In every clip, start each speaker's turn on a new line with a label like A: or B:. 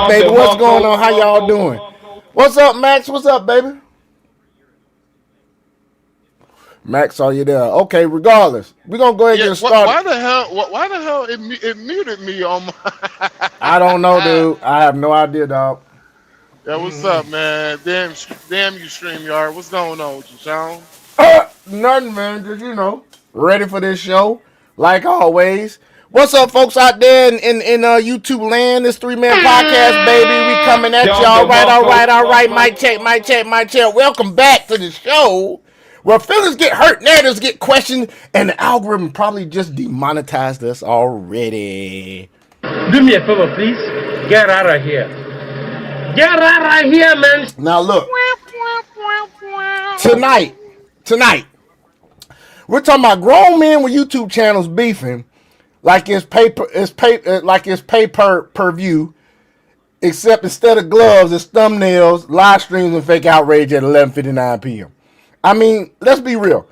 A: baby? What's going on? How y'all doing? What's up, Max? What's up, baby? Max, are you there? Okay, regardless, we're gonna go ahead and
B: Yeah.
A: get started.
B: Why the hell? Why the hell it muted me on my?
A: I don't know, dude. I have no idea, dog.
B: Yeah. What's up, man? Damn you, StreamYard. What's going on with you, Sean?
A: Nothing, man. Just ready for this show, like always. What's up, folks out there in YouTube land? This 3-man podcast, baby. We coming at you. All right, all right, all right. Mic check, mic check, mic check. Welcome back to the show where feelings get hurt, narratives get questioned, and the algorithm probably just demonetized us already.
C: Do me a favor, please. Get out of here. Get out of here, man.
A: Now look, tonight, we're talking about grown men with YouTube channels beefing like it's pay per view, except instead of gloves, it's thumbnails, live streams, and fake outrage at 11:59 p.m. I mean, let's be real.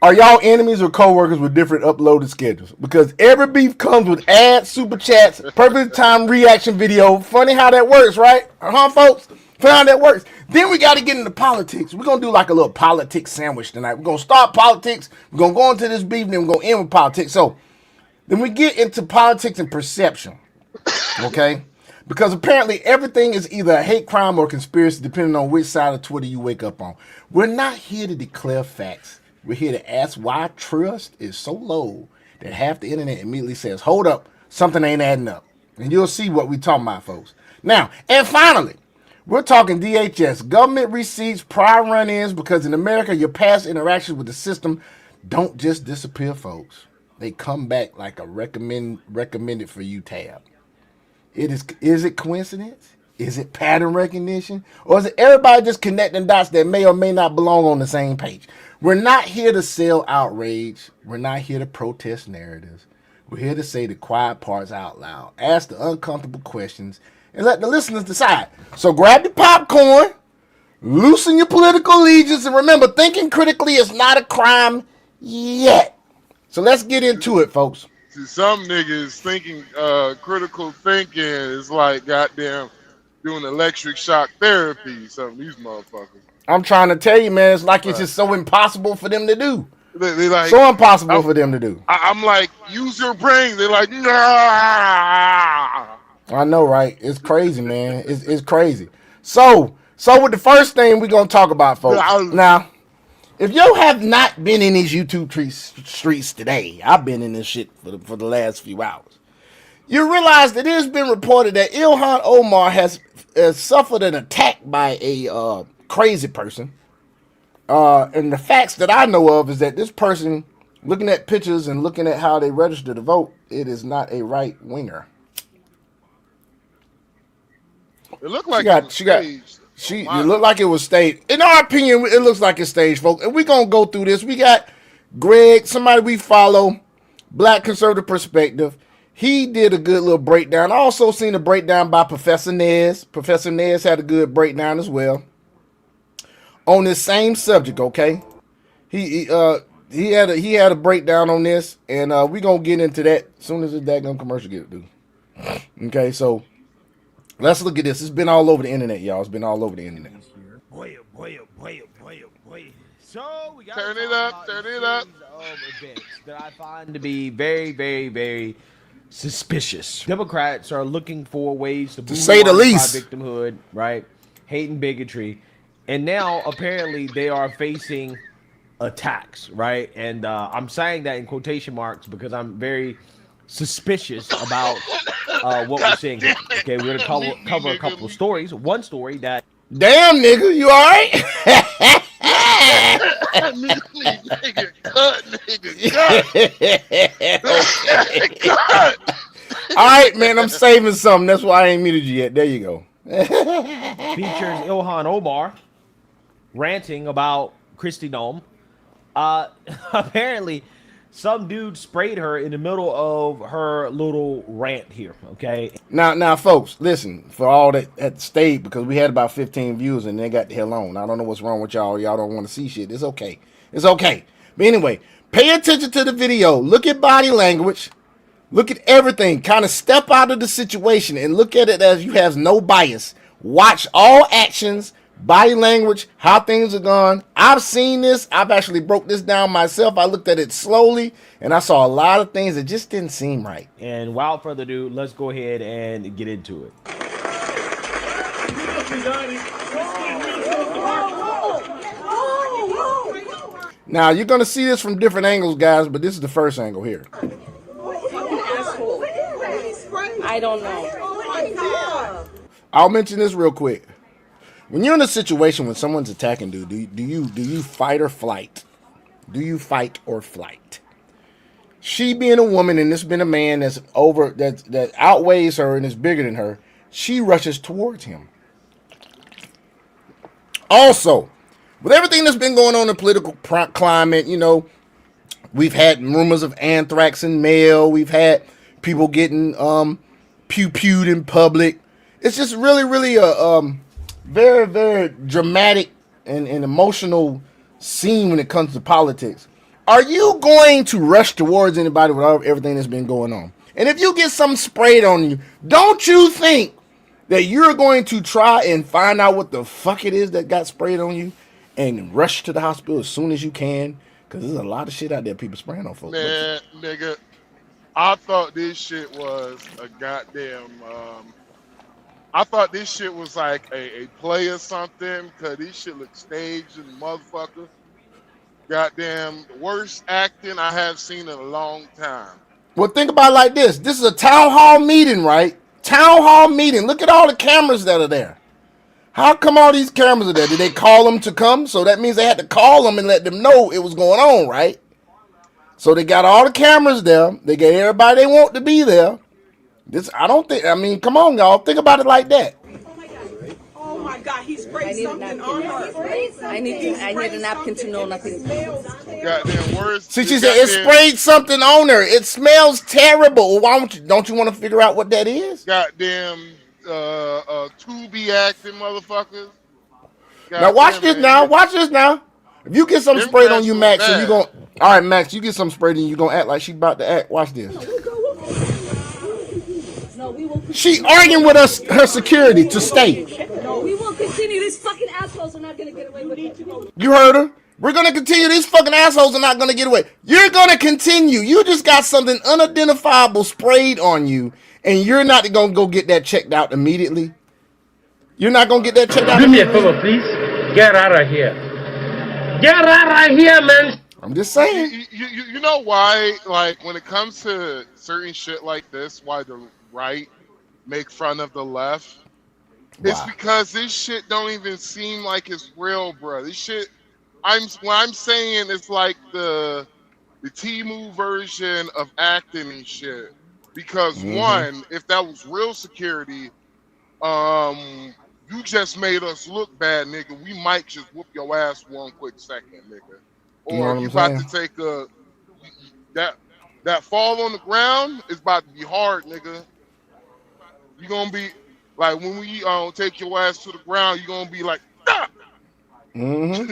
A: Are y'all enemies or co-workers with different uploaded schedules? Because every beef comes with ads, super chats, perfect time reaction video. Funny how that works, right? Folks? Funny how that works. Then we got to get into politics. We're going to do like a little politics sandwich tonight. We're going to start politics. We're going to go into this beef, and then we're going to end with politics. So then we get into politics and perception, okay? Because apparently everything is either a hate crime or conspiracy, depending on which side of Twitter you wake up on. We're not here to declare facts. We're here to ask why trust is so low that half the internet immediately says, hold up, something ain't adding up. And you'll see what we're talking about, folks. Now, and finally, we're talking DHS, government receipts, prior run-ins, because in America, your past interactions with the system don't just disappear, folks. They come back like a recommended for you tab. Is it coincidence? Is it pattern recognition? Or is it everybody just connecting dots that may or may not belong on the same page? We're not here to sell outrage. We're not here to protest narratives. We're here to say the quiet parts out loud, ask the uncomfortable questions, and let the listeners decide. So grab your popcorn, loosen your political allegiance, and remember, thinking critically is not a crime yet. So let's get into it, folks.
B: See, some niggas thinking critical thinking is like goddamn doing electric shock therapy. Some of these motherfuckers.
A: I'm trying to tell you, man, it's like it's just so impossible for them to do.
B: They like
A: so impossible for them to do.
B: I'm like, use your brain. They're like, nah.
A: I know, right? It's crazy, man. It's crazy. So with the first thing we're going to talk about, folks. Now, if you have not been in these YouTube streets today, I've been in this shit for the last few hours. You realize that it has been reported that Ilhan Omar has suffered an attack by a crazy person. And the facts that I know of is that this person, looking at pictures and looking at how they register to vote, it is not a right winger.
B: It looked like
A: it looked like it was staged. In our opinion, it looks like it's staged, folks. And we're gonna go through this. We got Greg, somebody we follow, Black Conservative Perspective. He did a good little breakdown. I also seen a breakdown by Professor Nez. Professor Nez had a good breakdown as well on this same subject. Okay, he had a breakdown on this, and we gonna get into that as soon as this daggone commercial get due. Okay, so let's look at this. It's been all over the internet, y'all. It's been all over the internet.
D: Boy. So we got
B: turn it up.
D: Of events that I find to be very, very, very suspicious. Democrats are looking for ways to
A: say the least
D: victimhood, right? Hate and bigotry, and now apparently they are facing attacks, right? And I'm saying that in quotation marks because I'm very suspicious about what we're seeing here. Okay, we're gonna cover a couple of stories. One story that
A: damn nigga, you all right?
B: nigga, cut.
A: All right, man, I'm saving something. That's why I ain't muted you yet. There you go.
D: Features Ilhan Omar ranting about Kristi Noem. Apparently, some dude sprayed her in the middle of her little rant here, okay?
A: Now, folks, listen, for all that had stayed, because we had about 15 views and they got the hell on. I don't know what's wrong with y'all. Y'all don't want to see shit. It's okay. It's okay. But anyway, pay attention to the video. Look at body language. Look at everything. Kind of step out of the situation and look at it as you have no bias. Watch all actions, body language, how things are gone. I've seen this. I've actually broke this down myself. I looked at it slowly, and I saw a lot of things that just didn't seem right.
D: And without further ado, let's go ahead and get into it.
A: Now, you're going to see this from different angles, guys, but this is the first angle here.
E: I don't know.
A: I'll mention this real quick. When you're in a situation when someone's attacking you, do you fight or flight? Do you fight or flight? She being a woman and this being a man that outweighs her and is bigger than her, she rushes towards him. Also, with everything that's been going on in the political climate, you know, we've had rumors of anthrax in mail. We've had people getting pew-pewed in public. It's just really, really a very, very dramatic and emotional scene when it comes to politics. Are you going to rush towards anybody with everything that's been going on? And if you get something sprayed on you, don't you think that you're going to try and find out what the fuck it is that got sprayed on you and rush to the hospital as soon as you can? Because there's a lot of shit out there people spraying on folks.
B: Man, nigga, I thought this shit was a goddamn... I thought this shit was like a play or something, because this shit looks staged and motherfucker. Goddamn, worst acting I have seen in a long time.
A: Well, think about it like this. This is a town hall meeting, right? Town hall meeting. Look at all the cameras that are there. How come all these cameras are there? Did they call them to come? So that means they had to call them and let them know it was going on, right? So they got all the cameras there. They got everybody they want to be there. I mean, come on, y'all. Think about it like that.
E: Oh my God, he sprayed something on her. I need a napkin to know nothing.
B: Goddamn worst.
A: See, she said it sprayed something on her. It smells terrible. Why don't you want to figure out what that is?
B: Goddamn to-be acting motherfuckers.
A: Now watch this now. Watch this now. If you get something sprayed on you, Max, and you going, all right, Max, you get something sprayed and you gonna act like she about to act. Watch this. She arguing with us, her security to stay.
E: No, we will continue. These fucking assholes are not gonna get away with it.
A: You heard her. We're gonna continue. These fucking assholes are not gonna get away. You're gonna continue. You just got something unidentifiable sprayed on you, and you're not gonna go get that checked out immediately. You're not gonna get that checked out.
C: Do me a favor, please. Get out of here. Get out of here, man.
A: I'm just saying.
B: You know why? Like when it comes to certain shit like this, why the right make fun of the left? Wow. It's because this shit don't even seem like it's real, bro. This shit, what I'm saying is like the T-move version of acting and shit. Because one, if that was real security, you just made us look bad, nigga. We might just whoop your ass one quick second, nigga. Or you about to take that fall on the ground is about to be hard, nigga. You gonna be like when we take your ass to the ground, you gonna be like, ah!
A: And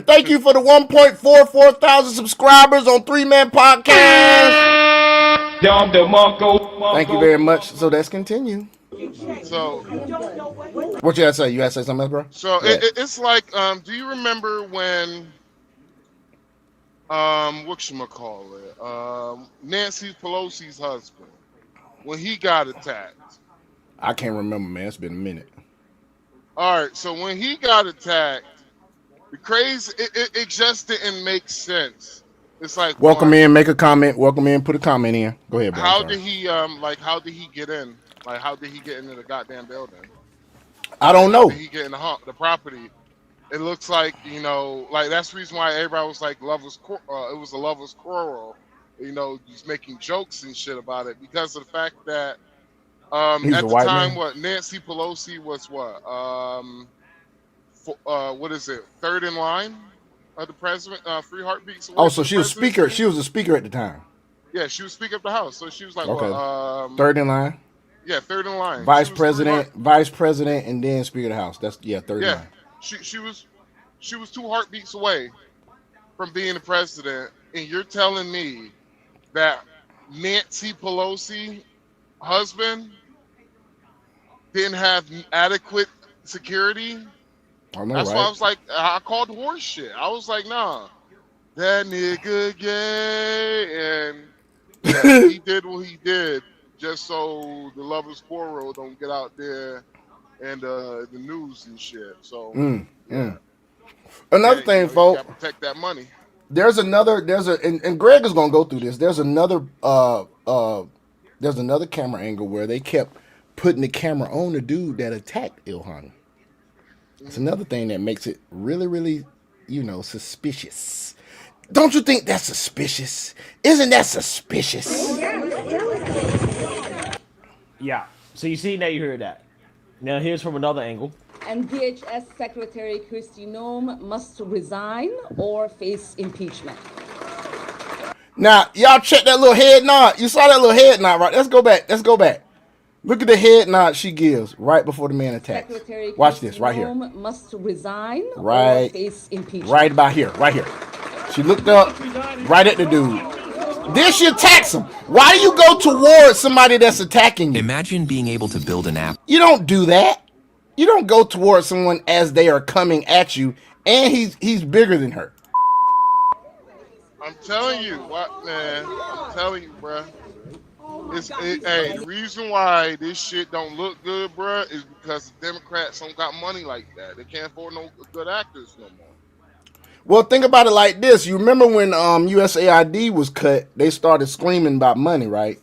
A: thank you for the 1.44 thousand subscribers on 3-Man Podcast. Thank you very much. So let's continue.
B: So,
A: what you had to say? You had to say something else, bro?
B: So it's like, do you remember when, whatchamacallit, Nancy Pelosi's husband, when he got attacked?
A: I can't remember, man. It's been a minute.
B: All right, so when he got attacked, the crazy, it just didn't make sense. It's like,
A: welcome in, make a comment. Welcome in, put a comment in. Go ahead, bro.
B: How did he get in? Like, how did he get into the goddamn building?
A: I don't know.
B: How did he get in the property? It looks like, you know, like that's the reason why everybody was like, it was a lover's quarrel. You know, just making jokes and shit about it because of the fact that at the time, what Nancy Pelosi was what is it? Third in line of the president, 3 heartbeats away.
A: Oh, so she was speaker. She was a speaker at the time.
B: Yeah, she was speaker of the House. So she was like,
A: okay. Third in line.
B: Yeah, third in line.
A: Vice president, and then speaker of the House. That's third in line.
B: She was 2 heartbeats away from being the president, and you're telling me that Nancy Pelosi husband didn't have adequate security.
A: I know,
B: That's
A: right?
B: why I was like, I called horse shit. I was like, nah, that nigga gay, and yeah, he did what he did just so the lovers quarrel don't get out there and the news and shit. So yeah,
A: Another
B: you
A: thing,
B: know, you gotta
A: folks.
B: protect that money.
A: And Greg is gonna go through this. There's another camera angle where they kept putting the camera on the dude that attacked Ilhan. It's another thing that makes it really, really, suspicious. Don't you think that's suspicious? Isn't that suspicious?
D: Yeah. So you see, now you heard that. Now here's from another angle.
E: And DHS Secretary Kristi Noem must resign or face impeachment.
A: Now, y'all check that little head nod. You saw that little head nod, right? Let's go back. Look at the head nod she gives right before the man attacks.
E: Secretary
A: Watch
E: Kristi
A: this right here.
E: Noem must resign
A: Right.
E: or face impeachment.
A: Right about here. Right here. She looked up right at the dude. Then she attacks him. Why do you go towards somebody that's attacking you?
F: Imagine being able to build an app.
A: You don't do that. You don't go towards someone as they are coming at you, and he's bigger than her.
B: I'm telling you, what man? I'm telling you, bruh. Hey, the reason why this shit don't look good, bruh, is because the Democrats don't got money like that. They can't afford no good actors no more.
A: Well, think about it like this. You remember when USAID was cut, they started screaming about money, right?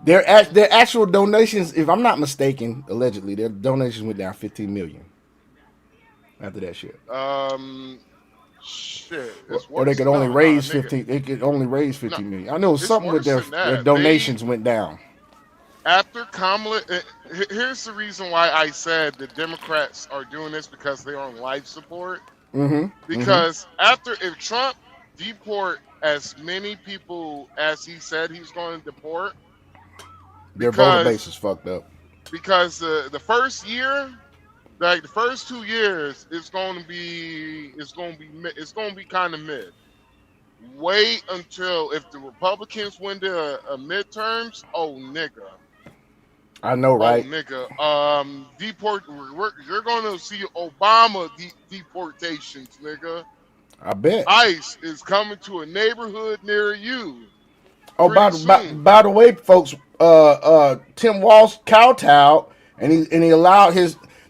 A: Their actual donations, if I'm not mistaken, allegedly, their donations went down 15 million after that shit.
B: Shit.
A: Or they could only raise 15. They could only raise 15 million. I know something with their donations went down.
B: After Kamala, here's the reason why I said the Democrats are doing this, because they're on life support. Because if Trump deport as many people as he said he's going to deport,
A: their voter base is fucked up.
B: Because the first year, like the first 2 years, it's going to be kind of mid. Wait until if the Republicans win the midterms, oh nigga.
A: I know, right?
B: Oh nigga. You're going to see Obama deportations, nigga.
A: I bet.
B: ICE is coming to a neighborhood near you.
A: Oh, by the way, folks, Tim Walsh kowtowed, and he allowed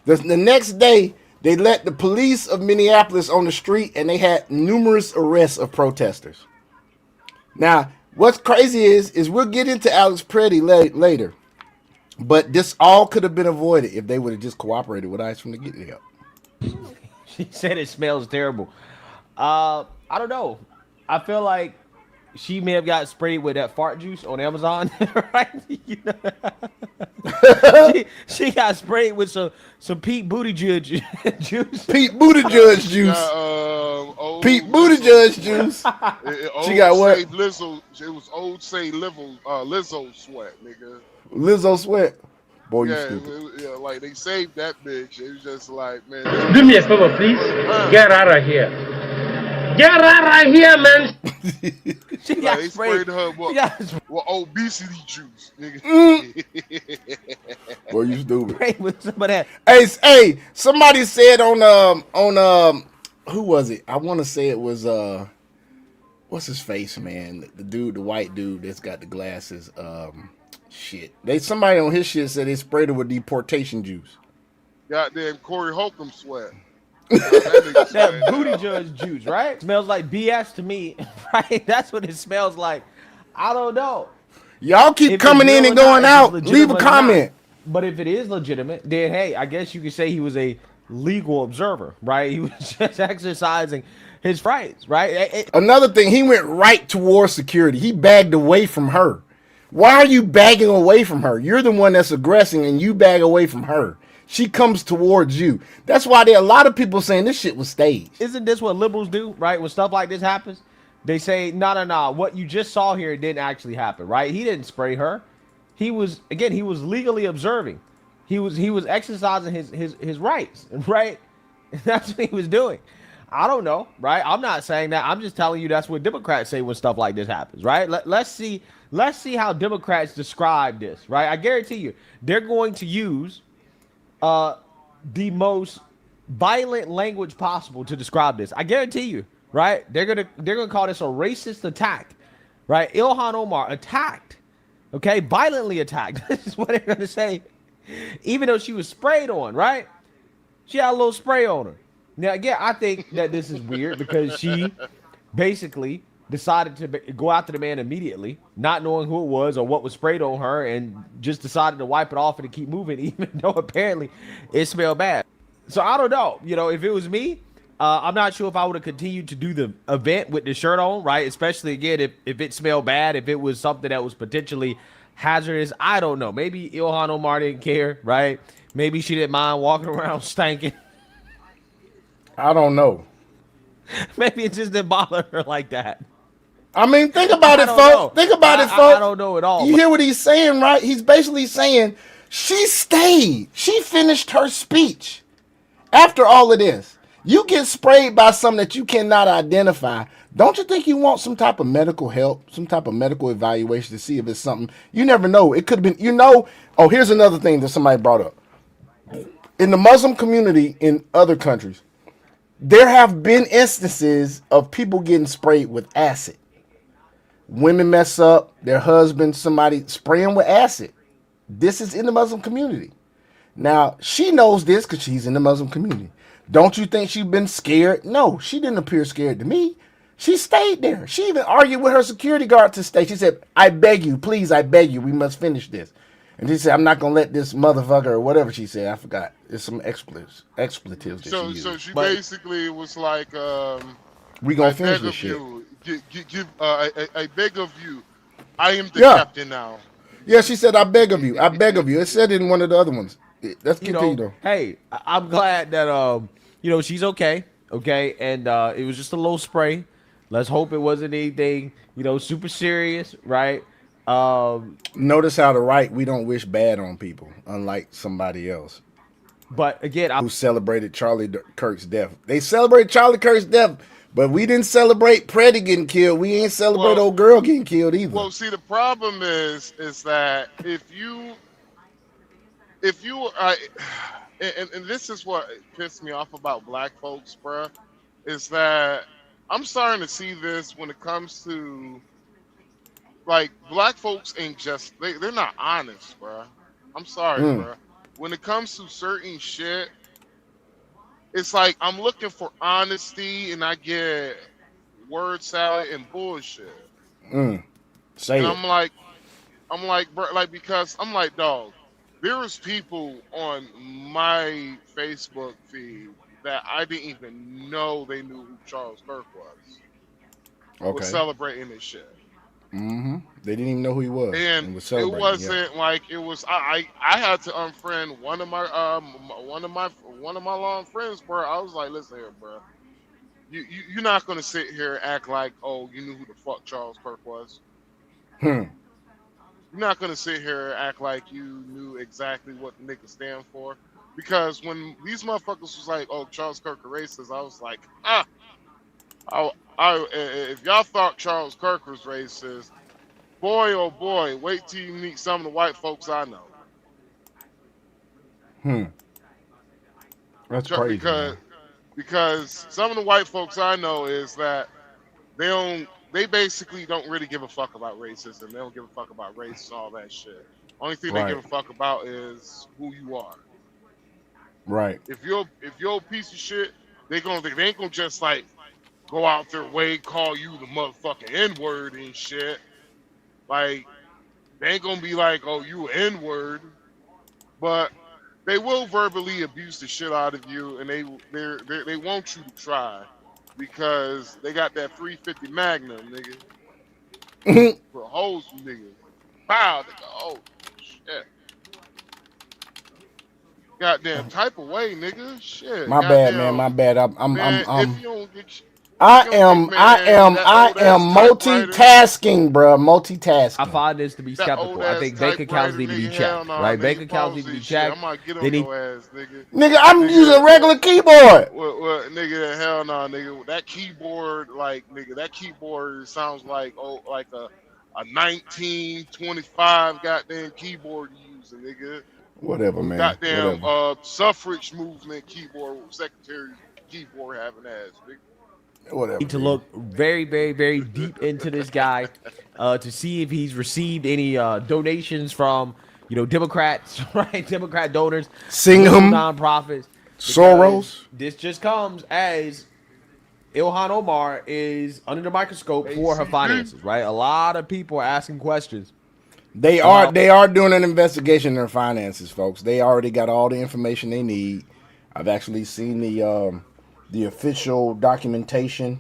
A: the next day they let the police of Minneapolis on the street, and they had numerous arrests of protesters. Now, what's crazy is we'll get into Alex Pretti later, but this all could have been avoided if they would have just cooperated with ICE from the get-go.
D: She said it smells terrible. I don't know. I feel like she may have got sprayed with that fart juice on Amazon, right? She got sprayed with some Pete Buttigieg juice.
A: Pete Buttigieg juice. Pete Buttigieg juice. She got what?
B: Lizzo. It was old say Lizzo sweat, nigga.
A: Lizzo sweat. Boy, you
B: yeah,
A: stupid.
B: Yeah, like they saved that bitch. It was just like, man.
C: Do me a favor, please. Get out of here. Get out of here, man.
D: She got
B: they
D: sprayed
B: her with obesity juice, nigga.
A: Boy, you stupid.
D: Sprayed with some of that.
A: Hey, somebody said on who was it? I want to say it was what's his face, man? The white dude that's got the glasses. Shit. Somebody on his shit said they sprayed it with deportation juice.
B: Goddamn Corey Holcomb sweat.
D: That booty judge juice, right? Smells like BS to me, right? That's what it smells like. I don't know.
A: Y'all keep coming in and going out. Leave a comment.
D: But if it is legitimate, then hey, I guess you could say he was a legal observer, right? He was just exercising his rights, right?
A: Another thing, he went right towards security. He bagged away from her. Why are you bagging away from her? You're the one that's aggressing, and you bag away from her. She comes towards you. That's why there are a lot of people saying this shit was staged.
D: Isn't this what liberals do, right? When stuff like this happens, they say, no. What you just saw here didn't actually happen, right? He didn't spray her. He was legally observing. He was exercising his rights, right? That's what he was doing. I don't know, right? I'm not saying that. I'm just telling you that's what Democrats say when stuff like this happens, right? Let's see how Democrats describe this, right? I guarantee you they're going to use uh the most violent language possible to describe this. I guarantee you, right? They're gonna call this a racist attack, right? Ilhan Omar attacked, okay, violently attacked. This is what they're gonna say, even though she was sprayed on, right? She had a little spray on her. Now, again, I think that this is weird because she basically decided to go after the man immediately, not knowing who it was or what was sprayed on her, and just decided to wipe it off and to keep moving, even though apparently it smelled bad. So I don't know. You know, if it was me, I'm not sure if I would have continued to do the event with the shirt on, right? Especially, again, if it smelled bad, if it was something that was potentially hazardous. I don't know. Maybe Ilhan Omar didn't care, right? Maybe she didn't mind walking around stinking.
A: I don't know.
D: Maybe it just didn't bother her like that.
A: I mean, think about
D: I
A: it,
D: don't
A: folks.
D: know.
A: Think about it, folks.
D: I don't know at all.
A: You hear what he's saying, right? He's basically saying she stayed. She finished her speech. After all of this, you get sprayed by something that you cannot identify. Don't you think you want some type of medical help, some type of medical evaluation to see if it's something? You never know. It could have been, Oh, here's another thing that somebody brought up. In the Muslim community in other countries, there have been instances of people getting sprayed with acid. Women mess up, their husband, somebody spraying with acid. This is in the Muslim community. Now, she knows this because she's in the Muslim community. Don't you think she's been scared? No, she didn't appear scared to me. She stayed there. She even argued with her security guard to stay. She said, I beg you, please, I beg you, we must finish this. And she said, I'm not going to let this motherfucker, or whatever she said, I forgot. There's some expletives that she used.
B: So she basically was like,
A: we going to finish this shit.
B: I beg of you, I am the captain now.
A: Yeah, she said, I beg of you. I beg of you. It said it in one of the other ones. Let's continue, though.
D: Hey, I'm glad that, she's okay. Okay. And it was just a little spray. Let's hope it wasn't anything, super serious, right?
A: Notice how the right, we don't wish bad on people, unlike somebody else.
D: But again,
A: who celebrated Charlie Kirk's death. They celebrated Charlie Kirk's death, but we didn't celebrate Pretti getting killed. We ain't celebrate old girl getting killed either.
B: Well, see, the problem is that if you and this is what pissed me off about black folks, bruh, is that I'm starting to see this when it comes to, like, black folks ain't just, they're not honest, bruh. I'm sorry, bruh. When it comes to certain shit, it's like I'm looking for honesty and I get word salad and bullshit.
A: Say
B: and
A: it.
B: I'm like, bro, like, because I'm like, dog, there was people on my Facebook feed that I didn't even know they knew who Charles Kirk was.
A: Okay.
B: Was celebrating this shit.
A: They didn't even know who he was.
B: And
A: was
B: it wasn't like it was. I had to unfriend one of my long friends, bro. I was like, listen here, bro. You're not gonna sit here and act like, oh, you knew who the fuck Charles Kirk was. You're not gonna sit here and act like you knew exactly what the nigga stand for. Because when these motherfuckers was like, oh, Charles Kirk a racist, I was like, if y'all thought Charles Kirk was racist, boy, oh boy, wait till you meet some of the white folks I know.
A: That's crazy.
B: Because some of the white folks I know is that they basically don't really give a fuck about racism. They don't give a fuck about race and all that shit. Only thing they give a fuck about is who you are.
A: Right.
B: If you're a piece of shit, they ain't gonna just like go out their way, call you the motherfucking N-word and shit. Like, they ain't gonna be like, oh, you N-word. But they will verbally abuse the shit out of you, and they want you to try because they got that 350 Magnum, nigga. For hoes, nigga. Wow, nigga. Oh shit. Goddamn type of way, nigga. Shit.
A: My bad, man. My bad.
B: If you don't get
A: I
B: That
A: am
B: old ass typewriter.
A: multitasking, bro.
D: I
A: Multitasking.
D: find this to be
B: That old
D: skeptical. I
B: ass
D: think bank accounts
B: typewriter,
D: need to be
B: nigga. Hell
D: checked,
B: nah,
D: right? Bank
B: nigga.
D: accounts need
B: Pause
D: to be
B: this shit.
D: checked.
B: I'm gonna get
D: They
B: on
D: need
B: your ass, nigga.
A: Nigga, I'm using a
B: Nigga,
A: regular keyboard.
B: nigga? Hell nah, nigga. That keyboard, like, nigga, that keyboard sounds like like a 1925 goddamn keyboard you using, nigga.
A: Whatever, man.
B: Goddamn
A: Whatever.
B: suffrage movement keyboard, secretary keyboard having ass, nigga.
A: Whatever,
D: need to
A: dude.
D: look very, very, very deep into this guy to see if he's received any donations from, Democrats, right? Democrat donors, political
A: Singham,
D: nonprofits. Because
A: Soros.
D: this just comes as Ilhan Omar is under the microscope for her finances, right? A lot of people are asking questions.
A: They are doing an investigation in their finances, folks. They already got all the information they need. I've actually seen the official documentation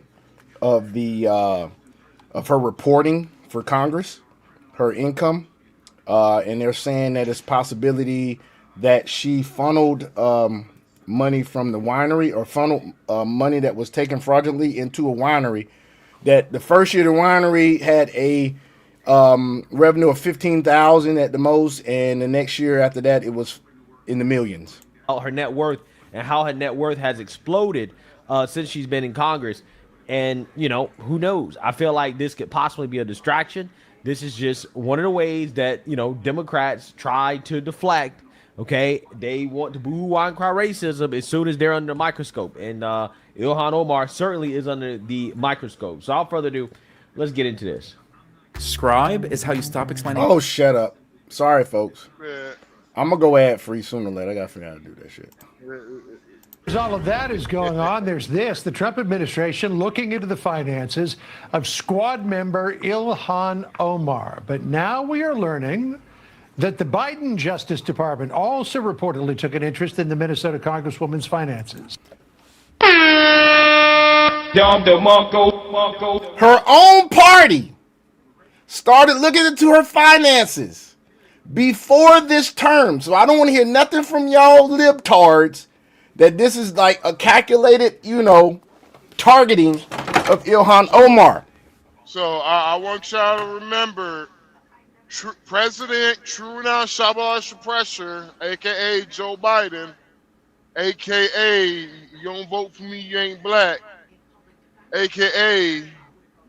A: of of her reporting for Congress, her income, and they're saying that it's possibility that she funneled money from the winery or funneled money that was taken fraudulently into a winery. That the first year the winery had a revenue of 15,000 at the most, and the next year after that it was in the millions.
D: Her net worth and how her net worth has exploded since she's been in Congress. And, who knows? I feel like this could possibly be a distraction. This is just one of the ways that, Democrats try to deflect. Okay, they want to boo, whine, and cry racism as soon as they're under the microscope. And Ilhan Omar certainly is under the microscope. So without further ado, let's get into this.
F: Subscribe is how you stop explaining.
A: Oh, shut up. Sorry, folks.
B: Man,
A: I'm gonna go ad free sooner or later. I gotta figure out how to do that shit.
G: As all of that is going on, there's the Trump administration looking into the finances of squad member Ilhan Omar. But now we are learning that the Biden Justice Department also reportedly took an interest in the Minnesota Congresswoman's finances.
A: Her own party started looking into her finances before this term. So I don't want to hear nothing from y'all libtards that this is like a calculated, targeting of Ilhan Omar.
B: so I want y'all to remember President Truna Shabash Pressure, aka Joe Biden, aka you don't vote for me, you ain't black, aka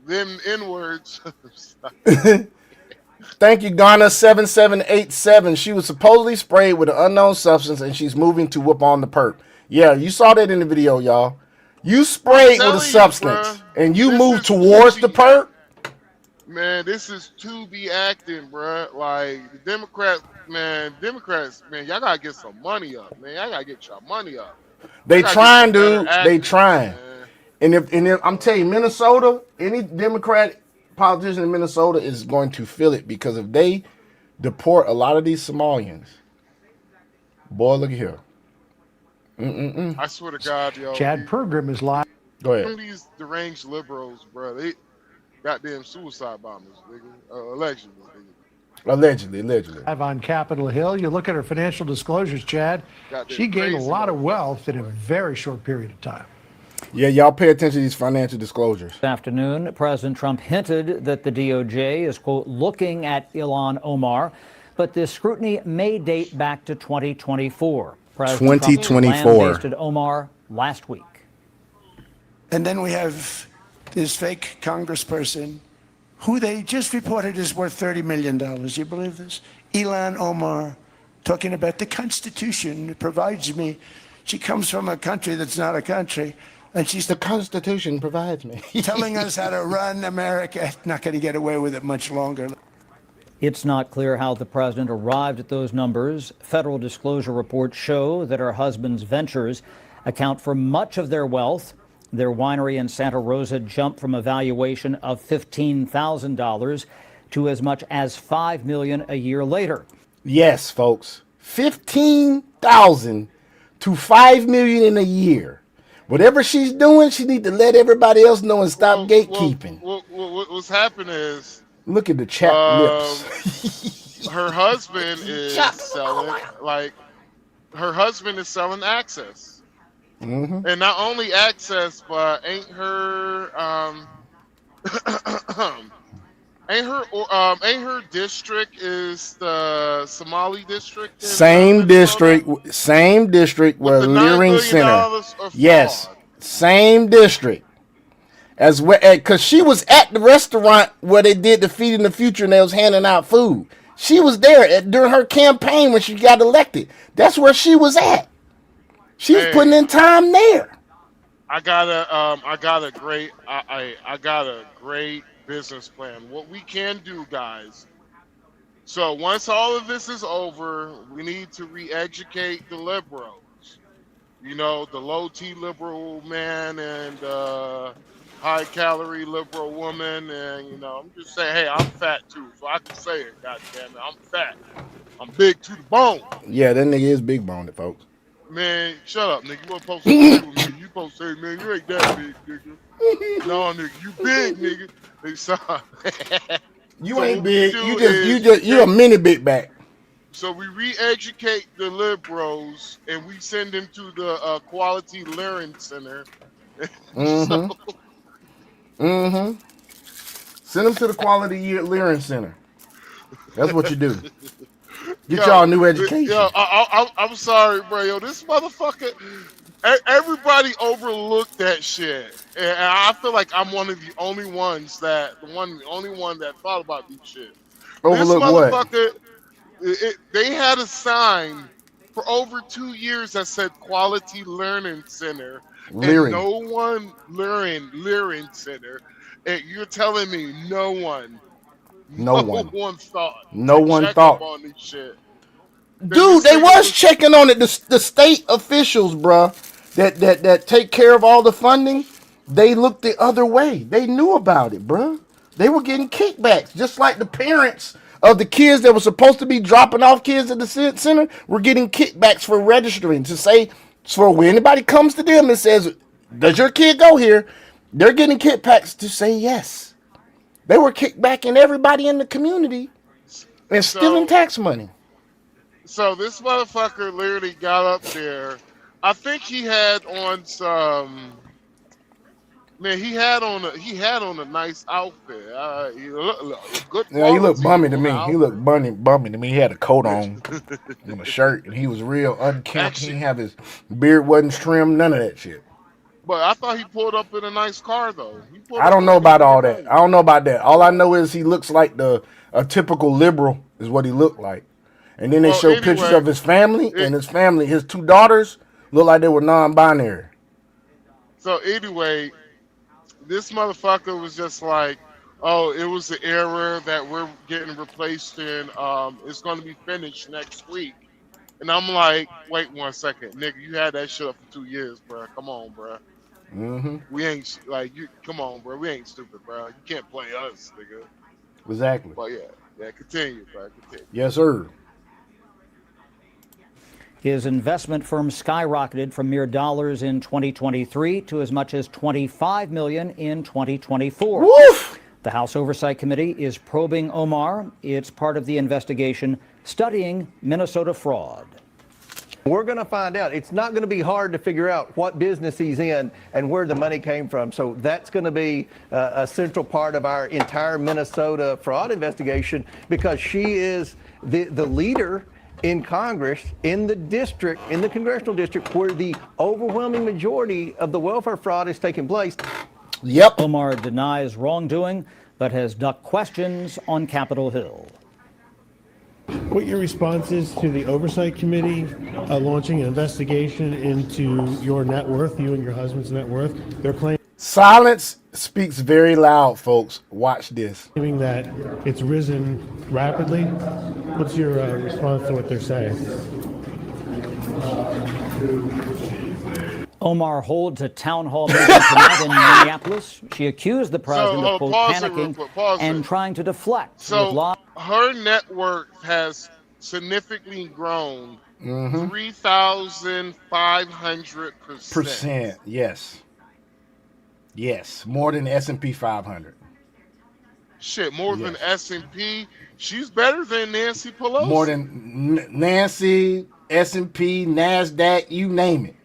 B: them N-words.
A: Thank you, Ghana7787. She was supposedly sprayed with an unknown substance and she's moving to whoop on the perp. Yeah, you saw that in the video, y'all. You sprayed with a substance and you moved towards the perp.
B: Man, this is to be acting, bruh. Like, the Democrats, man, y'all gotta get some money up, man. Y'all gotta get your money up.
A: They trying, dude. They
B: Acting,
A: trying.
B: man.
A: And if I'm telling you, Minnesota, any Democrat politician in Minnesota is going to feel it, because if they deport a lot of these Somalians, boy, look at here.
B: I swear to God, yo.
G: Chad Pergram is live.
A: Go
B: Some
A: ahead.
B: of these deranged liberals, bro, they goddamn suicide bombers, nigga. Allegedly, nigga.
A: Allegedly.
G: On Capitol Hill. You look at her financial disclosures, Chad.
B: Goddamn
G: She gained a
B: crazy
G: lot of
B: motherfucker.
G: wealth in a very short period of time.
A: Yeah, y'all pay attention to these financial disclosures.
H: This afternoon, President Trump hinted that the DOJ is, quote, looking at Ilhan Omar, but this scrutiny may date back to 2024. President Trump
A: 2024.
H: lambasted Omar last week.
I: And then we have this fake congressperson who they just reported is worth $30 million. You believe this? Ilhan Omar, talking about the Constitution provides me. She comes from a country that's not a country. And she's
A: The Constitution provides me.
I: telling us how to run America. Not going to get away with it much longer.
H: It's not clear how the president arrived at those numbers. Federal disclosure reports show that her husband's ventures account for much of their wealth. Their winery in Santa Rosa jumped from a valuation of $15,000 to as much as $5 million a year later.
A: Yes, folks. 15,000 to $5 million in a year. Whatever she's doing, she need to let everybody else know and stop gatekeeping.
B: What's happening is
A: Look at the chapped lips.
B: her husband is selling, like, her husband is selling access. And not only access, but ain't her ain't her district is the Somali district in
A: Same
B: Minnesota?
A: district
B: With
A: where
B: the $9
A: Leering
B: billion
A: Center.
B: of fraud.
A: Yes, same district. As well, because she was at the restaurant where they did the Feeding the Future and they was handing out food. She was there during her campaign when she got elected. That's where she was at. She was putting in time there.
B: I got a great I got a great business plan. What we can do, guys. So once all of this is over, we need to re-educate the liberals. You know, the low T liberal man and high calorie liberal woman, and you know, I'm just saying, hey, I'm fat too, so I can say it. God damn it, I'm fat. I'm big to the bone.
A: Yeah, that nigga is big boned, folks.
B: Man, shut up, nigga. You weren't supposed to agree with me. You supposed to say, man, you ain't that big, nigga. No, nigga, you big, nigga. They saw.
A: You ain't big. You a mini big back.
B: So we re-educate the liberals and we send them to the Quality Learning Center.
A: Mm-hmm. Send them to the Quality Learning Center. That's what you do. Get y'all a new education.
B: Yo, I'm sorry, bro. Yo, this motherfucker. Everybody overlooked that shit, and I feel like I'm one of the only ones that thought about these shit.
A: Overlook
B: this motherfucker,
A: what?
B: They had a sign for over 2 years that said Quality Learning Center, and no one Learning Center. And you're telling me no one thought.
A: No one
B: check
A: thought
B: up on this shit.
A: Dude, they was checking on it. The state officials, bruh, that take care of all the funding, they looked the other way. They knew about it, bruh. They were getting kickbacks, just like the parents of the kids that were supposed to be dropping off kids at the center were getting kickbacks for registering to say, so when anybody comes to them and says, does your kid go here? They're getting kickbacks to say yes. They were kickbacking everybody in the community and stealing tax money.
B: So this motherfucker literally got up there. I think he had on some. Man, he had on a nice outfit. He looked good.
A: Yeah, he looked bummy to me. He looked bummy to me. He had a coat on and a shirt, and he was real unkempt. He didn't have his beard wasn't trimmed, none of that shit.
B: But I thought he pulled up in a nice car though.
A: I don't know about all that. I don't know about that. All I know is he looks like a typical liberal is what he looked like. And then they show pictures of his family, and his two daughters look like they were non-binary.
B: So anyway, this motherfucker was just like, oh, it was the error that we're getting replaced in. It's going to be finished next week. And I'm like, wait 1 second, nigga, you had that shit up for 2 years, bro. Come on, bro.
A: Mm-hmm.
B: We ain't like you. Come on, bro. We ain't stupid, bro. You can't play us, nigga.
A: Exactly.
B: But yeah, continue, bro. Continue.
A: Yes, sir.
H: His investment firm skyrocketed from mere dollars in 2023 to as much as $25 million in 2024.
A: Woof!
H: The House Oversight Committee is probing Omar. It's part of the investigation studying Minnesota fraud.
J: We're going to find out. It's not going to be hard to figure out what business he's in and where the money came from. So that's going to be a central part of our entire Minnesota fraud investigation, because she is the leader in Congress, in the district, in the congressional district, where the overwhelming majority of the welfare fraud is taking place.
A: Yep.
H: Omar denies wrongdoing, but has ducked questions on Capitol Hill.
K: What your response is to the Oversight Committee launching an investigation into your net worth, you and your husband's net worth? They're claiming
A: silence speaks very loud, folks. Watch this.
K: Claiming that it's risen rapidly. What's your response to what they're saying?
H: Omar holds a town hall meeting tonight in Minneapolis. She accused the president of, quote, panicking and trying to deflect.
B: So her net worth has significantly grown 3,500%.
A: Yes. Yes, more than the S&P 500.
B: Shit, more than S&P. She's better than Nancy Pelosi.
A: More than Nancy, S&P, NASDAQ, you name it.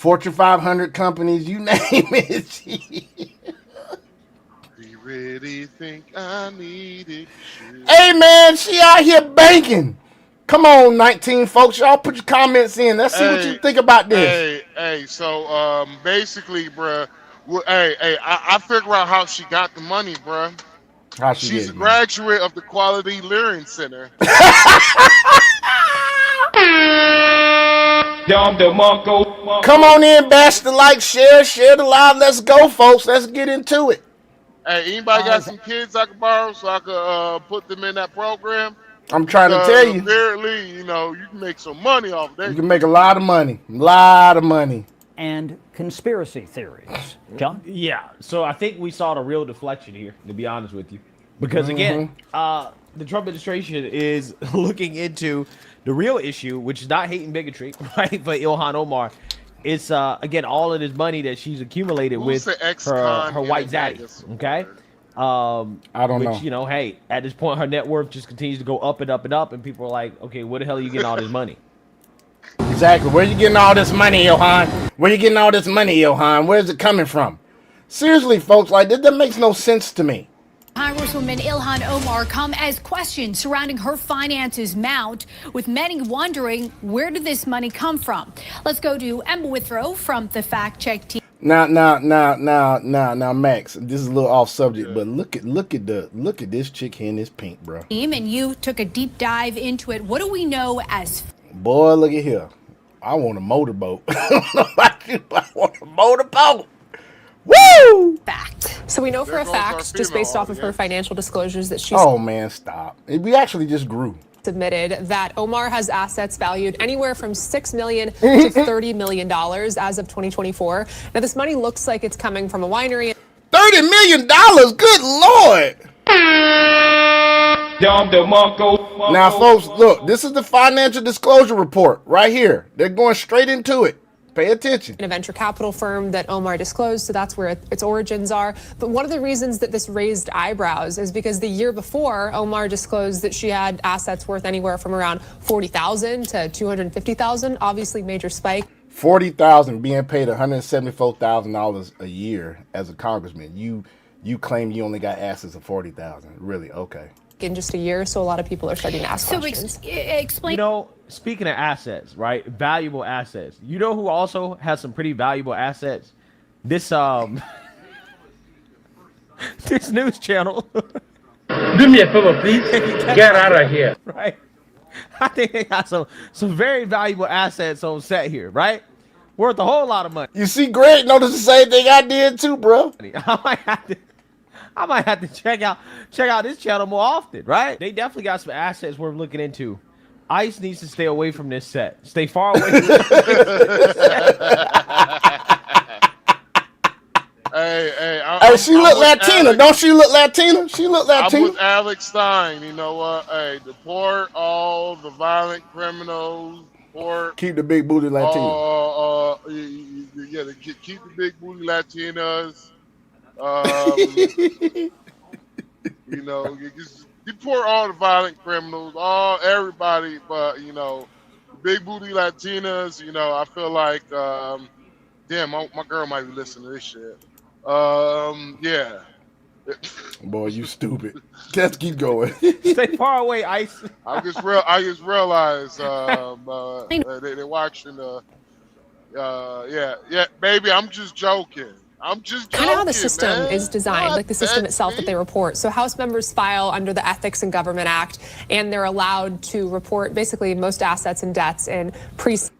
A: Fortune 500 companies, you name it.
B: You really think I needed you?
A: Hey, man, she out here banking. Come on, 19 folks. Y'all put your comments in. Let's see what you think about this.
B: So basically, bruh, I figure out how she got the money, bruh.
A: How
B: She's a graduate of the Quality Learning Center.
A: Come on in, bash the like, share the live. Let's go, folks. Let's get into it.
B: Hey, anybody got some kids I can borrow so I could put them in that program?
A: I'm trying to tell you.
B: Apparently, you can make some money off that.
A: You can make a lot of money.
H: And conspiracy theories. John?
D: Yeah. So I think we saw the real deflection here, to be honest with you. Because again, the Trump administration is looking into the real issue, which is not hate and bigotry, right? But Ilhan Omar. It's again all of this money that she's accumulated with her white zaddies. Okay.
A: I don't know.
D: Which, hey, at this point her net worth just continues to go up and up and up, and people are like, okay, where the hell are you getting all this money?
A: Exactly. Where you getting all this money, Ilhan? Where you getting all this money, Ilhan? Where's it coming from? Seriously, folks, like that makes no sense to me.
L: Congresswoman Ilhan Omar come as questions surrounding her finances mount, with many wondering, where did this money come from? Let's go to Emma Withrow from the Fact Check team.
A: Now, Max, this is a little off subject, but look at this chick here in this pink, bro.
L: And you took a deep dive into it. What do we know as?
A: Boy, look at here. I want a motorboat. I don't know about you, but I want a motorboat. Woo!
M: Fact. So we know for a fact, just based off of her financial disclosures, that she's
A: Oh man, stop. We actually just grew.
M: Admitted that Omar has assets valued anywhere from $6 million to $30 million as of 2024. Now, this money looks like it's coming from a winery.
A: $30 million? Good Lord! Now, folks, look, this is the financial disclosure report right here. They're going straight into it. Pay attention.
M: A venture capital firm that Omar disclosed, so that's where its origins are. But one of the reasons that this raised eyebrows is because the year before, Omar disclosed that she had assets worth anywhere from around $40,000 to $250,000. Obviously, major spike.
A: $40,000 being paid $174,000 a year as a congressman. You claim you only got assets of $40,000. Really? Okay.
M: In just a year, so a lot of people are starting to ask questions.
L: Explain.
D: Speaking of assets, right? Valuable assets. You know who also has some pretty valuable assets? This this news channel.
C: Do me a favor, please. Get out of here.
D: Right. I think they got some very valuable assets on set here, right? Worth a whole lot of money.
A: You see, Greg noticed the same thing I did too, bro.
D: I might have to check out this channel more often, right? They definitely got some assets worth looking into. ICE needs to stay away from this set. Stay far away from this
B: Hey,
A: she look Latina. Don't she look Latina? She look Latina.
B: I'm with Alex Stein. You know what? Hey, deport all the violent criminals.
A: Keep the big booty Latina.
B: Keep the big booty Latinas. You just deport all the violent criminals, everybody, but big booty Latinas. I feel like, damn, my girl might be listening to this shit. Yeah.
A: Boy, you stupid. Let's keep going.
D: Stay far away, ICE.
B: I just realized they're watching. Yeah, baby, I'm just joking. I'm just joking,
M: kind of how the system
B: man.
M: is designed, like the system itself that they report. So House members file under the Ethics and Government Act, and they're allowed to report basically most assets and debts in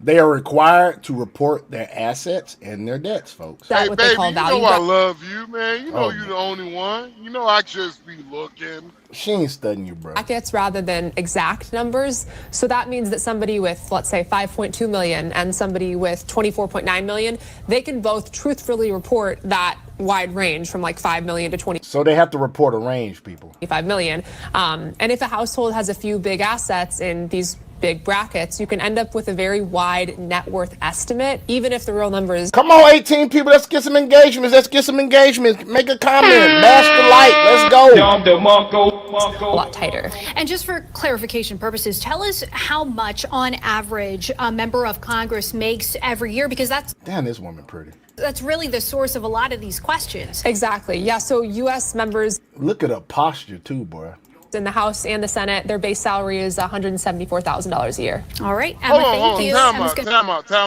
A: They are required to report their assets and their debts, folks.
B: Hey,
M: what
B: baby,
M: they call
B: you
M: value.
B: know I love you, man. You know
A: Oh,
B: you're the only one. You know I just be looking.
A: She ain't studying you, bro.
M: Brackets rather than exact numbers. So that means that somebody with, let's say, 5.2 million and somebody with 24.9 million, they can both truthfully report that wide range from like 5 million to 20.
A: So they have to report a range, people.
M: 25 million. And if a household has a few big assets in these big brackets, you can end up with a very wide net worth estimate, even if the real number is.
A: Come on, 18 people. Let's get some engagements. Let's get some engagements. Make a comment. Bash the light. Let's go.
M: A lot tighter.
L: And just for clarification purposes, tell us how much on average a member of Congress makes every year, because
A: damn, this woman pretty.
L: That's really the source of a lot of these questions.
M: Exactly. Yeah. So U.S. members.
A: Look at her posture too, boy.
M: In the House and the Senate, their base salary is $174,000 a year.
L: All right, Emma, thank you.
B: Time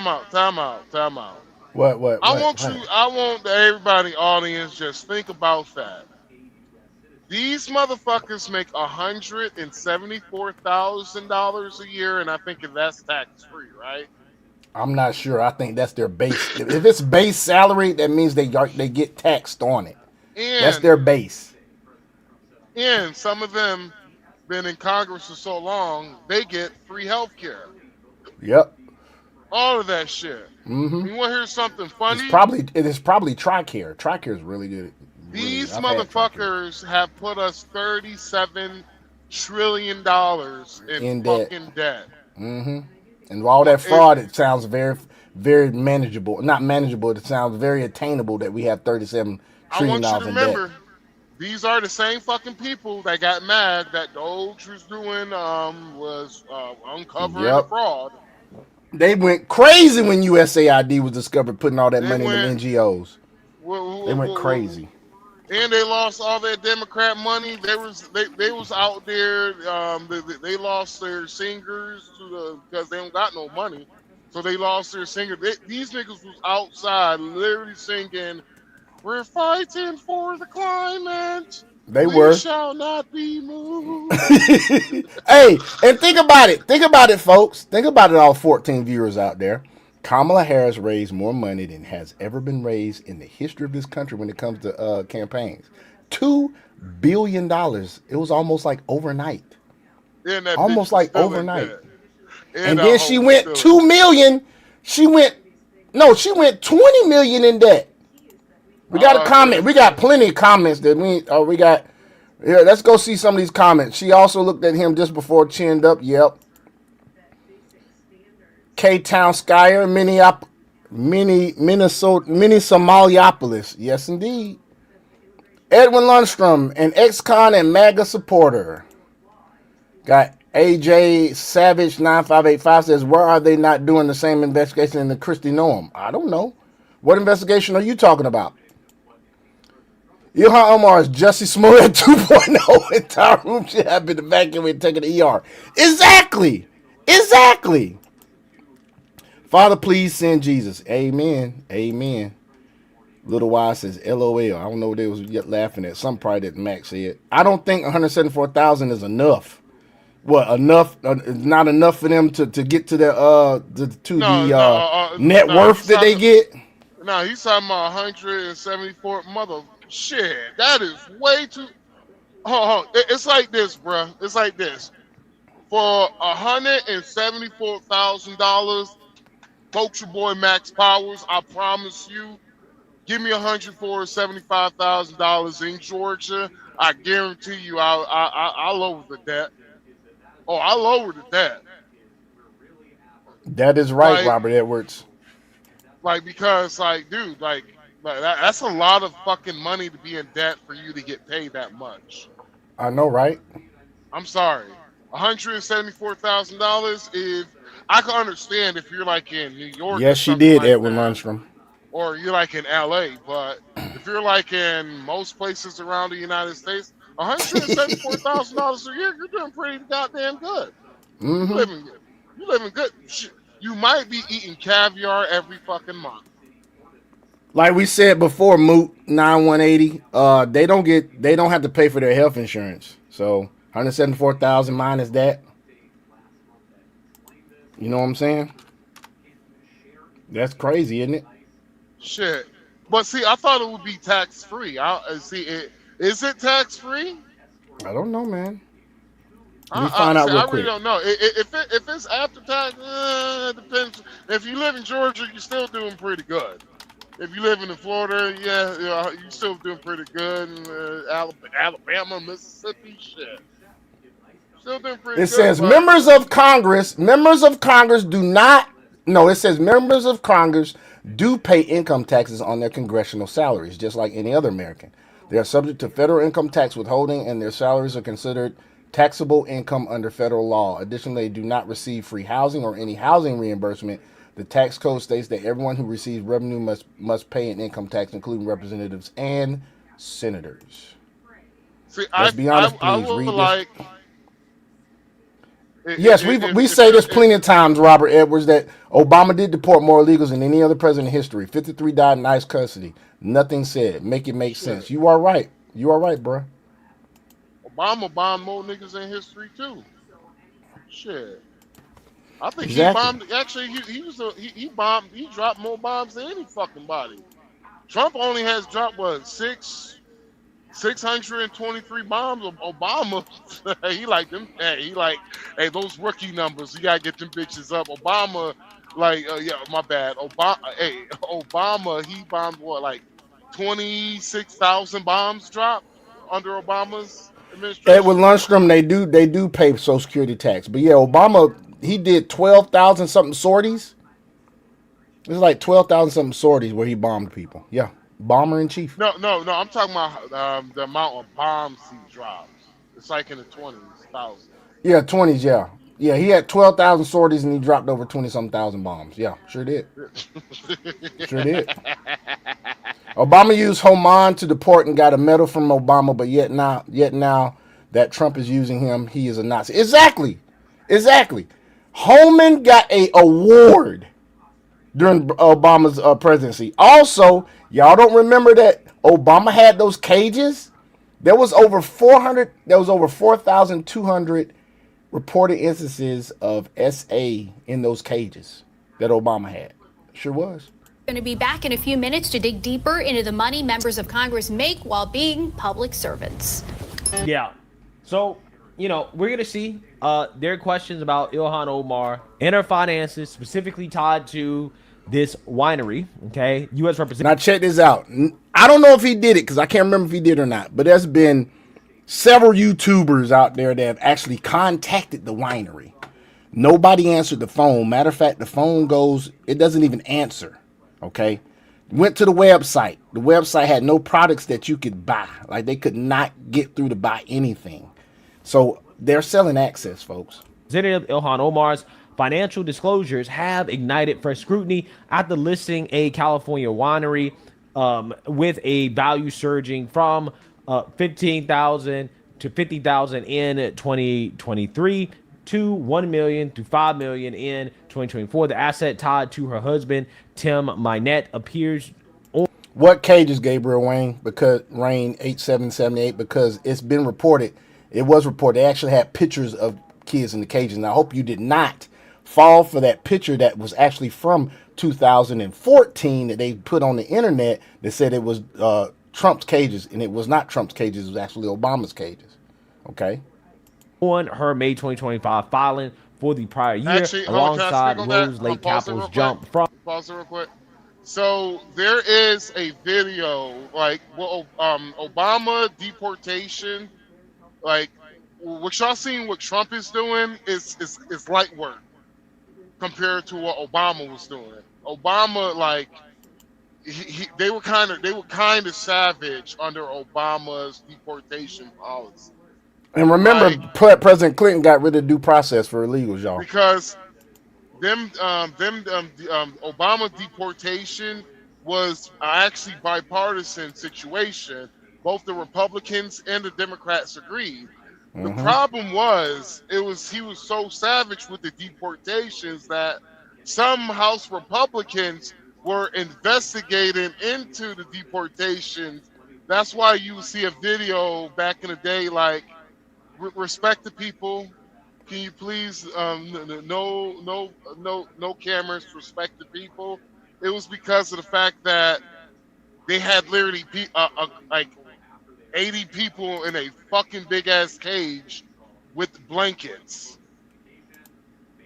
B: out.
A: What?
B: I want everybody audience just think about that. These motherfuckers make $174,000 a year, and I think that's tax free, right?
A: I'm not sure. I think that's their base. If it's base salary, that means they get taxed on it. That's their base.
B: And some of them been in Congress for so long, they get free health care.
A: Yep.
B: All of that shit.
A: Mm-hmm.
B: You want to hear something funny?
A: It is probably TRICARE. TRICARE is really good.
B: These motherfuckers have put us $37 trillion in fucking debt.
A: Mm-hmm. And all that fraud, it sounds very, very manageable. Not manageable. It sounds very attainable that we have $37 trillion in debt. I want you to remember.
B: These are the same fucking people that got mad that Doge was doing was uncovering the fraud.
A: They went crazy when USAID was discovered putting all that money in the NGOs. They went crazy.
B: And they lost all their Democrat money. They was out there. They lost their singers because they don't got no money, so they lost their singer. These niggas was outside literally singing, "We're fighting for the climate. We shall not be moved."
A: Hey, and think about it. Think about it, folks. Think about it, all 14 viewers out there. Kamala Harris raised more money than has ever been raised in the history of this country when it comes to campaigns. $2 billion. It was almost like overnight. Almost like overnight. And then she went 2 million. She went 20 million in debt. We got a comment. We got plenty of comments that we got. Here, let's go see some of these comments. She also looked at him just before chinned up. Yep. K-Town Skyer, Minnesota, Somaliopolis. Yes, indeed. Edwin Lundstrom, an ex-con and MAGA supporter. Got AJ Savage 9585 says, where are they not doing the same investigation in the Christie Noam? I don't know. What investigation are you talking about? Ilhan Omar is Jussie Smollett 2.0. Entire room should have been evacuated, taken to ER. Exactly. Father, please send Jesus. Amen. Little Y says, LOL. I don't know what they was laughing at. Some probably that Max said. I don't think 174,000 is enough. What, enough? Not enough for them to get to the net worth that they get?
B: No, he's talking about 174 mother. Shit, that is way too. It's like this, bro. It's like this. For $174,000, folks, your boy Max Powers, I promise you, give me $175,000 in Georgia. I guarantee you, I'll lower the debt. Oh, I lowered the debt.
A: That is right, Robert Edwards.
B: Because, dude, that's a lot of fucking money to be in debt for you to get paid that much.
A: I know, right?
B: I'm sorry. $174,000. If I can understand if you're like in New York.
A: Yes, she did, Edwin Lundstrom.
B: Or you're like in LA, but if you're like in most places around the United States, $174,000 a year, you're doing pretty goddamn good.
A: Mm-hmm.
B: You're living good. You might be eating caviar every fucking month.
A: Like we said before, Moot 9180, they don't have to pay for their health insurance. So 174,000 minus that. You know what I'm saying? That's crazy, isn't it?
B: Shit. But see, I thought it would be tax free. Is it tax free?
A: I don't know, man. Let me find out real quick.
B: I really don't know. If it's after tax, it depends. If you live in Georgia, you're still doing pretty good. If you live in Florida, you're still doing pretty good. And Alabama, Mississippi, shit. Still doing pretty
A: It
B: good.
A: says
B: But
A: members of Congress do not. No, it says members of Congress do pay income taxes on their congressional salaries, just like any other American. They are subject to federal income tax withholding, and their salaries are considered taxable income under federal law. Additionally, they do not receive free housing or any housing reimbursement. The tax code states that everyone who receives revenue must pay an income tax, including representatives and senators.
B: see,
A: Let's be honest,
B: I
A: please.
B: will
A: Read this.
B: like.
A: Yes, we say this plenty of times, Robert Edwards, that Obama did deport more illegals than any other president in history. 53 died in ICE custody. Nothing said. Make it make sense. You are right. You are right, bro.
B: Obama bombed more niggas in history too. Shit. I think
A: Exactly.
B: he bombed. Actually, he bombed. He dropped more bombs than any fucking body. Trump only has dropped what 623 bombs. Obama, he like them. Hey, those rookie numbers. You gotta get them bitches up. Obama, yeah, my bad. Obama, he bombed what, like 26,000 bombs dropped under Obama's administration.
A: Edward Lundstrom, they do pay Social Security tax, but yeah, Obama, he did 12,000 something sorties. It's like 12,000 something sorties where he bombed people. Yeah, bomber in chief.
B: No. I'm talking about the amount of bombs he dropped. It's like in the 20s, thousands.
A: Yeah, 20s. Yeah. He had 12,000 sorties and he dropped over 20-some thousand bombs. Yeah, sure did. Sure did. Obama used Homan to deport and got a medal from Obama, but yet now that Trump is using him, he is a Nazi. Exactly. Homan got a award during Obama's presidency. Also, y'all don't remember that Obama had those cages? There was over 4,200 reported instances of SA in those cages that Obama had. Sure was.
L: Going to be back in a few minutes to dig deeper into the money members of Congress make while being public servants.
D: Yeah. So, we're going to see there are questions about Ilhan Omar and her finances, specifically tied to this winery, okay? U.S. Representative.
A: Now check this out. I don't know if he did it because I can't remember if he did or not, but there's been several YouTubers out there that have actually contacted the winery. Nobody answered the phone. Matter of fact, the phone goes, it doesn't even answer, okay? Went to the website. The website had no products that you could buy. Like, they could not get through to buy anything. So they're selling access, folks.
D: Representative Ilhan Omar's financial disclosures have ignited fresh scrutiny after listing a California winery with a value surging from $15,000 to $50,000 in 2023 to $1 million to $5 million in 2024. The asset tied to her husband, Tim Minette, appears on.
A: What cages, Gabriel Wayne? Because Rain 8778, because it's been reported. It was reported. They actually had pictures of kids in the cages. And I hope you did not fall for that picture that was actually from 2014 that they put on the internet that said it was Trump's cages, and it was not Trump's cages. It was actually Obama's cages. Okay.
D: On her May 2025 filing for the prior year,
B: Actually,
D: alongside
B: hold on,
D: Rose Lake Capital's jump from.
B: Pause it real quick. So there is a video, like, Obama deportation, like, what y'all seen what Trump is doing is light work compared to what Obama was doing. Obama, like, they were kind of savage under Obama's deportation policy.
A: And remember, President Clinton got rid of due process for illegals, y'all.
B: Because Obama deportation was actually bipartisan situation. Both the Republicans and the Democrats agreed. The problem was, he was so savage with the deportations that some House Republicans were investigating into the deportations. That's why you see a video back in the day like, respect the people. Can you please no cameras, respect the people? It was because of the fact that they had literally like 80 people in a fucking big ass cage with blankets.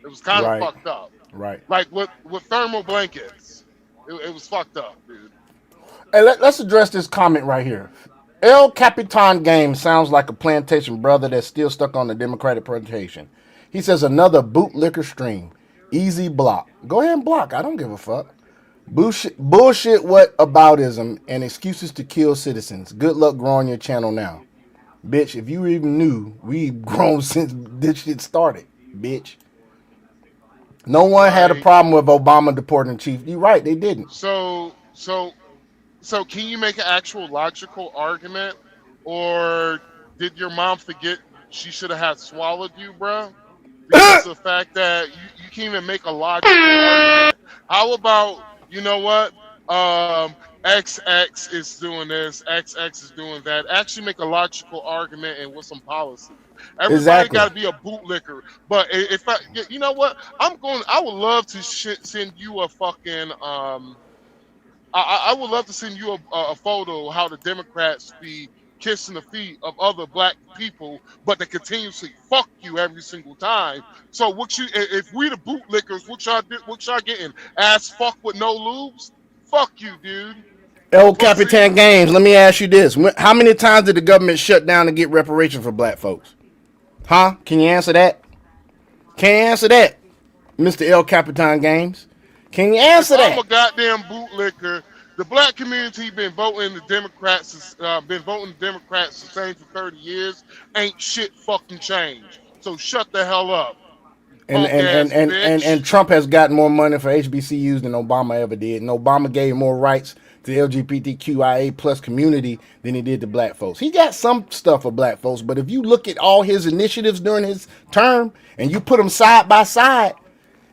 B: It was kind of fucked up.
A: Right.
B: Like with thermal blankets. It was fucked up, dude.
A: Hey, let's address this comment right here. El Capitan Game sounds like a plantation brother that's still stuck on the Democratic plantation. He says another bootlicker stream. Easy block. Go ahead and block. I don't give a fuck. Bullshit what aboutism and excuses to kill citizens. Good luck growing your channel now. Bitch, if you even knew, we've grown since this shit started, bitch. No one had a problem with Obama deporting the chief. You're right, they didn't.
B: So can you make an actual logical argument, or did your mom forget she should have had swallowed you, bro? Because of the fact that you can't even make a logical argument. How about, you know what? XX is doing this, XX is doing that. Actually make a logical argument and with some policy. Everybody got to be a bootlicker. But if you know what? I would love to send you a fucking, I would love to send you a photo of how the Democrats be kissing the feet of other black people, but they continuously fuck you every single time. So if we the bootlickers, what y'all getting? Ass fuck with no lubes? Fuck you, dude.
A: El Capitan Games, let me ask you this. How many times did the government shut down to get reparations for black folks? Huh? Can you answer that? Can you answer that, Mr. El Capitan Games? Can you answer that?
B: I'm a goddamn bootlicker. The black community been voting the Democrats. The same for 30 years. Ain't shit fucking changed. So shut the hell up.
A: And Trump has gotten more money for HBCUs than Obama ever did. And Obama gave more rights to the LGBTQIA plus community than he did to black folks. He got some stuff for black folks, but if you look at all his initiatives during his term and you put them side by side,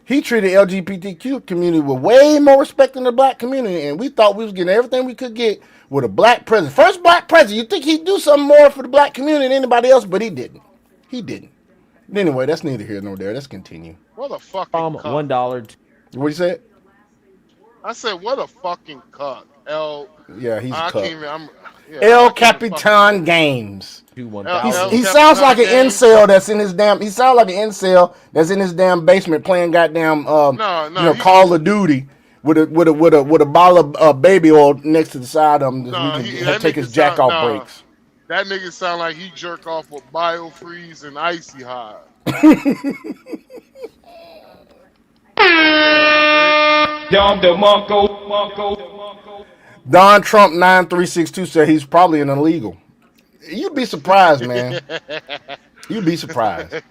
A: he treated the LGBTQ community with way more respect than the black community, and we thought we was getting everything we could get with a black president. First black president. You think he'd do something more for the black community than anybody else, but he didn't. He didn't. Anyway, that's neither here nor there. Let's continue.
B: What a fucking cuck.
A: $1. What you said?
B: I said, what a fucking cuck.
A: Yeah, he's a cuck.
B: Yeah,
A: El Capitan Games. He sounds like an incel that's in his damn. He sounds like an incel that's in his damn basement playing goddamn Call of Duty with a bottle of baby oil next to the side of him. He can take his jack off breaks.
B: That nigga sound like he jerk off with Biofreeze and Icy Hot.
A: Don Trump 9362 said he's probably an illegal. You'd be surprised, man. You'd be surprised.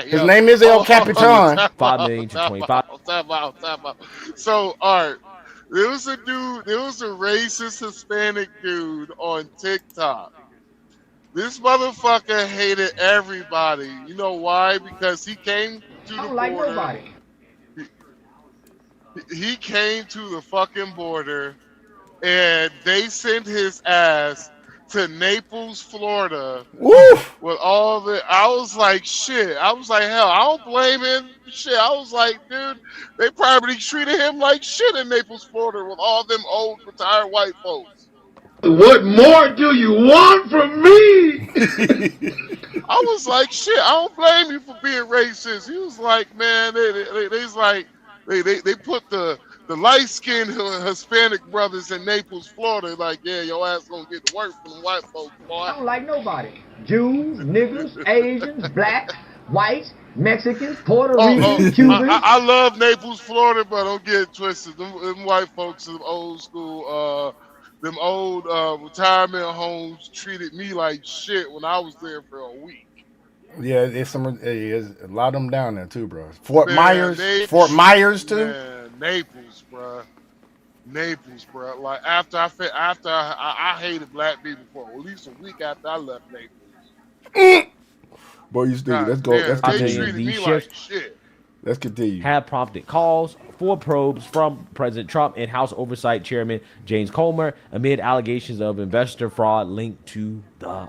A: His name is El Capitan.
D: 5 million to 25.
B: Time out. So, all right. There was a racist Hispanic dude on TikTok. This motherfucker hated everybody. You know why? Because he came to the border. Nobody. He came to the fucking border, and they sent his ass to Naples, Florida.
A: Woof.
B: With all the, I was like, shit. I was like, hell, I don't blame him. Shit. I was like, dude, they probably treated him like shit in Naples, Florida, with all them old retired white folks.
C: What more do you want from me?
B: I was like, shit, I don't blame you for being racist. He was like, man, they put the light-skinned Hispanic brothers in Naples, Florida, like, yeah, your ass gonna get to work from the white folks, boy.
N: I don't like nobody. Jews, niggers, Asians, blacks, whites, Mexicans, Puerto Ricans, Cubans.
B: I love Naples, Florida, but don't get it twisted. Them white folks, them old school, them old retirement homes treated me like shit when I was there for a week.
A: Yeah, there's a lot of them down there too, bro. Fort Myers too.
B: Man, Naples, bro. Like after I hated black people for at least a week after I left Naples.
A: Boy, you stupid. Let's go.
B: Damn, they treated me like shit.
A: Let's continue.
D: Have prompted calls for probes from President Trump and House Oversight Chairman James Comer amid allegations of investor fraud linked to the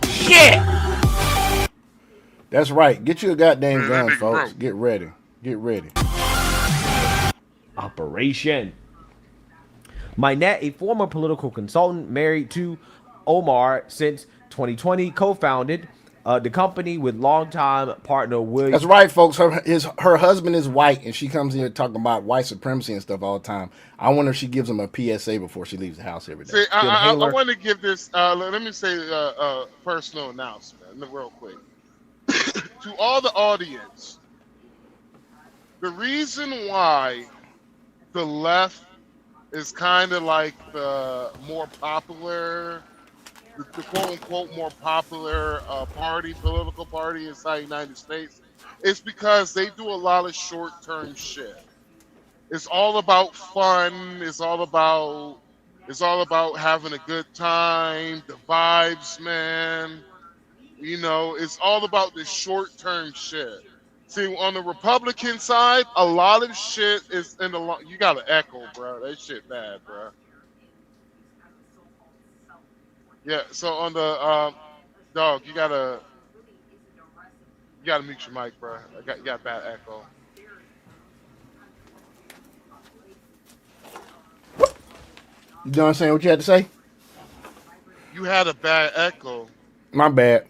A: shit. That's right. Get you a goddamn gun, folks. Get ready.
D: Operation. Minette, a former political consultant married to Omar since 2020, co-founded The company with longtime partner William.
A: That's right, folks. Her husband is white, and she comes here talking about white supremacy and stuff all the time. I wonder if she gives him a PSA before she leaves the house every day.
B: See, I want to give this. Let me say a personal announcement real quick to all the audience. The reason why the left is kind of like the more popular, the quote-unquote more popular political party inside the United States, is because they do a lot of short-term shit. It's all about fun. It's all about having a good time, the vibes, man. You know, it's all about the short-term shit. See, on the Republican side, a lot of shit is in the long. You got to echo, bro. That shit bad, bro. Yeah. So on the dog, you gotta mute your mic, bro. You got bad echo.
A: You know what I'm saying? What you had to say?
B: You had a bad echo.
A: My bad.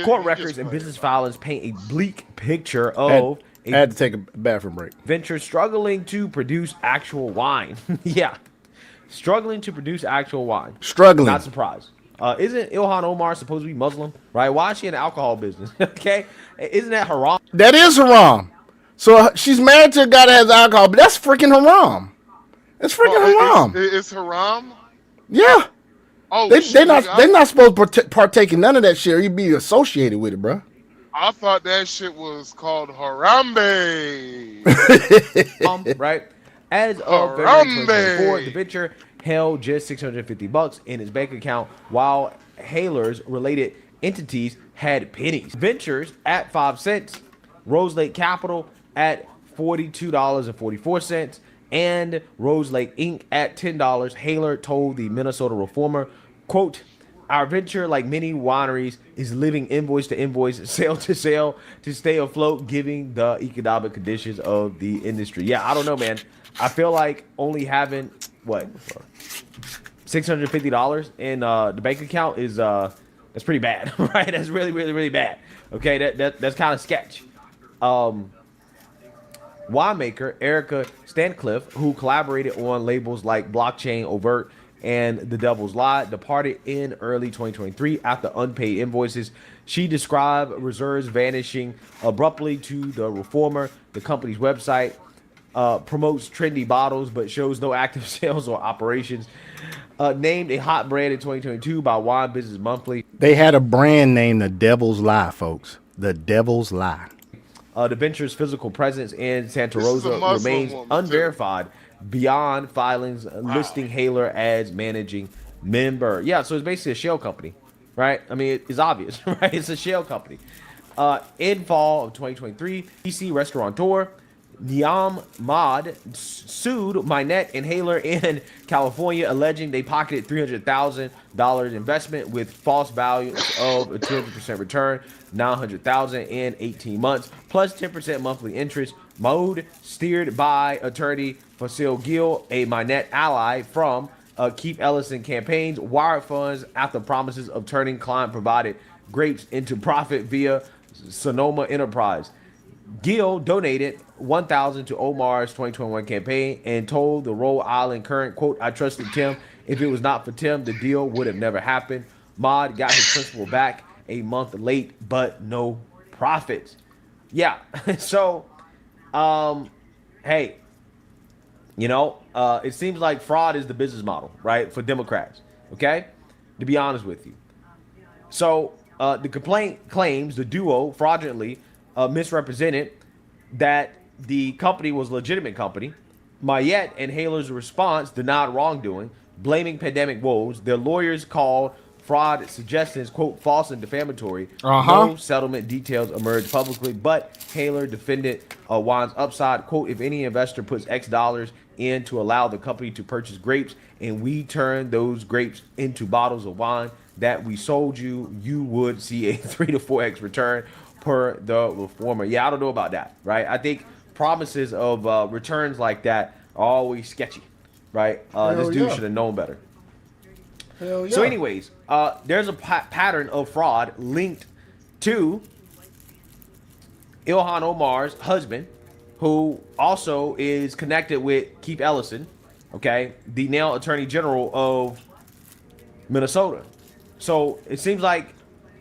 D: Court records and business filings paint a bleak picture of
A: I had to take a bathroom break.
D: Venture struggling to produce actual wine. Yeah. Struggling to produce actual wine.
A: Struggling.
D: Not surprised. Isn't Ilhan Omar supposed to be Muslim? Right? Why is she in the alcohol business? Okay. Isn't that haram?
A: That is haram. So she's married to a guy that has alcohol, but that's freaking haram. It's freaking haram.
B: It's haram?
A: Yeah.
B: Oh,
A: they're not supposed to partake in none of that shit, or you'd be associated with it, bro.
B: I thought that shit was called Harambe.
D: Right? As of February 2024, the venture held just $650 in its bank account, while Haler's related entities had pennies. Ventures at 5 cents, Rose Lake Capital at $42.44, and Rose Lake Inc. at $10. Haler told the Minnesota Reformer, quote, "Our venture, like many wineries, is living invoice to invoice, sale to sale to stay afloat, given the economic conditions of the industry." Yeah, I don't know, man. I feel like only having, what, $650 in the bank account is that's pretty bad, right? That's really, really, really bad. Okay, that's kind of sketch. Winemaker Erica Stancliffe, who collaborated on labels like Blockchain Overt and The Devil's Lie, departed in early 2023 after unpaid invoices. She described reserves vanishing abruptly to the Reformer. The company's website promotes trendy bottles but shows no active sales or operations. Named a hot brand in 2022 by Wine Business Monthly.
A: They had a brand named The Devil's Lie, folks. The Devil's Lie.
D: The venture's physical presence in Santa Rosa remains unverified beyond filings listing Haler as managing member. Yeah, so it's basically a shell company, right? I mean, it's obvious, right? It's a shell company. In fall of 2023, PC restaurateur Niam Mod sued Minette and Haler in California, alleging they pocketed $300,000 investment with false value of a 200% return, $900,000 in 18 months, plus 10% monthly interest. Mode, steered by attorney Fasil Gill, a Minette ally from Keith Ellison campaigns, wired funds after promises of turning client-provided grapes into profit via Sonoma Enterprise. Gill donated $1,000 to Omar's 2021 campaign and told the Rhode Island Current, quote, "I trusted Tim. If it was not for Tim, the deal would have never happened." Mod got his principal back a month late, but no profits. Yeah, so, hey, you know, it seems like fraud is the business model, right, for Democrats, okay, to be honest with you. So the complaint claims the duo fraudulently misrepresented that the company was a legitimate company. Mayette and Haler's response denied wrongdoing, blaming pandemic woes. Their lawyers called fraud suggestions, quote, false and defamatory. No settlement details emerged publicly, but Haler defended Wine's upside, quote, "If any investor puts X dollars in to allow the company to purchase grapes and we turn those grapes into bottles of wine that we sold you, you would see a 3 to 4x return per the Reformer." Yeah, I don't know about that, right? I think promises of returns like that are always sketchy, right? This dude should have known better.
A: Hell yeah.
D: So anyways, there's a pattern of fraud linked to Ilhan Omar's husband, who also is connected with Keith Ellison, okay, the now Attorney General of Minnesota. So it seems like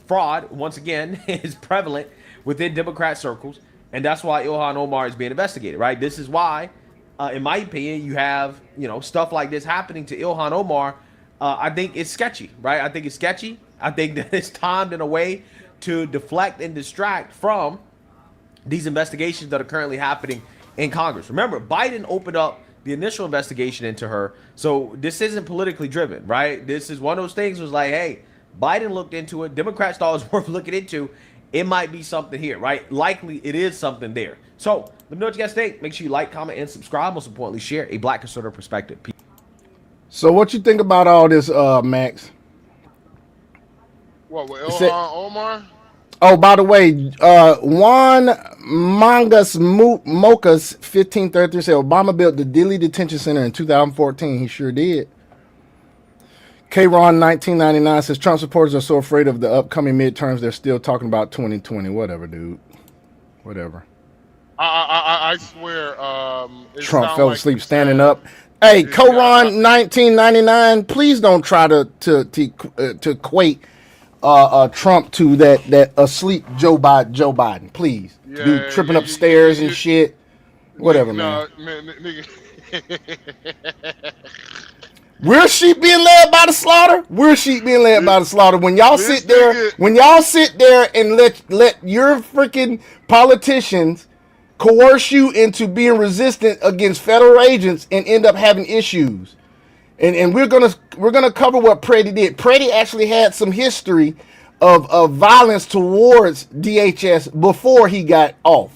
D: fraud, once again, is prevalent within Democrat circles, and that's why Ilhan Omar is being investigated, right? This is why, in my opinion, you have, stuff like this happening to Ilhan Omar. I think it's sketchy, right? I think it's sketchy. I think that it's timed in a way to deflect and distract from these investigations that are currently happening in Congress. Remember, Biden opened up the initial investigation into her, so this isn't politically driven, right? This is one of those things was like, hey, Biden looked into it. Democrats thought it was worth looking into. It might be something here, right? Likely it is something there. So let me know what you guys think. Make sure you like, comment, and subscribe. Most importantly, share a Black conservative perspective.
A: So what you think about all this, Max?
B: What, with Ilhan Omar?
A: Oh, by the way, Juan Mangas Mochas 1533 said Obama built the Dilley Detention Center in 2014. He sure did. K-Ron 1999 says Trump supporters are so afraid of the upcoming midterms they're still talking about 2020. Whatever, dude. Whatever.
B: I swear.
A: Trump fell asleep standing up. Hey, K-Ron 1999, please don't try to equate Trump to that asleep Joe Biden, please.
B: Yeah,
A: Dude tripping upstairs and shit. Whatever, man. We're sheep being led by the slaughter. We're sheep being led by the slaughter. When y'all sit there, and let your freaking politicians coerce you into being resistant against federal agents and end up having issues. And we're gonna cover what Pretti did. Pretti actually had some history of violence towards DHS before he got offed.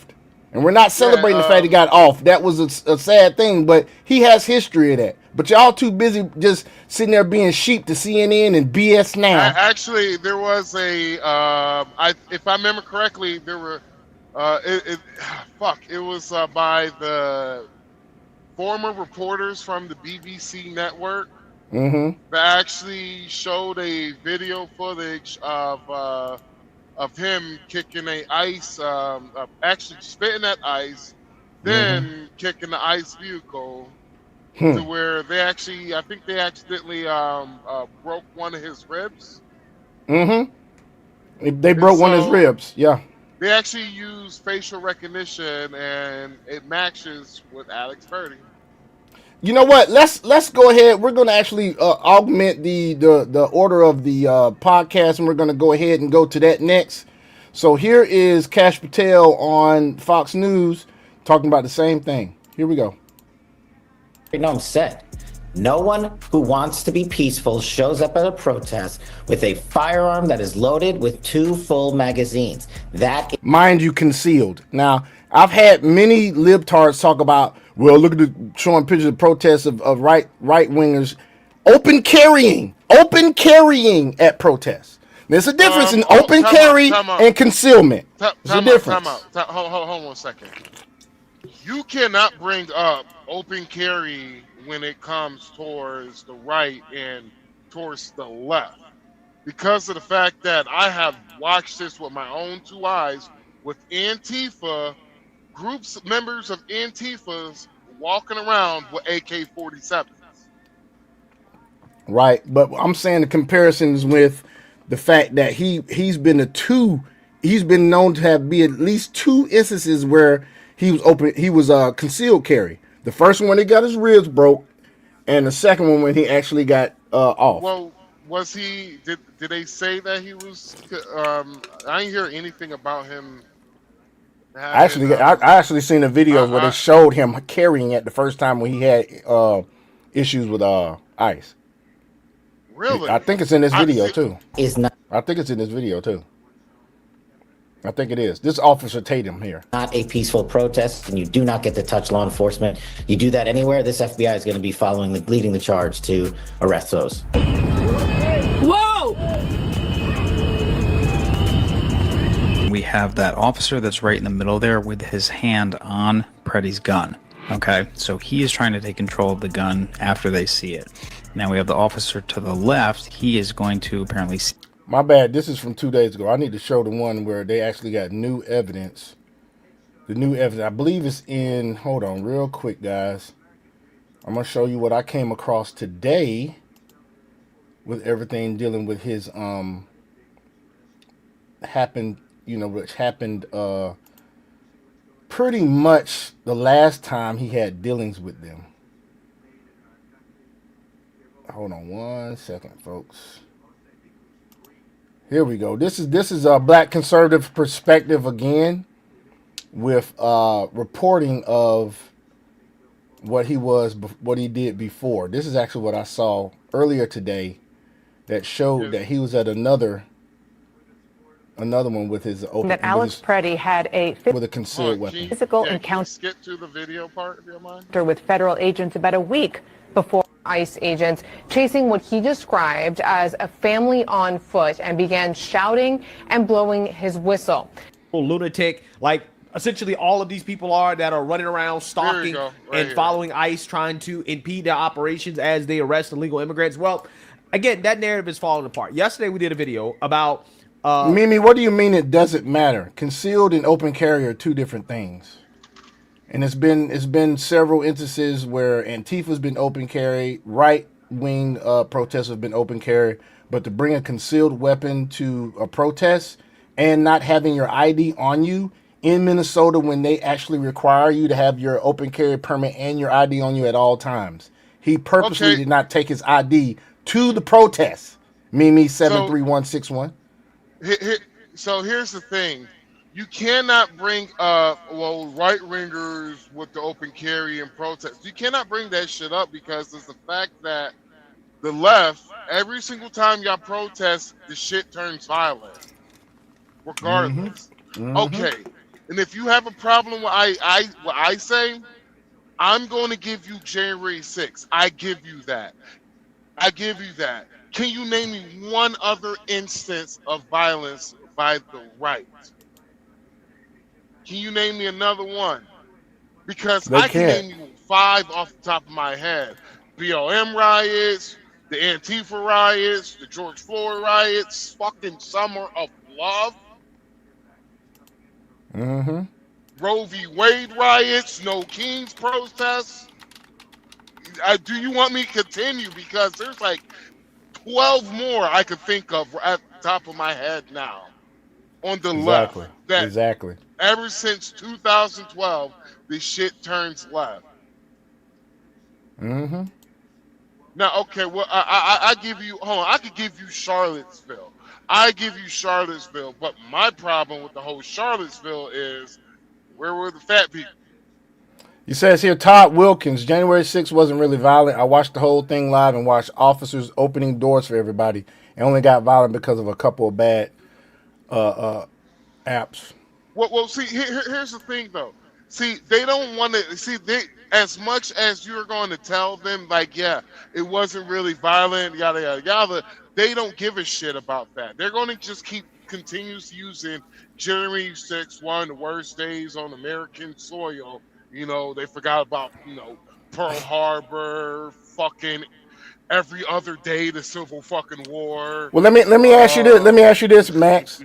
A: And we're not celebrating the fact he got off. That was a sad thing, but he has history of that. But y'all too busy just sitting there being sheep to CNN and BS now.
B: Actually, there was if I remember correctly, there were, it was by the former reporters from the BBC network that actually showed a video footage of him kicking actually spitting at ICE, then kicking the ICE vehicle to where they actually, I think they accidentally broke one of his ribs.
A: They broke one of his ribs, yeah.
B: They actually use facial recognition, and it matches with Alex Purdy.
A: You know what? Let's go ahead. We're going to actually augment the order of the podcast, and we're going to go ahead and go to that next. So here is Kash Patel on Fox News talking about the same thing. Here we go.
O: Said, no one who wants to be peaceful shows up at a protest with a firearm that is loaded with 2 full magazines. That,
A: mind you, concealed. Now, I've had many libtards talk about, well, look at showing pictures of protests of right wingers open carrying at protests. There's a difference in open carry and concealment. There's a difference.
B: Hold on a second. You cannot bring up open carry when it comes towards the right and towards the left, because of the fact that I have watched this with my own 2 eyes with Antifa groups, members of Antifa's walking around with AK-47s.
A: Right, but I'm saying the comparisons with the fact that he's been known to have be at least 2 instances where he was concealed carry. The first one he got his ribs broke, and the second one when he actually got off.
B: Well, was he? Did they say that he was? I didn't hear anything about him.
A: I actually seen a video where they showed him carrying it the first time when he had issues with ICE.
B: Really?
A: I think it's in this video too. I think it's in this video too. I think it is. This Officer Tatum here.
O: Not a peaceful protest, and you do not get to touch law enforcement. You do that anywhere, this FBI is going to be leading the charge to arrest those.
E: Whoa!
F: We have that officer that's right in the middle there with his hand on Pretti's gun. Okay, so he is trying to take control of the gun after they see it. Now we have the officer to the left. He is going to apparently...
A: My bad. This is from 2 days ago. I need to show the one where they actually got new evidence. The new evidence. I believe it's in... Hold on real quick, guys. I'm going to show you what I came across today with everything dealing with his... happened, which happened pretty much the last time he had dealings with them. Hold on 1 second, folks. Here we go. This is a black conservative perspective again, with reporting of what he did before. This is actually what I saw earlier today that showed that he was at another one with his open.
P: That Alex Pretti had
A: with a concealed weapon.
P: Physical encounter.
B: Skip to the video part, if you don't mind.
P: With federal agents about a week before ICE agents chasing what he described as a family on foot and began shouting and blowing his whistle.
D: Lunatic, like essentially all of these people are that are running around stalking and following ICE, trying to impede their operations as they arrest illegal immigrants. Well, again, that narrative is falling apart. Yesterday we did a video about
A: Mimi, what do you mean it doesn't matter? Concealed and open carry are two different things. And it's been several instances where Antifa's been open carry, right-wing protests have been open carry, but to bring a concealed weapon to a protest and not having your ID on you in Minnesota when they actually require you to have your open carry permit and your ID on you at all times. He purposely did not take his ID to the protest. Mimi 73161.
B: So here's the thing. You cannot bring right-wingers with the open carry and protest. You cannot bring that shit up because it's the fact that the left, every single time y'all protest, the shit turns violent. Regardless. Okay. And if you have a problem with what I say, I'm going to give you January 6th. I give you that. Can you name me one other instance of violence by the right? Can you name me another one? Because I can name you 5 off the top of my head. BLM riots, the Antifa riots, the George Floyd riots, fucking Summer of Love. Roe v. Wade riots, No Kings protests. Do you want me to continue? Because there's like 12 more I could think of at the top of my head now. On the left.
A: Exactly.
B: Ever since 2012, this shit turns left. Now, okay, well, I give you, hold on, I could give you Charlottesville. But my problem with the whole Charlottesville is, where were the fat people?
A: He says here, Todd Wilkins, January 6th wasn't really violent. I watched the whole thing live and watched officers opening doors for everybody and only got violent because of a couple of bad apps.
B: Well, see, here's the thing, though. See, they don't want to, as much as you're going to tell them, like, yeah, it wasn't really violent, yada, yada, yada, they don't give a shit about that. They're going to just continues using January 6th, one of the worst days on American soil. You know, they forgot about, Pearl Harbor, fucking every other day, the Civil fucking War.
A: Well, let me ask you this. Let me ask you this, Max.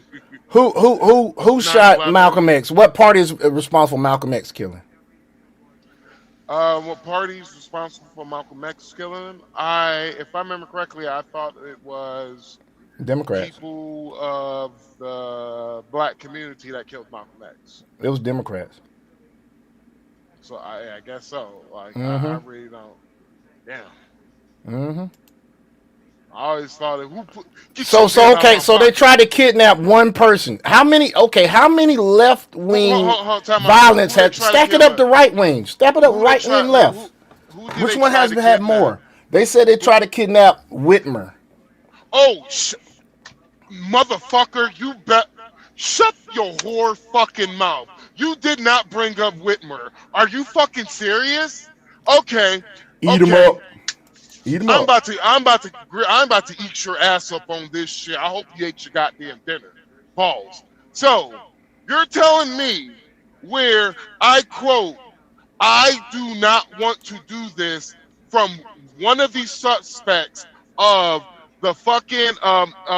A: Who shot Malcolm X? What party is responsible for Malcolm X killing?
B: What party is responsible for Malcolm X killing him? If I remember correctly, I thought it was
A: Democrats.
B: People of the black community that killed Malcolm X.
A: It was Democrats.
B: So I guess so. Like I really don't. Damn. I always thought
A: So they tried to kidnap one person. How many left wing violence had stack it up the right wing? Step it up right wing left. Which one has had more? They said they tried to kidnap Whitmer.
B: Oh, motherfucker, you bet. Shut your whore fucking mouth. You did not bring up Whitmer. Are you fucking serious? Okay.
A: Eat him up.
B: I'm about to eat your ass up on this shit. I hope you ate your goddamn dinner. Pause. So, you're telling me where I quote, I do not want to do this from one of these suspects of the fucking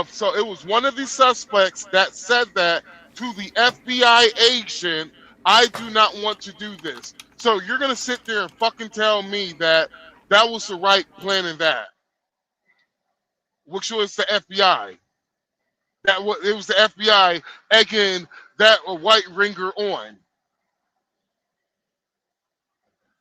B: so it was one of these suspects that said that to the FBI agent, I do not want to do this. So you're gonna sit there and fucking tell me that that was the right plan in that, which was the FBI. It was the FBI egging that white ringer on.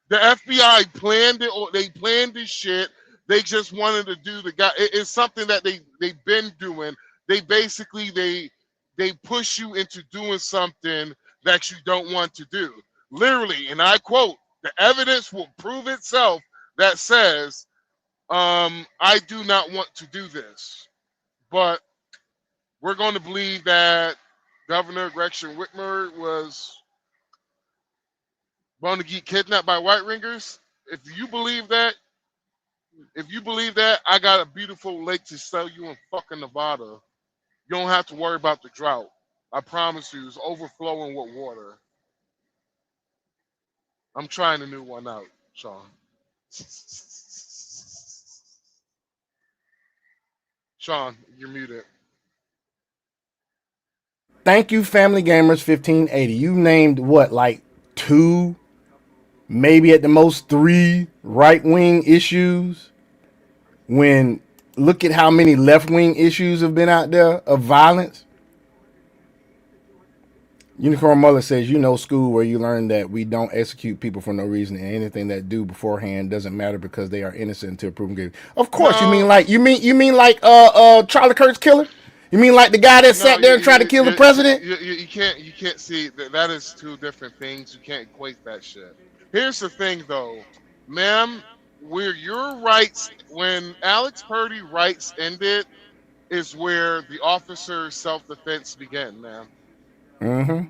B: The FBI planned it, or they planned this shit. They just wanted to do the guy. It's something that they've been doing. They basically they push you into doing something that you don't want to do. Literally, and I quote, the evidence will prove itself that says, I do not want to do this. But we're going to believe that Governor Gretchen Whitmer was going to get kidnapped by white ringers. If you believe that, I got a beautiful lake to sell you in fucking Nevada. You don't have to worry about the drought. I promise you, it's overflowing with water. I'm trying a new one out, Sean. Sean, you're muted.
A: Thank you, Family Gamers 1580. You named what, like 2, maybe at the most 3 right-wing issues, when look at how many left-wing issues have been out there of violence. Unicorn Mother says, you know, school where you learn that we don't execute people for no reason, and anything that do beforehand doesn't matter because they are innocent until proven guilty. Of course, no. you mean like Charlie Kirk's killer? You mean like the guy that sat there and tried to kill the president?
B: You can't see that is 2 different things. You can't equate that shit. Here's the thing, though, ma'am. Where your rights, when Alex Purdy rights ended, is where the officer's self-defense began, ma'am. Mm-hmm.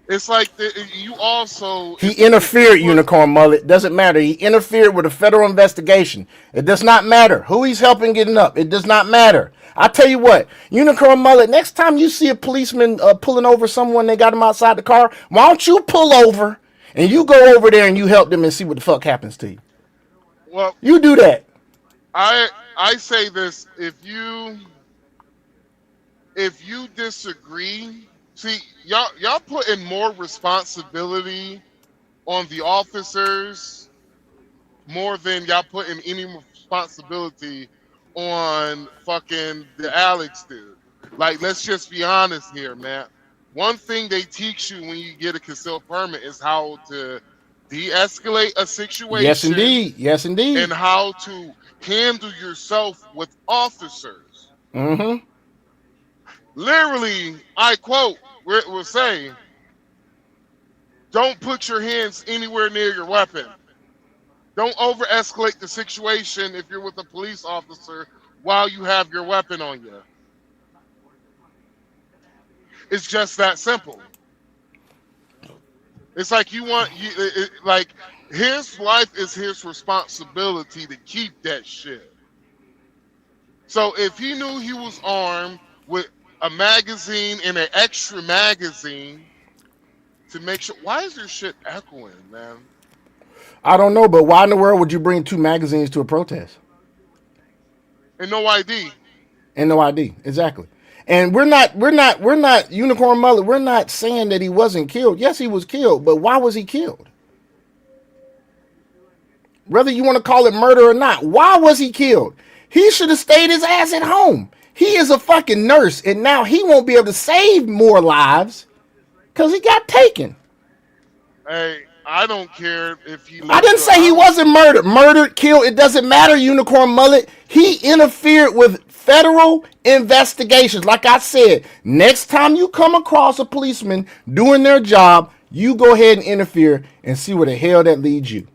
B: It's like you also...
A: He interfered, Unicorn Mullet. Doesn't matter. He interfered with a federal investigation. It does not matter who he's helping getting up. It does not matter. I tell you what, Unicorn Mullet, next time you see a policeman pulling over someone, they got him outside the car, why don't you pull over and you go over there and you help them and see what the fuck happens to you?
B: Well,
A: you do that.
B: I say this, if you disagree, see, y'all putting more responsibility on the officers more than y'all putting any responsibility on fucking the Alex dude. Like, let's just be honest here, man. One thing they teach you when you get a concealed permit is how to de-escalate a situation.
A: Yes, indeed. Yes, indeed.
B: And how to handle yourself with officers.
A: Mm-hmm.
B: Literally, I quote, where it will say, don't put your hands anywhere near your weapon. Don't over-escalate the situation if you're with a police officer while you have your weapon on you. It's just that simple. It's like like his life is his responsibility to keep that shit. So if he knew he was armed with a magazine and an extra magazine to make sure, why is your shit echoing, man?
A: I don't know, but why in the world would you bring 2 magazines to a protest?
B: And no ID.
A: And no ID, exactly. And we're not Unicorn Mullet. We're not saying that he wasn't killed. Yes, he was killed, but why was he killed? Whether you want to call it murder or not, why was he killed? He should have stayed his ass at home. He is a fucking nurse, and now he won't be able to save more lives because he got taken.
B: Hey, I don't care if he...
A: I didn't say he wasn't murdered. Murdered, killed, it doesn't matter, Unicorn Mullet. He interfered with federal investigations. Like I said, next time you come across a policeman doing their job, you go ahead and interfere and see where the hell that leads you.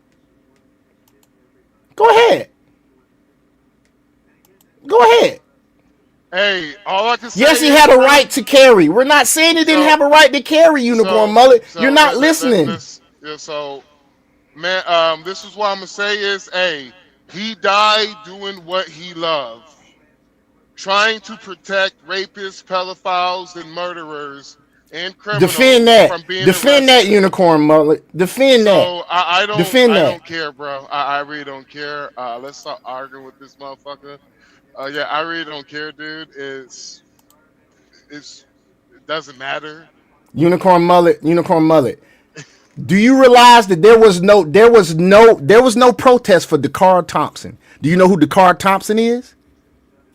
A: Go ahead. Go ahead.
B: Hey, all I can say
A: yes, he had a right to carry. We're not saying he didn't have a right to carry, Unicorn Mullet. You're not listening.
B: So, man, this is what I'm going to say is, hey, he died doing what he loved. Trying to protect rapists, pedophiles, and murderers and criminal
A: Defend that.
B: from being
A: Defend that
B: arrested.
A: unicorn mullet. Defend that.
B: So I don't
A: Defend that.
B: don't care, bro. I really don't care. Let's stop arguing with this motherfucker. Yeah, I really don't care, dude. It doesn't matter.
A: Unicorn mullet. Unicorn mullet. Do you realize that there was no protest for Dakar Thompson? Do you know who Dakar Thompson is?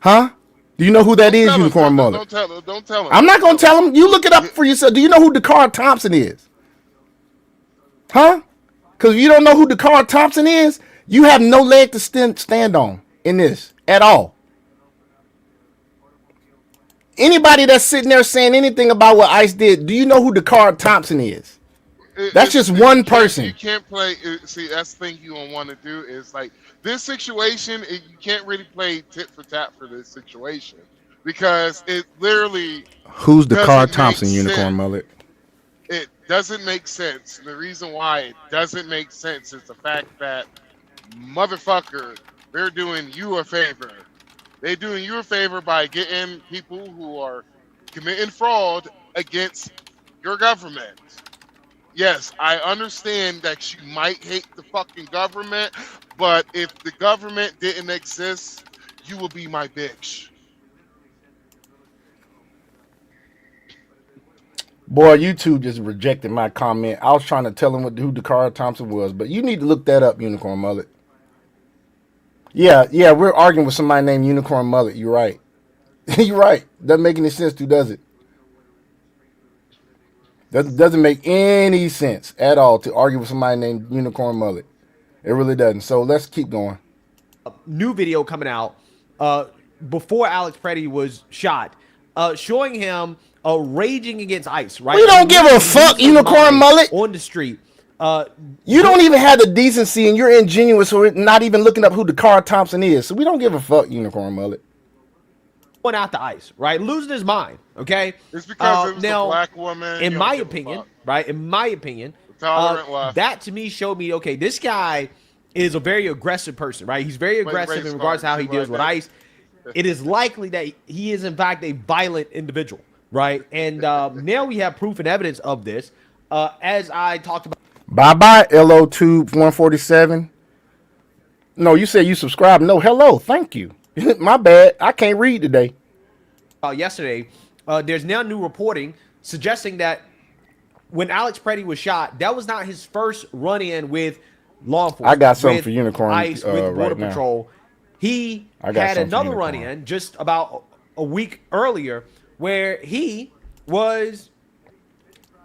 A: Huh? Do you know who that is, Unicorn mullet?
B: Don't tell him.
A: I'm not gonna tell him. You look it up for yourself. Do you know who Dakar Thompson is? Huh? Because if you don't know who Dakar Thompson is, you have no leg to stand on in this at all. Anybody that's sitting there saying anything about what ICE did, do you know who Dakar Thompson is? That's just one person.
B: You can't play. See, that's the thing you don't want to do is like this situation. You can't really play tit for tat for this situation because it literally.
A: Who's Dakar Thompson, Unicorn mullet?
B: It doesn't make sense. The reason why it doesn't make sense is the fact that motherfucker, they're doing you a favor. They're doing you a favor by getting people who are committing fraud against your government. Yes, I understand that you might hate the fucking government, but if the government didn't exist, you would be my bitch.
A: Boy, YouTube just rejected my comment. I was trying to tell him who Dakar Thompson was, but you need to look that up, Unicorn mullet. Yeah, we're arguing with somebody named Unicorn mullet. You're right. You're right. Doesn't make any sense, does it? Doesn't make any sense at all to argue with somebody named Unicorn mullet. It really doesn't. So let's keep going.
D: A new video coming out before Alex Pretti was shot, showing him raging against ICE. Right?
A: We don't give a fuck, Unicorn mullet.
D: On the street.
A: You don't even have the decency, and you're ingenuous, or not even looking up who Dakar Thompson is. So we don't give a fuck, Unicorn mullet.
D: Went out to ICE, right? Losing his mind. Okay.
B: It's because it was a black woman.
D: In my opinion, right? In my opinion, that to me showed me, okay, this guy is a very aggressive person, right? He's very aggressive in regards to how he deals with ICE. It is likely that he is in fact a violent individual, right? And now we have proof and evidence of this. As I talked about.
A: Bye-bye, LO2 147. No, you said you subscribed. No, hello, thank you. My bad. I can't read today.
D: Yesterday, there's now new reporting suggesting that when Alex Pretti was shot, that was not his first run-in with law enforcement.
A: I got something for Unicorn
D: ICE, with Border
A: right
D: Patrol. He had another run-in just about a week earlier where he was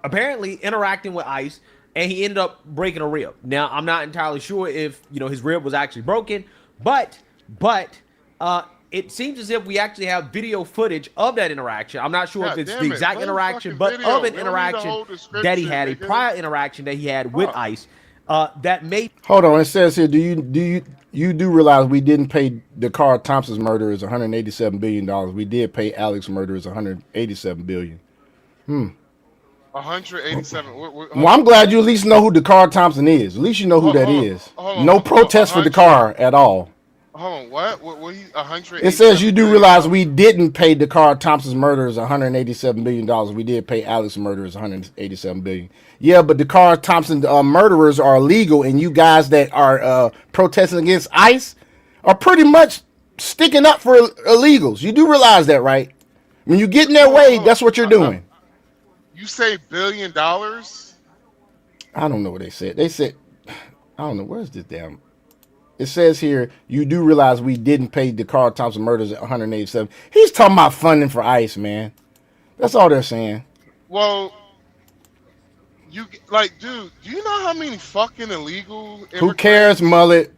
D: apparently interacting with ICE, and he ended up breaking a rib. Now, I'm not entirely sure if his rib was actually broken, but it seems as if we actually have video footage of that interaction. I'm not sure if it's the exact interaction, but of an interaction that he had, a prior interaction that he had with ICE that made.
A: Hold on, it says here, you do realize we didn't pay Dakar Thompson's murderers $187 billion. We did pay Alex murderers $187 billion.
B: 187.
A: Well, I'm glad you at least know who Dakar Thompson is. At least you know who that is. No protest for Dakar at all.
B: Hold on, what? What? 100?
A: It says you do realize we didn't pay Dakar Thompson's murderers $187 billion. We did pay Alex murderers $187 billion. Yeah, but Dakar Thompson murderers are illegal, and you guys that are protesting against ICE are pretty much sticking up for illegals. You do realize that, right? When you get in their way, that's what you're doing.
B: You say $1 billion?
A: I don't know what they said. They said, I don't know. Where's this damn? It says here, you do realize we didn't pay Dakar Thompson murders at 187. He's talking about funding for ICE, man. That's all they're saying.
B: Well, dude, do you know how many fucking illegal immigrants?
A: Who cares, mullet?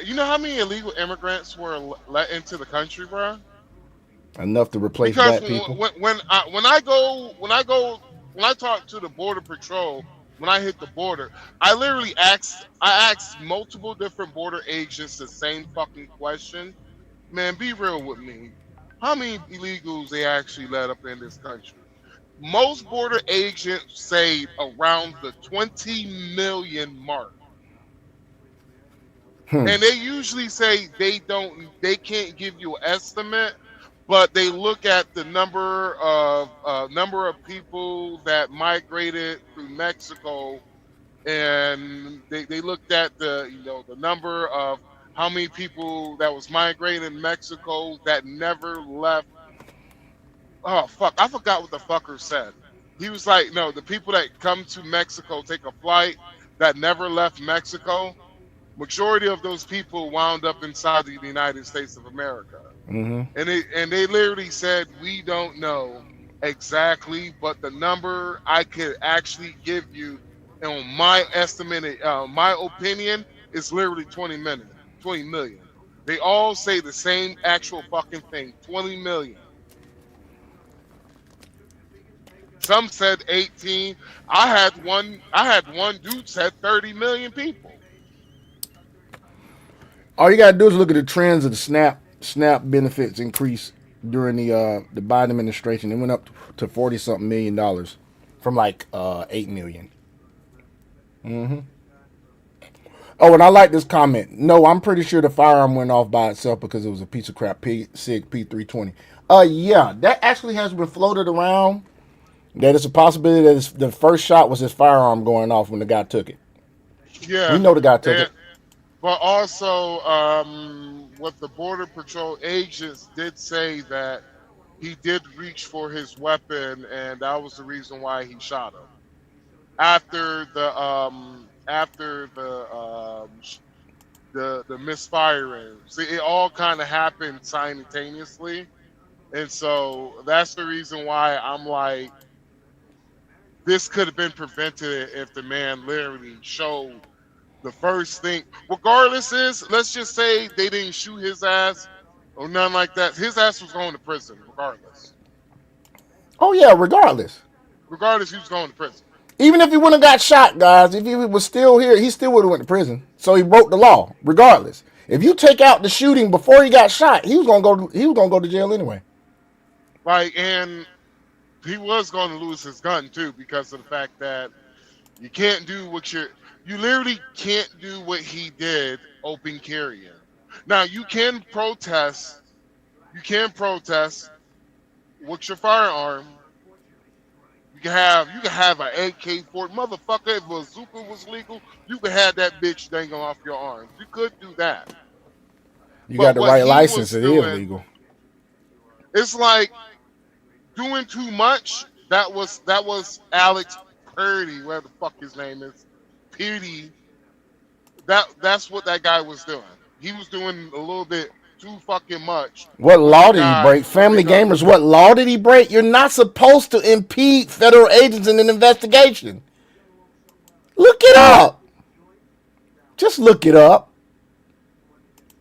B: You know how many illegal immigrants were let into the country, bro?
A: Enough to replace black people.
B: When I talk to the Border Patrol, when I hit the border, I literally asked multiple different border agents the same fucking question. Man, be real with me. How many illegals they actually let up in this country? Most border agents say around the 20 million mark. And they usually say they can't give you an estimate, but they look at the number of people that migrated through Mexico, and they looked at the number of how many people that was migrating in Mexico that never left. Oh fuck, I forgot what the fucker said. He was like, no, the people that come to Mexico take a flight that never left Mexico. Majority of those people wound up inside the United States of America.
A: Mm-hmm.
B: And they literally said, we don't know exactly, but the number I could actually give you, and my estimated, my opinion, is literally 20 million. They all say the same actual fucking thing, 20 million. Some said 18. I had one dude said 30 million people.
A: All you gotta do is look at the trends of the SNAP benefits increase during the Biden administration. It went up to 40-something million dollars from like 8 million. Mm-hmm. Oh, and I like this comment. No, I'm pretty sure the firearm went off by itself because it was a piece of crap SIG P320. Yeah, that actually has been floated around. That it's a possibility that the first shot was his firearm going off when the guy took it.
B: Yeah,
A: We know the guy took it.
B: But also, what the Border Patrol agents did say that he did reach for his weapon, and that was the reason why he shot him. After the misfiring, see, it all kind of happened simultaneously, and so that's the reason why I'm like, this could have been prevented if the man literally showed the first thing. Regardless, let's just say they didn't shoot his ass or nothing like that. His ass was going to prison, regardless.
A: Oh yeah, regardless.
B: Regardless, he was going to prison.
A: Even if he wouldn't have got shot, guys, if he was still here, he still would have went to prison. So he broke the law, regardless. If you take out the shooting before he got shot, he was gonna go to jail anyway.
B: Like, and he was going to lose his gun too because of the fact that you can't do you literally can't do what he did open carrying. Now you can protest with your firearm. You can have an AK-40, motherfucker. If a bazooka was legal, you could have that bitch dangling off your arms. You could do that.
A: You got the right license, it is legal.
B: It's like doing too much. That was Alex Purdy, whatever the fuck his name is. Purdy. That's what that guy was doing. He was doing a little bit too fucking much.
A: What law did he break? Family Gamers, what law did he break? You're not supposed to impede federal agents in an investigation. Look it up. Just look it up.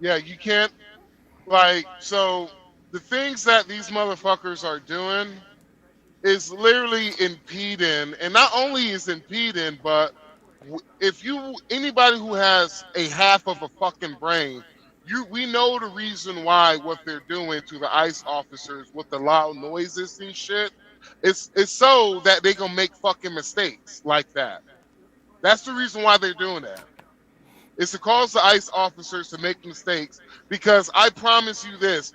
B: Yeah, you can't. Like, so the things that these motherfuckers are doing is literally impeding, and not only is impeding, but if anybody who has a half of a fucking brain, we know the reason why what they're doing to the ICE officers with the loud noises and shit. It's so that they gonna make fucking mistakes like that. That's the reason why they're doing that. It's to cause the ICE officers to make mistakes, because I promise you this: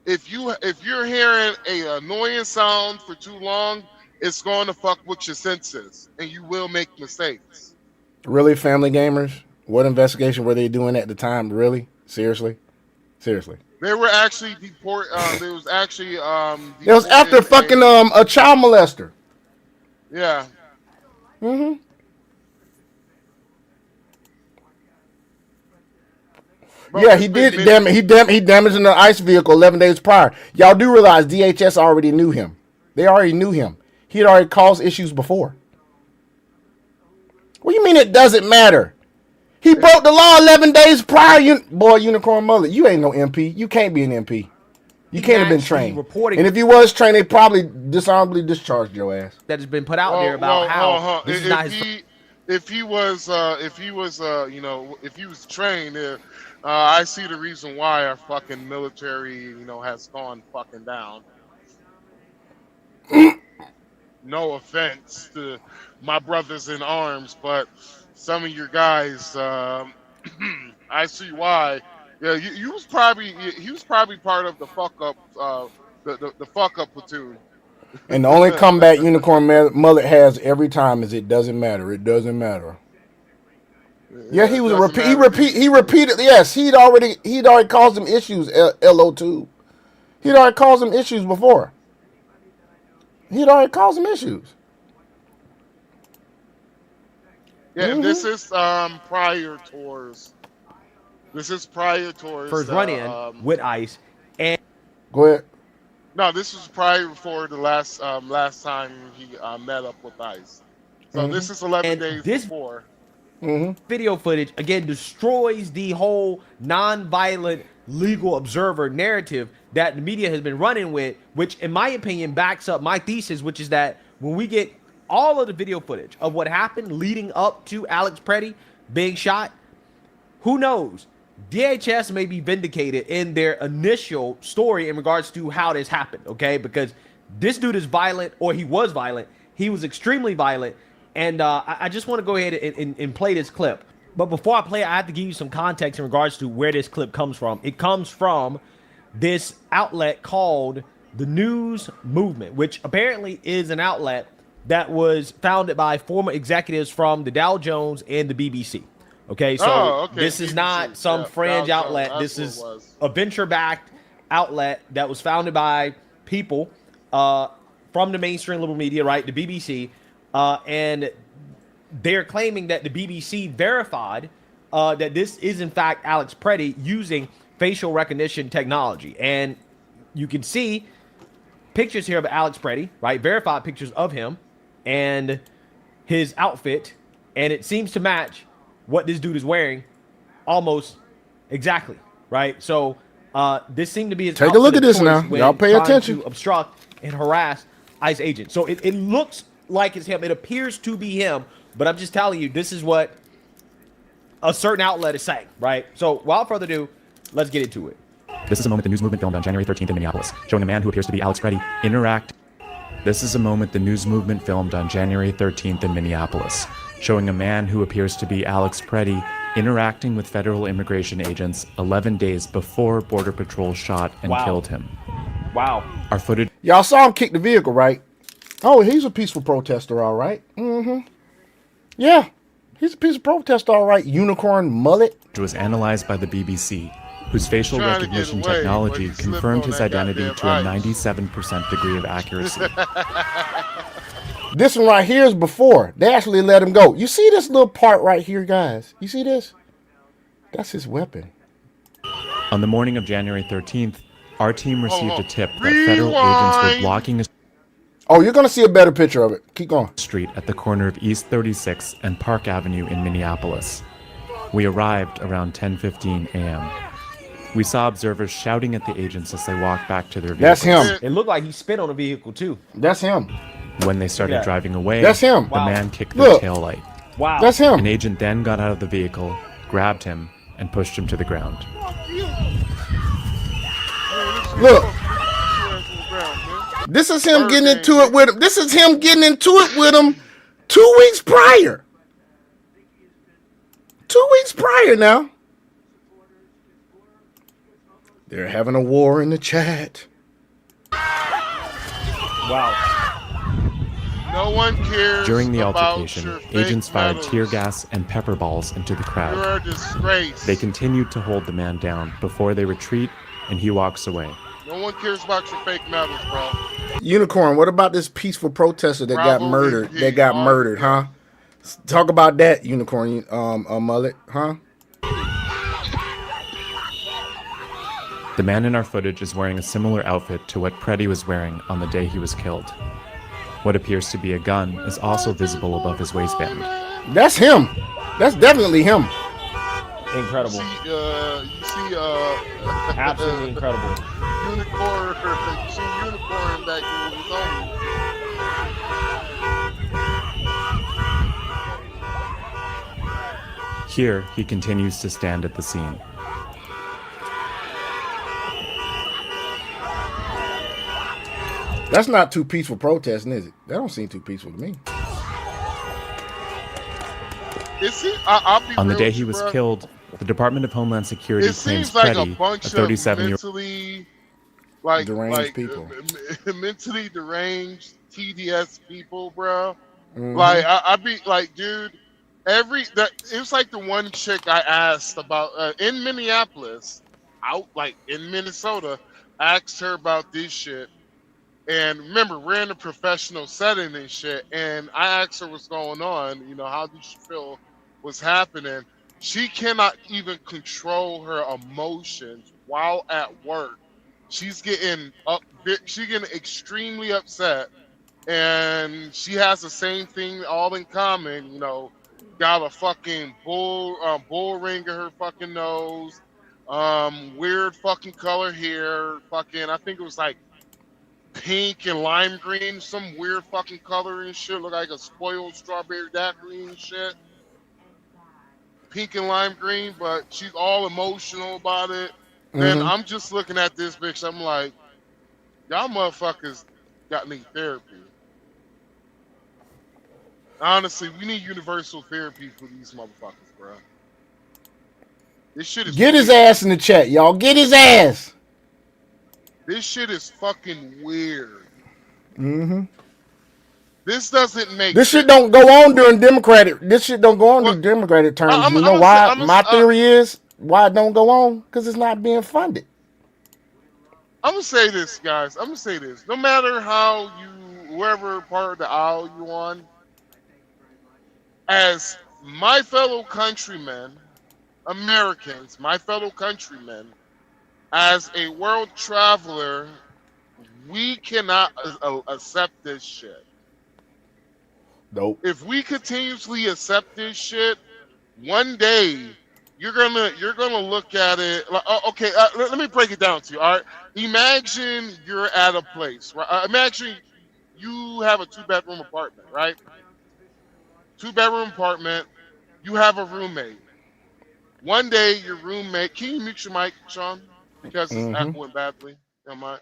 B: if you're hearing a annoying sound for too long, it's going to fuck with your senses, and you will make mistakes.
A: Really, Family Gamers? What investigation were they doing at the time? Really? Seriously?
B: They were actually deported. There was actually
A: it was after fucking a child molester.
B: Yeah.
A: Mm-hmm. Yeah, he did. He damaged an ICE vehicle 11 days prior. Y'all do realize DHS already knew him. They already knew him. He had already caused issues before. What do you mean it doesn't matter? He broke the law 11 days prior. Unicorn Mullet, you ain't no MP. You can't be an MP. You can't have been trained. And if you was trained, they probably dishonorably discharged your ass.
D: That has been put out there about how this is not his.
B: If he was trained, I see the reason why our fucking military, has gone fucking down. No offense to my brothers in arms, but some of your guys, I see why. Yeah, he was probably part of the fuck up the fuck up platoon.
A: And the only comeback Unicorn Mullet has every time is it doesn't matter. It doesn't matter. Yeah, he was he repeated. Yes, he'd already caused them issues. LO2. He'd already caused them issues before. He'd already caused them issues.
B: Yeah, and this is prior tours. This is prior tours.
D: First run-in with ICE. And
A: go ahead.
B: No, this was prior before the last time he met up with ICE. So this is 11 days before.
D: Video footage again destroys the whole non-violent legal observer narrative that the media has been running with, which in my opinion backs up my thesis, which is that when we get all of the video footage of what happened leading up to Alex Pretti being shot, who knows? DHS may be vindicated in their initial story in regards to how this happened, okay? Because this dude is violent, or he was violent. He was extremely violent. And I just want to go ahead and play this clip. But before I play it, I have to give you some context in regards to where this clip comes from. It comes from this outlet called The News Movement, which apparently is an outlet that was founded by former executives from the Dow Jones and the BBC. Okay, so this is not some fringe outlet. This is a venture-backed outlet that was founded by people from the mainstream liberal media, right, the BBC, and they're claiming that the BBC verified that this is, in fact, Alex Pretti using facial recognition technology. And you can see pictures here of Alex Pretti, right, verified pictures of him and his outfit, and it seems to match what this dude is wearing almost exactly, right? So this seemed to be his
A: take a look at this now. Y'all pay attention.
D: To obstruct and harass ICE agents. So it looks like it's him. It appears to be him, but I'm just telling you, this is what a certain outlet is saying, right? So without further ado, let's get into it.
Q: This is a moment the news movement filmed on January 13th in Minneapolis, showing a man who appears to be Alex Pretti interact. This is a moment the news movement filmed on January 13th in Minneapolis, showing a man who appears to be Alex Pretti interacting with federal immigration agents 11 days before Border Patrol shot and killed him.
D: Wow.
Q: Our footage.
A: Y'all saw him kick the vehicle, right? Oh, he's a peaceful protester, all right. Yeah, he's a peaceful protester, all right. Unicorn Mullet.
Q: Was analyzed by the BBC, whose facial recognition technology confirmed his identity to a 97% degree of accuracy.
A: This one right here is before. They actually let him go. You see this little part right here, guys? You see this? That's his weapon.
Q: On the morning of January 13th, our team received a tip that federal agents were blocking a
A: Oh, you're going to see a better picture of it. Keep going.
Q: Street at the corner of East 36 and Park Avenue in Minneapolis. We arrived around 10:15 a.m. We saw observers shouting at the agents as they walked back to their vehicles.
A: That's him.
D: It looked like he spit on a vehicle, too.
A: That's him.
Q: When they started driving away,
A: that's him.
Q: The man kicked the taillight.
D: Wow.
A: That's him.
Q: An agent then got out of the vehicle, grabbed him, and pushed him to the ground.
A: Look. This is him getting into it with him. This is him getting into it with him 2 weeks prior. 2 weeks prior now. They're having a war in the chat.
D: Wow.
B: No one cares.
Q: During the
B: about
Q: altercation,
B: your fake
Q: agents fired
B: medals.
Q: tear gas and pepper balls into the crowd.
B: You're a disgrace.
Q: They continued to hold the man down before they retreat, and he walks away.
B: No one cares about your fake medals, bro.
A: Unicorn, what about this peaceful protester that got murdered?
B: MVP.
A: That got murdered, huh? Talk about that, Unicorn, Mullet, huh?
Q: The man in our footage is wearing a similar outfit to what Pretti was wearing on the day he was killed. What appears to be a gun is also visible above his waistband.
A: That's him. That's definitely him.
D: Incredible. Absolutely incredible.
B: Unicorn, you see Unicorn back in his own.
Q: Here, he continues to stand at the scene.
A: That's not too peaceful protesting, is it? That don't seem too peaceful to me.
B: Is he? I'll be
Q: On the
B: real
Q: day
B: with
Q: he
B: you,
Q: was
B: bro.
Q: killed, the Department of Homeland Security
B: It
Q: claims
B: seems like
Q: Pretti,
B: a bunch
Q: a
B: of
Q: 37-year-old
B: mentally
A: deranged people.
B: Mentally deranged TDS people, bro.
A: Mhm.
B: Like I'd be like, dude, it was like the one chick I asked about in Minneapolis, out like in Minnesota, asked her about this shit. And remember, we're in a professional setting and shit. And I asked her what's going on. You know, how did she feel what's happening? She cannot even control her emotions while at work. She's getting she's getting extremely upset, and she has the same thing all in common. You know, got a fucking bull ring in her fucking nose, weird fucking color hair, fucking. I think it was like pink and lime green, some weird fucking color and shit. Look like a spoiled strawberry daiquiri and shit. Pink and lime green, but she's all emotional about it. Then
A: Mhm.
B: I'm just looking at this bitch. I'm like, y'all motherfuckers got need therapy. Honestly, we need universal therapy for these motherfuckers, bro. This shit is
A: Get his
B: weird.
A: ass in the chat, y'all. Get his ass.
B: This shit is fucking weird.
A: Mhm.
B: This doesn't make
A: This
B: sense.
A: shit don't go on during Democratic. This shit don't go on during Democratic terms. You know why? My theory is why it don't go on because it's not being funded.
B: I'm gonna say this, guys. I'm gonna say this. No matter how whoever part of the aisle you on, as my fellow countrymen, Americans, my fellow countrymen, as a world traveler, we cannot accept this shit.
A: Nope.
B: If we continuously accept this shit, one day you're gonna look at it like, okay. Let me break it down to you. All right, imagine you're at a place. Right? Imagine you have a 2-bedroom apartment, right? 2-bedroom apartment. You have a roommate. One day, your roommate. Can you mute your mic, Sean? Because this app went badly. Am I?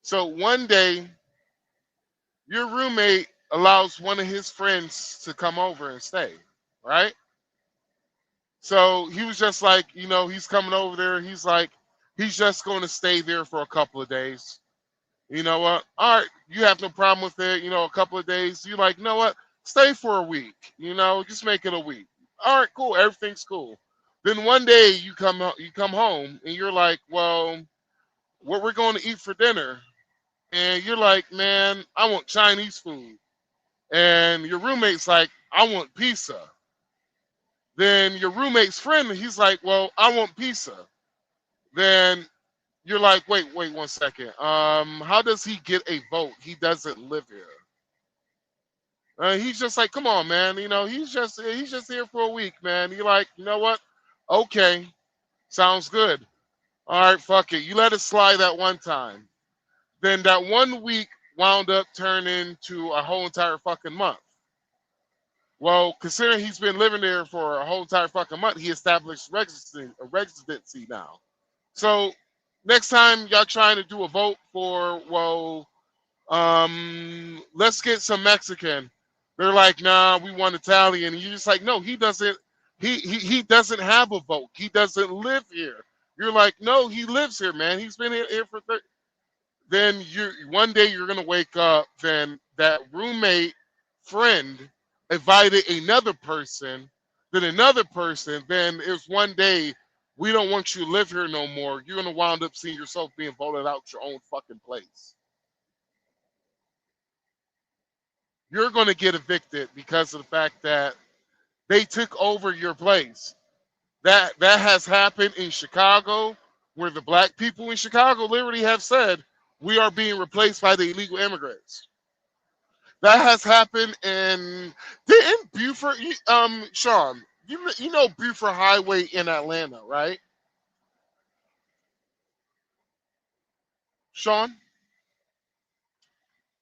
B: So one day, your roommate allows one of his friends to come over and stay, right? So he was just like, you know, he's coming over there. He's like, he's just going to stay there for a couple of days. You know what? All right, you have no problem with it. You know, a couple of days. You're like, you know what? Stay for a week. You know, just make it a week. All right, cool. Everything's cool. Then one day you come home and you're like, well, what we're going to eat for dinner? And you're like, man, I want Chinese food. And your roommate's like, I want pizza. Then your roommate's friend, he's like, well, I want pizza. Then you're like, wait 1 second. How does he get a vote? He doesn't live here. He's just like, come on, man. You know, he's just here for a week, man. You're like, you know what? Okay, sounds good. All right, fuck it. You let it slide that one time. Then that 1 week wound up turning to a whole entire fucking month. Well, considering he's been living there for a whole entire fucking month, he established residency now. So next time y'all trying to do a vote for, well, let's get some Mexican. They're like, nah, we want Italian. And you're just like, no, he doesn't. He doesn't have a vote. He doesn't live here. You're like, no, he lives here, man. He's been here for 30. Then one day you're gonna wake up. Then that roommate friend invited another person. Then another person. Then it was one day. We don't want you to live here no more. You're gonna wind up seeing yourself being voted out your own fucking place. You're gonna get evicted because of the fact that they took over your place. That has happened in Chicago, where the black people in Chicago literally have said, we are being replaced by the illegal immigrants. That has happened in Buford, Sean, you know Buford Highway in Atlanta, right? Sean?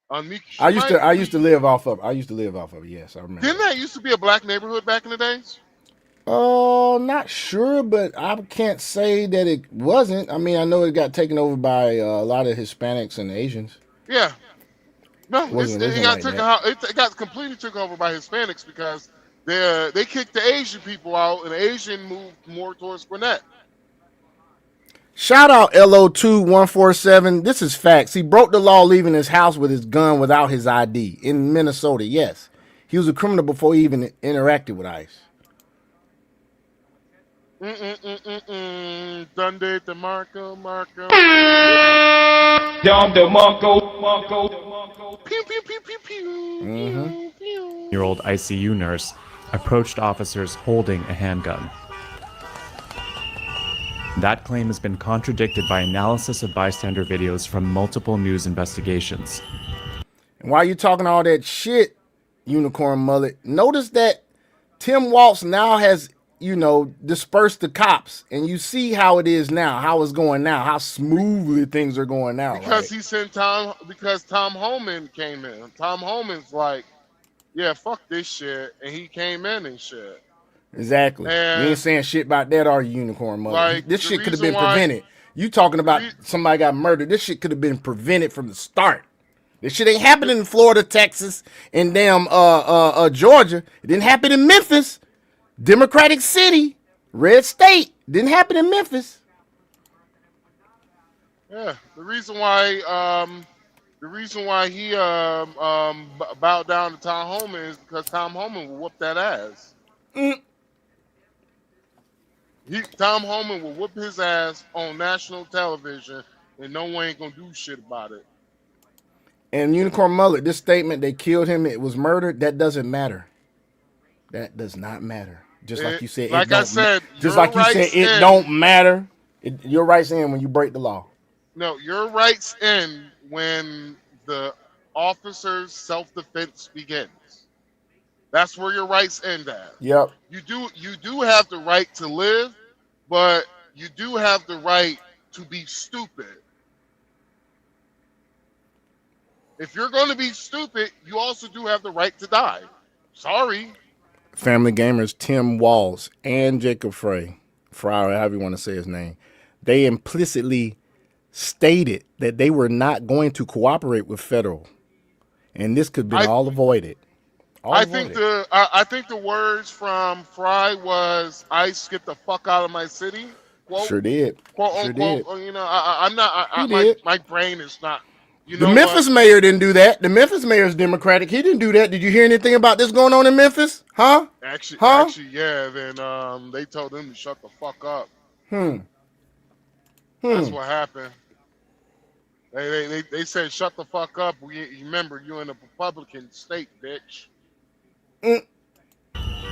A: I used to live off of it. Yes, I remember.
B: Didn't that used to be a black neighborhood back in the days?
A: Oh, not sure, but I can't say that it wasn't. I mean, I know it got taken over by a lot of Hispanics and Asians.
B: Yeah. No, it got completely took over by Hispanics because they kicked the Asian people out and the Asian moved more towards Gwinnett.
A: Shout out LO2147. This is facts. He broke the law leaving his house with his gun without his ID in Minnesota. Yes. He was a criminal before he even interacted with ICE.
B: Dundee DeMarco, Marco.
C: Dom DeMarco.
B: Pew, pew, pew, pew, pew.
Q: Year-old ICU nurse approached officers holding a handgun. That claim has been contradicted by analysis of bystander videos from multiple news investigations.
A: And while you're talking all that shit, Unicorn Mullet, notice that Tim Walz now has, dispersed the cops. And you see how it is now, how it's going now, how smoothly things are going now.
B: Because he sent because Tom Homan came in. Tom Homan's like, yeah, fuck this shit. And he came in and shit.
A: Exactly.
B: And
A: you ain't saying shit about that, are you, Unicorn Mullet?
B: Like,
A: this shit could have been prevented. You talking about somebody got murdered. This shit could have been prevented from the start. This shit ain't happening in Florida, Texas, and damn Georgia. It didn't happen in Memphis. Democratic City, red state. Didn't happen in Memphis.
B: Yeah, the reason why he bowed down to Tom Homan is because Tom Homan will whoop that ass. Tom Homan will whoop his ass on national television, and no one ain't gonna do shit about it.
A: And Unicorn Mullet, this statement, they killed him, it was murder, that doesn't matter. That does not matter. Just like you said,
B: like I said,
A: it don't matter. Your rights end when you break the law.
B: No, your rights end when the officer's self-defense begins. That's where your rights end at.
A: Yep.
B: You do have the right to live, but you do have the right to be stupid. If you're going to be stupid, you also do have the right to die. Sorry.
A: Family Gamers, Tim Walz and Jacob Frey, however you want to say his name, they implicitly stated that they were not going to cooperate with federal. And this could be all avoided.
B: I think the words from Fry was, "ICE, get the fuck out of my city." Quote,
A: sure did.
B: Quote
A: sure
B: unquote.
A: Did.
B: You know, I'm not. My brain is not. You know
A: the Memphis mayor didn't do that. The Memphis mayor is Democratic. He didn't do that. Did you hear anything about this going on in Memphis? Huh?
B: Actually, yeah. Then they told him to shut the fuck up. That's what happened. They said shut the fuck up. Remember, you're in a Republican state, bitch.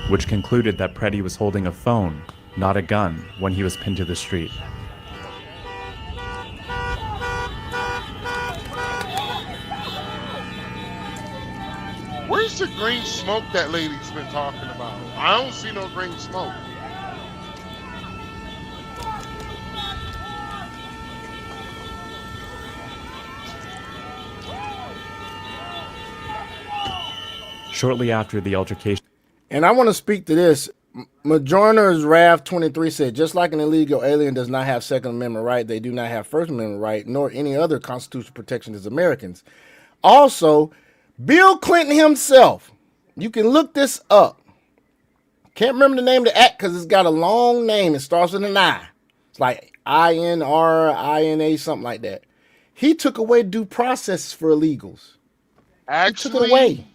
Q: Which concluded that Pretti was holding a phone, not a gun, when he was pinned to the street.
B: Where's the green smoke that lady's been talking about? I don't see no green smoke.
Q: Shortly after the altercation.
A: And I want to speak to this. Majourner's Rav 23 said, just like an illegal alien does not have Second Amendment right, they do not have First Amendment right, nor any other constitutional protection as Americans. Also, Bill Clinton himself, you can look this up. Can't remember the name of the act because it's got a long name. It starts with an I. It's like INRINA, something like that. He took away due process for illegals.
B: Actually,
A: he took it away.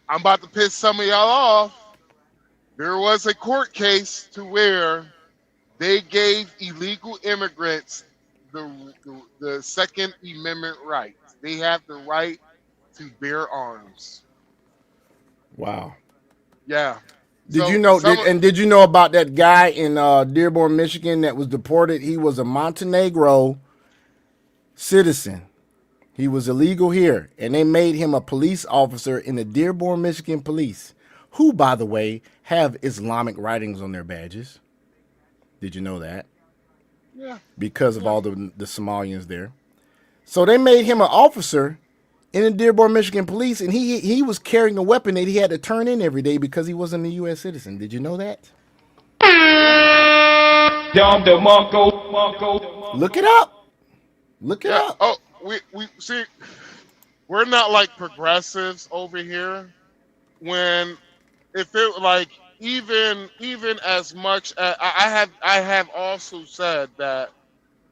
B: I'm about to piss some of y'all off. There was a court case to where they gave illegal immigrants the Second Amendment right. They have the right to bear arms.
A: Wow.
B: Yeah.
A: Did you know about that guy in Dearborn, Michigan that was deported? He was a Montenegro citizen. He was illegal here, and they made him a police officer in the Dearborn, Michigan police, who, by the way, have Islamic writings on their badges. Did you know that?
B: Yeah.
A: Because of all the Somalians there. So they made him an officer in the Dearborn, Michigan police, and he was carrying a weapon that he had to turn in every day because he wasn't a U.S. citizen. Did you know that? Look it up. Look it up.
B: Oh, we see, we're not like progressives over here. When if it like even as much as I have also said that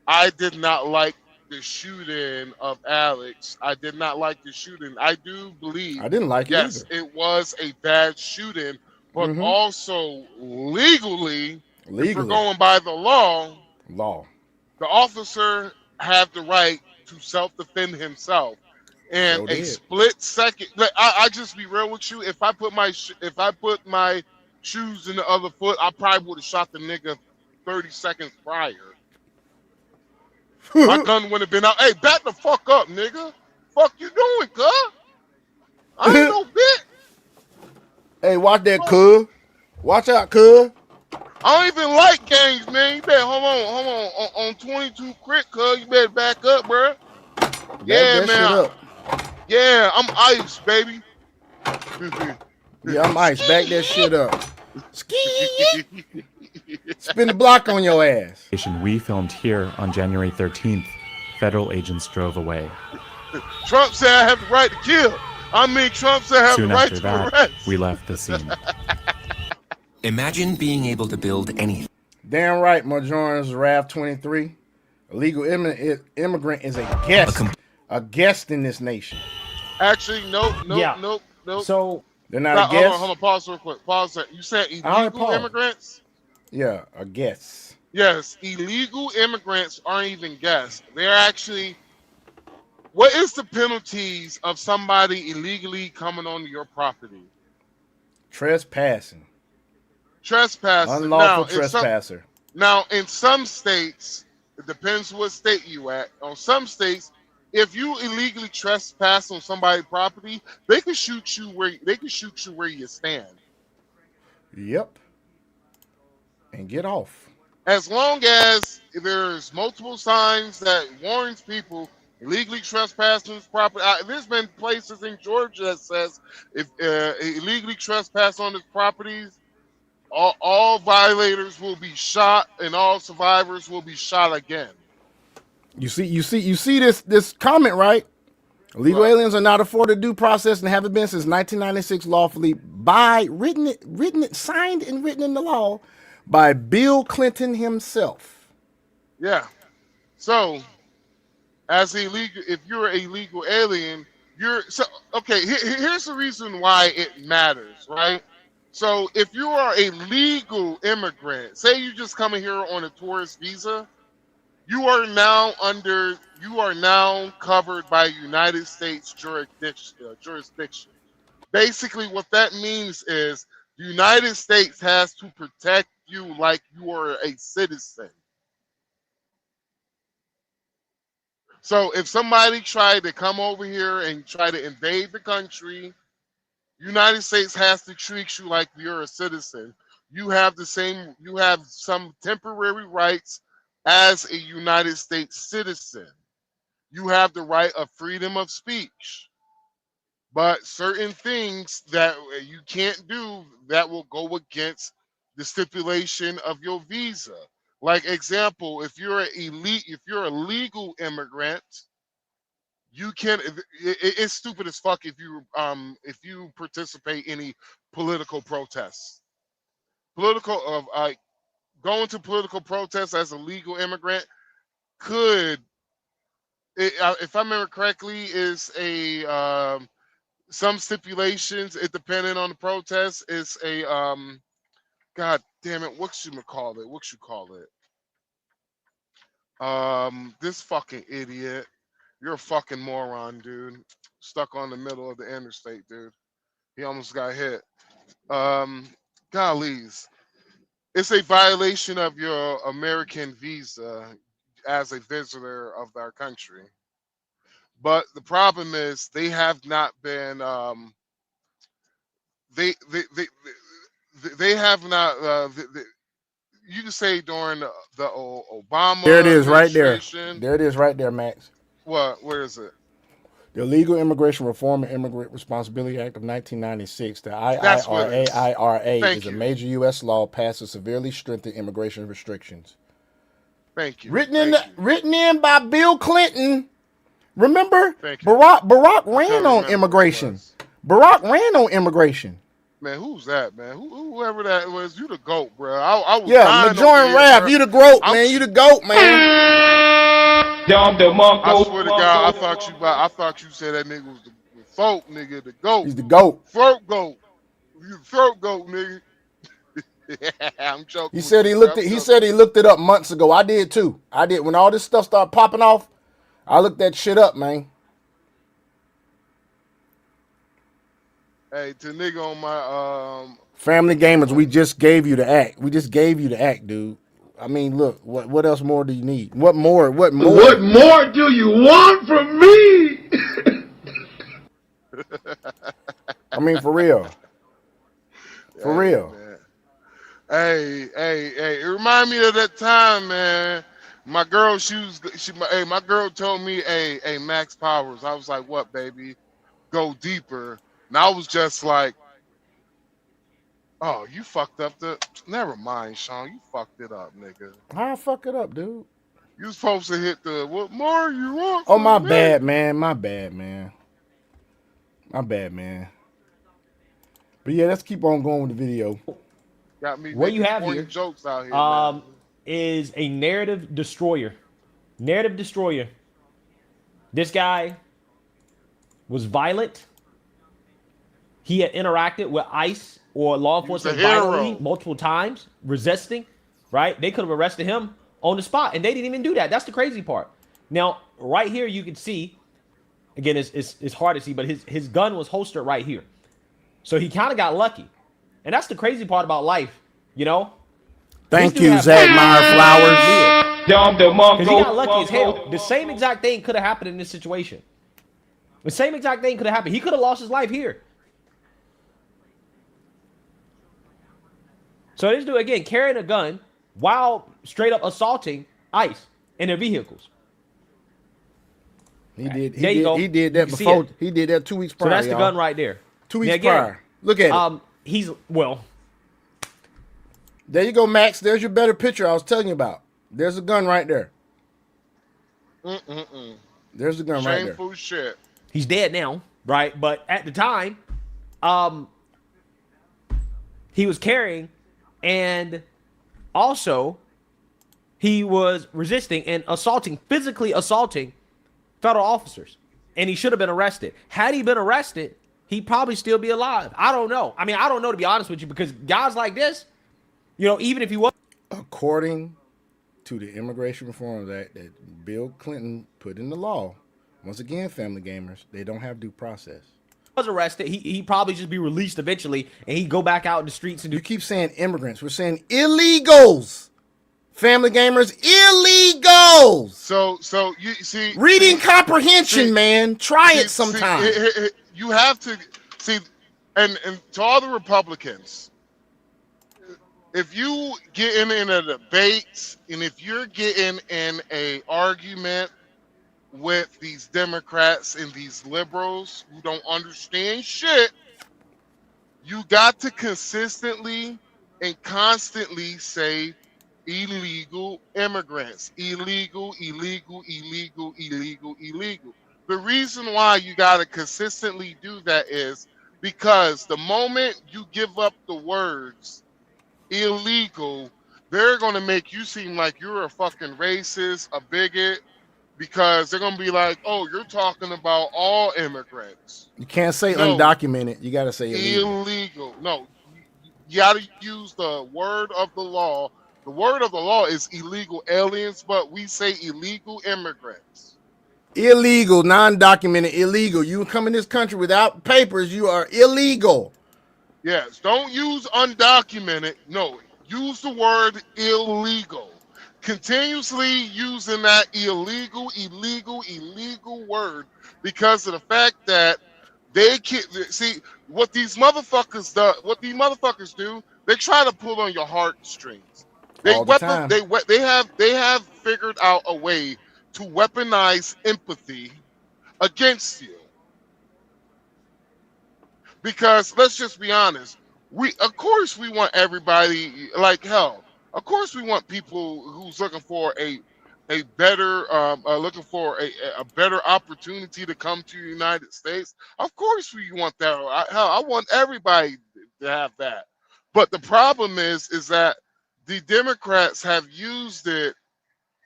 B: I did not like the shooting of Alex. I did not like the shooting. I do believe,
A: I didn't like it
B: yes,
A: either.
B: it was a bad shooting, but also legally, if we're going by the law, the officer had the right to self-defend himself. And a split second, like, I just be real with you. If I put my shoes in the other foot, I probably would have shot the nigga 30 seconds prior. My gun would have been out. Hey, back the fuck up, nigga. Fuck you doing, cuz? I ain't no bitch.
A: Hey, watch that, cuz. Watch out, cuz.
B: I don't even like gangs, man. You better hold on. On 22 crit, cuz you better back up, bro. Yeah,
A: that
B: man.
A: Shit up.
B: Yeah, I'm ice, baby.
A: Yeah, I'm ice. Back that shit up. Ski. Spin the block on your ass.
Q: We filmed here on January 13th. Federal agents drove away.
B: Trump said I have the right to kill. I mean, Trump said I have
Q: Soon
B: the right
Q: after
B: to
Q: that,
B: arrest.
Q: we left the scene.
R: Imagine being able to build anything.
A: Damn right, Marjorins Rav 23. Illegal immigrant is a guest. A guest in this nation.
B: Actually, nope.
D: So
A: they're not a guest.
B: Hold on, pause real quick. Pause. You said illegal immigrants?
A: Yeah, a guest.
B: Yes, illegal immigrants aren't even guests. They're actually. What is the penalties of somebody illegally coming onto your property?
A: Trespassing.
B: Trespassing.
A: Unlawful trespasser.
B: Now, in some states, it depends what state you at. On some states, if you illegally trespass on somebody's property, they can shoot you where you stand.
A: Yep. And get off.
B: As long as there's multiple signs that warns people illegally trespassing this property. There's been places in Georgia that says if illegally trespass on his properties, all violators will be shot and all survivors will be shot again.
A: You see this comment, right? Illegal aliens are not afforded due process and haven't been since 1996 lawfully signed and written in the law by Bill Clinton himself.
B: Yeah. So, if you're an illegal alien, here's the reason why it matters, right? So if you are a legal immigrant, say you just coming here on a tourist visa, you are now covered by United States jurisdiction. Basically, what that means is the United States has to protect you like you are a citizen. So if somebody tried to come over here and try to invade the country, United States has to treat you like you're a citizen. You have some temporary rights as a United States citizen. You have the right of freedom of speech. But certain things that you can't do that will go against the stipulation of your visa. Like example, if you're a legal immigrant, you can. It's stupid as fuck if you participate in any political protests. Going to political protests as a legal immigrant could, if I remember correctly, is a some stipulations. It depending on the protest is a God damn it, what you call it? This fucking idiot. You're a fucking moron, dude. Stuck on the middle of the interstate, dude. He almost got hit. Gollies. It's a violation of your American visa as a visitor of our country. But the problem is they have not been they have not you can say during the Obama
A: There it is right there.
B: administration.
A: There it is right there, Max.
B: What? Where is it?
A: The Illegal Immigration Reform and Immigrant Responsibility Act of 1996, the IIRA, is a major U.S. law passed to severely strengthen immigration restrictions.
B: Thank you.
A: Written in by Bill Clinton. Remember? Barack ran on immigration. Barack ran on immigration.
B: Man, who's that, man? Whoever that was, you the GOAT, bro. I was
A: Majorin' Rav, you the GOAT, man. You the GOAT, man.
B: I swear to God, I thought you said that nigga was the folk nigga, the goat.
A: He's the GOAT.
B: Throat goat. You the throat goat, nigga. I'm joking.
A: He said he looked it. He said he looked it up months ago. I did too. I did when all this stuff started popping off. I looked that shit up, man.
B: Hey, to nigga on my
A: Family Gamers, we just gave you the act. We just gave you the act, dude. I mean, look, what else more do you need? What more? What more?
N: What more do you want from me?
A: I mean, for real. For real.
B: Man. Hey, it reminded me of that time, man. My girl, my girl told me, hey, Max Powers. I was like, what, baby? Go deeper. And I was just like, oh, you fucked up never mind, Sean. You fucked it up, nigga.
A: How I fuck it up, dude?
B: You supposed to hit the what more you want?
A: Oh, my bad, man. My bad, man. My bad, man. But yeah, let's keep on going with the video.
B: Got me
D: What you have
B: making
D: here
B: jokes out here,
D: is a narrative destroyer. Narrative destroyer. This guy was violent. He had interacted with ICE or law enforcement violently multiple times, resisting, right? They could have arrested him on the spot, and they didn't even do that. That's the crazy part. Now, right here, you can see, again, it's hard to see, but his gun was holstered right here. So he kind of got lucky. And that's the crazy part about life, you know?
A: Thank you, Zach Meyer Flowers.
D: Because he got lucky as hell. The same exact thing could have happened in this situation. The same exact thing could have happened. He could have lost his life here. So this dude, again, carrying a gun while straight up assaulting ICE in their vehicles.
A: He did.
D: There you go.
A: He did that before. He did that 2 weeks prior.
D: So that's the gun right there.
A: 2 weeks prior. Look at it.
D: He's well.
A: There you go, Max. There's your better picture I was telling you about. There's a gun right there. There's a gun right there.
B: Shameful shit.
D: He's dead now, right? But at the time, he was carrying, and also he was resisting and physically assaulting federal officers, and he should have been arrested. Had he been arrested, he'd probably still be alive. I don't know. I mean, I don't know, to be honest with you, because guys like this, you know, even if he was...
A: According to the Immigration Reform Act that Bill Clinton put in the law, once again, family gamers, they don't have due process.
D: Was arrested, he'd probably just be released eventually, and he'd go back out in the streets and do...
A: You keep saying immigrants. We're saying illegals. Family gamers, illegals.
B: So you see...
A: Reading comprehension, man. Try it sometime.
B: You have to see, and to all the Republicans, if you get in a debate and if you're getting in a argument with these Democrats and these liberals who don't understand shit, you got to consistently and constantly say illegal immigrants, illegal. The reason why you got to consistently do that is because the moment you give up the words illegal, they're going to make you seem like you're a fucking racist, a bigot, because they're going to be like, oh, you're talking about all immigrants.
A: You can't say undocumented. You got to say
B: illegal. No, you got to use the word of the law. The word of the law is illegal aliens, but we say illegal immigrants.
A: Illegal, non-documented, illegal. You come in this country without papers, you are illegal.
B: Yes, don't use undocumented. No, use the word illegal. Continuously using that illegal word because of the fact that they can't see what these motherfuckers do. What these motherfuckers do, they try to pull on your heartstrings. They have figured out a way to weaponize empathy against you. Because let's just be honest, of course we want everybody like hell. Of course we want people who's looking for a better a better opportunity to come to the United States. Of course we want that. I want everybody to have that. But the problem is that the Democrats have used it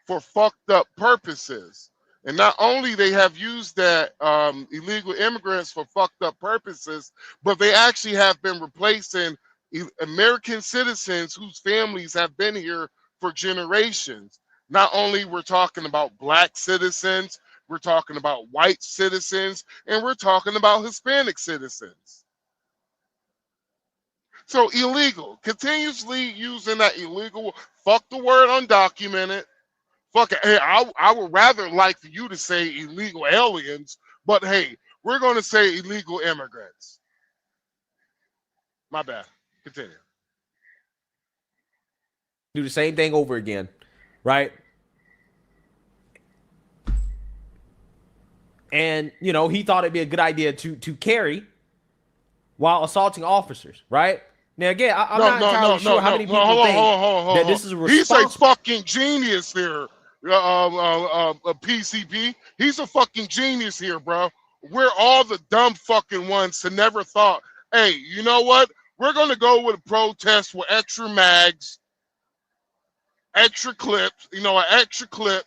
B: for fucked up purposes. And not only they have used that illegal immigrants for fucked up purposes, but they actually have been replacing American citizens whose families have been here for generations. Not only we're talking about black citizens, we're talking about white citizens, and we're talking about Hispanic citizens. So illegal, continuously using that illegal, fuck the word undocumented. Fuck it. Hey, I would rather like for you to say illegal aliens, but hey, we're going to say illegal immigrants. My bad. Continue.
D: Do the same thing over again, right? And, you know, he thought it'd be a good idea to carry while assaulting officers, right? Now, again, I'm not entirely sure how many people think that this is a responsible...
B: He's a fucking genius here, PCP. He's a fucking genius here, bro. We're all the dumb fucking ones who never thought, hey, you know what? We're going to go with a protest with extra mags, extra clips, you know, an extra clip,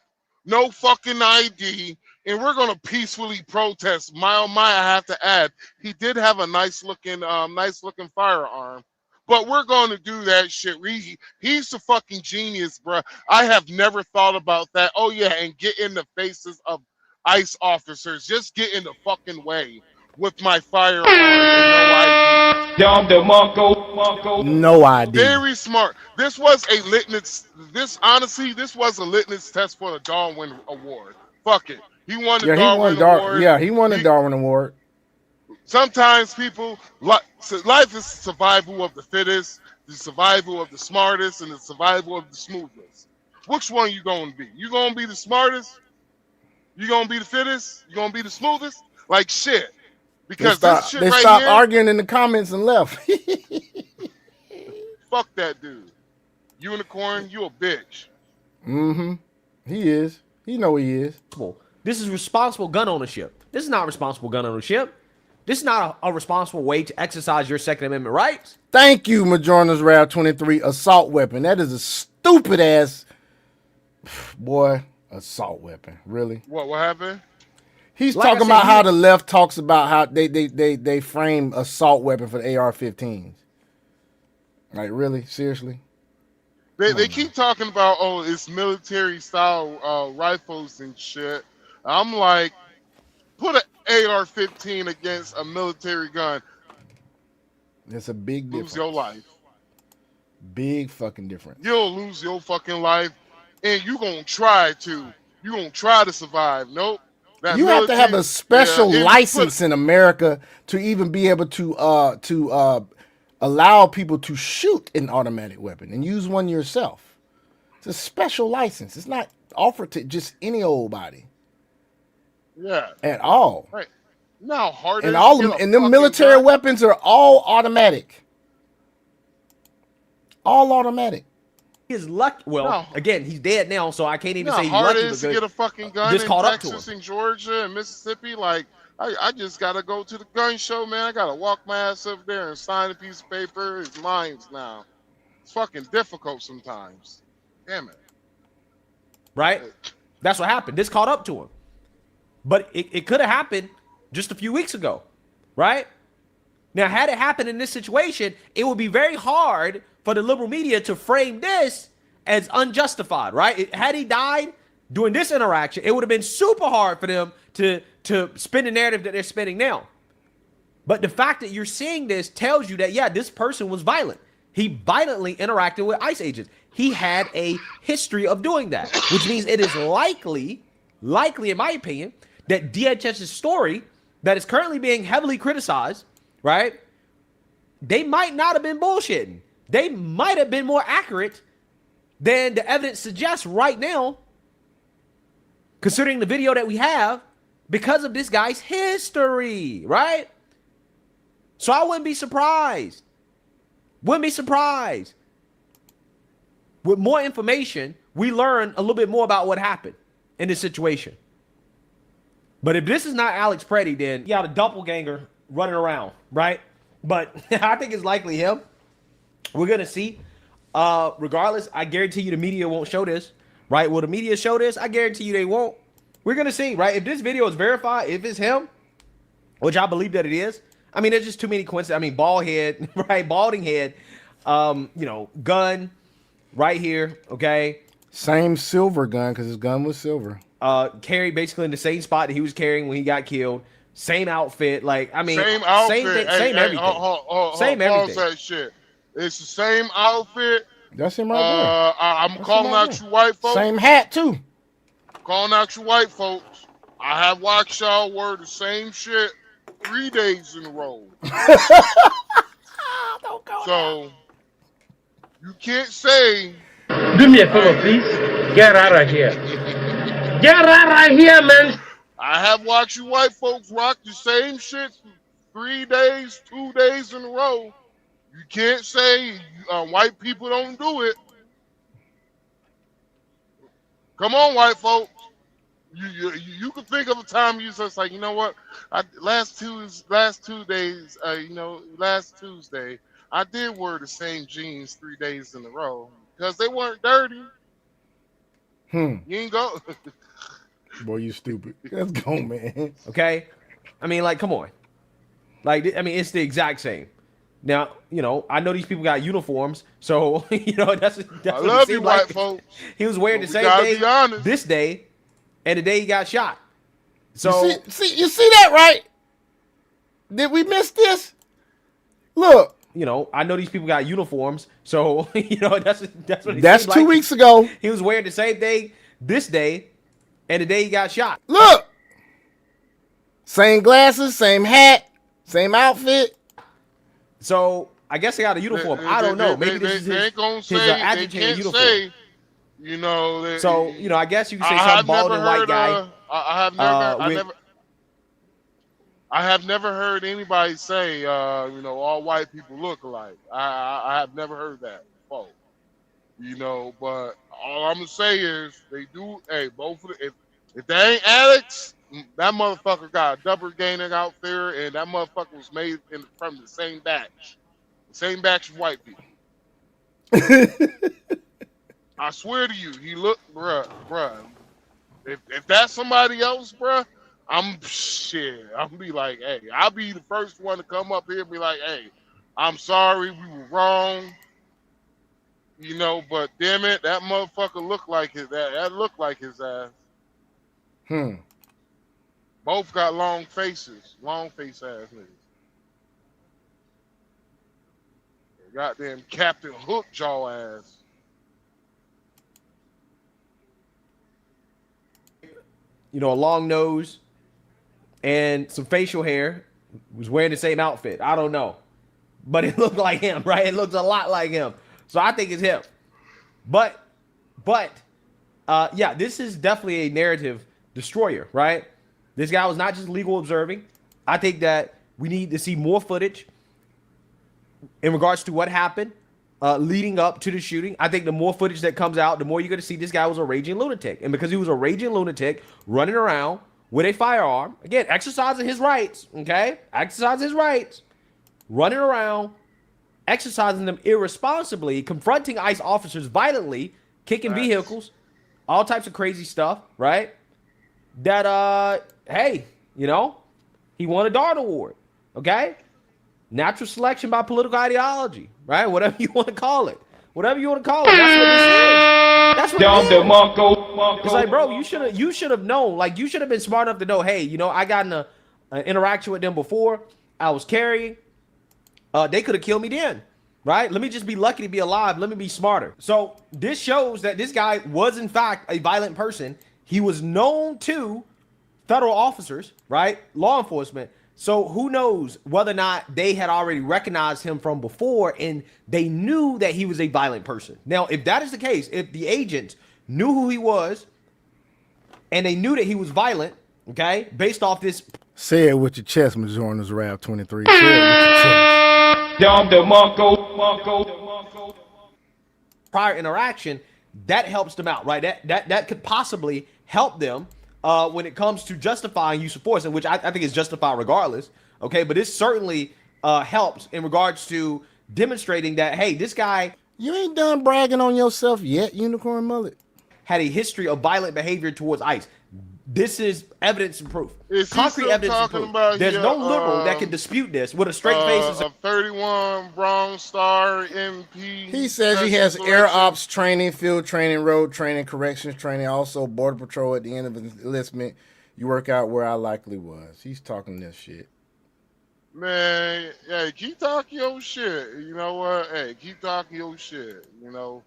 B: no fucking ID, and we're going to peacefully protest. I have to add, he did have a nice looking firearm. But we're going to do that shit. He's a fucking genius, bro. I have never thought about that. Oh, yeah, and get in the faces of ICE officers. Just get in the fucking way with my firearm and
A: no ID.
B: Very smart. This was a litmus. This was a litmus test for the Darwin Award. Fuck it. He won the Darwin Award.
A: Yeah, he won the Darwin Award.
B: Sometimes people, life is survival of the fittest, the survival of the smartest, and the survival of the smoothest. Which one you going to be? You going to be the smartest? You going to be the fittest? You going to be the smoothest? Like shit. Because this shit right here.
A: They stopped arguing in the comments and left.
B: Fuck that dude. Unicorn, you a bitch.
A: Mm-hmm. He is. He know he is.
D: This is responsible gun ownership. This is not responsible gun ownership. This is not a responsible way to exercise your Second Amendment rights.
A: Thank you, Majora's Round 23. Assault weapon. That is a stupid ass boy. Assault weapon. Really?
B: What happened?
A: He's talking about how the left talks about how they frame assault weapon for the AR-15s. Like really? Seriously?
B: They keep talking about, oh, it's military style rifles and shit. I'm like, put an AR-15 against a military gun.
A: It's a big difference.
B: Lose your life.
A: Big fucking difference.
B: You'll lose your fucking life, and you're going to try to survive. Nope.
A: You have to have a special license in America to even be able to allow people to shoot an automatic weapon and use one yourself. It's a special license. It's not offered to just any old body.
B: Yeah.
A: At all.
B: Right. Now hard.
A: And all of them, and them military weapons are all automatic. All automatic.
D: He's lucky. Well, again, he's dead now, so I can't even say he's
B: hard
D: lucky.
B: It is to get a fucking gun
D: just
B: in
D: caught
B: Texas
D: up to him.
B: and Georgia and Mississippi. Like, I just gotta go to the gun show, man. I gotta walk my ass up there and sign a piece of paper. It's mine now. It's fucking difficult sometimes. Damn it.
D: Right? That's what happened. This caught up to him. But it could have happened just a few weeks ago, right? Now, had it happened in this situation, it would be very hard for the liberal media to frame this as unjustified, right? Had he died during this interaction, it would have been super hard for them to spin the narrative that they're spinning now. But the fact that you're seeing this tells you that, yeah, this person was violent. He violently interacted with ICE agents. He had a history of doing that, which means it is likely, in my opinion, that DHS's story that is currently being heavily criticized, right? They might not have been bullshitting. They might have been more accurate than the evidence suggests right now, considering the video that we have, because of this guy's history, right? So I wouldn't be surprised. With more information, we learn a little bit more about what happened in this situation. But if this is not Alex Pretti, then you got a doppelganger running around, right? But I think it's likely him. We're going to see. Regardless, I guarantee you the media won't show this, right? Will the media show this? I guarantee you they won't. We're gonna see, right? If this video is verified, if it's him, which I believe that it is. I mean, there's just too many coincidences. I mean, bald head, right? Balding head. You know, gun right here. Okay.
A: Same silver gun because his gun was silver.
D: Carried basically in the same spot that he was carrying when he got killed. Same outfit. Like, I mean,
B: same outfit.
D: Same everything. Same everything.
B: That shit. It's the same outfit.
A: That's him right there.
B: I'm calling out you white folks.
A: Same hat too.
B: Calling out you white folks. I have watched y'all wear the same shit 3 days in a row.
A: Don't go
B: so you can't say.
C: Do me a favor, please. Get out of here. Get out of here, man.
B: I have watched you white folks rock the same shit 3 days, 2 days in a row. You can't say white people don't do it. Come on, white folks. You can think of a time you just like, you know what? Last Tuesday, I did wear the same jeans 3 days in a row because they weren't dirty. You ain't go.
A: Boy, you stupid. Let's go, man.
D: Okay. I mean, like, come on. Like, I mean, it's the exact same. Now, you know, I know these people got uniforms, so you know that's
B: I love you, white folks.
D: He was wearing the same day, this day, and the day he got shot. So
A: you see that, right? Did we miss this? Look.
D: You know, I know these people got uniforms, so you know that's what.
A: That's 2 weeks ago.
D: He was wearing the same day, this day, and the day he got shot.
A: Look. Same glasses, same hat, same outfit.
D: So I guess they got a uniform. I don't know. Maybe this is his agitated uniform.
B: Say, you know.
D: So you know, I guess you can say some bald and white guy.
B: I have never heard anybody say, you know, all white people look alike. I have never heard that before. You know, but all I'm gonna say is they do. Hey, both of the, if they ain't Alex, that motherfucker got a double gainer out there, and that motherfucker was made from the same batch of white people. I swear to you, he looked, bruh. If that's somebody else, bruh, I'm be like, hey, I'll be the first one to come up here and be like, hey, I'm sorry, we were wrong. You know, but damn it, that motherfucker looked like that looked like his ass. Both got long faces, long face ass niggas. Goddamn Captain Hook jaw ass.
D: You know, a long nose and some facial hair. Was wearing the same outfit. I don't know, but it looked like him, right? It looks a lot like him. So I think it's him. But yeah, this is definitely a narrative destroyer, right? This guy was not just legal observing. I think that we need to see more footage in regards to what happened leading up to the shooting. I think the more footage that comes out, the more you're going to see this guy was a raging lunatic. And because he was a raging lunatic running around with a firearm, again, exercising his rights, okay? Exercising his rights, running around, exercising them irresponsibly, confronting ICE officers violently, kicking vehicles, all types of crazy stuff, right? That, hey, you know, he won a DART award, okay? Natural selection by political ideology, right? Whatever you want to call it. Whatever you want to call it. That's what this is. That's what it is. It's like, bro, you should have known. Like, you should have been smart enough to know, hey, you know, I got in an interaction with them before. I was carrying. They could have killed me then, right? Let me just be lucky to be alive. Let me be smarter. So this shows that this guy was, in fact, a violent person. He was known to federal officers, right? Law enforcement. So who knows whether or not they had already recognized him from before and they knew that he was a violent person. Now, if that is the case, if the agents knew who he was and they knew that he was violent, okay, based off this.
A: Say it with your chest, Majora's Rap 23. Say it with your chest.
D: Prior interaction, that helps them out, right? That could possibly help them when it comes to justifying use of force, and which I think is justified regardless. Okay, but this certainly helps in regards to demonstrating that, hey, this guy,
A: you ain't done bragging on yourself yet, Unicorn Mullet,
D: had a history of violent behavior towards ICE. This is evidence and proof.
B: Is he
D: Concrete
B: still
D: evidence and
B: talking
D: proof.
B: about
D: There's
B: here,
D: no liberal that can dispute this with a straight face.
B: a 31 Bronze Star MP?
A: He says he has air ops training, field training, road training, corrections training, also border patrol at the end of his enlistment. You work out where I likely was. He's talking this shit.
B: Man, hey, keep talking your shit. You know what? Hey, keep talking your shit. You know,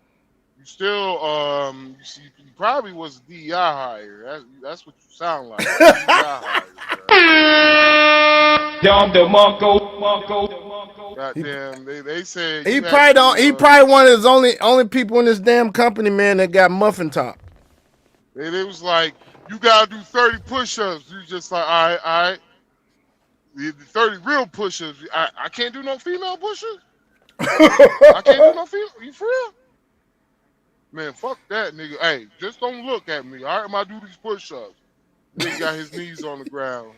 B: you still, you probably was a DEI hire. That's what you sound like. DEI hire, Goddamn, they said
A: He probably don't. He probably one of his only people in this damn company, man, that got muffin top.
B: It was like you gotta do 30 push-ups. You just like, all right. The 30 real push-ups. I can't do no female push-ups. I can't do no female. You for real? Man, fuck that, nigga. Hey, just don't look at me. All right, am I do these push-ups? Nigga got his knees on the ground.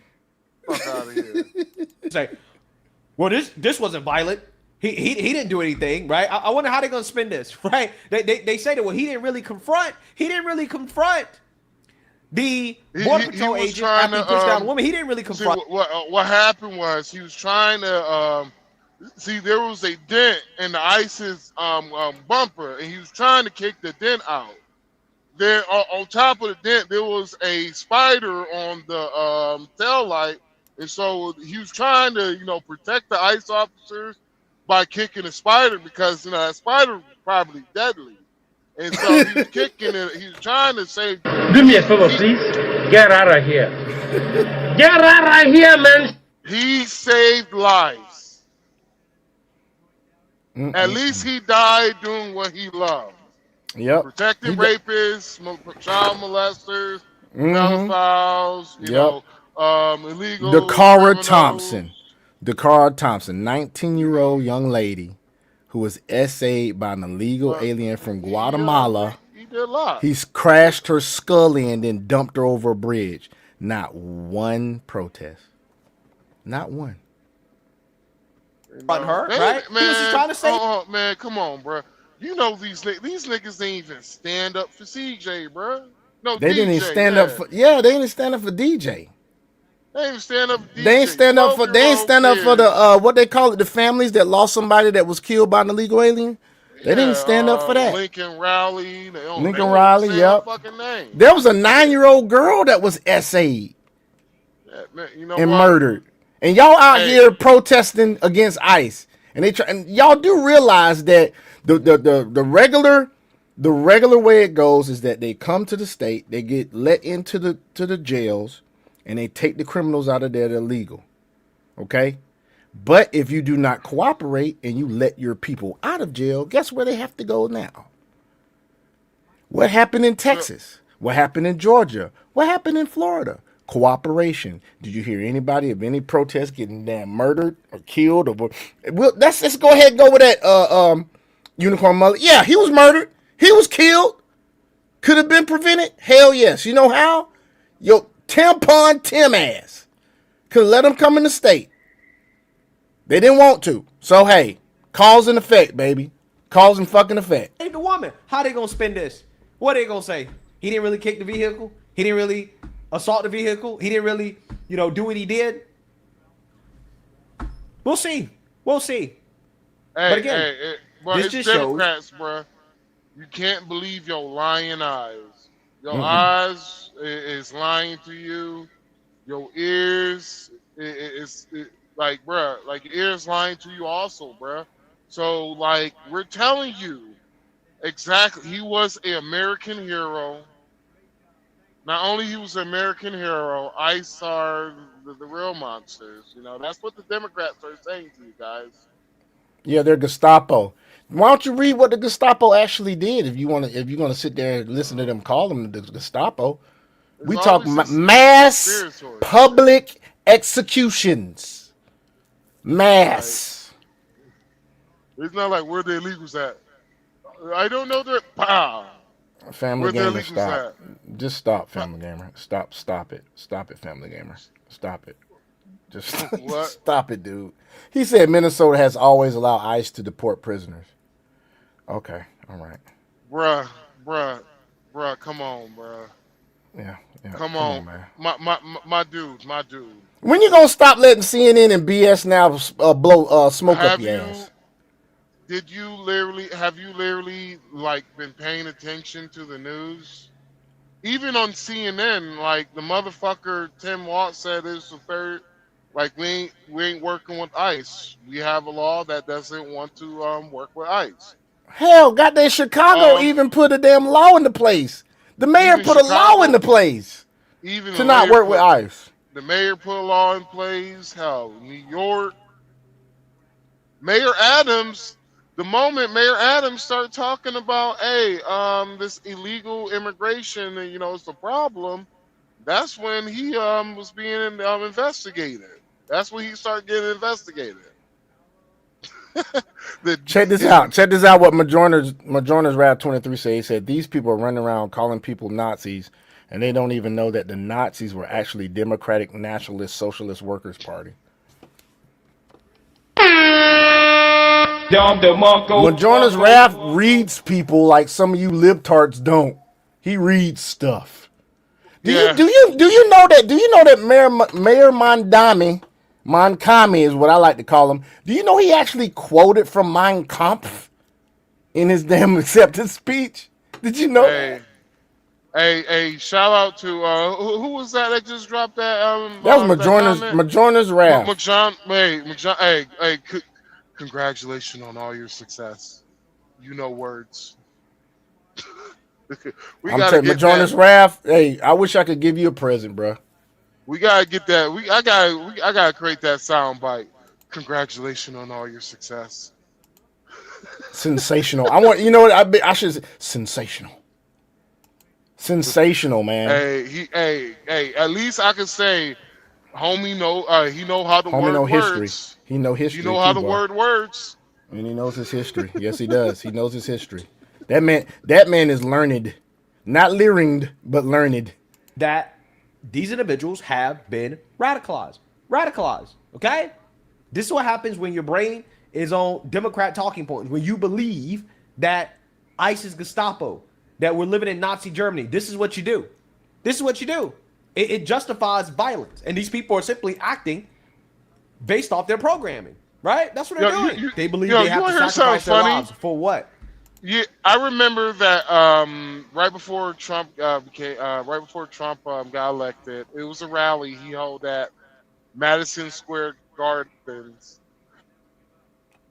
B: Fuck out of here.
D: Say, well, this wasn't violent. He didn't do anything, right? I wonder how they're gonna spin this, right? They say that, well, he didn't really confront the border patrol agent after he pushed down a woman. He didn't really confront.
B: See, what happened was he was trying to see, there was a dent in the ISIS bumper, and he was trying to kick the dent out. Then on top of the dent, there was a spider on the tail light, and so he was trying to, protect the ICE officers by kicking the spider, because that spider was probably deadly. And so he was kicking it. He was trying to save.
C: Do me a favor, please. Get out of here. Get out of here, man.
B: He saved lives. At least he died doing what he loved.
A: Yep.
B: Protecting rapists, child molesters, pedophiles, illegal.
A: Dakara Thompson, 19-year-old young lady who was essayed by an illegal alien from Guatemala.
B: He did a lot.
A: He's crashed her skull in and then dumped her over a bridge. Not one protest. Not one.
D: On her,
B: man,
D: right?
B: Man,
D: he was just trying to say,
B: man, come on, bro. You know these niggas ain't even stand up for CJ, bro. No,
A: they didn't even stand up for. Yeah, they didn't stand up for DJ.
B: They ain't stand up for DJ.
A: They ain't stand up for. They ain't stand up for the what they call it, the families that lost somebody that was killed by an illegal alien. They didn't stand up for that.
B: Lincoln Riley.
A: Lincoln Riley. Yep. There was a 9-year-old girl that was essayed and murdered. And y'all out here protesting against ICE, and and y'all do realize that the regular way it goes is that they come to the state, they get let into the jails, and they take the criminals out of there that are illegal. Okay? But if you do not cooperate and you let your people out of jail, guess where they have to go now? What happened in Texas? What happened in Georgia? What happened in Florida? Cooperation. Did you hear anybody of any protest getting damn murdered or killed? Let's go ahead and go with that Unicorn Mother. Yeah, he was murdered. He was killed. Could have been prevented? Hell yes. You know how? Yo, tampon Tim ass. Could have let him come in the state. They didn't want to. So, hey, cause and effect, baby. Cause and fucking effect.
D: Hey, the woman. How they gonna spin this? What they gonna say? He didn't really kick the vehicle. He didn't really assault the vehicle. He didn't really, do what he did. We'll see. We'll see. But again,
B: this just Democrats, shows, bro. You can't believe your lying eyes. Your eyes is lying to you. Your ears is like, bro, like your ears lying to you also, bro. So, like, we're telling you exactly. He was an American hero. Not only he was an American hero, ICE are the real monsters. That's what the Democrats are saying to you guys.
A: Yeah, they're Gestapo. Why don't you read what the Gestapo actually did? If you're gonna sit there and listen to them call them the Gestapo, we talk mass public executions. Mass.
B: It's not like where the illegals at. I don't know that. Pow.
A: Family Gamer, stop. Just stop, Family Gamer. Stop it. Stop it, Family Gamer. Stop it. Just stop it, dude. He said Minnesota has always allowed ICE to deport prisoners. Okay, all right.
B: Bruh, come on, bruh.
A: Yeah.
B: Come on,
A: man.
B: My dude.
A: When you gonna stop letting CNN and BS now blow smoke up your ass?
B: Have you literally like been paying attention to the news? Even on CNN, like the motherfucker Tim Walz said is the third. Like we ain't working with ICE. We have a law that doesn't want to work with ICE.
A: Hell, goddamn Chicago even put a damn law into place. The mayor put a law into place to not work with ICE.
B: The mayor put a law in place. Hell, New York. Mayor Adams. The moment Mayor Adams started talking about, hey, this illegal immigration, and it's a problem. That's when he was being investigated. That's when he started getting investigated.
A: Check this out. Check this out. What Majourner's Rap 23 said. He said these people are running around calling people Nazis, and they don't even know that the Nazis were actually Democratic Nationalist Socialist Workers Party. Majourner's Rap reads people like some of you libtards don't. He reads stuff. Do you know that Mayor Mondami is what I like to call him. Do you know he actually quoted from Mein Kampf in his damn acceptance speech? Did you know that?
B: Hey, shout out to who was that just dropped that?
A: That was Majourner's Rap.
B: Congratulations on all your success. You know words.
A: I'm telling Majourner's Rap. Hey, I wish I could give you a present, bro.
B: We gotta get that. I gotta create that sound bite. Congratulations on all your success.
A: Sensational. I want. You know what? I should say sensational. Sensational, man.
B: Hey. At least I can say, homie he know how the word
A: history.
B: Words.
A: He know history.
B: You know how the word words.
A: And he knows his history. Yes, he does. He knows his history. That man is learned, not learned, but learned.
D: That these individuals have been radicalized. Okay? This is what happens when your brain is on Democrat talking points. When you believe that ICE is Gestapo, that we're living in Nazi Germany. This is what you do. It justifies violence. And these people are simply acting based off their programming. Right? That's what they're doing. They believe they have to sacrifice their lives. For what?
B: Yeah, I remember that right before Trump got elected, it was a rally he held at Madison Square Gardens,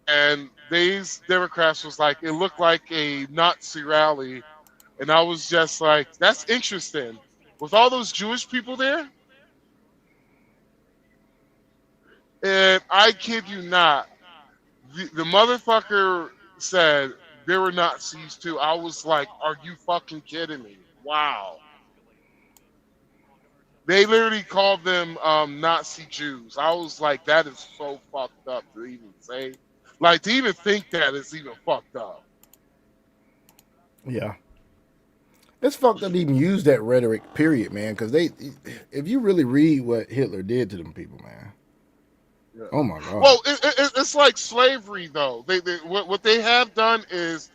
B: and these Democrats was like, it looked like a Nazi rally, and I was just like, that's interesting. With all those Jewish people there, and I kid you not, the motherfucker said there were Nazis too. I was like, are you fucking kidding me? Wow. They literally called them Nazi Jews. I was like, that is so fucked up to even say. Like, to even think that is even fucked up.
A: Yeah. It's fucked up to even use that rhetoric, period, man. Because if you really read what Hitler did to them people, man. Yeah. Oh my God.
B: Well, it's like slavery, though. What they have done is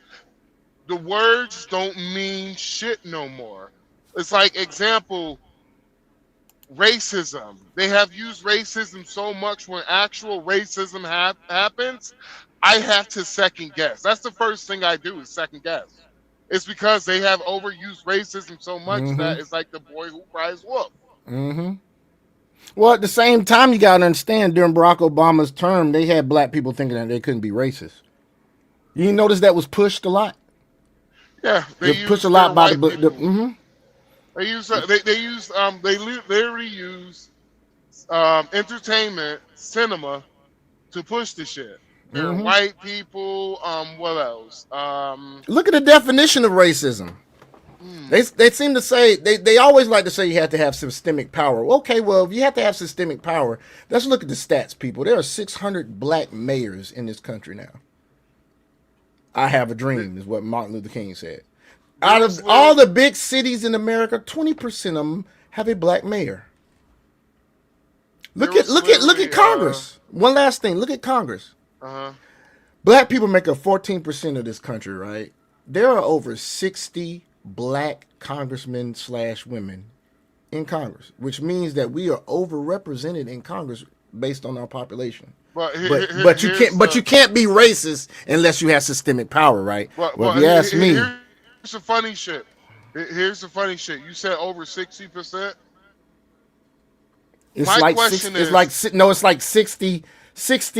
B: the words don't mean shit no more. It's like, example, racism. They have used racism so much when actual racism happens, I have to second guess. That's the first thing I do is second guess. It's because they have overused racism so much that it's like the boy who cries wolf.
A: Mm-hmm. Well, at the same time, you got to understand, during Barack Obama's term, they had black people thinking that they couldn't be racist. You notice that was pushed a lot?
B: Yeah.
A: They pushed a lot by the
B: They literally use entertainment, cinema, to push the shit. They're white people. What else?
A: Look at the definition of racism. They seem to say they always like to say you have to have systemic power. Okay, well, if you have to have systemic power, let's look at the stats, people. There are 600 black mayors in this country now. I have a dream, is what Martin Luther King said. Out of all the big cities in America, 20% of them have a black mayor. Look at Congress. One last thing. Look at Congress. Black people make up 14% of this country, right? There are over 60 black congressmen / women in Congress, which means that we are overrepresented in Congress based on our population. But you can't be racist unless you have systemic power, right? Well, if you ask me,
B: here's the funny shit. Here's the funny shit. You said over 60%.
A: It's
B: My
A: like
B: question is,
A: it's like 60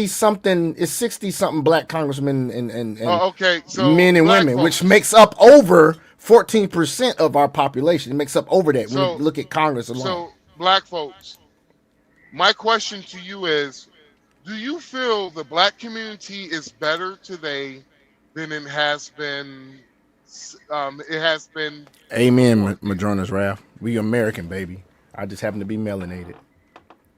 A: something. It's 60 something black congressmen and
B: so
A: men and women, which makes up over 14% of our population. It makes up over that when you look at Congress alone.
B: So black folks, my question to you is, do you feel the black community is better today than it has been?
A: Amen, Madrona's Wrath. We American, baby. I just happen to be melanated.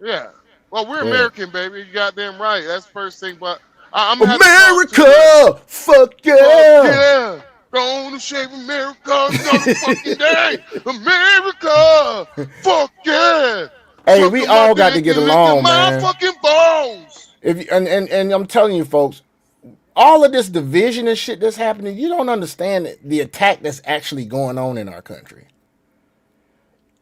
B: Yeah. Well, we're American, baby. You goddamn right. That's the first thing. But I'm
A: America! Fuck yeah!
B: Yeah. Gonna shave America another fucking day. America! Fuck yeah!
A: Hey, we all got to get along, man.
B: My fucking balls.
A: And I'm telling you, folks, all of this division and shit that's happening, you don't understand the attack that's actually going on in our country.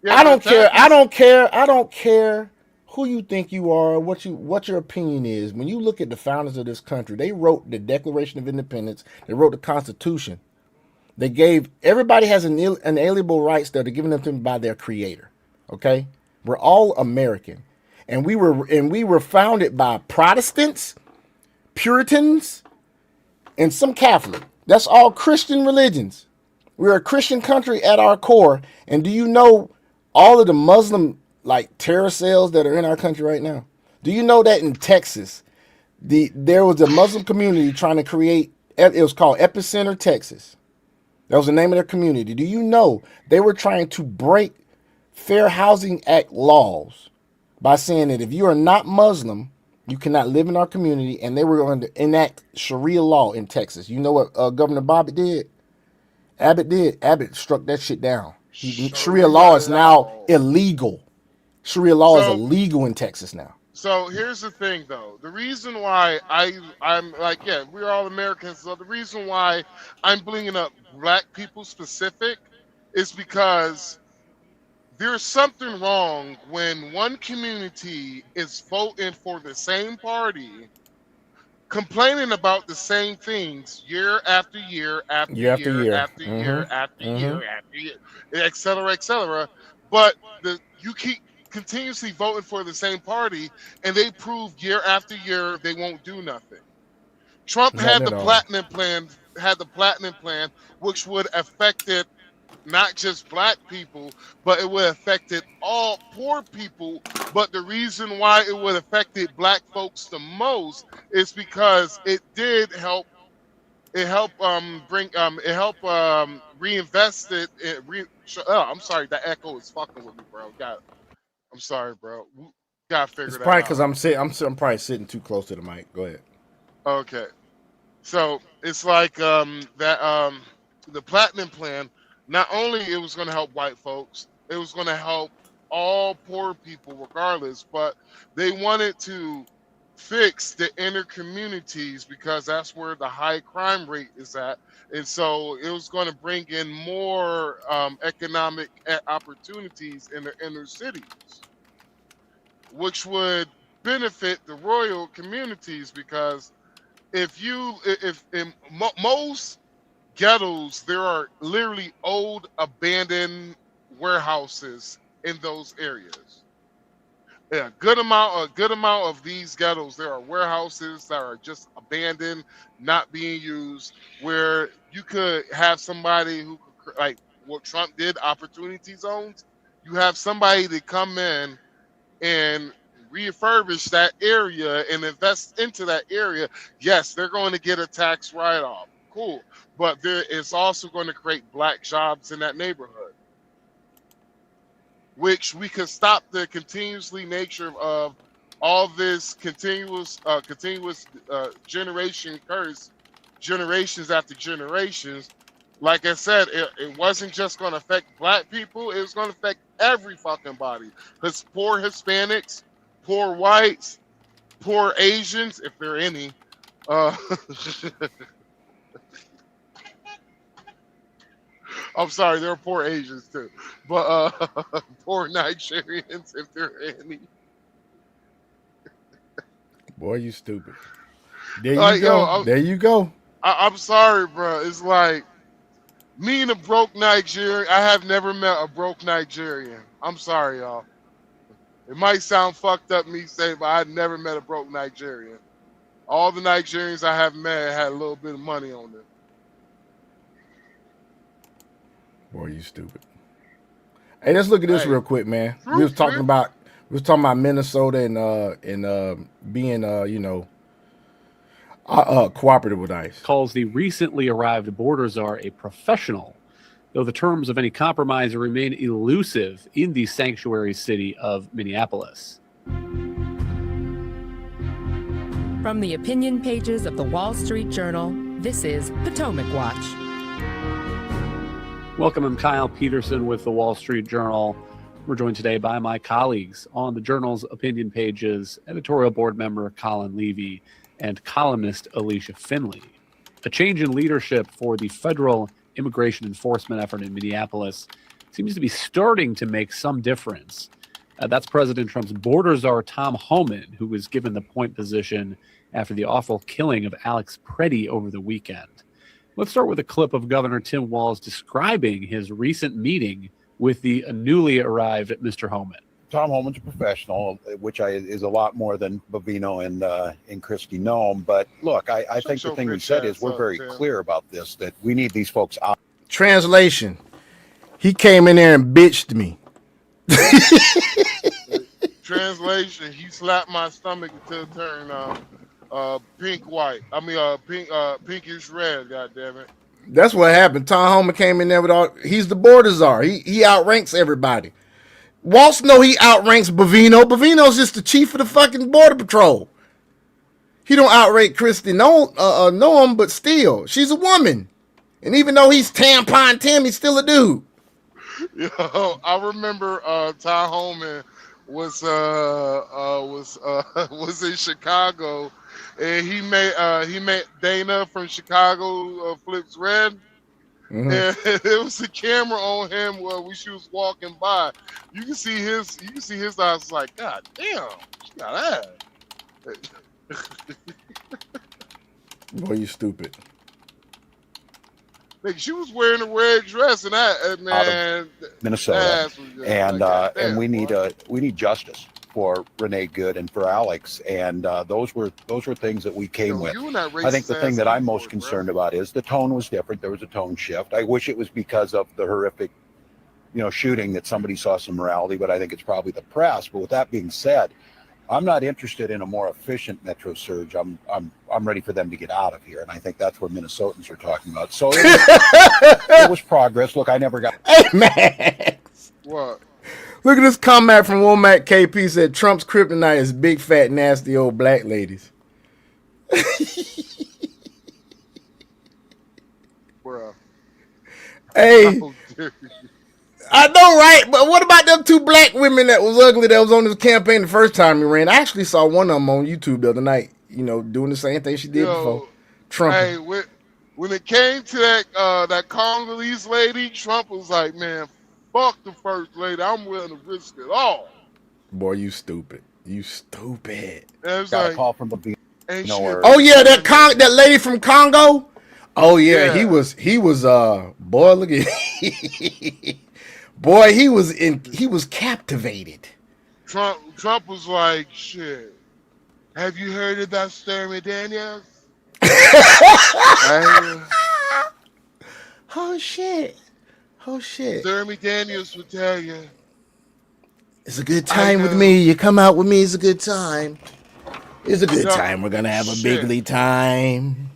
A: Yeah, I don't care who you think you are, what your opinion is. When you look at the founders of this country, they wrote the Declaration of Independence, they wrote the Constitution. They gave everybody has inalienable rights that are given to them by their creator. Okay? We're all American. And we were founded by Protestants, Puritans, and some Catholic. That's all Christian religions. We're a Christian country at our core. And do you know all of the Muslim terror cells that are in our country right now? Do you know that in Texas, there was a Muslim community trying to create, it was called Epicenter, Texas. That was the name of their community. Do you know they were trying to break Fair Housing Act laws by saying that if you are not Muslim, you cannot live in our community, and they were going to enact Sharia law in Texas. You know what Governor Bobbitt did? Abbott did. Abbott struck that shit down. Sharia law is now illegal. Sharia law is illegal in Texas now.
B: So here's the thing, though. The reason why I'm like, yeah, we're all Americans. So the reason why I'm bringing up black people specific is because there's something wrong when one community is voting for the same party, complaining about the same things year after year after year after year after year after year, et cetera, but you keep continuously voting for the same party, and they prove year after year they won't do nothing. Trump had the platinum plan, which would affect it not just black people, but it would affect it all poor people. But the reason why it would affect black folks the most is because it did help. It helped reinvest it. I'm sorry, that echo is fucking with me, bro. I'm sorry, bro. We gotta figure that out.
A: It's probably because I'm probably sitting too close to the mic. Go ahead.
B: Okay, so it's like the platinum plan. Not only it was going to help white folks, it was going to help all poor people regardless, but they wanted to fix the inner communities because that's where the high crime rate is at. And so it was going to bring in more economic opportunities in the inner cities, which would benefit the royal communities because if in most ghettos, there are literally old abandoned warehouses in those areas. Yeah, a good amount of these ghettos, there are warehouses that are just abandoned, not being used, where you could have somebody who, like what Trump did, opportunity zones. You have somebody to come in and refurbish that area and invest into that area. Yes, they're going to get a tax write-off. Cool. But there is also going to create black jobs in that neighborhood, which we could stop the continuously nature of all this continuous generation curse, generations after generations. Like I said, it wasn't just going to affect black people. It was going to affect every fucking body. Poor Hispanics, poor whites, poor Asians, if there are any. I'm sorry, there are poor Asians too, but poor Nigerians if there are any.
A: Boy, you stupid. There you
B: Like
A: go.
B: yo,
A: There you go.
B: I'm sorry, bro. It's like me and a broke Nigerian. I have never met a broke Nigerian. I'm sorry, y'all. It might sound fucked up me saying, but I've never met a broke Nigerian. All the Nigerians I have met had a little bit of money on them.
A: Boy, you stupid. Hey, let's look at this real quick, man. We was talking about Minnesota and being cooperative with ICE.
S: Calls the recently arrived border czar a professional, though the terms of any compromise remain elusive in the sanctuary city of Minneapolis.
T: From the opinion pages of the Wall Street Journal, this is Potomac Watch.
S: Welcome, I'm Kyle Peterson with the Wall Street Journal. We're joined today by my colleagues on the Journal's opinion pages, editorial board member Colin Levy and columnist Alicia Finley. A change in leadership for the federal immigration enforcement effort in Minneapolis seems to be starting to make some difference. That's President Trump's border czar Tom Homan, who was given the point position after the awful killing of Alex Pretti over the weekend. Let's start with a clip of Governor Tim Walz describing his recent meeting with the newly arrived Mr. Homan.
U: Tom Homan's a professional, which is a lot more than Bovino and Christie Nome. But look, I think the thing we said is we're very clear about this, that we need these folks out.
A: Translation: he came in there and bitched me.
B: Translation: he slapped my stomach until it turned pinkish red. God damn it!
A: That's what happened. Tom Homan came in there with all. He's the border czar. He outranks everybody. Waltz know he outranks Bovino. Bovino's just the chief of the fucking border patrol. He don't outrank Christie Noam, but still, she's a woman. And even though he's Tampon Tim, he's still a dude.
B: Yo, I remember Tom Homan was in Chicago, and he met Dana from Chicago Flips Red. Mm-hmm. And there was a camera on him when she was walking by. You can see his eyes like, God damn, she got ass.
A: Boy, you stupid.
B: Like, she was wearing a red dress, and that man,
U: Minnesota, and we need justice for Renee Good and for Alex, and those were things that we came with. I think the thing that I'm most concerned about is the tone was different. There was a tone shift. I wish it was because of the horrific, shooting that somebody saw some morality, but I think it's probably the press. But with that being said, I'm not interested in a more efficient Metro surge. I'm ready for them to get out of here, and I think that's what Minnesotans are talking about. So it was progress. Look, I never got.
A: Hey, Max.
B: What?
A: Look at this comment from Womack KP. Said Trump's kryptonite is big, fat, nasty old black ladies.
B: Bruh.
A: Hey. I know, right? But what about them two black women that was ugly that was on this campaign the first time he ran? I actually saw one of them on YouTube the other night, doing the same thing she did before. Trump.
B: Hey, when it came to that Congolese lady, Trump was like, man, fuck the first lady. I'm willing to risk it all.
A: Boy, you stupid. You stupid.
U: Got a call from the
A: oh yeah, that lady from Congo. Oh yeah, he was boy, look at boy, he was captivated.
B: Trump was like, shit. Have you heard about Stormy Daniels?
A: Oh shit.
B: Stormy Daniels would tell you.
A: It's a good time with me. You come out with me, it's a good time. It's a good time. We're gonna have a bigly time.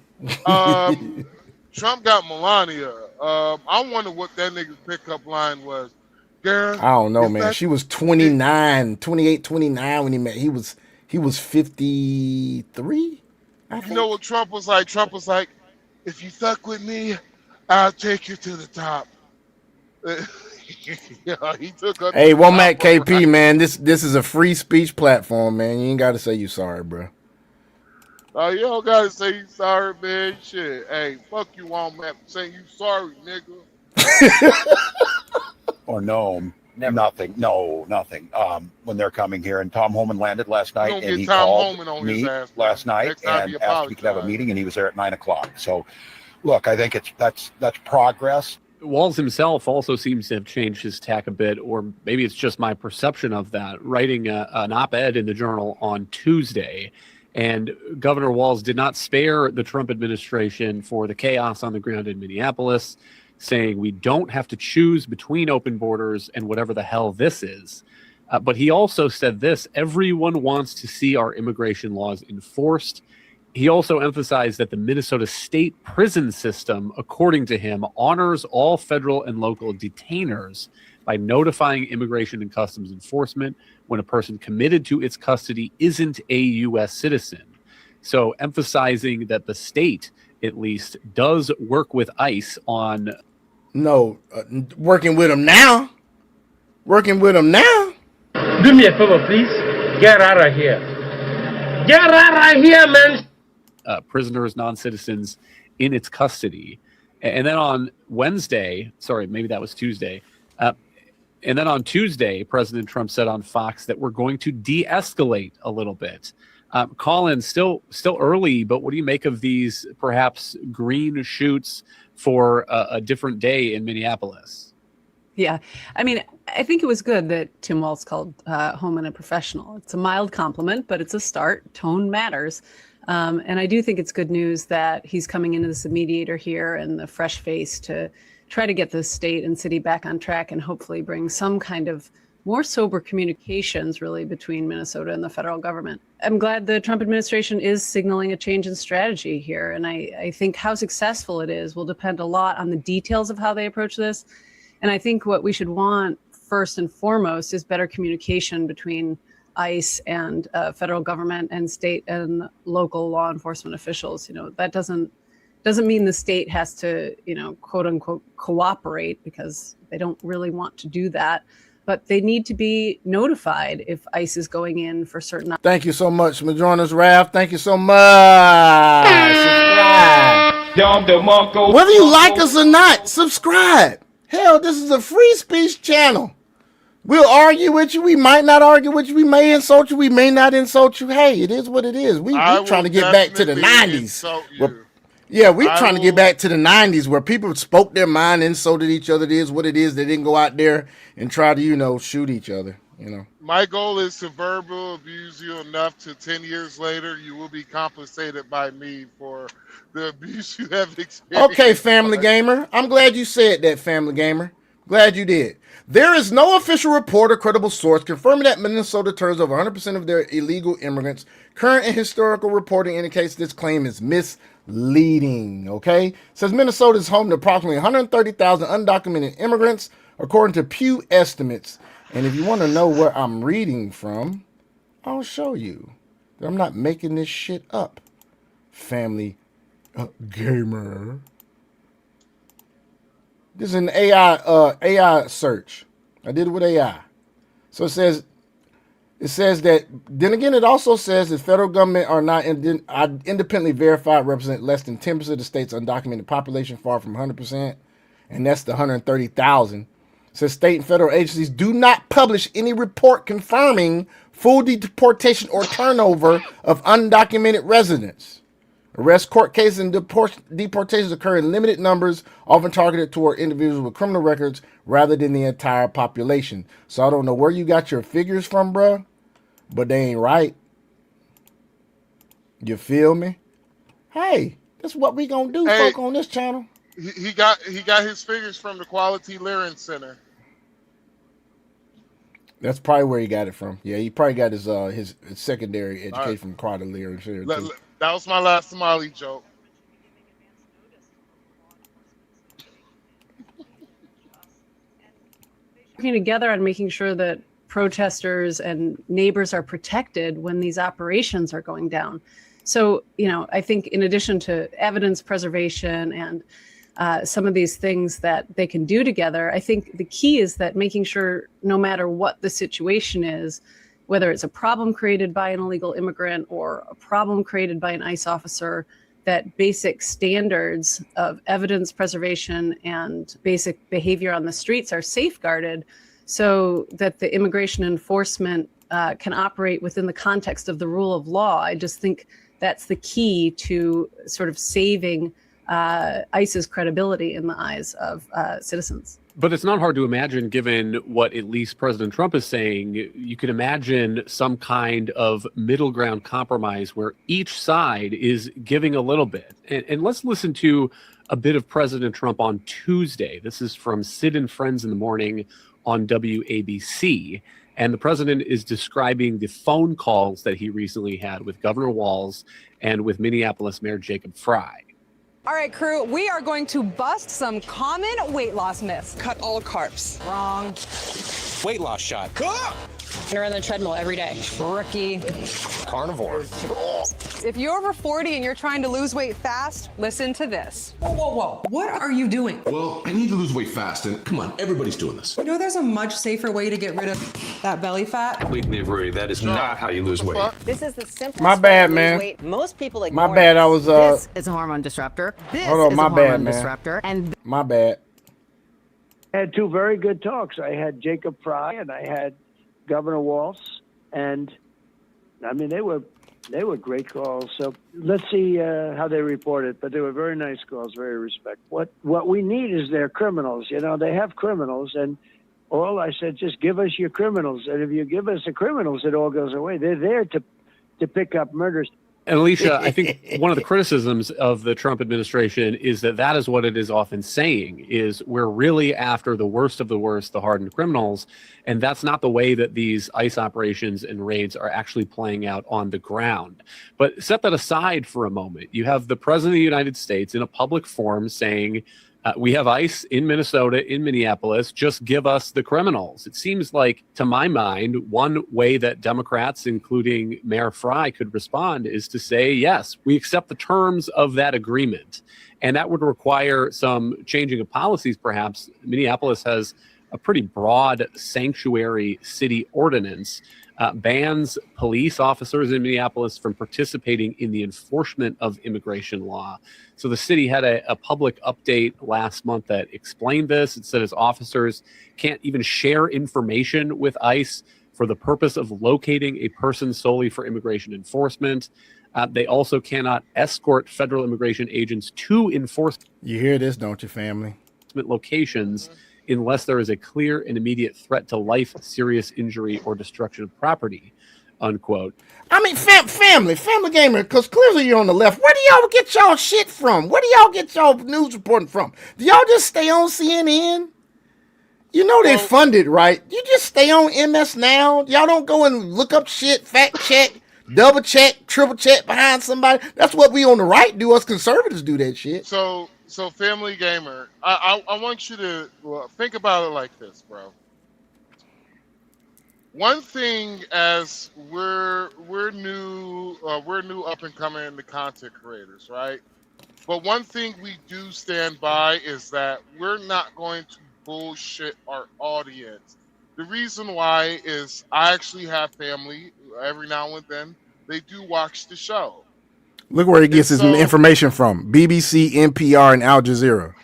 B: Trump got Melania. I wonder what that nigga's pickup line was. Girl,
A: I don't know, man. She was 28, 29 when he met. He was 53.
B: You know what Trump was like? Trump was like, if you fuck with me, I'll take you to the top. Yeah, he took up.
A: Hey, Womack KP, man. This is a free speech platform, man. You ain't got to say you sorry, bro.
B: You don't gotta say you sorry, man. Shit. Hey, fuck you, Womack, for saying you sorry, nigga.
U: Or no, nothing. No, nothing. When they're coming here, and Tom Homan landed last night, and he called me last night and asked if we could have a meeting, and he was there at 9:00. So, look, I think that's progress.
S: Walz himself also seems to have changed his tack a bit, or maybe it's just my perception of that, writing an op-ed in the Journal on Tuesday. And Governor Walz did not spare the Trump administration for the chaos on the ground in Minneapolis, saying we don't have to choose between open borders and whatever the hell this is. But he also said this: everyone wants to see our immigration laws enforced. He also emphasized that the Minnesota state prison system, according to him, honors all federal and local detainers by notifying Immigration and Customs Enforcement when a person committed to its custody isn't a U.S. citizen. So emphasizing that the state, at least, does work with ICE on...
A: working with them now. Working with them now.
C: Do me a favor, please. Get out of here. Get out of here, man.
S: Prisoners, non-citizens in its custody. And then on Wednesday, sorry, maybe that was Tuesday. And then on Tuesday, President Trump said on Fox that we're going to de-escalate a little bit. Colin, still early, but what do you make of these perhaps green shoots for a different day in Minneapolis?
G: Yeah, I mean, I think it was good that Tim Walz called Homan a professional. It's a mild compliment, but it's a start. Tone matters. And I do think it's good news that he's coming into this mediator here and the fresh face to try to get the state and city back on track and hopefully bring some kind of more sober communications really between Minnesota and the federal government. I'm glad the Trump administration is signaling a change in strategy here. And I think how successful it is will depend a lot on the details of how they approach this. And I think what we should want first and foremost is better communication between ICE and federal government and state and local law enforcement officials. You know, that doesn't mean the state has to, quote unquote, cooperate, because they don't really want to do that. But they need to be notified if ICE is going in for certain.
A: Thank you so much, Madrona's Raph. Thank you so much. Subscribe. Whether you like us or not, subscribe. Hell, this is a free speech channel. We'll argue with you. We might not argue with you. We may insult you. We may not insult you. Hey, it is what it is. We're trying to get back to the 90s. We're trying to get back to the 90s where people spoke their mind, insulted each other. It is what it is. They didn't go out there and try to, shoot each other.
B: My goal is to verbal abuse you enough to 10 years later, you will be compensated by me for the abuse you have experienced.
A: Okay, Family Gamer. I'm glad you said that, Family Gamer. Glad you did. There is no official report or credible source confirming that Minnesota turns over 100% of their illegal immigrants. Current and historical reporting indicates this claim is misleading, okay? It says Minnesota is home to approximately 130,000 undocumented immigrants, according to Pew estimates. And if you want to know where I'm reading from, I'll show you. I'm not making this shit up. Family Gamer. This is an AI search. I did it with AI. So it says that, then again, it also says the federal government are not independently verified, represent less than 10% of the state's undocumented population, far from 100%. And that's the 130,000. It says state and federal agencies do not publish any report confirming full deportation or turnover of undocumented residents. Arrest, court cases, and deportations occur in limited numbers, often targeted toward individuals with criminal records rather than the entire population. So I don't know where you got your figures from, bruh, but they ain't right. You feel me? Hey, that's what we gonna do, folk, on this channel.
B: He got his figures from the Quality Learning Center.
A: That's probably where he got it from. Yeah, he probably got his secondary education from Quality Learning Center too.
B: That was my last Somali joke.
G: Working together on making sure that protesters and neighbors are protected when these operations are going down. So, I think in addition to evidence preservation and some of these things that they can do together, I think the key is that making sure no matter what the situation is, whether it's a problem created by an illegal immigrant or a problem created by an ICE officer, that basic standards of evidence preservation and basic behavior on the streets are safeguarded so that the immigration enforcement can operate within the context of the rule of law. I just think that's the key to sort of saving ICE's credibility in the eyes of citizens.
S: But it's not hard to imagine, given what at least President Trump is saying. You could imagine some kind of middle ground compromise where each side is giving a little bit. And let's listen to a bit of President Trump on Tuesday. This is from Sid and Friends in the Morning on WABC. And the president is describing the phone calls that he recently had with Governor Walz and with Minneapolis Mayor Jacob Frey.
I: All right, crew, we are going to bust some common weight loss myths. Cut all carbs. Wrong.
V: Weight loss shot.
I: You're on the treadmill every day. Rookie.
V: Carnivore.
I: If you're over 40 and you're trying to lose weight fast, listen to this.
W: Whoa, whoa, whoa. What are you doing?
V: Well, I need to lose weight fast, and come on, everybody's doing this.
W: You know there's a much safer way to get rid of that belly fat?
V: Completely agree. That is not how you lose weight.
I: This is the simplest
A: My bad,
I: way to lose
A: man.
I: weight. Most people ignore
A: My bad. I was
I: This is a hormone disruptor. This
A: hold on,
I: is
A: my
I: a
A: bad,
I: hormone
A: man.
I: disruptor. And
A: My bad.
X: I had two very good talks. I had Jacob Frey and I had Governor Walz, and I mean they were great calls. So let's see how they report it. But they were very nice calls, very respectful. What we need is their criminals. You know, they have criminals, and all I said, just give us your criminals, and if you give us the criminals, it all goes away. They're there to pick up murders.
S: And Alicia, I think one of the criticisms of the Trump administration is that is what it is often saying, is we're really after the worst of the worst, the hardened criminals. And that's not the way that these ICE operations and raids are actually playing out on the ground. But set that aside for a moment. You have the president of the United States in a public forum saying, we have ICE in Minnesota, in Minneapolis, just give us the criminals. It seems like, to my mind, one way that Democrats, including Mayor Frey, could respond is to say, yes, we accept the terms of that agreement. And that would require some changing of policies, perhaps. Minneapolis has a pretty broad sanctuary city ordinance, bans police officers in Minneapolis from participating in the enforcement of immigration law. So the city had a public update last month that explained this. It said its officers can't even share information with ICE for the purpose of locating a person solely for immigration enforcement. They also cannot escort federal immigration agents to enforcement.
A: You hear this, don't you, family?
S: Locations unless there is a clear and immediate threat to life, serious injury, or destruction of property, unquote.
A: I mean, family gamer, because clearly you're on the left. Where do y'all get y'all shit from? Where do y'all get y'all news reporting from? Do y'all just stay on CNN? You know they funded, right? You just stay on MS Now. Y'all don't go and look up shit, fact check, double check, triple check behind somebody. That's what we on the right do. Us conservatives do that shit.
B: So family gamer, I want you to think about it like this, bro. One thing, as we're new up and coming in the content creators, right? But one thing we do stand by is that we're not going to bullshit our audience. The reason why is I actually have family. Every now and then they do watch the show.
A: Look where he gets his information from: BBC, NPR, and Al Jazeera.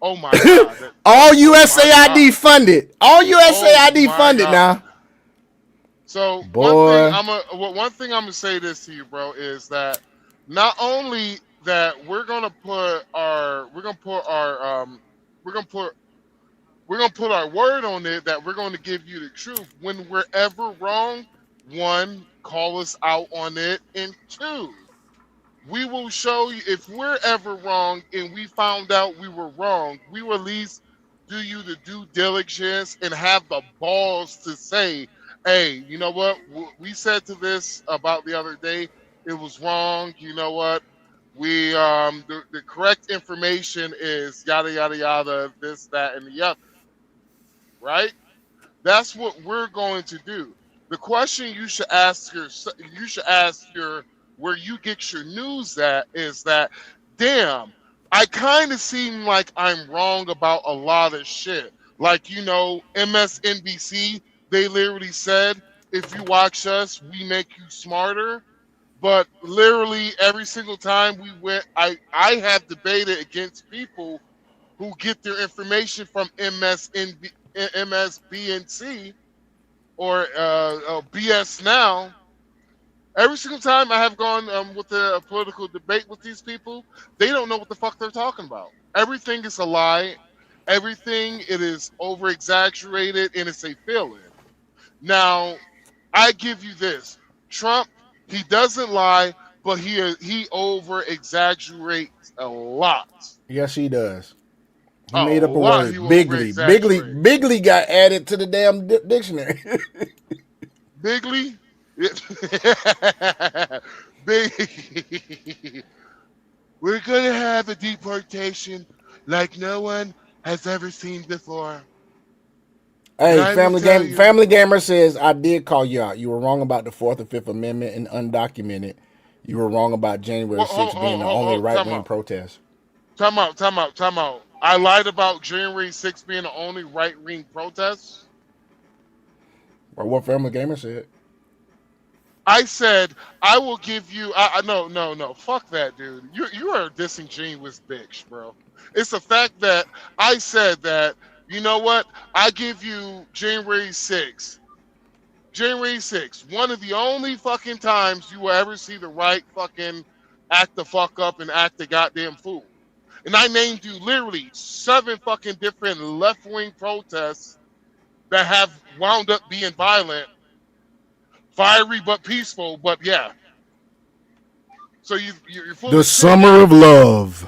B: Oh my God!
A: All USAID funded. All USAID funded now.
B: So
A: boy,
B: one thing I'm gonna say this to you, bro, is that not only that we're gonna put our word on it, that we're going to give you the truth. When we're ever wrong, one, call us out on it, and two, we will show you if we're ever wrong and we found out we were wrong, we will at least do you the due diligence and have the balls to say, hey, you know what? We said to this about the other day, it was wrong. You know what? We the correct information is yada yada yada, this, that, and the other. Right? That's what we're going to do. The question you should ask where you get your news at is that, damn, I kind of seem like I'm wrong about a lot of shit. Like, you know, MSNBC, they literally said, if you watch us, we make you smarter. But literally every single time we went, I have debated against people who get their information from MSBNC or BS Now. Every single time I have gone with a political debate with these people, they don't know what the fuck they're talking about. Everything is a lie. Everything it is over exaggerated and it's a feeling. Now, I give you this: Trump, he doesn't lie, but he over exaggerates a lot.
A: Yes, he does. He
B: A
A: made up a
B: lot.
A: word,
B: He
A: bigly. Bigly got added to the damn dictionary.
B: Bigly? Big. We're going to have a deportation like no one has ever seen before.
A: Hey, Family Gamer says, I did call you out. You were wrong about the 4th and 5th Amendment and undocumented. You were wrong about January 6th being the only right-wing protest.
B: Time out. I lied about January 6th being the only right-wing protest?
A: Or what Family Gamer said.
B: I said, I will give you... No. Fuck that, dude. You are a disingenuous bitch, bro. It's the fact that I said that, you know what? I give you January 6th. January 6th. One of the only fucking times you will ever see the right fucking act the fuck up and act the goddamn fool. And I named you literally 7 fucking different left-wing protests that have wound up being violent. Fiery but peaceful, but yeah. So you're full
A: The
B: of
A: summer of love.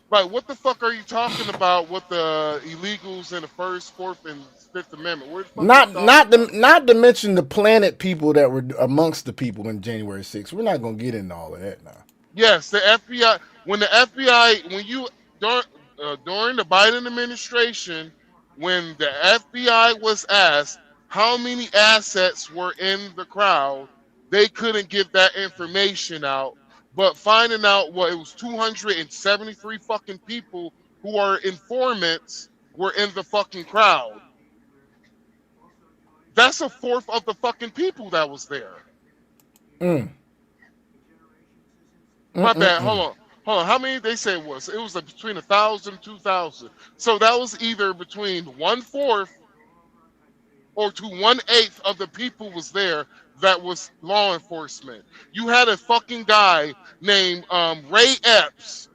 B: Right, what the fuck are you talking about with the illegals in the 1st, 4th, and 5th Amendment? Where the fuck
A: not to mention the planet people that were amongst the people in January 6th. We're not gonna get into all of that now.
B: Yes, the FBI. When during the Biden administration, when the FBI was asked how many assets were in the crowd, they couldn't give that information out. But finding out it was 273 fucking people who are informants were in the fucking crowd. That's 1/4 of the fucking people that was there. My bad. Hold on. How many they say it was? It was between 1,000 and 2,000. So that was either between 1/4 or to 1/8 of the people was there that was law enforcement. You had a fucking guy named Ray Epps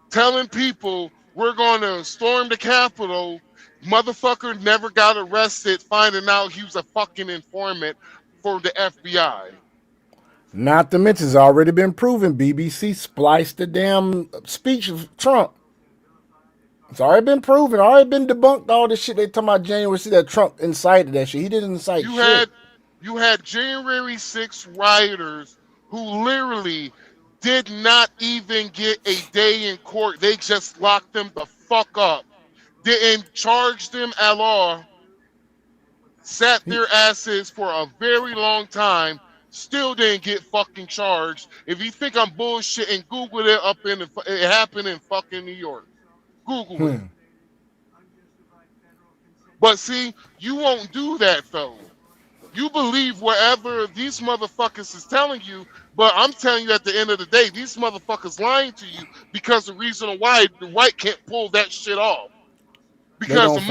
B: telling people we're going to storm the Capitol. Motherfucker never got arrested, finding out he was a fucking informant for the FBI.
A: Not to mention, it's already been proven. BBC spliced the damn speech of Trump. It's already been proven. Already been debunked. All this shit they talking about January 6th that Trump incited that shit. He didn't incite shit.
B: You had January 6th rioters who literally did not even get a day in court. They just locked them the fuck up. Didn't charge them at all. Sat their asses for a very long time. Still didn't get fucking charged. If you think I'm bullshitting, Google it it happened in fucking New York. Google it. But see, you won't do that though. You believe whatever these motherfuckers is telling you, but I'm telling you at the end of the day, these motherfuckers lying to you because the reason why the right can't pull that shit off. Because the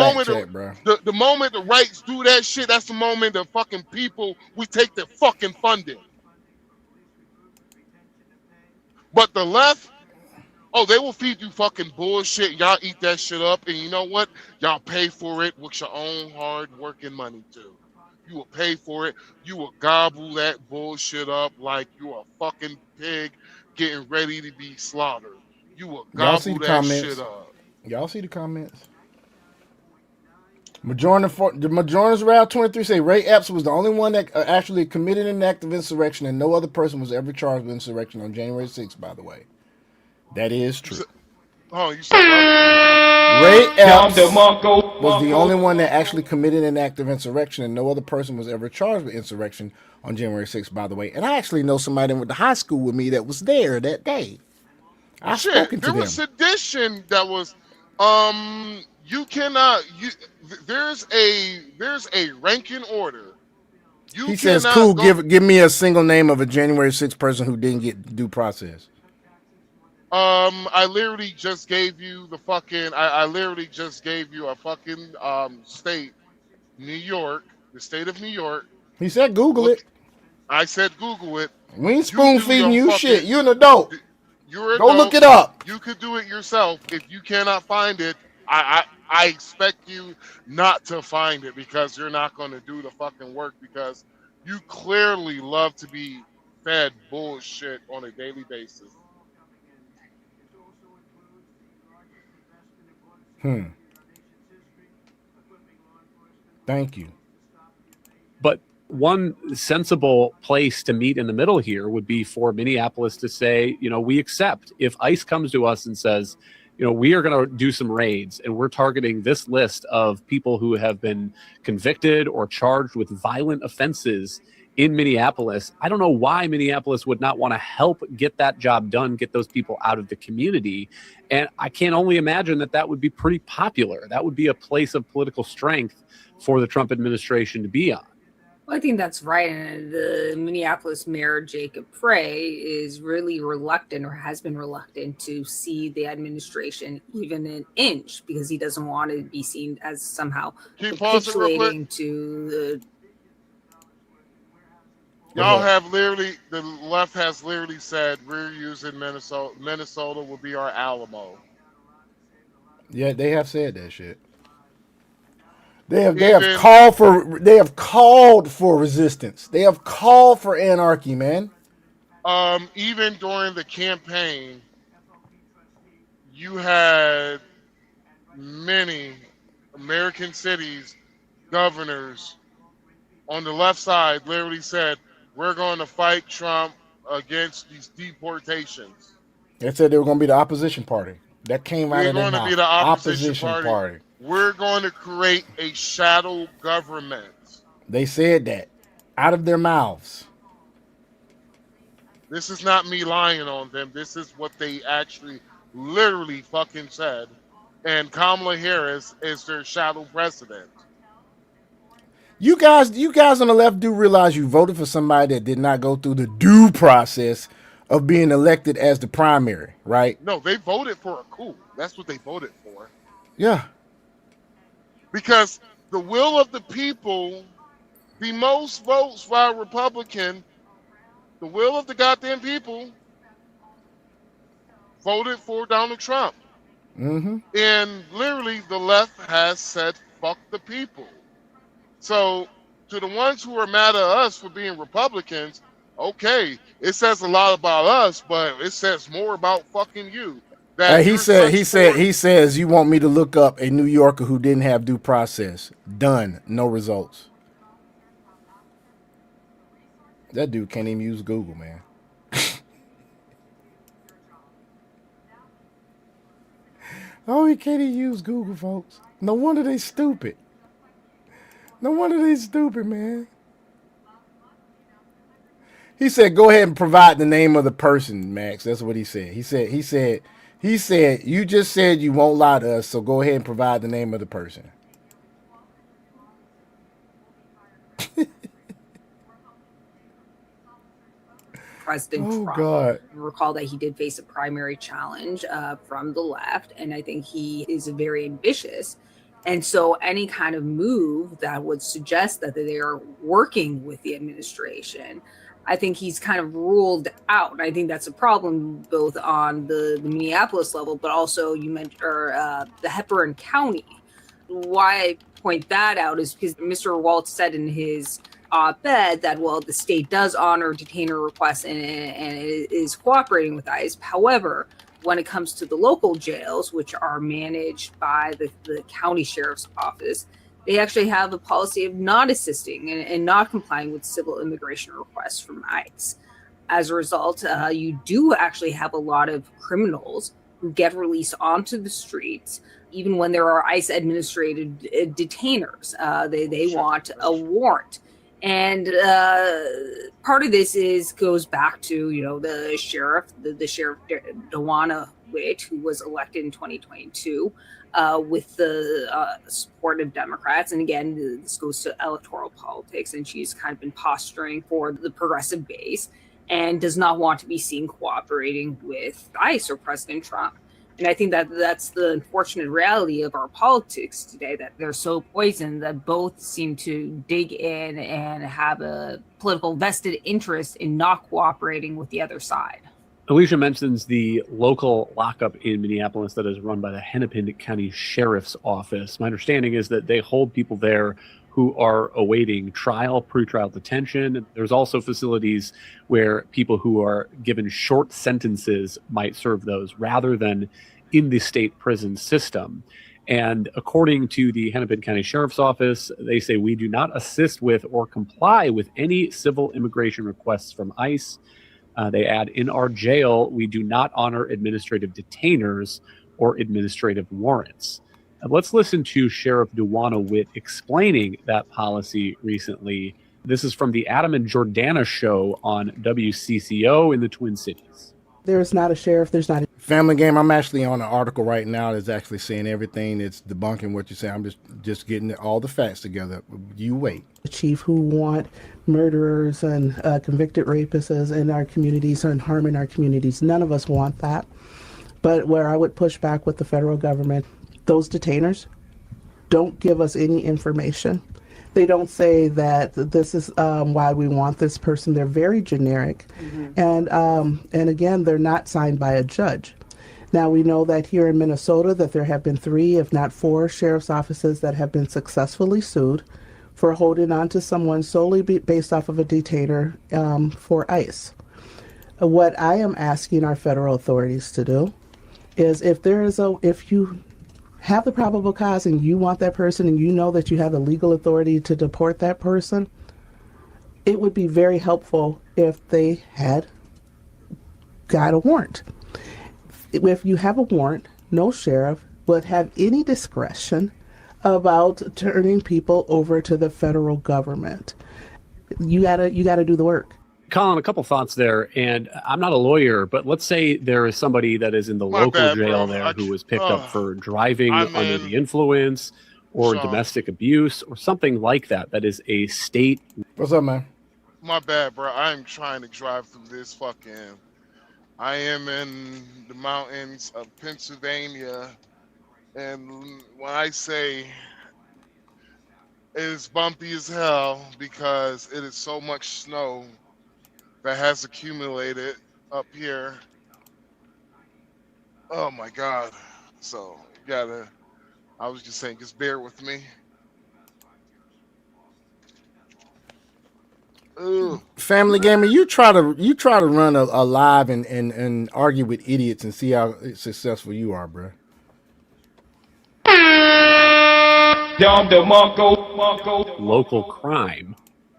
B: moment the rights do that shit, that's the moment the fucking people, we take their fucking funding. But the left, they will feed you fucking bullshit. Y'all eat that shit up, and you know what? Y'all pay for it with your own hard working money too. You will pay for it. You will gobble that bullshit up like you're a fucking pig getting ready to be slaughtered. You will gobble that shit up.
A: Y'all see the comments? Majority Route 23 say Ray Epps was the only one that actually committed an act of insurrection, and no other person was ever charged with insurrection on January 6th, by the way. That is true.
B: You said what?
A: Ray Epps was the only one that actually committed an act of insurrection, and no other person was ever charged with insurrection on January 6th, by the way. And I actually know somebody that went to high school with me that was there that day. I've spoken to them.
B: There was sedition that was you cannot there's a ranking order
A: He says, "Cool. Give me a single name of a January 6th person who didn't get due process."
B: I literally just gave you the fucking. I literally just gave you a fucking state, New York, the state of New York.
A: He said, "Google it."
B: I said, "Google it."
A: We ain't spoon feeding you shit. You're an adult.
B: You're an
A: Go
B: adult.
A: look it up.
B: You could do it yourself. If you cannot find it, I expect you not to find it because you're not going to do the fucking work because you clearly love to be fed bullshit on a daily basis.
A: Thank you.
S: But one sensible place to meet in the middle here would be for Minneapolis to say, we accept if ICE comes to us and says, we are going to do some raids and we're targeting this list of people who have been convicted or charged with violent offenses in Minneapolis. I don't know why Minneapolis would not want to help get that job done, get those people out of the community. And I can only imagine that would be pretty popular. That would be a place of political strength for the Trump administration to be on.
H: Well, I think that's right. And the Minneapolis mayor, Jacob Frey, is really reluctant or has been reluctant to see the administration even an inch because he doesn't want to be seen as somehow capitulating to the.
B: Y'all have literally, the left has literally said we're using Minnesota. Minnesota will be our Alamo.
A: Yeah, they have said that shit. They have called for resistance. They have called for anarchy, man.
B: Even during the campaign, you had many American cities, governors on the left side literally said, we're going to fight Trump against these deportations.
A: They said they were going to be the opposition party. That came out of their mouth.
B: We're going to be the opposition party. We're going to create a shadow government.
A: They said that out of their mouths.
B: This is not me lying on them. This is what they actually literally fucking said. And Kamala Harris is their shadow president.
A: You guys on the left do realize you voted for somebody that did not go through the due process of being elected as the primary, right?
B: No, they voted for a coup. That's what they voted for.
A: Yeah.
B: Because the will of the people, the most votes by a Republican, the will of the goddamn people, voted for Donald Trump.
A: Mm-hmm.
B: And literally the left has said, fuck the people. So to the ones who are mad at us for being Republicans, okay, it says a lot about us, but it says more about fucking you.
A: He says you want me to look up a New Yorker who didn't have due process. Done. No results. That dude can't even use Google, man. Oh, he can't even use Google, folks. No wonder they stupid. No wonder they stupid, man. He said, go ahead and provide the name of the person, Max. That's what he said. He said, you just said you won't lie to us, so go ahead and provide the name of the person.
H: President Trump.
A: God.
H: Recall that he did face a primary challenge from the left, and I think he is very ambitious. And so any kind of move that would suggest that they are working with the administration, I think he's kind of ruled out. And I think that's a problem both on the Minneapolis level, but also you mentioned the Hepburn County. Why I point that out is because Mr. Waltz said in his op-ed that, well, the state does honor detainer requests and it is cooperating with ICE. However, when it comes to the local jails, which are managed by the county sheriff's office, they actually have a policy of not assisting and not complying with civil immigration requests from ICE. As a result, you do actually have a lot of criminals who get released onto the streets, even when there are ICE administrated detainers. They want a warrant. And part of this goes back to, you know, the sheriff, the sheriff Dawana Witt, who was elected in 2022 with the support of Democrats. And again, this goes to electoral politics, and she's kind of been posturing for the progressive base and does not want to be seen cooperating with ICE or President Trump. And I think that that's the unfortunate reality of our politics today, that they're so poisoned that both seem to dig in and have a political vested interest in not cooperating with the other side.
S: Alicia mentions the local lockup in Minneapolis that is run by the Hennepin County Sheriff's Office. My understanding is that they hold people there who are awaiting trial, pretrial detention. There's also facilities where people who are given short sentences might serve those rather than in the state prison system. And according to the Hennepin County Sheriff's Office, they say, we do not assist with or comply with any civil immigration requests from ICE. They add, in our jail, we do not honor administrative detainers or administrative warrants. Let's listen to Sheriff Dawana Witt explaining that policy recently. This is from the Adam and Jordana show on WCCO in the Twin Cities.
J: There's not a sheriff. There's not a
A: Family Game. I'm actually on an article right now that's actually saying everything. It's debunking what you say. I'm just getting all the facts together. You wait.
J: chief who want murderers and convicted rapists in our communities and harming our communities. None of us want that. But where I would push back with the federal government, those detainers don't give us any information. They don't say that this is why we want this person. They're very generic. Mm-hmm. And again, they're not signed by a judge. Now, we know that here in Minnesota that there have been 3, if not 4, sheriff's offices that have been successfully sued for holding on to someone solely based off of a detainer for ICE. What I am asking our federal authorities to do is if you have the probable cause and you want that person and you know that you have the legal authority to deport that person, it would be very helpful if they had got a warrant. If you have a warrant, no sheriff would have any discretion about turning people over to the federal government. You gotta do the work.
S: Colin, a couple thoughts there, and I'm not a lawyer, but let's say there is somebody that is in the local jail there who was picked up for driving under the influence or domestic abuse or something like that. That is a state.
A: What's up, man?
B: My bad, bro. I'm trying to drive through this fucking. I am in the mountains of Pennsylvania, and when I say it is bumpy as hell because it is so much snow that has accumulated up here. Oh my God. So I was just saying, just bear with me. Ooh.
A: Family Gamer, you try to run a live and argue with idiots and see how successful you are, bro.
S: Local crime.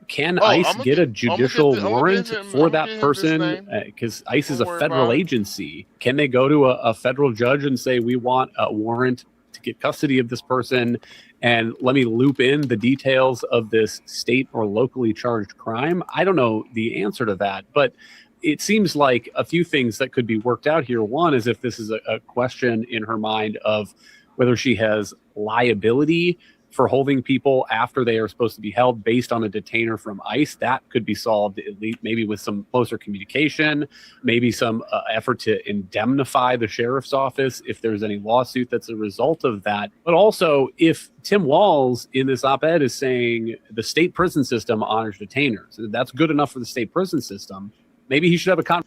S: Can ICE get a judicial warrant for that person? Because ICE is a federal agency. Can they go to a federal judge and say, we want a warrant to get custody of this person, and let me loop in the details of this state or locally charged crime? I don't know the answer to that, but it seems like a few things that could be worked out here. One is if this is a question in her mind of whether she has liability for holding people after they are supposed to be held based on a detainer from ICE. That could be solved at least maybe with some closer communication, maybe some effort to indemnify the sheriff's office if there's any lawsuit that's a result of that. But also, if Tim Walz in this op-ed is saying the state prison system honors detainers, that's good enough for the state prison system, maybe he should have a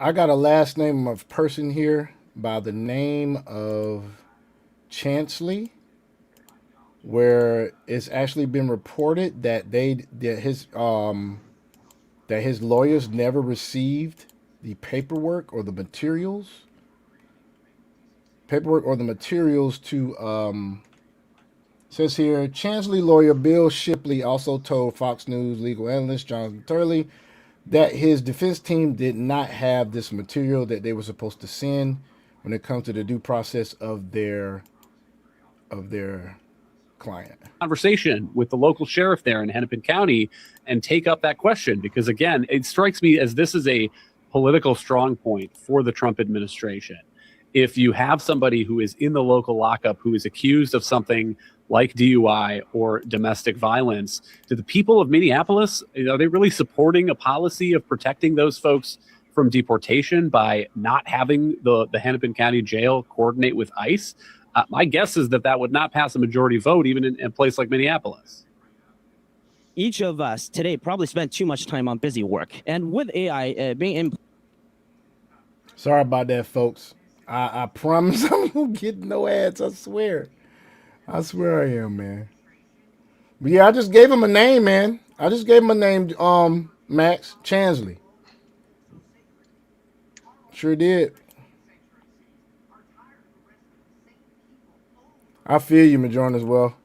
A: I got a last name of person here by the name of Chansley, where it's actually been reported that his lawyers never received the paperwork or the materials to says here, Chansley lawyer Bill Shipley also told Fox News legal analyst Jonathan Turley that his defense team did not have this material that they were supposed to send when it comes to the due process of their client.
S: Conversation with the local sheriff there in Hennepin County and take up that question, because again, it strikes me as this is a political strong point for the Trump administration. If you have somebody who is in the local lockup who is accused of something like DUI or domestic violence, do the people of Minneapolis, are they really supporting a policy of protecting those folks from deportation by not having the Hennepin County Jail coordinate with ICE? My guess is that would not pass a majority vote, even in a place like Minneapolis.
K: Each of us today probably spent too much time on busy work. And with AI being in...
A: Sorry about that, folks. I promise I'm going to get no ads. I swear. I swear I am, man. But yeah, I just gave him a name, man. I just gave him a name, Max Chansley. Sure did. I feel you, Majoran, as well.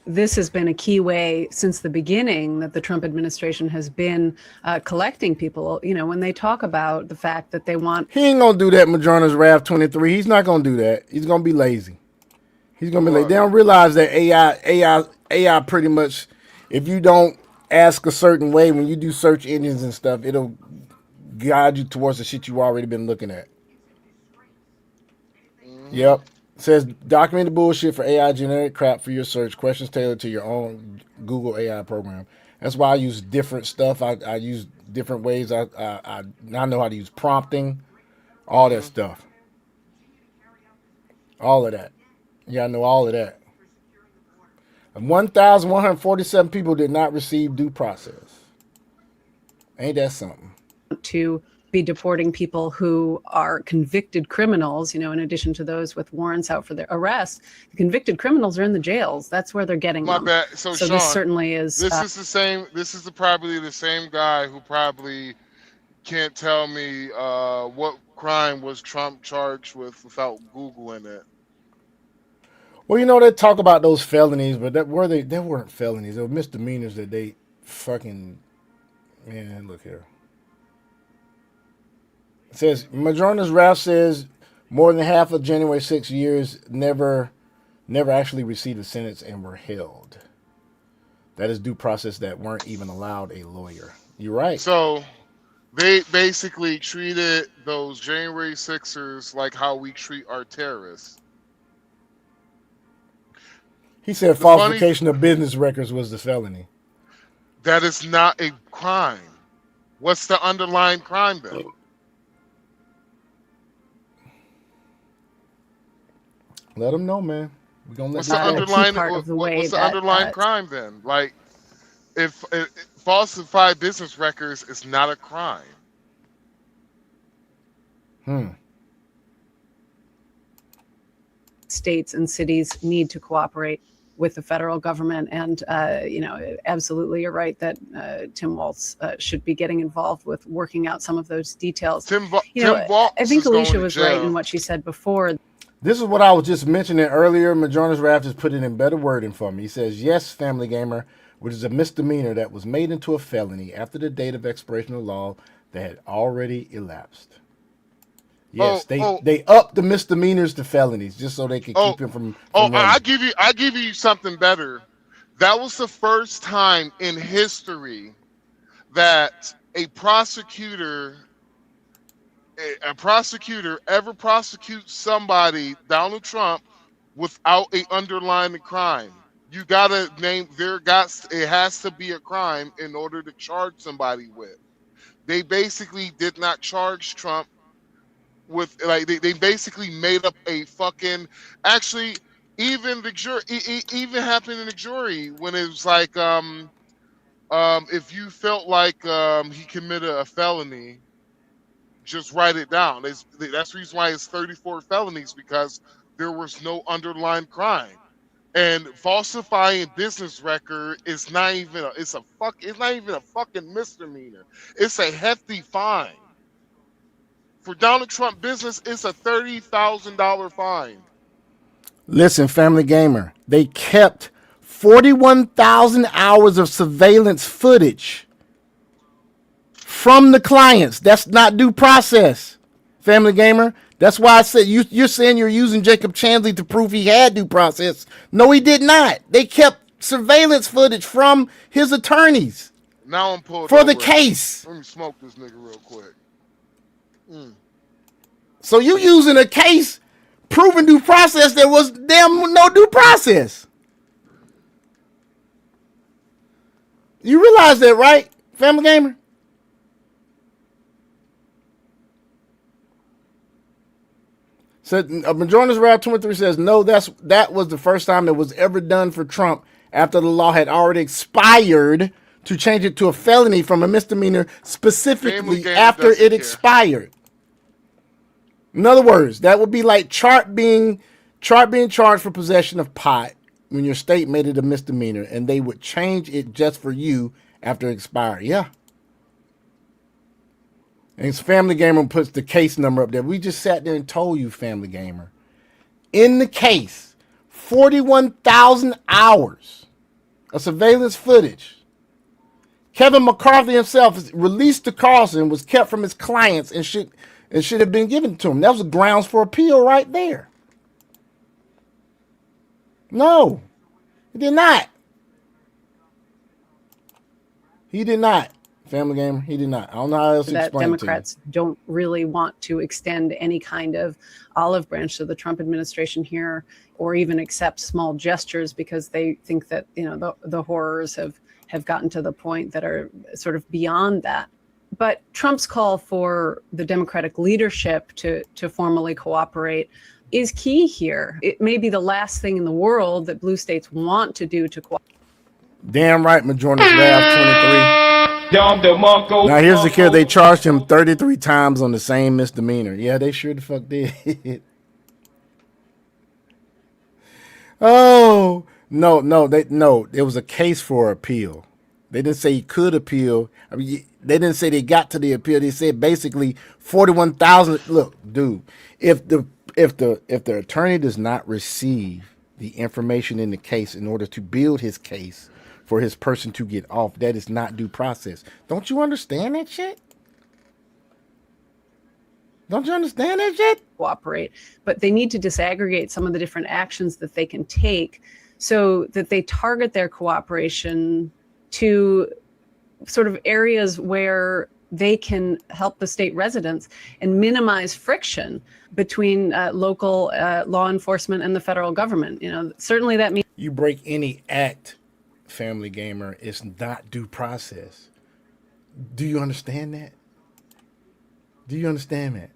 G: This has been a key way since the beginning that the Trump administration has been collecting people. You know, when they talk about the fact that they want...
A: He ain't going to do that, Majoran's RAV 23. He's not going to do that. He's going to be lazy. He's going to be lazy. They don't realize that AI pretty much, if you don't ask a certain way, when you do search engines and stuff, it'll guide you towards the shit you've already been looking at. Yep. It says document the bullshit for AI generic crap for your search. Questions tailored to your own Google AI program. That's why I use different stuff. I use different ways. I know how to use prompting. All that stuff. All of that. You gotta know all of that. 1,147 people did not receive due process. Ain't that something?
G: To be deporting people who are convicted criminals, you know, in addition to those with warrants out for their arrest. The convicted criminals are in the jails. That's where they're getting them.
B: Bad. So Sean,
G: this certainly is.
B: This is the same. This is probably the same guy who probably can't tell me what crime was Trump charged with without Googling it.
A: Well, you know, they talk about those felonies, but they weren't felonies. They were misdemeanors that they fucking, man, look here. It says, Majora's Wrath says more than half of January 6 years never actually received a sentence and were held. That is due process that weren't even allowed a lawyer. You're right.
B: So they basically treated those January 6ers like how we treat our terrorists.
A: He said falsification of business records was the felony.
B: That is not a crime. What's the underlying crime then?
A: Let them know, man. We're gonna let
B: what's the underlying crime then? Like, if falsified business records is not a crime.
G: States and cities need to cooperate with the federal government, and you know, absolutely, you're right that Tim Walz should be getting involved with working out some of those details.
B: Tim Walz,
G: I think Alicia was right in what she said before.
A: This is what I was just mentioning earlier. Majora's Wrath just put it in better wording for me. He says, yes, Family Gamer, which is a misdemeanor that was made into a felony after the date of expiration of law that had already elapsed. Yes, they upped the misdemeanors to felonies just so they could keep him from running.
B: I give you something better. That was the first time in history that a prosecutor ever prosecutes somebody, Donald Trump, without a underlying crime. You gotta name it has to be a crime in order to charge somebody with. They basically did not charge Trump with, like, they basically made up a fucking, actually even the jury, it even happened in the jury when it was like if you felt like he committed a felony, just write it down. That's the reason why it's 34 felonies, because there was no underlying crime. And falsifying business record is not even it's not even a fucking misdemeanor. It's a hefty fine. For Donald Trump business, it's a $30,000 fine.
A: Listen, Family Gamer, they kept 41,000 hours of surveillance footage from the clients. That's not due process, Family Gamer. That's why I said you're saying you're using Jacob Chansley to prove he had due process. No, he did not. They kept surveillance footage from his attorneys.
B: Now I'm pulled
A: for
B: over.
A: the case.
B: Let me smoke this nigga real quick.
A: So you using a case proving due process, there was damn no due process. You realize that, right, Family Gamer? So Majority Route 23 says, no, that was the first time it was ever done for Trump after the law had already expired to change it to a felony from a misdemeanor specifically after it expired. In other words, that would be like Chart being charged for possession of pot when your state made it a misdemeanor, and they would change it just for you after it expired. Yeah. And it's Family Gamer puts the case number up there. We just sat there and told you, Family Gamer. In the case, 41,000 hours of surveillance footage. Kevin McCarthy himself released to Carlson was kept from his clients and should have been given to him. That was grounds for appeal right there. No, he did not. He did not. Family Gamer, he did not. I don't know how else to
G: that
A: explain
G: Democrats
A: it to you.
G: don't really want to extend any kind of olive branch to the Trump administration here, or even accept small gestures, because they think that, you know, the horrors have gotten to the point that are sort of beyond that. But Trump's call for the Democratic leadership to formally cooperate is key here. It may be the last thing in the world that blue states want to do to cooperate.
A: Damn right, Majority Rav 23. Now here's the kid. They charged him 33 times on the same misdemeanor. Yeah, they sure the fuck did. Oh no. It was a case for appeal. They didn't say he could appeal. I mean, they didn't say they got to the appeal. They said basically 41,000. Look, dude, if the attorney does not receive the information in the case in order to build his case for his person to get off, that is not due process. Don't you understand that shit? Don't you understand that shit?
G: Cooperate, but they need to disaggregate some of the different actions that they can take so that they target their cooperation to sort of areas where they can help the state residents and minimize friction between local law enforcement and the federal government. You know, certainly that means
A: you break any act, Family Gamer, it's not due process. Do you understand that? Do you understand that?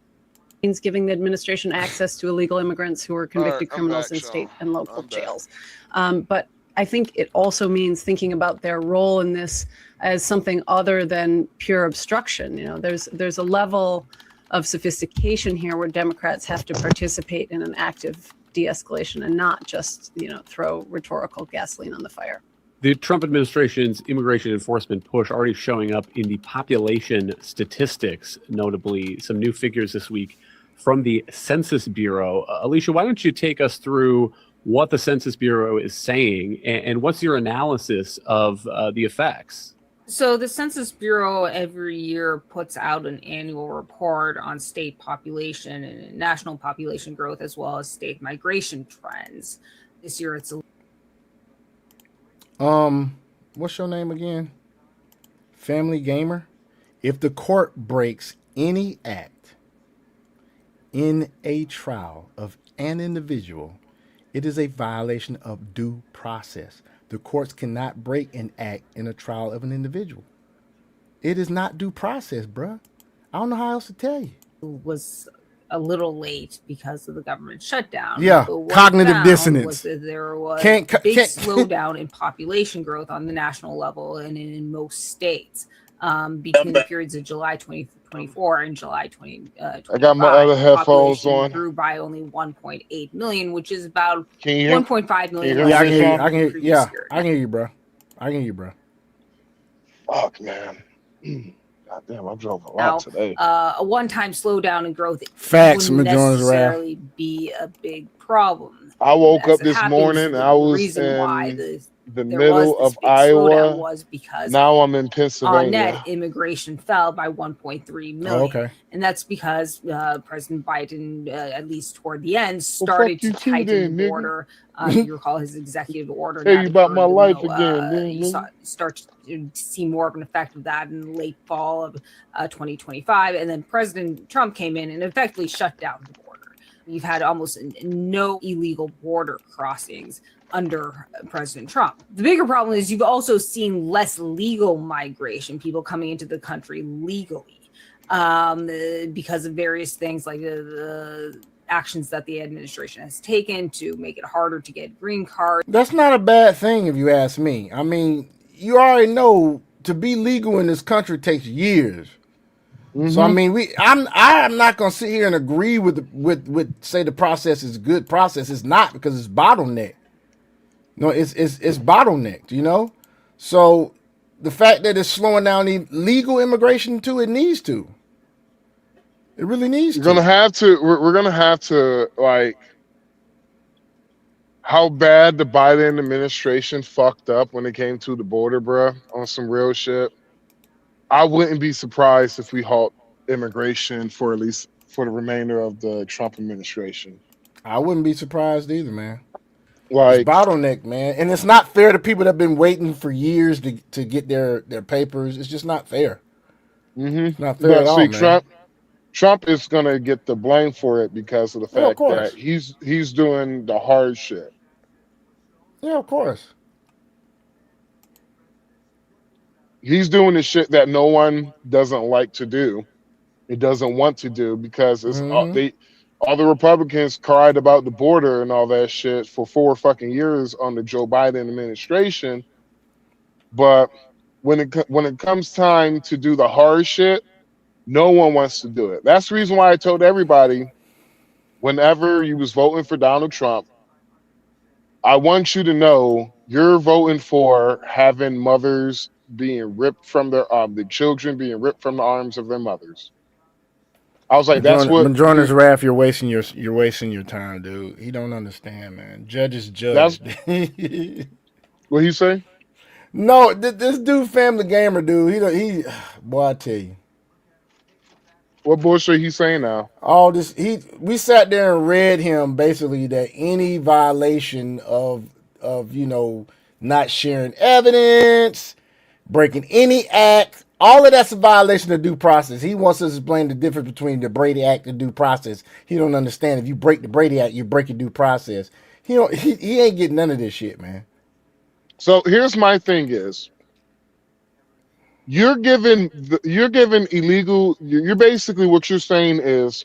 G: Means giving the administration access to illegal immigrants who are convicted criminals in state and local jails. But I think it also means thinking about their role in this as something other than pure obstruction. You know, there's a level of sophistication here where Democrats have to participate in an active de-escalation and not just, you know, throw rhetorical gasoline on the fire.
S: The Trump administration's immigration enforcement push already showing up in the population statistics, notably some new figures this week from the Census Bureau. Alicia, why don't you take us through what the Census Bureau is saying and what's your analysis of the effects?
H: So the Census Bureau every year puts out an annual report on state population and national population growth, as well as state migration trends. This year it's
A: what's your name again? Family Gamer. If the court breaks any act in a trial of an individual, it is a violation of due process. The courts cannot break an act in a trial of an individual. It is not due process, bruh. I don't know how else to tell you.
H: was a little late because of the government shutdown.
A: Yeah, cognitive dissonance.
H: Was that there was
A: Can't-
H: big
A: can't-
H: slowdown in population growth on the national level and in most states between the periods of July 2024 and July 2025.
B: I got my other headphones
H: population
B: on.
H: Grew by only 1.8 million, which is about
B: Can you hear?
H: 1.5 million.
A: Yeah, I can hear you.
H: less
A: I
H: than
A: can hear.
H: the
A: Yeah,
H: previous year.
A: I can hear you, bro. I can hear you, bro.
B: Fuck, man. God damn, I drove a lot
H: Now,
B: today.
H: a one-time slowdown in growth
A: Facts,
H: wouldn't
A: Majora's Wrath.
H: necessarily be a big problem.
B: I woke
H: As
B: up
H: it
B: this
H: happens,
B: morning.
H: the
B: I was
H: reason why
B: in.
H: the
B: the
H: there was
B: middle
H: this
B: of
H: big slowdown
B: Iowa.
H: was because
B: Now I'm in
H: on
B: Pennsylvania.
H: net immigration fell by 1.3 million.
A: Oh, okay.
H: And that's because President Biden, at least toward the end,
B: Well,
H: started
B: fuck you
H: to
B: too
H: tighten
B: then,
H: the
B: nigga.
H: border. You recall his executive order.
B: Tell
H: That
B: you about my
H: occurred,
B: life again, then,
H: you
B: nigga.
H: start to see more of an effect of that in the late fall of 2025. And then President Trump came in and effectively shut down the border. You've had almost no illegal border crossings under President Trump. The bigger problem is you've also seen less legal migration, people coming into the country legally, because of various things like the actions that the administration has taken to make it harder to get green cards.
A: That's not a bad thing if you ask me. I mean, you already know to be legal in this country takes years. So I mean, I'm not gonna sit here and agree with say the process is a good process. It's not, because it's bottlenecked. No, it's bottlenecked. You know, so the fact that it's slowing down legal immigration too, it needs to. It really needs to.
B: We're gonna have to like, how bad the Biden administration fucked up when it came to the border, bruh, on some real shit. I wouldn't be surprised if we halt immigration for at least for the remainder of the Trump administration.
A: I wouldn't be surprised either, man.
B: Like,
A: it's bottleneck, man, and it's not fair to people that have been waiting for years to get their papers. It's just not fair. It's not fair at all, man.
B: Trump is gonna get the blame for it because of the fact that he's doing the hard shit.
A: Yeah, of course.
B: He's doing the shit that no one doesn't like to do. It doesn't want to do, because it's all the Republicans cried about the border and all that shit for 4 fucking years on the Joe Biden administration. But when it comes time to do the hard shit, no one wants to do it. That's the reason why I told everybody, whenever you was voting for Donald Trump, I want you to know you're voting for having mothers being ripped from their the children being ripped from the arms of their mothers. I was like, that's what
A: Madrona's Wrath. You're wasting your time, dude. He don't understand, man. Judges judge.
B: What he say?
A: No, this dude, Family Gamer, dude. He boy, I tell you.
B: What bullshit he saying now?
A: All this, we sat there and read him basically that any violation of not sharing evidence, breaking any act, all of that's a violation of due process. He wants us to explain the difference between the Brady Act and due process. He don't understand. If you break the Brady Act, you're breaking due process. He ain't getting none of this shit, man.
B: So here's my thing is, you're basically what you're saying is,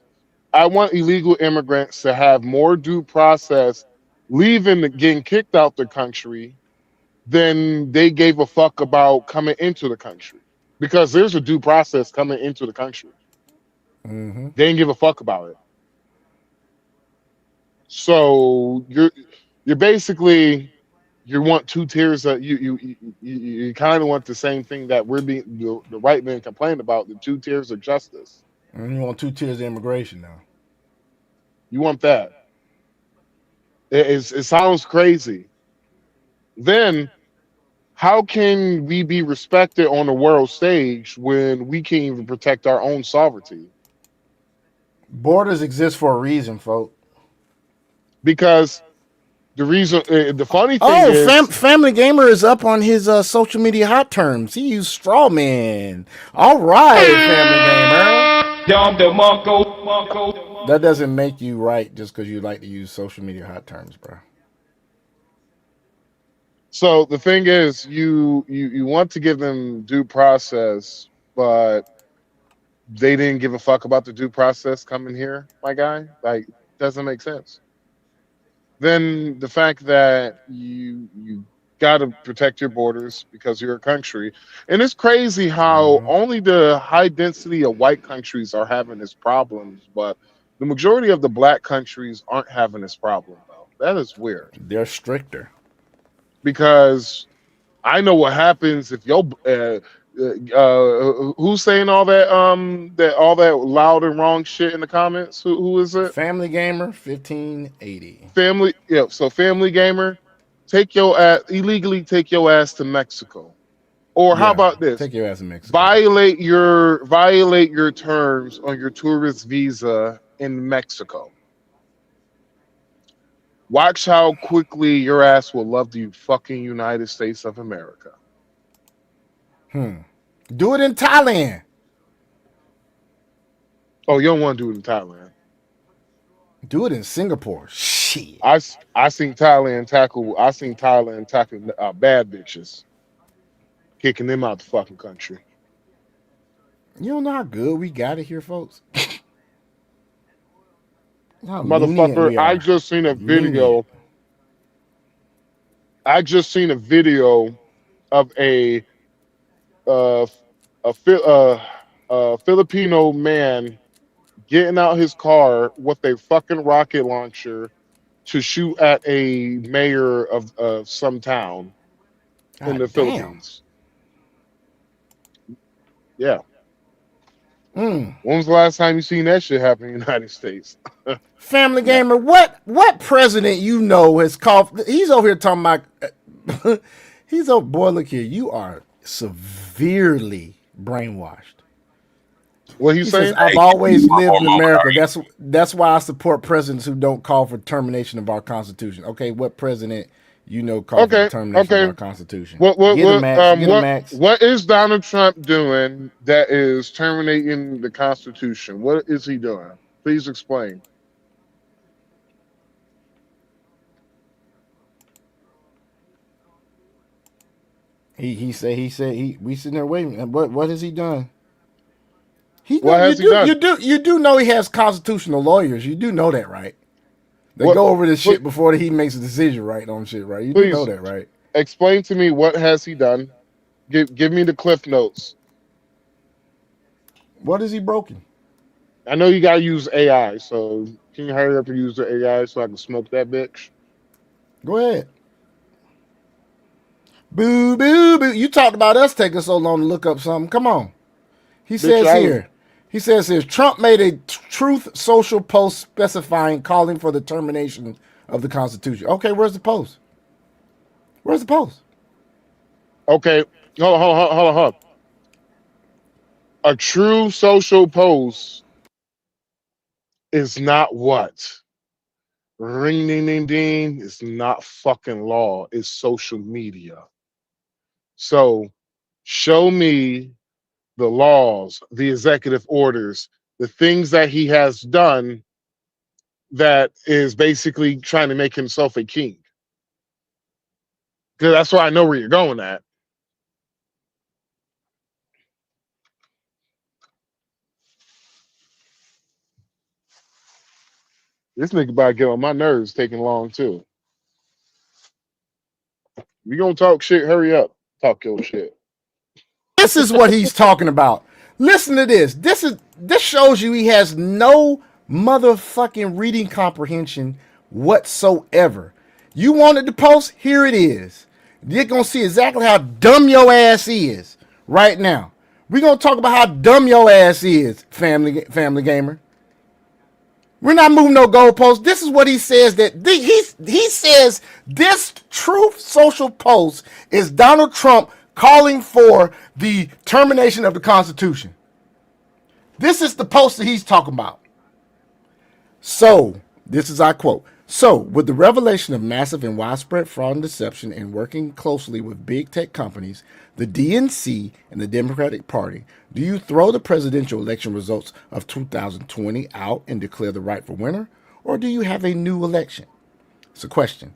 B: I want illegal immigrants to have more due process getting kicked out the country than they gave a fuck about coming into the country, because there's a due process coming into the country. They didn't give a fuck about it. So you're basically, you want 2 tiers of you kind of want the same thing that the white men complain about, the 2 tiers of justice.
A: And you want 2 tiers of immigration now.
B: You want that. It sounds crazy. Then how can we be respected on the world stage when we can't even protect our own sovereignty?
A: Borders exist for a reason, folks.
B: Because the reason, the funny thing is,
A: Family Gamer is up on his social media hot terms. He used straw man. All right, Family Gamer. That doesn't make you right just because you like to use social media hot terms, bro.
B: So the thing is, you want to give them due process, but they didn't give a fuck about the due process coming here, my guy. Like, doesn't make sense. Then the fact that you got to protect your borders because you're a country, and it's crazy how only the high density of white countries are having this problems, but the majority of the black countries aren't having this problem though. That is weird.
A: They're stricter.
B: Because I know what happens if who's saying all that all that loud and wrong shit in the comments? Who is it?
A: Family Gamer 1580.
B: So Family Gamer, illegally take your ass to Mexico. Or how about this?
A: Take your ass to Mexico.
B: Violate your terms on your tourist visa in Mexico. Watch how quickly your ass will love the fucking United States of America.
A: Do it in Thailand.
B: Oh, you don't want to do it in Thailand.
A: Do it in Singapore. Shit.
B: I seen Thailand tackle bad bitches, kicking them out the fucking country.
A: You don't know how good we got it here, folks.
B: Motherfucker, I just seen a video. I just seen a video of a Filipino man getting out his car with a fucking rocket launcher to shoot at a mayor of some town in the Philippines. Yeah. When was the last time you seen that shit happen in the United States?
A: Family Gamer, what president you know has called? He's over here talking about. Boy, look here. You are severely brainwashed.
B: What he saying?
A: Says, I've always lived in America. That's why I support presidents who don't call for termination of our Constitution. Okay, what president you know called for termination of our Constitution?
B: What is Donald Trump doing that is terminating the Constitution? What is he doing? Please explain.
A: We sitting there waiting. What has he done? You do know he has constitutional lawyers. You do know that, right? They go over this shit before he makes a decision, right? On shit, right? You do know that, right?
B: Explain to me, what has he done? Give me the cliff notes.
A: What is he broken?
B: I know you gotta use AI, so can you hurry up and use the AI so I can smoke that bitch?
A: Go ahead. Boo, boo, boo. You talked about us taking so long to look up something. Come on. He says here, Trump made a Truth Social post specifying calling for the termination of the Constitution. Okay, where's the post? Where's the post?
B: Okay, hold on. A true social post is not what? Ring, ding, ding, ding. It's not fucking law. It's social media. So show me the laws, the executive orders, the things that he has done that is basically trying to make himself a king. Because that's why I know where you're going at. This nigga about to get on my nerves taking long too. You gonna talk shit, hurry up. Talk your shit.
A: This is what he's talking about. Listen to this. This shows you he has no motherfucking reading comprehension whatsoever. You wanted the post? Here it is. You're gonna see exactly how dumb your ass is right now. We're gonna talk about how dumb your ass is, family gamer. We're not moving no goalposts. This is what he says, that he says this Truth Social post is Donald Trump calling for the termination of the Constitution. This is the post that he's talking about. So, this is our quote. So, with the revelation of massive and widespread fraud and deception and working closely with big tech companies, the DNC and the Democratic Party, do you throw the presidential election results of 2020 out and declare the rightful winner? Or do you have a new election? It's a question.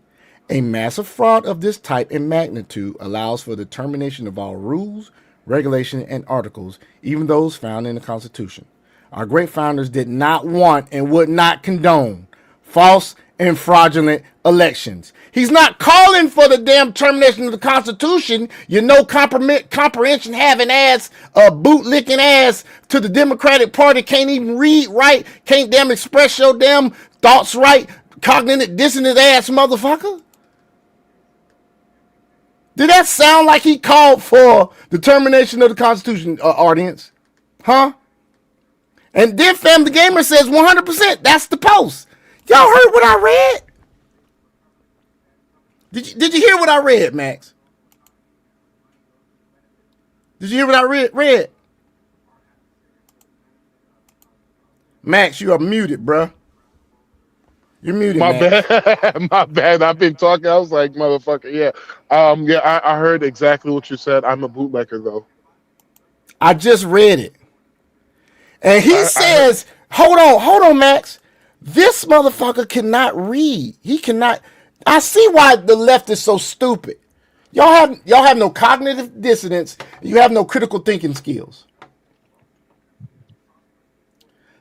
A: A massive fraud of this type and magnitude allows for the termination of all rules, regulations, and articles, even those found in the Constitution. Our great founders did not want and would not condone false and fraudulent elections. He's not calling for the damn termination of the Constitution. You know, comprehension having ass, boot-licking ass to the Democratic Party, can't even read right, can't damn express your damn thoughts right, cognitive dissonant ass motherfucker. Did that sound like he called for the termination of the Constitution, audience? Huh? And then Family Gamer says 100%. That's the post. Y'all heard what I read? Did you hear what I read, Max? Did you hear what I read? Max, you are muted, bruh. You're muted,
E: My
A: Max.
E: bad. My bad. I've been talking. I was like, motherfucker. Yeah. Yeah. I heard exactly what you said. I'm a bootlegger, though.
A: I just read it, and he says, "Hold on, Max. This motherfucker cannot read. He cannot. I see why the left is so stupid. Y'all have no cognitive dissonance. You have no critical thinking skills."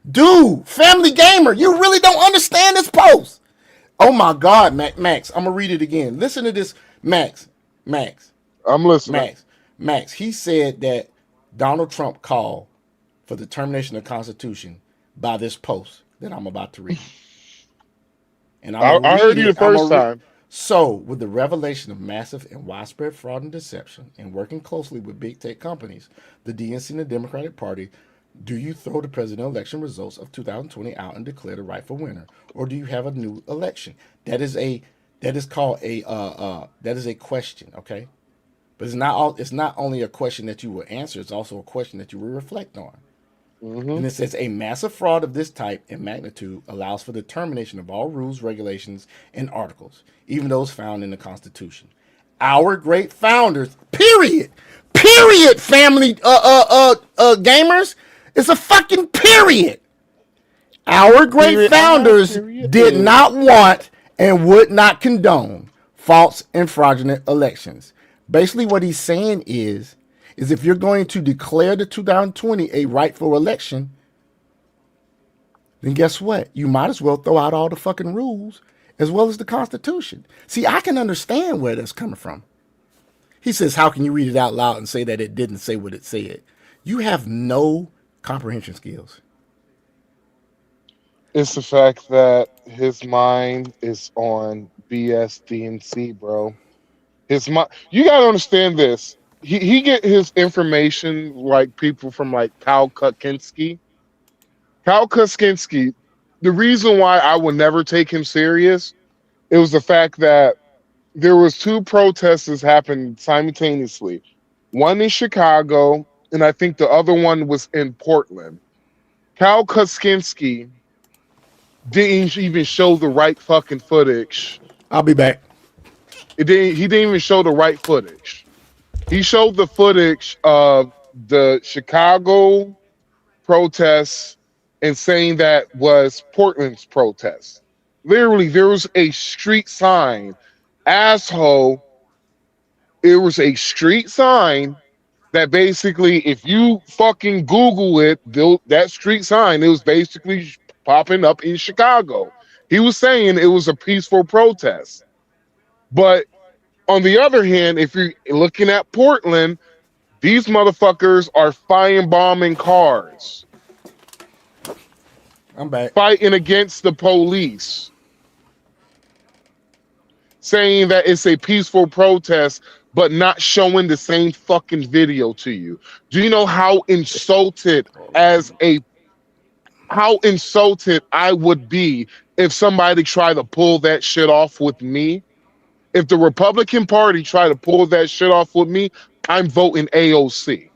A: Dude, family gamer, you really don't understand this post. Oh my God, Max, I'm gonna read it again. Listen to this, Max.
E: I'm listening.
A: Max. He said that Donald Trump called for the termination of the Constitution by this post that I'm about to read. And
E: I heard you the first time.
A: So, with the revelation of massive and widespread fraud and deception, and working closely with big tech companies, the DNC and the Democratic Party, do you throw the presidential election results of 2020 out and declare the rightful winner, or do you have a new election? That is a question, okay? But it's not only a question that you will answer; it's also a question that you will reflect on. And it says a massive fraud of this type and magnitude allows for the termination of all rules, regulations, and articles, even those found in the Constitution. Our great founders, period, family gamers. It's a fucking period. Our great founders did not want and would not condone false and fraudulent elections. Basically, what he's saying is if you're going to declare the 2020 a rightful election, then guess what? You might as well throw out all the fucking rules as well as the Constitution. See, I can understand where that's coming from. He says, how can you read it out loud and say that it didn't say what it said? You have no comprehension skills.
E: It's the fact that his mind is on BS DNC, bro. His mind. You gotta understand this. He get his information like people from like Kyle Kuczynski. Kyle Kuczynski. The reason why I would never take him serious, it was the fact that there was two protests happened simultaneously. One in Chicago, and I think the other one was in Portland. Kyle Kuczynski didn't even show the right fucking footage.
A: I'll be back.
E: He didn't even show the right footage. He showed the footage of the Chicago protests and saying that was Portland's protest. Literally, there was a street sign. Asshole. It was a street sign that basically, if you fucking Google it, that street sign, it was basically popping up in Chicago. He was saying it was a peaceful protest. But on the other hand, if you're looking at Portland, these motherfuckers are firebombing cars.
A: I'm back.
E: Fighting against the police. Saying that it's a peaceful protest, but not showing the same fucking video to you. Do you know how insulted I would be if somebody tried to pull that shit off with me? If the Republican Party tried to pull that shit off with me, I'm voting AOC.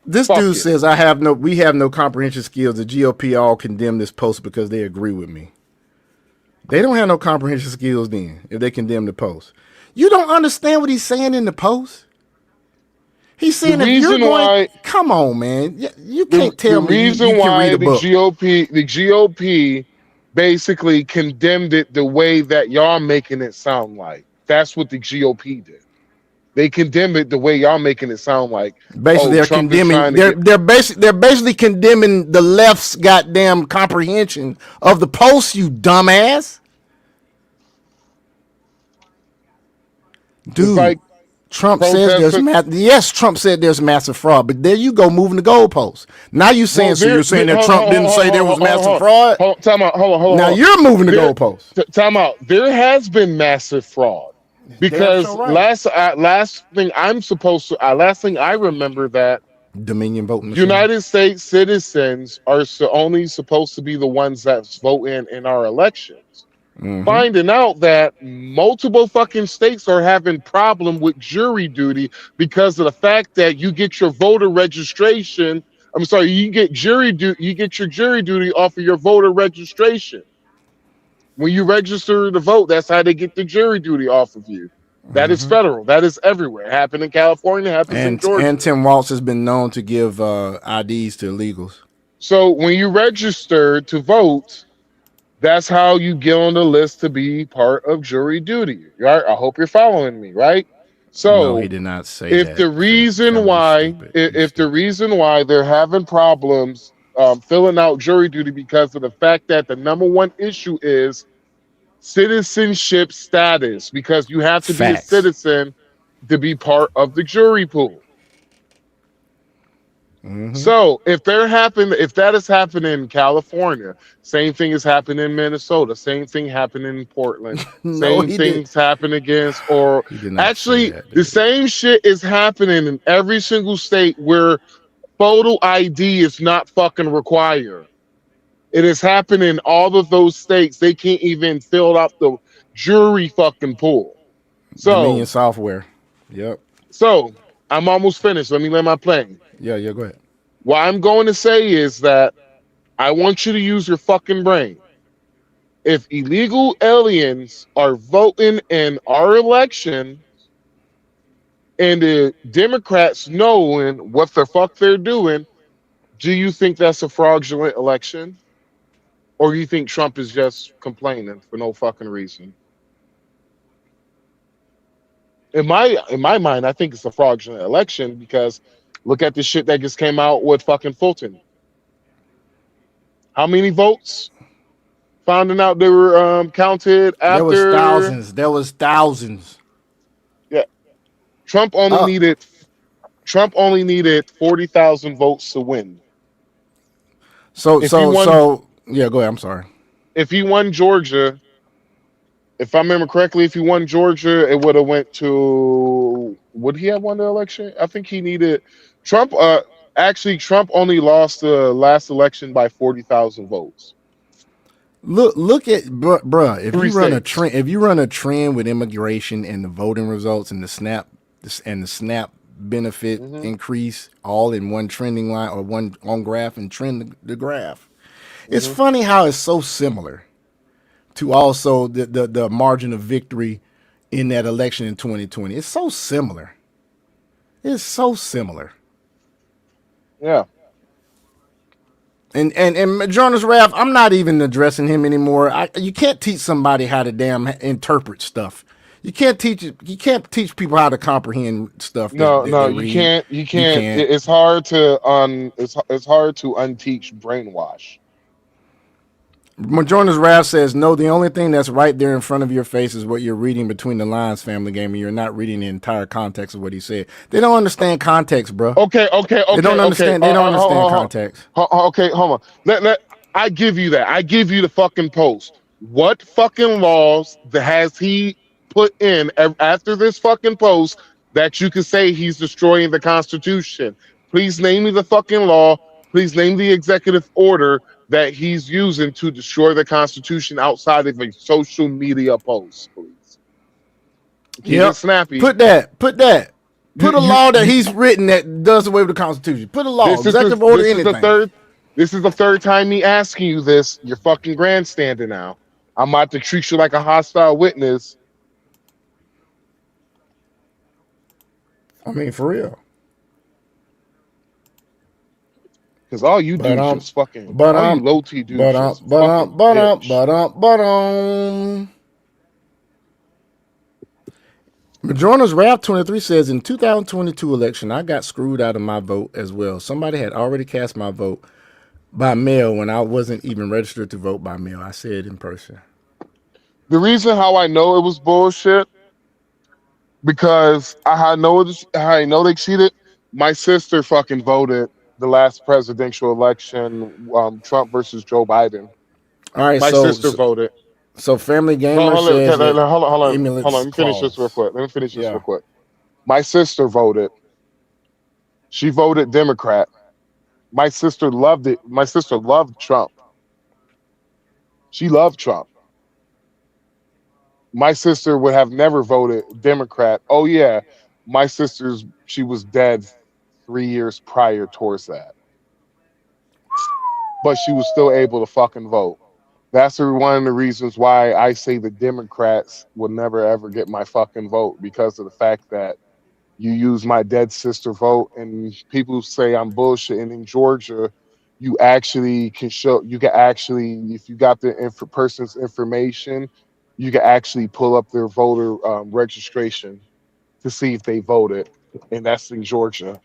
A: This dude says we have no comprehension skills. The GOP all condemn this post because they agree with me. They don't have no comprehension skills then if they condemn the post. You don't understand what he's saying in the post? He's saying come on, man. You can't tell me you can read a book.
E: The GOP basically condemned it the way that y'all making it sound like. That's what the GOP did. They condemned it the way y'all making it sound like.
A: Basically, they're condemning. They're basically condemning the left's goddamn comprehension of the post. You dumbass, dude. Like Trump says there's Trump said there's massive fraud, but there you go moving the goalposts. Now you're saying that Trump didn't say there was massive fraud.
E: Time out. Hold on.
A: Now you're moving the goalposts.
E: Time out. There has been massive fraud. Because last thing I remember that
A: Dominion voting machine.
E: United States citizens are only supposed to be the ones that vote in our elections. finding out that multiple fucking states are having problem with jury duty because of the fact that you get your voter registration. I'm sorry, you get your jury duty off of your voter registration. When you register to vote, that's how they get the jury duty off of you. That is federal. That is everywhere. It happened in California. It happens in Georgia.
A: And Tim Walz has been known to give IDs to illegals.
E: So when you register to vote, that's how you get on the list to be part of jury duty. Right? I hope you're following me, right? So
A: no, he did not say
E: if
A: that.
E: The reason why, if the reason why they're having problems filling out jury duty because of the fact that the number one issue is citizenship status, because you have to be a citizen to be part of the jury pool. So if that is happening in California, same thing is happening in Minnesota, same thing happening in Portland, same things happen against, or actually the same shit is happening in every single state where photo ID is not fucking required. It is happening in all of those states. They can't even fill out the jury fucking pool. So
A: Dominion software. Yep.
E: So I'm almost finished. Let me land my plane.
A: Yeah, go ahead.
E: What I'm going to say is that I want you to use your fucking brain. If illegal aliens are voting in our election and the Democrats knowing what the fuck they're doing, do you think that's a fraudulent election? Or do you think Trump is just complaining for no fucking reason? In my mind, I think it's a fraudulent election because look at the shit that just came out with fucking Fulton. How many votes? Finding out they were counted after.
A: There was thousands.
E: Yeah. Trump only needed 40,000 votes to win.
A: So yeah, go ahead. I'm sorry.
E: If he won Georgia, if I remember correctly, if he won Georgia, it would have went to. Would he have won the election? I think he needed Trump. Actually, Trump only lost the last election by 40,000 votes.
A: Look at bruh. If you run a trend with immigration and the voting results and the SNAP benefit increase all in one trending line or one on graph and trend the graph. It's funny how it's so similar to also the margin of victory in that election in 2020. It's so similar. It's so similar.
E: Yeah.
A: And Jonas Raff, I'm not even addressing him anymore. You can't teach somebody how to damn interpret stuff. You can't teach people how to comprehend stuff.
E: No, you can't. You can't. It's hard to it's hard to unteach brainwash.
A: Jonas Raff says, no, the only thing that's right there in front of your face is what you're reading between the lines, Family Game, and you're not reading the entire context of what he said. They don't understand context, bro.
E: Okay.
A: They don't understand context.
E: Okay, hold on. I give you that. I give you the fucking post. What fucking laws has he put in after this fucking post that you can say he's destroying the Constitution? Please name me the fucking law. Please name the executive order that he's using to destroy the Constitution outside of a social media post, please.
A: Yeah, snappy. Put that. Put a law that he's written that does away with the Constitution. Put a law, executive order, anything.
E: This is the third time me asking you this. You're fucking grandstanding now. I'm about to treat you like a hostile witness.
A: I mean, for real.
E: Because all you do is just fucking. All you low T do is just
A: Majora's Wrath 23 says, in 2022 election, I got screwed out of my vote as well. Somebody had already cast my vote by mail when I wasn't even registered to vote by mail. I said in person.
E: The reason how I know it was bullshit, because I know they cheated. My sister fucking voted the last presidential election, Trump versus Joe Biden.
A: All right,
E: my sister voted.
A: So Family Gamer says,
E: hold on. Let me finish this real quick. My sister voted. She voted Democrat. My sister loved it. My sister loved Trump. She loved Trump. My sister would have never voted Democrat. Oh yeah, she was dead 3 years prior towards that, but she was still able to fucking vote. That's one of the reasons why I say the Democrats will never ever get my fucking vote, because of the fact that you use my dead sister vote, and people say I'm bullshitting. In Georgia, you actually can show, you can actually, if you got the person's information, you can actually pull up their voter registration to see if they voted, and that's in Georgia.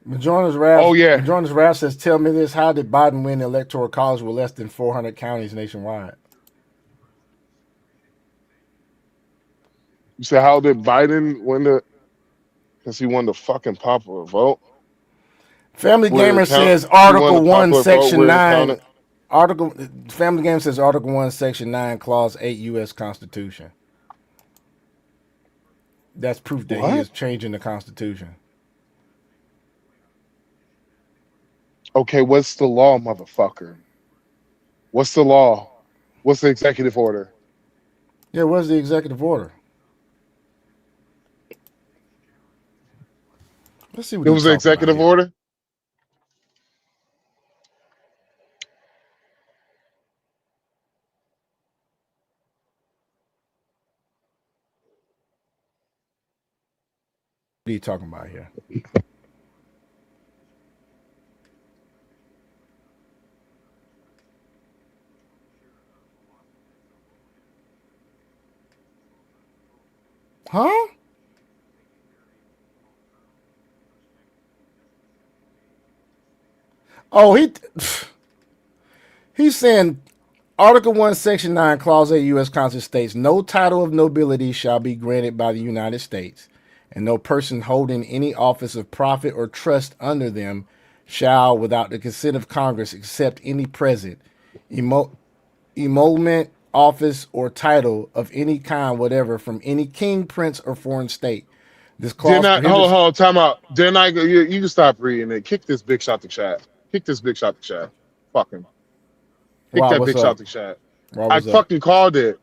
E: Oh yeah,
A: Majora's Wrath says, "Tell me this: how did Biden win the electoral college with less than 400 counties nationwide?"
E: you said how did Biden win the? Because he won the fucking popular vote.
A: Family Gamer says Article 1, Section 9. Family Gamer says Article 1, Section 9, Clause 8, U.S. Constitution. That's proof that he is changing the Constitution.
E: Okay, what's the law, motherfucker? What's the law? What's the executive order?
A: Yeah, what's the executive order? Let's see what
E: it was the executive order.
A: What are you talking about here? Huh? Oh, he's saying Article 1, Section 9, Clause 8 U.S. Constitution states, no title of nobility shall be granted by the United States, and no person holding any office of profit or trust under them shall, without the consent of Congress, accept any present, emolument, office, or title of any kind whatever from any king, prince, or foreign state. This clause
E: hold on, time out. Didn't I go? You can stop reading it. Kick this bitch out the chat. Kick this bitch out the chat. Fucking. Kick that bitch out the chat. I fucking called it.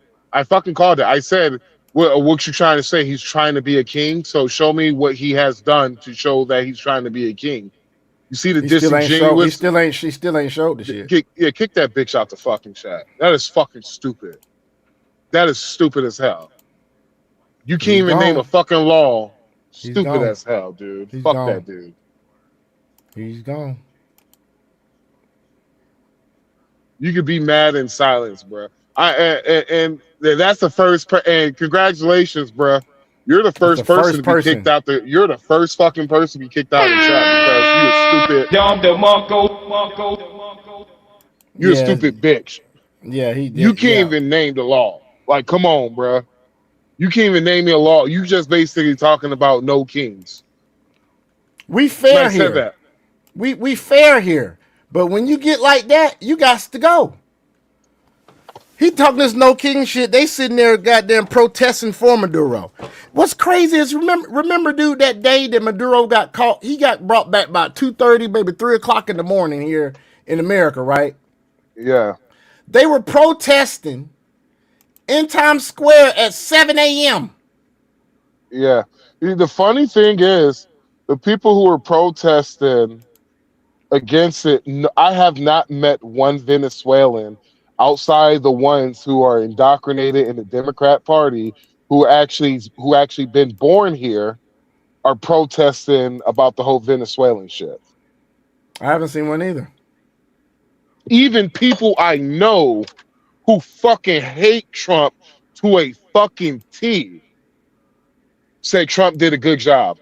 E: I said, what you trying to say? He's trying to be a king. So show me what he has done to show that he's trying to be a king. You see the disingenuous.
A: She still ain't showed the shit.
E: Kick that bitch out the fucking chat. That is fucking stupid. That is stupid as hell. You can't even name a fucking law. Stupid as hell, dude. Fuck that dude.
A: He's gone.
E: You could be mad in silence, bro. And that's the first. And congratulations, bro. You're the first person to be kicked out. You're the first fucking person to be kicked out of the chat because you're stupid. You're a stupid bitch.
A: Yeah,
E: you can't even name the law. Like, come on, bro. You can't even name me a law. You just basically talking about no kings.
A: We fair here. That. We fair here. But when you get like that, you got to go. He talking this no king shit. They sitting there goddamn protesting for Maduro. What's crazy is remember, dude, that day that Maduro got caught, he got brought back about 2:30, maybe 3 o'clock in the morning here in America, right?
E: Yeah.
A: They were protesting in Times Square at 7 a.m.
E: Yeah. The funny thing is, the people who were protesting against it, I have not met one Venezuelan outside the ones who are indoctrinated in the Democrat Party who actually been born here are protesting about the whole Venezuelan shit.
A: I haven't seen one either.
E: Even people I know who fucking hate Trump to a fucking T say Trump did a good job.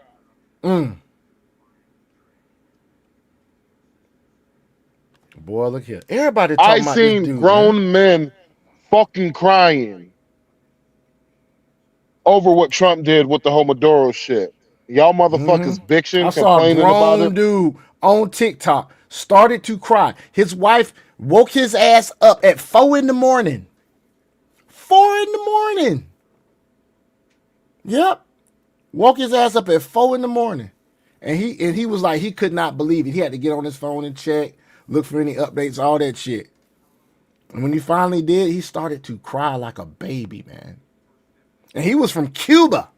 A: Boy, look here. Everybody talking about this dude.
E: I seen grown men fucking crying over what Trump did with the whole Maduro shit. Y'all motherfuckers bitching, complaining about it.
A: I saw a grown dude on TikTok started to cry. His wife woke his ass up at 4 in the morning. 4 in the morning. Yep. Woke his ass up at 4 in the morning. And he was like, he could not believe it. He had to get on his phone and check look for any updates, all that shit. And when he finally did, he started to cry like a baby, man. And he was from Cuba.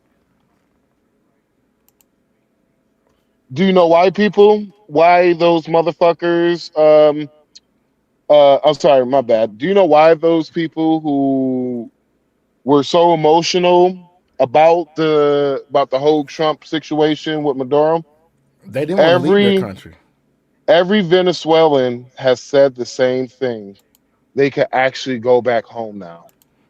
E: Do you know why why those motherfuckers, I'm sorry, my bad. Do you know why those people who were so emotional about the whole Trump situation with Maduro?
A: They didn't want to leave their country.
E: Every Venezuelan has said the same thing. They can actually go back home now.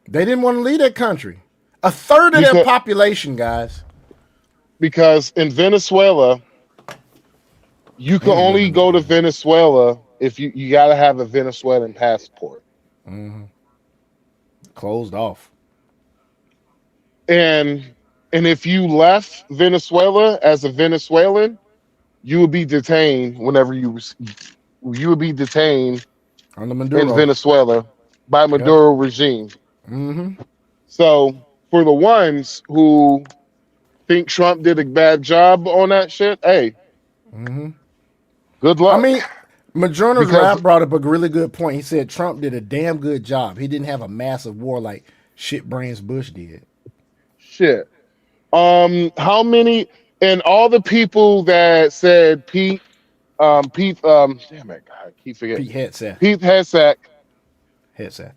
A: They didn't want to leave their country. A third of their population, guys.
E: Because in Venezuela, you can only go to Venezuela if you got to have a Venezuelan passport.
A: Mm-hmm. Closed off.
E: And if you left Venezuela as a Venezuelan, you would be detained whenever you would be detained in Venezuela by Maduro regime.
A: Mm-hmm.
E: So for the ones who think Trump did a bad job on that shit, hey, good luck.
A: I mean, Majourner's Rap brought up a really good point. He said Trump did a damn good job. He didn't have a massive war like shitbrains Bush did.
E: Shit. How many, and all the people that said Pete, damn it, God, I keep forgetting. Pete Hegseth.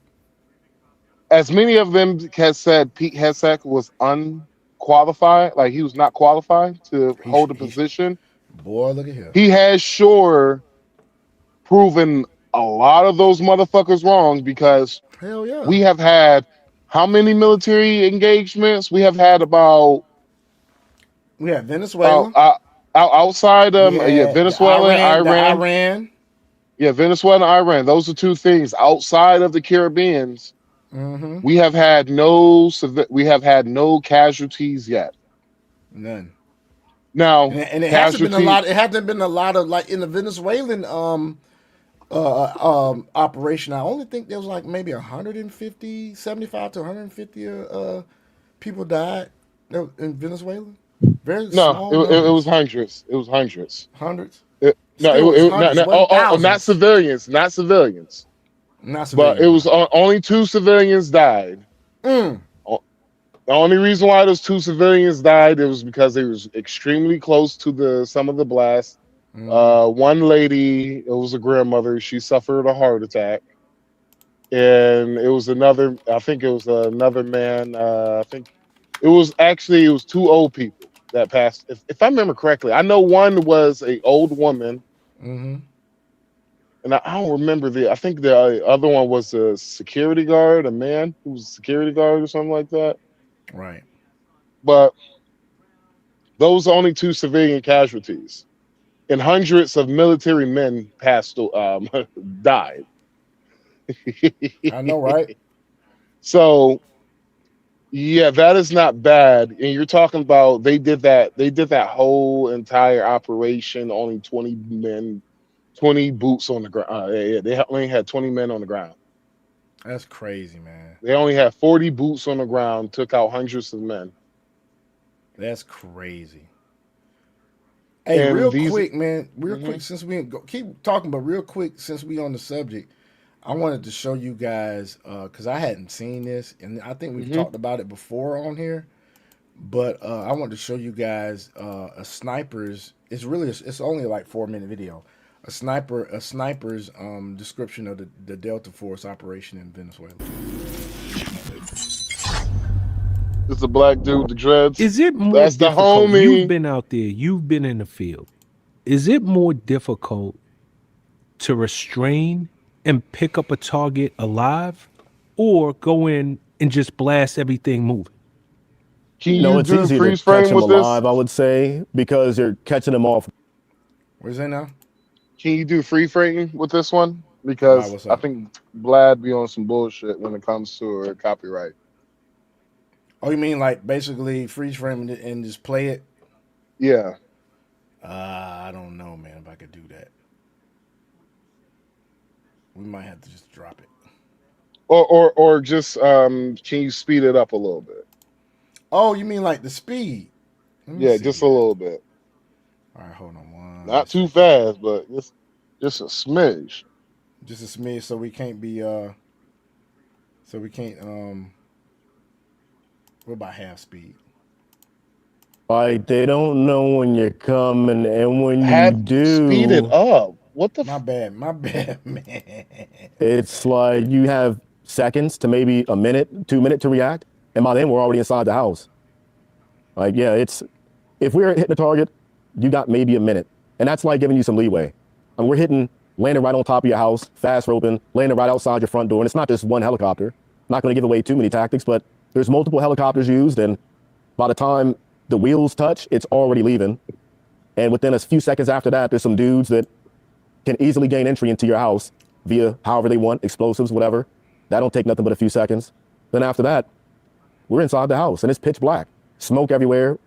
E: As many of them has said Pete Hegseth was unqualified, like he was not qualified to hold a position.
A: Boy, look at him.
E: He has sure proven a lot of those motherfuckers wrong, because
A: hell yeah,
E: we have had how many military engagements? We have had about.
A: We have Venezuela.
E: Outside Venezuela,
A: Iran.
E: Yeah, Venezuela and Iran. Those are two things. Outside of the Caribbeans, we have had no casualties yet.
A: None.
E: Now,
A: and it hasn't been a lot. It hasn't been a lot of, like, in the Venezuelan operation. I only think there was like maybe 150, 75 to 150 people died in Venezuela. Very small numbers.
E: It was hundreds. It was hundreds.
A: Hundreds.
E: Not civilians. Not civilians. But it was only 2 civilians died. The only reason why those 2 civilians died, it was because they was extremely close to some of the blasts. One lady, it was a grandmother, she suffered a heart attack. And it was another, I think it was another man, I think it was 2 old people that passed. If I remember correctly, I know one was an old woman. And I don't remember I think the other one was a security guard, a man who was a security guard or something like that.
A: Right.
E: But those are only 2 civilian casualties. And hundreds of military men died.
A: I know, right?
E: So, yeah, that is not bad. And you're talking about they did that whole entire operation, only 20 men, 20 boots on the ground. They only had 20 men on the ground.
A: That's crazy, man.
E: They only had 40 boots on the ground, took out hundreds of men.
A: That's crazy. Hey, and real quick, man. Real quick, since we keep talking, but real quick, since we on the subject, I wanted to show you guys because I hadn't seen this, and I think we've talked about it before on here. But I wanted to show you guys a sniper's. It's only like 4-minute video. A sniper's description of the Delta Force operation in Venezuela.
E: It's a black dude with the dreads.
F: Is it more
E: That's
F: difficult?
E: The homie.
F: You've been out there. You've been in the field. Is it more difficult to restrain and pick up a target alive, or go in and just blast everything moving?
L: It's easy to catch them alive, I would say, because you're catching them off.
A: Where's that now?
E: Can you do free framing with this one? Because I think Vlad be on some bullshit when it comes to copyright.
A: Oh, you mean like basically freeze frame it and just play it?
E: Yeah.
A: I don't know, man, if I could do that. We might have to just drop it.
E: Or just can you speed it up a little bit?
A: Oh, you mean like the speed?
E: Yeah, just a little bit.
A: All right, hold on one.
E: Not too fast, but just Just a smidge.
A: Just a smidge, so we can't be what about half speed?
L: Like they don't know when you're coming, and when you do,
E: speed it up. What the?
A: My bad, man.
L: It's like you have seconds to maybe a minute, 2 minutes to react, and by then we're already inside the house. Like, yeah, it's if we're hitting a target, you got maybe a minute, and that's like giving you some leeway. I mean, we're landing right on top of your house, fast roping, landing right outside your front door, and it's not just one helicopter. I'm not going to give away too many tactics, but there's multiple helicopters used, and by the time the wheels touch, it's already leaving. And within a few seconds after that, there's some dudes that can easily gain entry into your house via however they want, explosives, whatever. That don't take nothing but a few seconds. Then after that, we're inside the house and it's pitch black, smoke everywhere,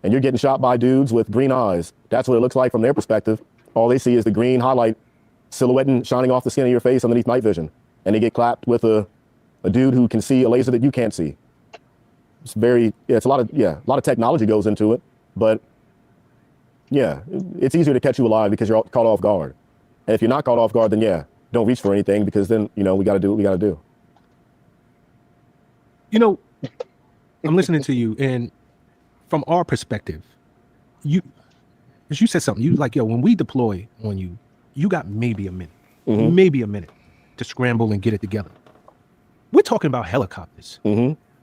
L: and you're getting shot by dudes with green eyes. That's what it looks like from their perspective. All they see is the green highlight silhouetting shining off the skin of your face underneath night vision. And they get clapped with a dude who can see a laser that you can't see. It's a lot of technology goes into it, but yeah, it's easier to catch you alive because you're caught off guard. And if you're not caught off guard, then yeah, don't reach for anything because then, we got to do what we got to do.
F: I'm listening to you, and from our perspective, as you said something, you like, when we deploy on you, you got maybe a minute to scramble and get it together. We're talking about helicopters.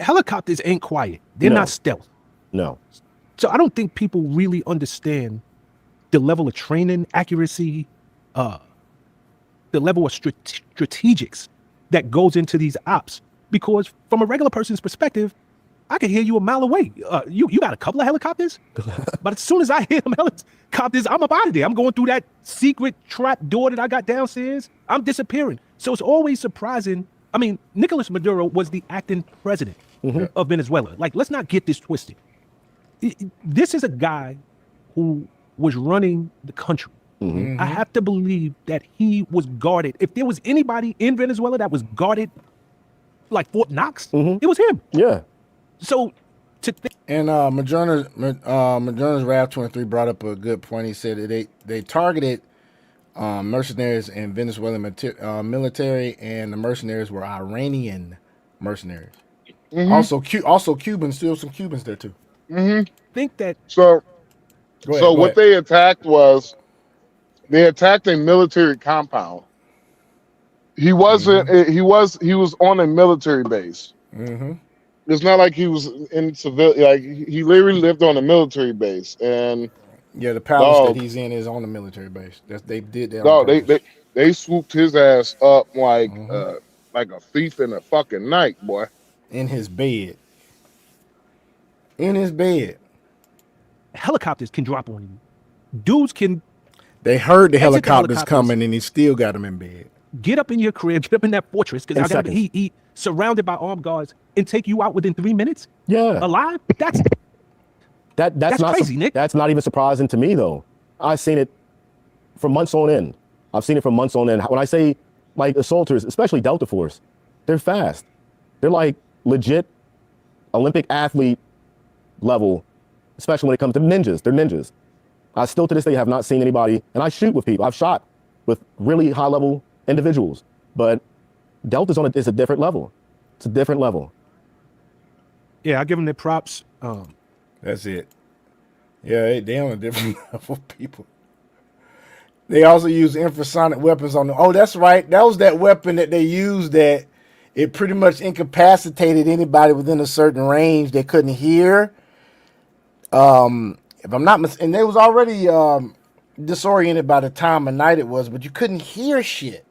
F: Helicopters ain't quiet. They're not stealth.
L: No.
F: So I don't think people really understand the level of training, accuracy, the level of strategics that goes into these ops. Because from a regular person's perspective, I can hear you a mile away. You got a couple of helicopters, but as soon as I hear them helicopters, I'm up out of there. I'm going through that secret trap door that I got downstairs. I'm disappearing. So it's always surprising. I mean, Nicolas Maduro was the acting president of Venezuela. Like, let's not get this twisted. This is a guy who was running the country. I have to believe that he was guarded. If there was anybody in Venezuela that was guarded like Fort Knox, it was him.
L: Yeah.
F: So
A: and Majourna's Rap 23 brought up a good point. He said that they targeted mercenaries in Venezuelan military, and the mercenaries were Iranian mercenaries. Also Cubans, still some Cubans there too.
F: Think that.
E: So
A: go
E: what
A: ahead.
E: they attacked was they attacked a military compound. He wasn't. He was on a military base. It's not like he was in civil. Like he literally lived on a military base, and
A: the palace that he's in is on the military base. They did that.
E: No, they swooped his ass up like a thief in the fucking night, boy.
A: In his bed.
F: Helicopters can drop on you. Dudes can.
A: They heard the helicopters coming, and he still got them in bed.
F: Get up in your crib, get up in that fortress, because he surrounded by armed guards and take you out within 3 minutes.
L: Yeah,
F: alive. That's
L: not
F: crazy, Nick.
L: That's not even surprising to me though. I've seen it from months on end. When I say like assaulters, especially Delta Force, they're fast. They're like legit Olympic athlete level, especially when it comes to ninjas. They're ninjas. I still to this day have not seen anybody, and I shoot with people. I've shot with really high level individuals, but Delta's is a different level. It's a different level.
F: Yeah, I give them their props.
A: That's it. Yeah, they on a different level, people. They also use infrasonic weapons on them. Oh, that's right. That was that weapon that they used that it pretty much incapacitated anybody within a certain range they couldn't hear. If I'm not and they was already disoriented by the time of night it was, but you couldn't hear shit.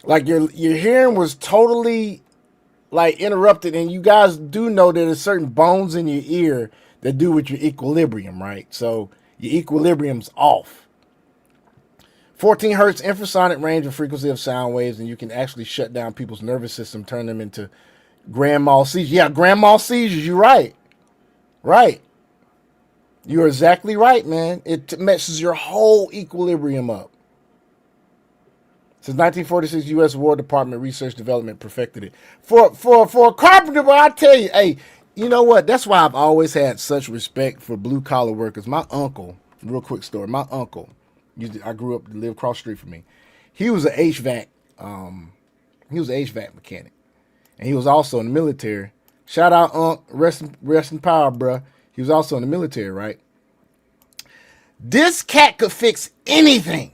A: Like your hearing was totally like interrupted, and you guys do know that there's certain bones in your ear that do with your equilibrium, right? So your equilibrium's off. 14 hertz infrasonic range and frequency of sound waves, and you can actually shut down people's nervous system, turn them into grand mal seizures. Yeah, grand mal seizures, you're right. Right. You're exactly right, man. It messes your whole equilibrium up. Since 1946, U.S. War Department Research Development perfected it. For a carpenter, but I tell you, hey, you know what? That's why I've always had such respect for blue-collar workers. My uncle, real quick story, my uncle I grew up to live across the street from me. He was an HVAC. He was an HVAC mechanic, and he was also in the military. Shout out, Unc. Rest in power, bruh. He was also in the military, right? This cat could fix anything.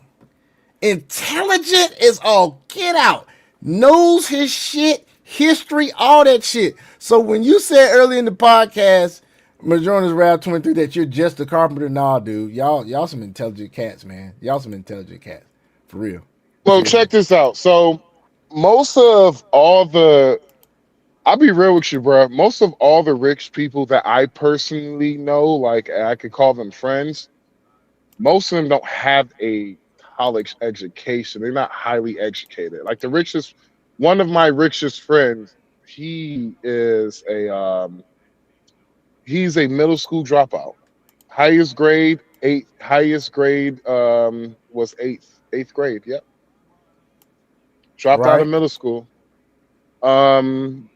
A: Intelligent as all get out. Knows his shit, history, all that shit. So when you said early in the podcast, Majora's Rap 23, that you're just a carpenter, nah, dude. Y'all some intelligent cats, man. Y'all some intelligent cats. For real.
E: Well, check this out. So most of all I'll be real with you, bro. Most of all the rich people that I personally know, like I could call them friends, most of them don't have a college education. They're not highly educated. Like one of my richest friends, he's a middle school dropout. Highest grade was eighth grade. Yep. Dropped out of middle school.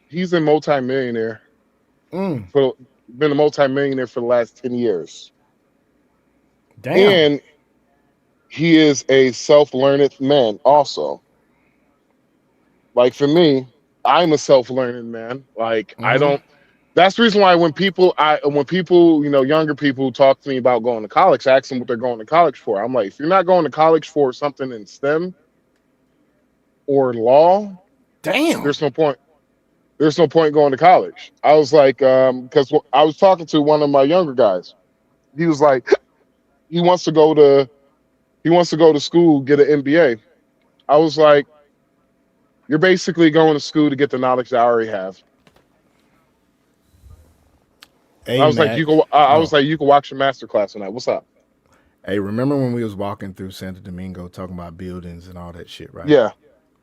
E: He's a multimillionaire. Been a multimillionaire for the last 10 years.
A: Damn.
E: And he is a self-learned man also. Like for me, I'm a self-learning man. Like that's the reason why when people, younger people talk to me about going to college, I ask them what they're going to college for. I'm like, if you're not going to college for something in STEM or law,
A: damn,
E: there's no point. There's no point going to college. I was like, because I was talking to one of my younger guys. He was like, he wants to go to school, get an MBA. I was like, you're basically going to school to get the knowledge that I already have.
A: Hey,
E: I was like, you can watch your master class on that. What's up?
A: Hey, remember when we was walking through Santo Domingo talking about buildings and all that shit, right?
E: Yeah.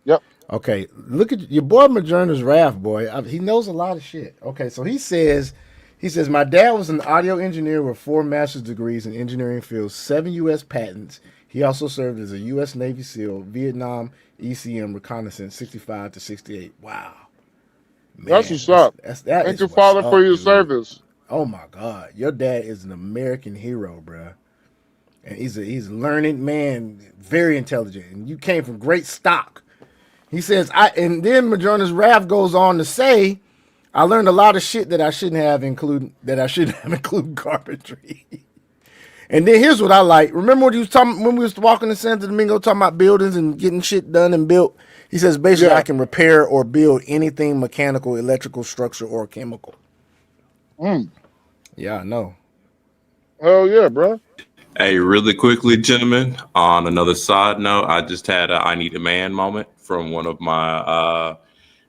E: Yep.
A: Okay, look at your boy Majora's Wrath, boy. He knows a lot of shit. Okay, so he says, my dad was an audio engineer with 4 master's degrees in engineering fields, 7 U.S. patents. He also served as a U.S. Navy SEAL, Vietnam ECM reconnaissance, 65 to 68. Wow. Man,
E: that's what's up. Thank your father for your service.
A: Oh my God, your dad is an American hero, bro. And he's a learning man, very intelligent, and you came from great stock. He says, and then Majora's Wrath goes on to say, I learned a lot of shit that I shouldn't have included carpentry. And then here's what I like. Remember what he was talking when we was walking to Santo Domingo talking about buildings and getting shit done and built? He says basically I can repair or build anything mechanical, electrical, structure, or chemical. Yeah, I know.
E: Hell yeah, bro.
M: Hey, really quickly, gentlemen, on another side note, I just had a I need a man moment from one of my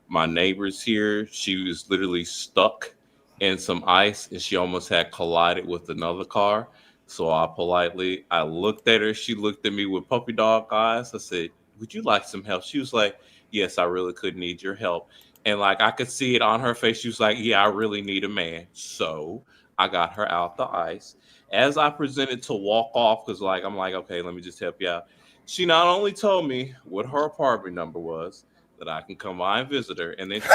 M: my neighbors here. She was literally stuck in some ice and she almost had collided with another car. So I looked at her. She looked at me with puppy dog eyes. I said, would you like some help? She was like, yes, I really could need your help. And like, I could see it on her face. She was like, yeah, I really need a man. So I got her out the ice. As I presented to walk off, because like, I'm like, okay, let me just help you out. She not only told me what her apartment number was, that I can come by and visit her. And then she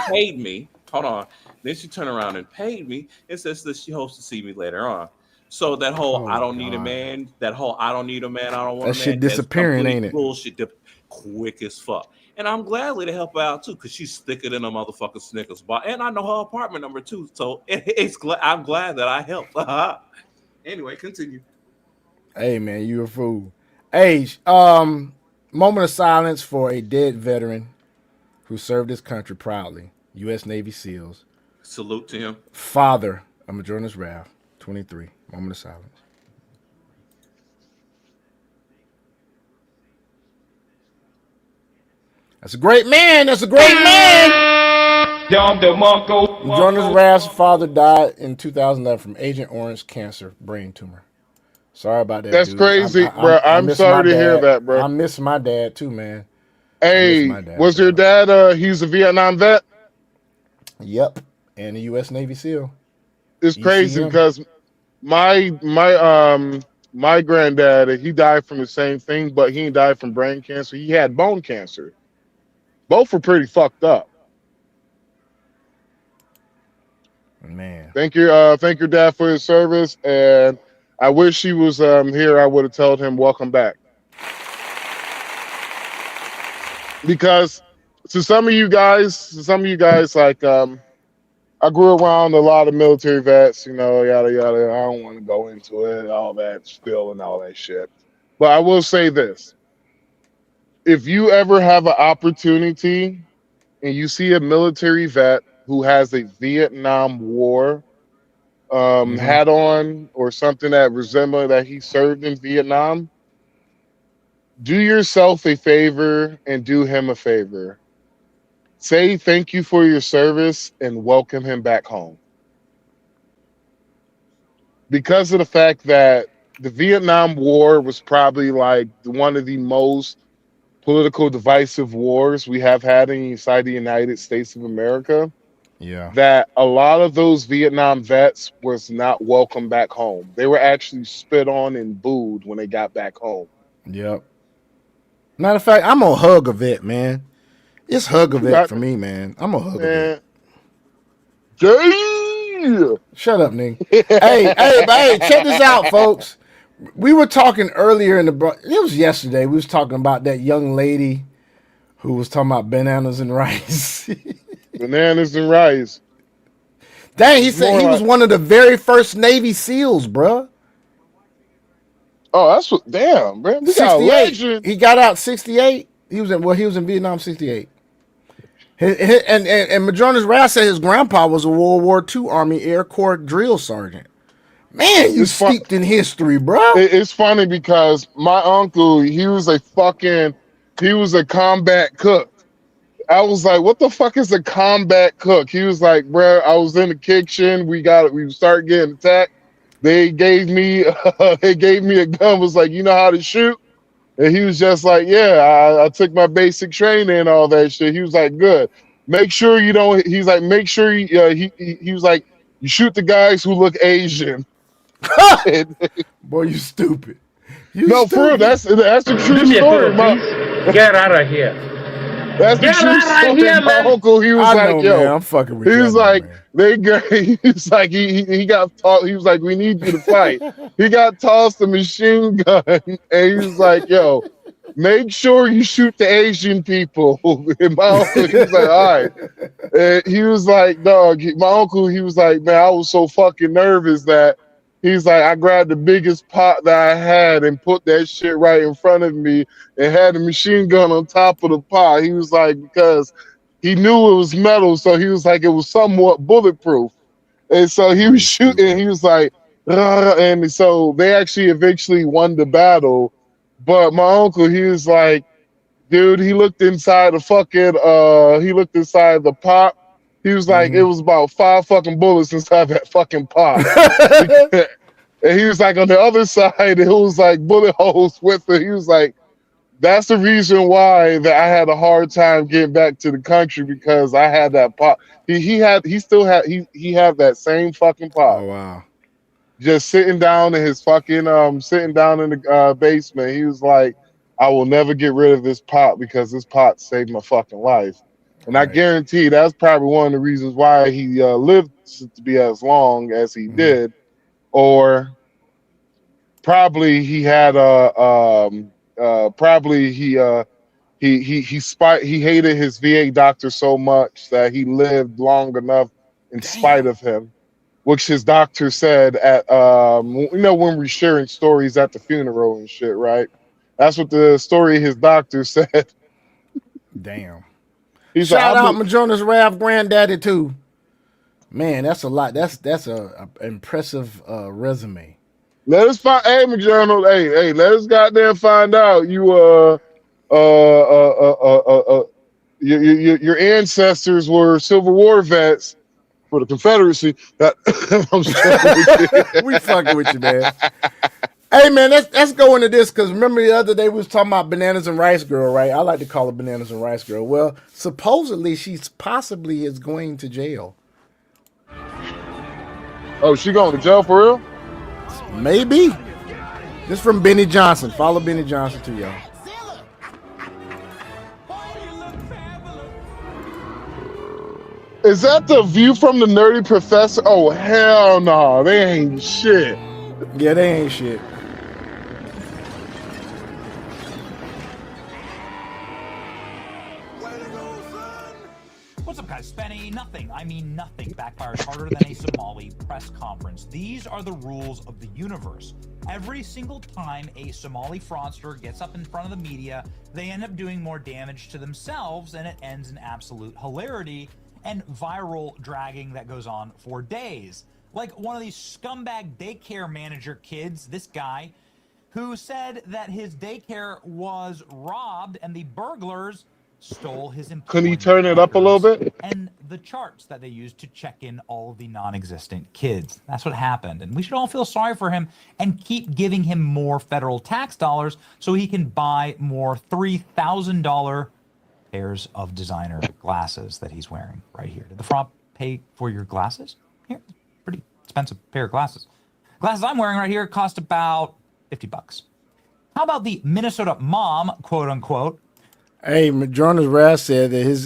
M: paid me. Hold on. Then she turned around and paid me and says that she hopes to see me later on. So that whole I don't need a man, I don't want a man.
A: That shit disappearing, ain't it?
M: Bullshit, quick as fuck. And I'm gladly to help her out too, because she's thicker than a motherfucking Snickers bar. And I know her apartment number too. So I'm glad that I helped. Anyway, continue.
A: Hey man, you a fool. Hey, moment of silence for a dead veteran who served his country proudly. U.S. Navy SEALs.
M: Salute to him.
A: Father of Majora's Wrath, 23. Moment of silence. That's a great man. That's a great man. Majora's Wrath's father died in 2011 from Agent Orange cancer, brain tumor. Sorry about that.
E: That's
A: dude.
E: crazy, bro. I'm sorry to hear that, bro.
A: I miss my dad too, man.
E: Hey, was your dad? He's a Vietnam vet.
A: Yep, and a U.S. Navy SEAL.
E: It's crazy because my granddad, he died from the same thing, but he died from brain cancer. He had bone cancer. Both were pretty fucked up.
A: Man,
E: thank your dad for his service, and I wish he was here. I would have told him welcome back. Because to some of you guys, like I grew around a lot of military vets, you know, yada yada. I don't want to go into it, all that spill and all that shit. But I will say this: if you ever have an opportunity and you see a military vet who has a Vietnam War hat on or something that resembles that he served in Vietnam, do yourself a favor and do him a favor. Say thank you for your service and welcome him back home. Because of the fact that the Vietnam War was probably like one of the most political divisive wars we have had inside the United States of America.
A: Yeah.
E: That a lot of those Vietnam vets was not welcome back home. They were actually spit on and booed when they got back home.
A: Yep. Matter of fact, I'm gonna hug a vet, man. It's hug a vet for me, man. I'm gonna hug a vet. Shut up, Nick. hey, check this out, folks. We were talking earlier it was yesterday. We was talking about that young lady who was talking about bananas and rice.
E: Bananas and rice.
A: Dang, he said he was one of the very first Navy SEALs, bruh.
E: Oh, that's what. Damn, bro.
A: 68. He got out 68. He was in Vietnam 68. And Madrona's Wrath said his grandpa was a World War II Army Air Corps drill sergeant. Man, you steeped in history, bro.
E: It's funny because my uncle, he was a combat cook. I was like, what the fuck is a combat cook? He was like, bro, I was in the kitchen. We started getting attacked. They gave me a gun, was like, you know how to shoot? And he was just like, yeah, I took my basic training and all that shit. He was like, good. Make sure you don't, he's like, make sure he was like, you shoot the guys who look Asian.
A: Boy, you stupid.
E: No, for real, that's the true story.
C: Get out of here.
E: That's the true story. My uncle, he was like, yo,
A: man, I'm fucking with you.
E: He was like, he got taught. He was like, we need you to fight. He got tossed a machine gun, and he was like, yo, make sure you shoot the Asian people. And my uncle, he was like, all right. And he was like, dog, my uncle, he was like, man, I was so fucking nervous that he's like, I grabbed the biggest pot that I had and put that shit right in front of me and had a machine gun on top of the pot. He was like, because he knew it was metal, so he was like, it was somewhat bulletproof. And so he was shooting, he was like, and so they actually eventually won the battle. But my uncle, he was like, dude, he looked inside the pot. He was like, it was about 5 fucking bullets inside that fucking pot. And he was like, on the other side, it was like bullet holes with it. He was like, that's the reason why that I had a hard time getting back to the country, because I had that pot. He had that same fucking pot.
A: Oh wow.
E: Just sitting down in his fucking sitting down in the basement. He was like, I will never get rid of this pot because this pot saved my fucking life. And I guarantee that's probably one of the reasons why he lived to be as long as he did. Or probably he had he hated his VA doctor so much that he lived long enough in spite of him, which his doctor said at when we're sharing stories at the funeral and shit, right? That's what the story his doctor said.
A: Damn.
E: Shout
A: out Madrona's Wrath granddaddy too. Man, that's a lot. That's a impressive resume.
E: Let us find, hey, Madrona, hey, let us goddamn find out your ancestors were Civil War vets for the Confederacy.
A: We fucking with you, man. Hey, man, let's go into this, because remember the other day we was talking about Bananas and Rice Girl, right? I like to call her Bananas and Rice Girl. Well, supposedly she's possibly is going to jail.
E: Oh, she going to jail for real?
A: Maybe. This from Benny Johnson. Follow Benny Johnson too, y'all.
E: Is that the view from the Nerdy Professor? Oh, hell no. They ain't shit.
A: Yeah, they ain't shit.
O: What's up, guys? Spenny, nothing. I mean nothing backfires harder than a Somali press conference. These are the rules of the universe. Every single time a Somali fraudster gets up in front of the media, they end up doing more damage to themselves, and it ends in absolute hilarity and viral dragging that goes on for days. Like one of these scumbag daycare manager kids, this guy, who said that his daycare was robbed and the burglars stole his employment.
E: Couldn't you turn it up a little bit?
O: And the charts that they used to check in all of the non-existent kids. That's what happened. And we should all feel sorry for him and keep giving him more federal tax dollars so he can buy more $3,000 pairs of designer glasses that he's wearing right here. Did the fraud pay for your glasses? Here, pretty expensive pair of glasses. Glasses I'm wearing right here cost about $50. How about the Minnesota mom, quote unquote?
A: Hey, Jonas Raz said that his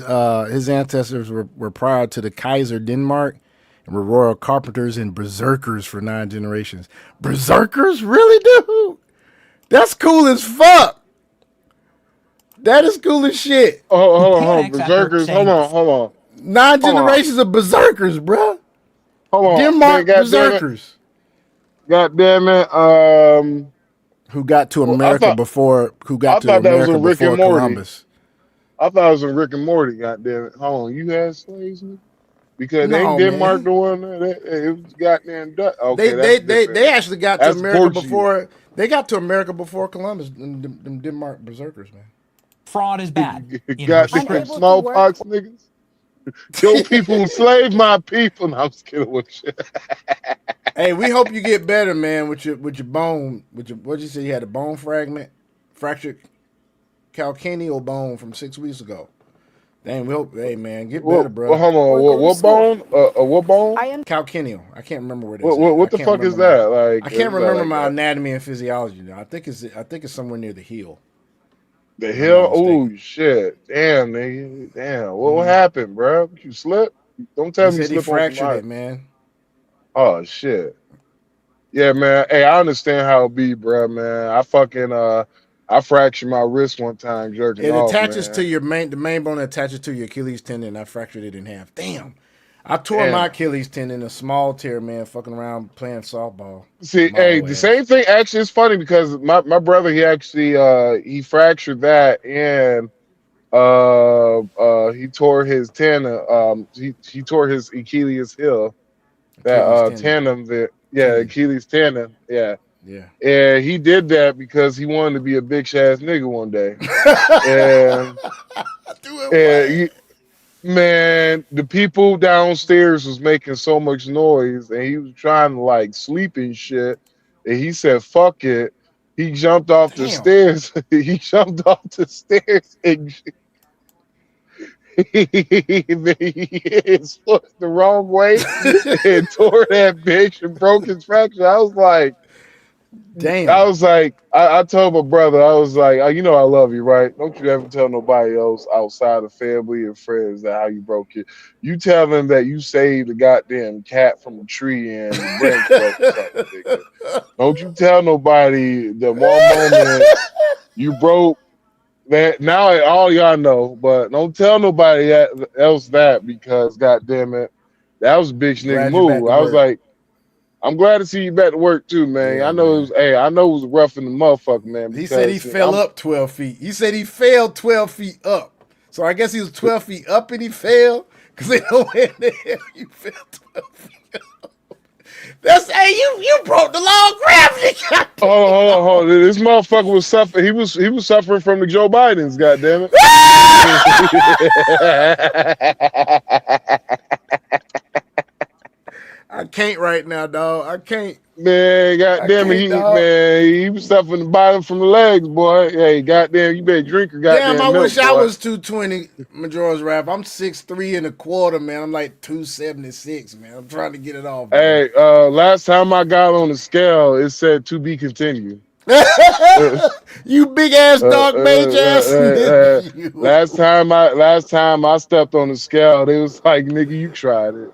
A: ancestors were prior to the Kaiser Denmark and were royal carpenters and berserkers for 9 generations. Berserkers? Really, dude? That's cool as fuck. That is cool as shit.
E: Oh, hold on. Berserkers. Hold on.
A: 9 generations of berserkers, bruh.
E: Hold on.
A: Denmark berserkers.
E: God damn it.
A: Who got to America before Columbus.
E: I thought it was in Rick and Morty, goddamn it. Hold on, you had slaves? Because they
A: No,
E: Denmark
A: man.
E: the one that it was goddamn Dutch. Okay,
A: they actually got to
E: That's
A: America
E: Portuguese.
A: before they got to America before Columbus. Them Denmark berserkers, man.
O: Fraud is bad.
E: Goddamn smallpox niggas. Your people enslaved my people. No, I'm just kidding with shit.
A: Hey, we hope you get better, man, with your bone. What'd you say? You had a bone fractured calcaneal bone from 6 weeks ago. Dang, we hope. Hey, man, get better, bro.
E: Well, hold on. What bone? What bone?
A: Calcaneal. I can't remember what it is.
E: What the fuck is that? Like,
A: I can't
E: is
A: remember
E: that
A: my
E: like
A: anatomy and physiology now. I think it's somewhere near the heel.
E: the hill? Oh shit! Damn, nigga. Damn. What happened, bro? You slipped? Don't tell
A: He
E: me
A: said
E: you
A: he
E: slipped on some
A: fractured
E: ice.
A: it, man.
E: Oh shit. Yeah, man. Hey, I understand how it be, bro, man. I fractured my wrist one time jerking
A: It
E: off,
A: attaches
E: man.
A: to the main bone attaches to your Achilles tendon. I fractured it in half. Damn. I tore
E: Damn.
A: my Achilles tendon, a small tear, man, fucking around playing softball.
E: See,
A: My
E: hey,
A: old
E: the
A: ass.
E: same thing actually is funny because my brother he actually he fractured that and he tore his tendon he tore his Achilles heel. That
A: Achilles tendon.
E: tandem there. Yeah, Achilles tendon. Yeah.
A: Yeah.
E: And he did that because he wanted to be a bitch ass nigga one day. Man, the people downstairs was making so much noise and he was trying to like sleep and shit. And he said, fuck it. He jumped off the stairs. He jumped off the stairs and he hit his foot the wrong way and tore that bitch and broke his fracture. I was like,
A: damn.
E: I told my brother, I was like, you know I love you, right? Don't you ever tell nobody else outside of family and friends that how you broke it. You tell them that you saved a goddamn cat from a tree and the branch broke or something. Nigga. Don't you tell nobody the one moment you broke that. Now all y'all know, but don't tell nobody else that because goddamn it, that was a bitch nigga
A: Glad you're back
E: move.
A: to
E: I was
A: work.
E: like, I'm glad to see you back to work too, man.
A: Yeah,
E: I know
A: man.
E: I know it was rough in the motherfucker, man.
A: He said he fell up 12 feet. He said he fell 12 feet up. So I guess he was 12 feet up and he fell because they know where the hell you fell 12 feet up. That's you broke the law of gravity.
E: Hold on. This motherfucker was suffering. He was suffering from the Joe Bidens, goddamn it.
A: I can't right now, dog. I can't.
E: Man, goddamn it, he was suffering the bottom from the legs, boy. Hey, goddamn, you better drink your goddamn
A: Damn, I
E: milk,
A: wish I
E: boy.
A: was 220, Majora's Rap. I'm 6'3" and a quarter, man. I'm like 276, man. I'm trying to get it off.
E: Hey, last time I got on the scale, it said to be continued.
A: You big ass dog mage ass.
E: Last time I stepped on the scale, they was like, nigga, you tried it.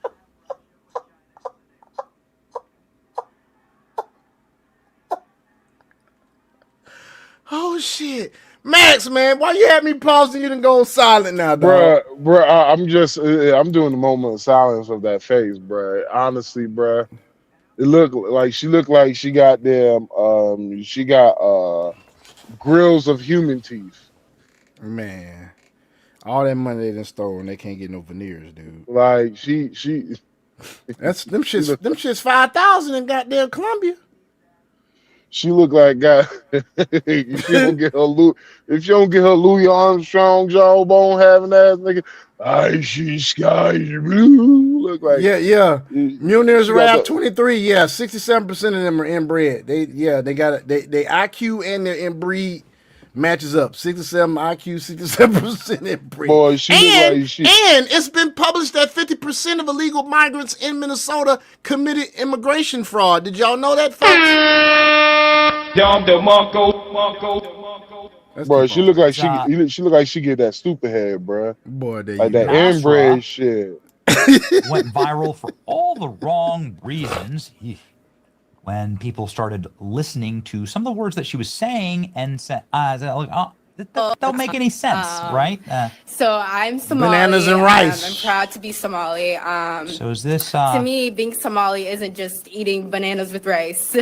A: shit. Max, man, why you had me pausing? You didn't go silent now, dog.
E: Bruh, I'm doing the moment of silence of that face, bruh. Honestly, bruh. It looked like she got them, she got grills of human teeth.
A: Man, all that money they done stole and they can't get no veneers, dude.
E: Like she
A: That's them shits 5,000 in goddamn Columbia.
E: She look like God. If she don't get her Louis Armstrong jawbone having ass nigga, I see skies blue. Look like
A: Mjolnir's Rap 23. Yeah, 67% of them are inbred. They got it. They IQ and their inbreed matches up. 67 IQ, 67% inbreed.
E: Boy, she look like she.
A: And it's been published that 50% of illegal migrants in Minnesota committed immigration fraud. Did y'all know that, folks?
E: Bro, she look like she look like she get that stupid head, bro.
A: Boy,
E: like that inbred shit.
O: Went viral for all the wrong reasons. When people started listening to some of the words that she was saying and said, that don't make any sense, right?
N: So I'm Somali.
A: Bananas and rice.
N: I'm proud to be Somali.
O: So is this...
N: to me, being Somali isn't just eating bananas with rice.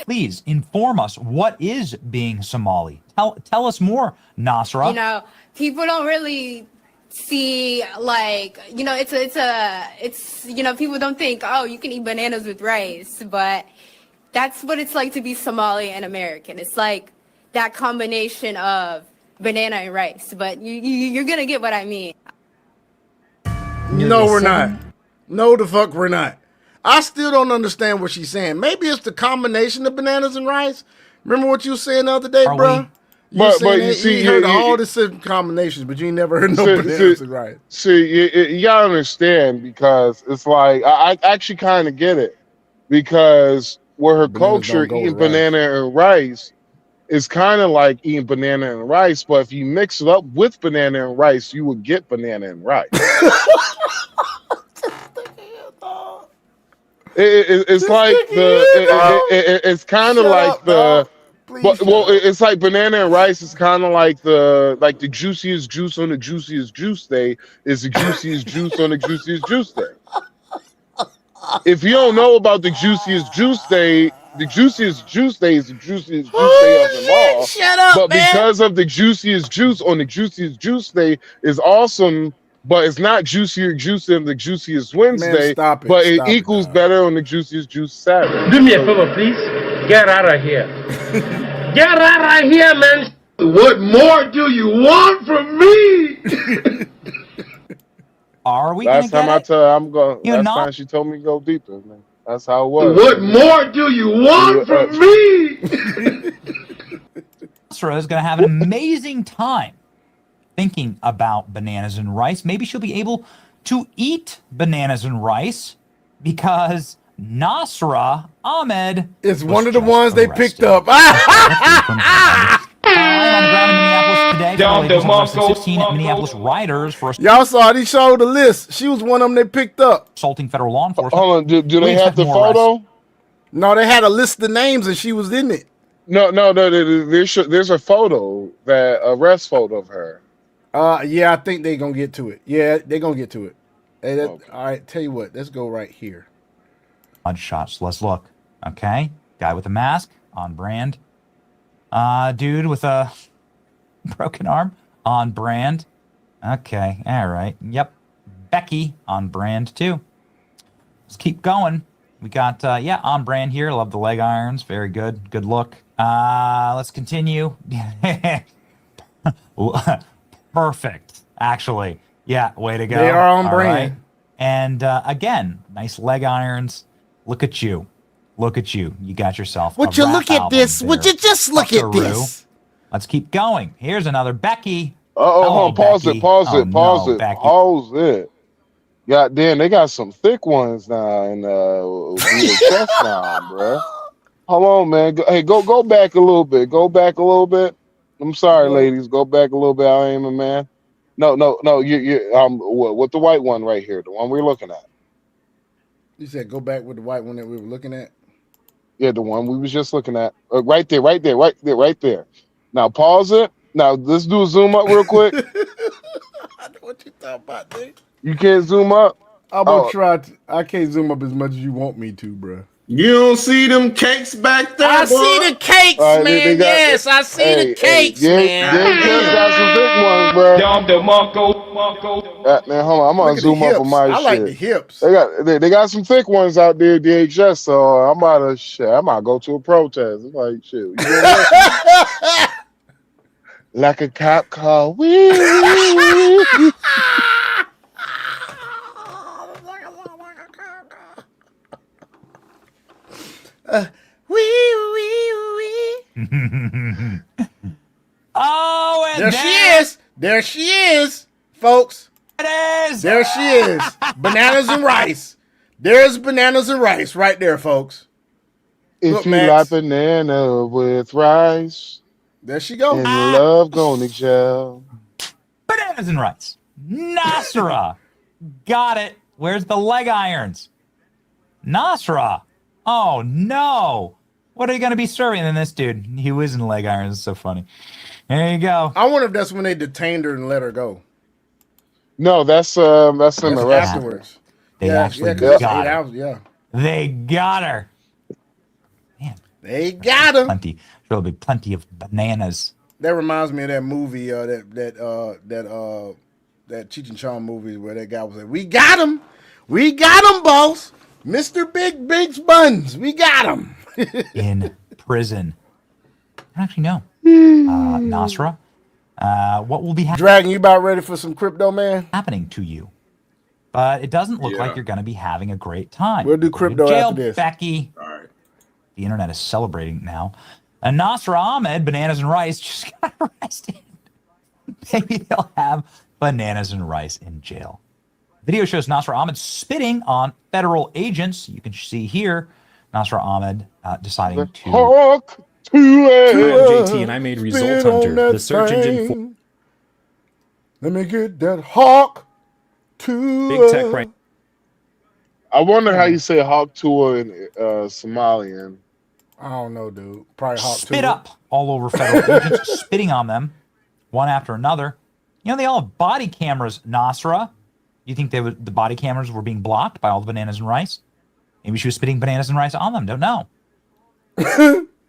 O: Please inform us. What is being Somali? Tell us more, Nasra.
N: You know, people don't really see, like, you know, it's you know, people don't think, oh, you can eat bananas with rice, but that's what it's like to be Somali and American. It's like that combination of banana and rice, but you're gonna get what I mean.
A: No, we're not. No, the fuck we're not. I still don't understand what she's saying. Maybe it's the combination of bananas and rice. Remember what you were saying the other day, bro?
E: But you see,
A: you heard all the different combinations, but you ain't never heard no bananas and rice.
E: See, you gotta understand, because it's like I actually kind of get it, because where her culture eating banana and rice is kind of like eating banana and rice, but if you mix it up with banana and rice, you would get banana and rice. It's like it's kind of like the. It's like banana and rice is kind of like the juiciest juice on the juiciest juice day is the juiciest juice on the juiciest juice day. If you don't know about the juiciest juice day, the juiciest juice day is the juiciest juice day of them all.
A: Shut up,
E: but
A: man.
E: because of the juiciest juice on the juiciest juice day is awesome, but it's not juicier juice than the juiciest Wednesday.
A: Man,
E: but it equals better on the juiciest juice Saturday.
C: Do me a favor, please. Get out of here. Get out of here, man. What more do you want from me?
O: Are we
E: last
O: gonna
E: time
O: get it?
E: I'm going.
O: You're
E: Last
O: not-
E: time she told me to go deeper, man. That's how it was.
C: What more do you want from me?
O: Nasra is going to have an amazing time thinking about bananas and rice. Maybe she'll be able to eat bananas and rice because Nasra Ahmed
A: is one of the ones they picked up.
O: I'm on the ground in Minneapolis today. For the 16 Minneapolis riders for
A: Y'all saw it. He showed the list. She was one of them they picked up.
O: assaulting federal law enforcement.
E: Hold on. Do they have the
O: more
E: photo?
A: No, they had a list of names and she was in it.
E: No. There's a photo, that arrest photo of her.
A: Yeah, I think they're gonna get to it. Yeah, they're gonna get to it. Hey, all right, tell you what, let's go right here.
O: Mud shots. Let's look. Okay, guy with a mask, on brand. Dude with a broken arm, on brand. Okay, all right. Yep, Becky on brand too. Let's keep going. We got on brand here. Love the leg irons. Very good. Good look. Let's continue. Perfect. Actually, yeah. Way to go.
A: They are on
O: All
A: brand.
O: right. And again, nice leg irons. Look at you. Look at you. You got yourself.
A: Would
O: a
A: you
O: rap
A: look at
O: album
A: this?
O: there,
A: Would you just look at
O: Buckaroo.
A: this?
O: Let's keep going. Here's another Becky.
E: Oh, pause
O: Becky.
E: it. Pause
O: Oh,
E: it. Pause
O: no,
E: it.
O: Becky.
E: Pause it. God damn, they got some thick ones now in the chest now, bro. Hold on, man. Go back a little bit. Go back a little bit. I'm sorry, ladies. Go back a little bit. I am a man. No. You with the white one right here, the one we're looking at.
A: You said go back with the white one that we were looking at.
E: Yeah, the one we was just looking at. Right there. Now pause it. Now let's do a zoom up real quick.
A: What you talking about, dude?
E: You can't zoom up.
A: I'm gonna try. I can't zoom up as much as you want me to, bro.
M: You don't see them cakes back there,
A: I
M: boy?
A: see the cakes, man. Yes, I see the cakes, man.
E: Just got some big ones, bro. Man, hold on. I'm gonna zoom up on my shit.
A: I like the hips.
E: They got some thick ones out there, DHS. So I'm about to go to a protest. It's like shit. You know like a cop car. Wee.
O: Oh, and
A: there she is. There she is, folks.
O: It is.
A: There she is. Bananas and rice. There's bananas and rice right there, folks.
E: If
A: Look,
E: you
A: Max.
E: like banana with rice,
A: there she go.
E: And love gonna gel.
O: Bananas and rice. Nasra. Got it. Where's the leg irons? Nasra. Oh, no. What are you going to be serving? And then this dude, he was in leg irons. It's so funny. There you go.
A: I wonder if that's when they detained her and let her go.
E: No, that's in the rest
A: afterwards.
O: They actually
A: got
O: got her.
A: Yeah.
O: They got her. Man.
A: They got her.
O: There'll be plenty of bananas.
A: That reminds me of that movie, that Cheech and Chong movie where that guy was like, "We got him, boss, Mr. Big's buns, we got him."
O: In prison. I don't actually know. Nasra, what will be
A: Dragon, you about ready for some crypto, man?
O: Happening to you? But it doesn't look like you're going to be having a great time.
A: We'll do crypto
O: jail,
A: after this.
O: Becky. All right. The internet is celebrating now. And Nasra Ahmed, bananas and rice, just got arrested. Maybe they'll have bananas and rice in jail. Video shows Nasra Ahmed spitting on federal agents. You can see here Nasra Ahmed deciding to
E: talk to
D: JT, and I made Result Hunter, the search engine for.
A: Let me get that hawk to
D: Big tech right.
E: I wonder how you say hawk tour in Somalian.
A: I don't know, dude. Probably hawk
O: spit up all over federal agents, spitting on them one after another. You know, they all have body cameras, Nasra. You think the body cameras were being blocked by all the bananas and rice? Maybe she was spitting bananas and rice on them. Don't know.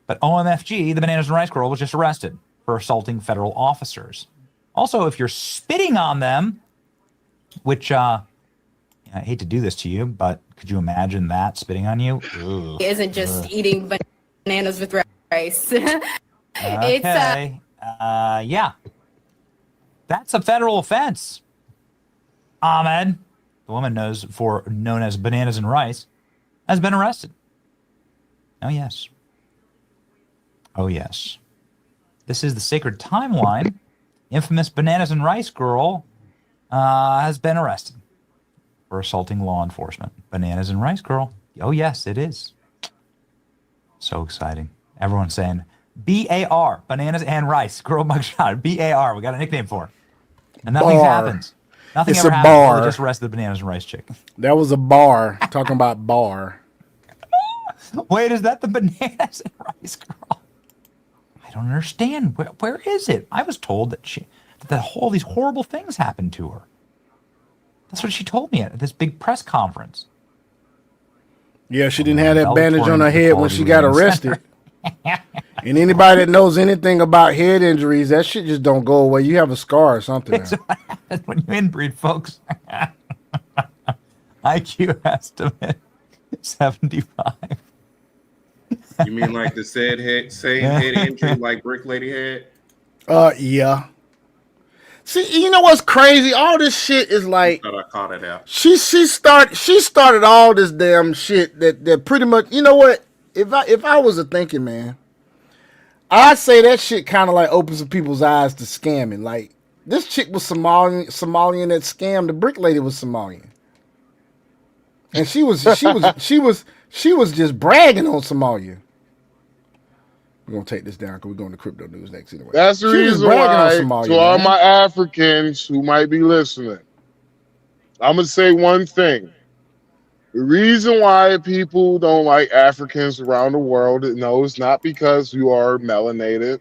O: But OMFG, the bananas and rice girl, was just arrested for assaulting federal officers. Also, if you're spitting on them, which I hate to do this to you, but could you imagine that spitting on you? Ugh.
N: It isn't just eating bananas with rice.
O: Okay. Yeah. That's a federal offense. Ahmed, the woman known as bananas and rice, has been arrested. Oh, yes. Oh, yes. This is the sacred timeline. Infamous bananas and rice girl has been arrested for assaulting law enforcement. Bananas and rice girl. Oh, yes, it is. So exciting. Everyone's saying BAR, bananas and rice, girl mugshot. BAR, we got a nickname for her. And nothing happens. Nothing ever happens. Bar. They just arrested the bananas and rice chick.
A: That was a bar. Talking about bar.
O: Wait, is that the bananas and rice girl? I don't understand. Where is it? I was told that all these horrible things happened to her. That's what she told me at this big press conference.
A: Yeah, she didn't have that bandage on her head when she got arrested. And anybody that knows anything about head injuries, that shit just don't go away. You have a scar or something.
O: That's what happens when you inbreed, folks. IQ estimate 75.
M: You mean like the same head injury like Brick Lady had?
A: Yeah. See, you know what's crazy? All this shit is like.
M: I thought I caught it out.
A: She started all this damn shit that pretty much. You know what? If I was a thinking man, I'd say that shit kind of like opens some people's eyes to scamming. Like this chick was Somalian that scammed the Brick Lady was Somalian, and she was just bragging on Somalia. We're gonna take this down because we're going to crypto news next anyway.
E: That's the reason why, to all my Africans who might be listening, I'm gonna say one thing. The reason why people don't like Africans around the world, no, it's not because you are melanated.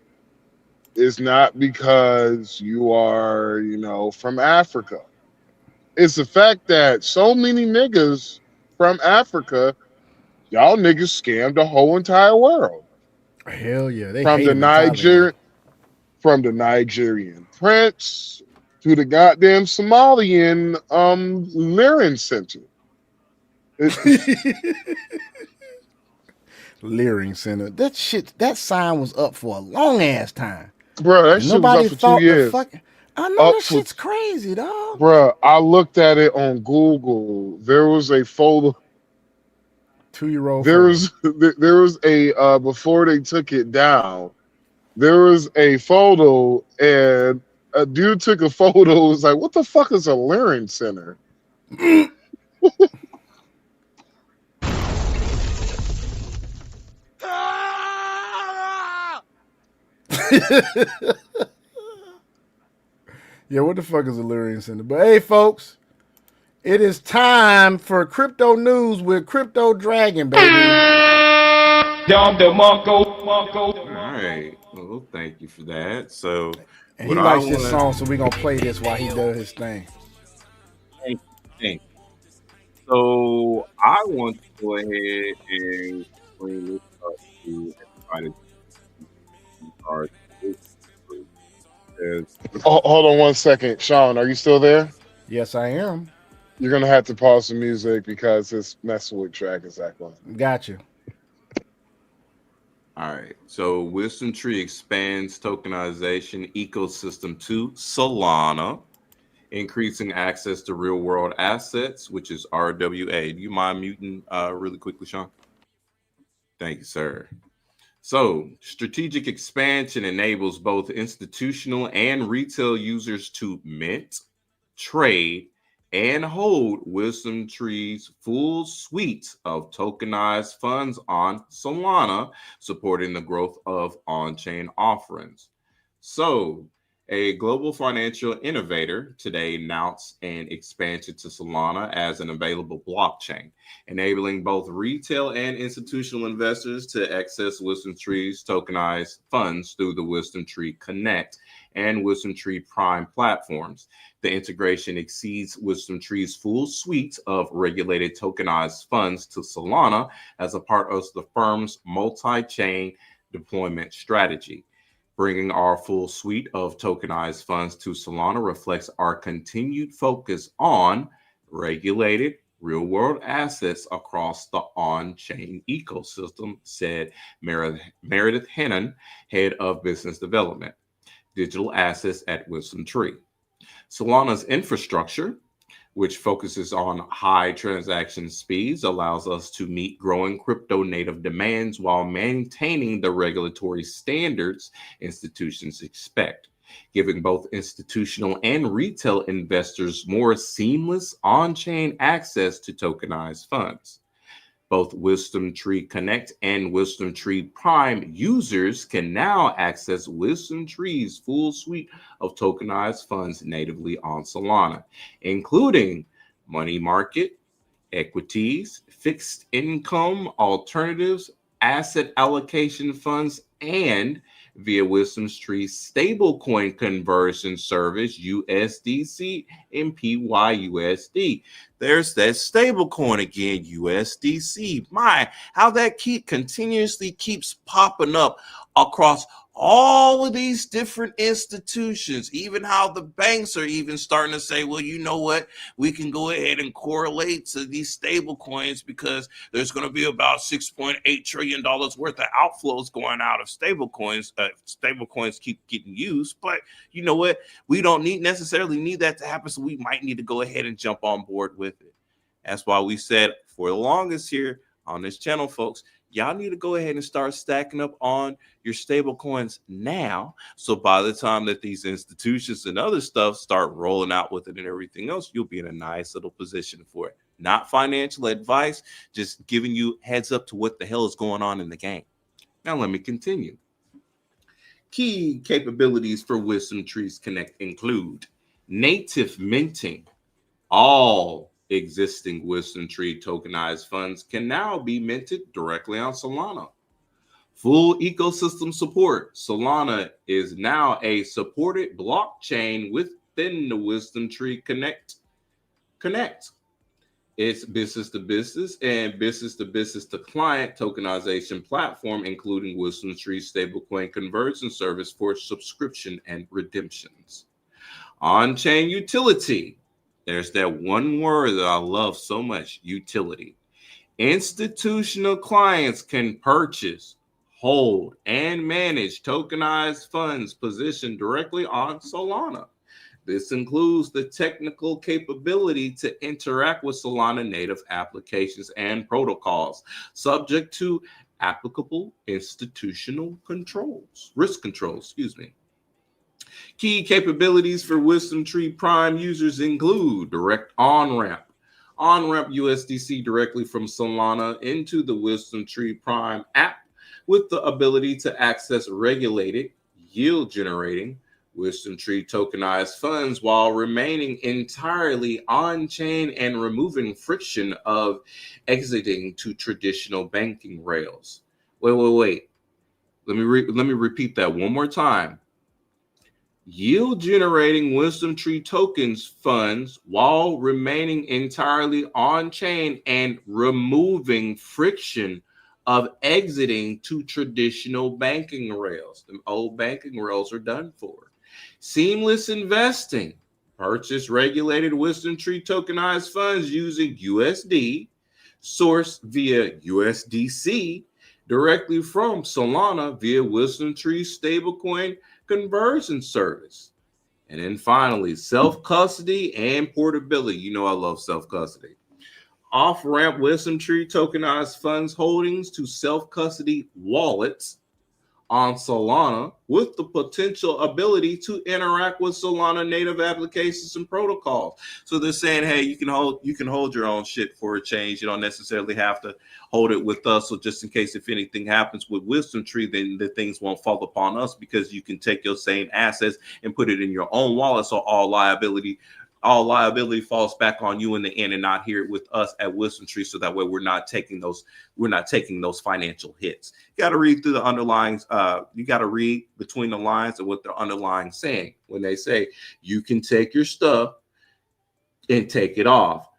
E: is not because you are, from Africa. It's the fact that so many niggas from Africa, y'all niggas scammed the whole entire world.
A: Hell yeah, they
E: From
A: hate
E: the
A: him in Thailand.
E: Nigerian prince to the goddamn Somalian Liren Center.
A: Leering Center. That sign was up for a long ass time.
E: Bro, that
A: and
E: shit was up
A: nobody
E: for 2
A: thought the
E: years.
A: fucking. I know that shit's crazy, dog.
E: Bro, I looked at it on Google. There was a photo.
A: 2-year-old.
E: There was a before they took it down. There was a photo, and a dude took a photo. Was like, "What the fuck is a Liren Center?"
A: Yeah, what the fuck is a Lyrian Center? But hey, folks, it is time for crypto news with Crypto Dragon, baby.
M: All right. Well, thank you for that. So,
A: And he likes this song, so we're gonna play this while he does his thing.
M: Thank you. So, I want to go ahead and bring this up to everybody.
E: Hold on 1 second, Sean. Are you still there?
A: Yes, I am.
E: You're gonna have to pause the music because it's messing with track exactly.
A: Gotcha.
M: All right. So Wisdom Tree expands tokenization ecosystem to Solana, increasing access to real world assets, which is RWA. Do you mind muting really quickly, Sean? Thank you, sir. So strategic expansion enables both institutional and retail users to mint, trade, and hold Wisdom Tree's full suite of tokenized funds on Solana, supporting the growth of on-chain offerings. So, a global financial innovator today announced an expansion to Solana as an available blockchain, enabling both retail and institutional investors to access Wisdom Tree's tokenized funds through the Wisdom Tree Connect and Wisdom Tree Prime platforms. The integration exceeds Wisdom Tree's full suite of regulated tokenized funds to Solana as a part of the firm's multi-chain deployment strategy. Bringing our full suite of tokenized funds to Solana reflects our continued focus on regulated real-world assets across the on-chain ecosystem, said Meredith Hennon, head of business development, digital assets at Wisdom Tree. Solana's infrastructure, which focuses on high transaction speeds, allows us to meet growing crypto native demands while maintaining the regulatory standards institutions expect, giving both institutional and retail investors more seamless on-chain access to tokenized funds. Both Wisdom Tree Connect and Wisdom Tree Prime users can now access Wisdom Tree's full suite of tokenized funds natively on Solana, including money market, equities, fixed income alternatives, asset allocation funds, and via Wisdom Tree's stablecoin conversion service, USDC and PYUSD. There's that stablecoin again, USDC. My, how that continuously keeps popping up across all of these different institutions, even how the banks are even starting to say, well, you know what, we can go ahead and correlate to these stable coins because there's going to be about $6.8 trillion worth of outflows going out of stable coins. Stable coins keep getting used, but you know what, we don't necessarily need that to happen, so we might need to go ahead and jump on board with it. That's why we said for the longest here on this channel, folks, y'all need to go ahead and start stacking up on your stable coins now. So by the time that these institutions and other stuff start rolling out with it and everything else, you'll be in a nice little position for it. Not financial advice, just giving you heads up to what the hell is going on in the game. Now let me continue. Key capabilities for Wisdom Trees Connect include native minting. All existing Wisdom Tree tokenized funds can now be minted directly on Solana. Full ecosystem support. Solana is now a supported blockchain within the Wisdom Tree Connect. It's business to business and business to client tokenization platform, including Wisdom Tree stablecoin conversion service for subscription and redemptions. On-chain utility. There's that one word that I love so much, utility. Institutional clients can purchase, hold, and manage tokenized funds positioned directly on Solana. This includes the technical capability to interact with Solana native applications and protocols, subject to applicable institutional risk controls. Key capabilities for Wisdom Tree Prime users include direct on-ramp USDC directly from Solana into the Wisdom Tree Prime app with the ability to access regulated, yield-generating Wisdom Tree tokenized funds while remaining entirely on-chain and removing friction of exiting to traditional banking rails. Wait. Let me repeat that one more time. Yield generating Wisdom Tree tokens funds while remaining entirely on chain and removing friction of exiting to traditional banking rails. The old banking rails are done for. Seamless investing. Purchase regulated Wisdom Tree tokenized funds using USD, sourced via USDC, directly from Solana via Wisdom Tree stablecoin conversion service. And then finally, self-custody and portability. You know I love self-custody. Off-ramp Wisdom Tree tokenized funds holdings to self-custody wallets on Solana with the potential ability to interact with Solana native applications and protocols. So they're saying, hey, you can hold your own shit for a change. You don't necessarily have to hold it with us. So just in case if anything happens with Wisdom Tree, then the things won't fall upon us because you can take your same assets and put it in your own wallet. So all liability falls back on you in the end and not here with us at Wisdom Tree. So that way we're not taking those financial hits. You got to read through the underlying, you got to read between the lines of what they're underlying saying when they say you can take your stuff and take it off.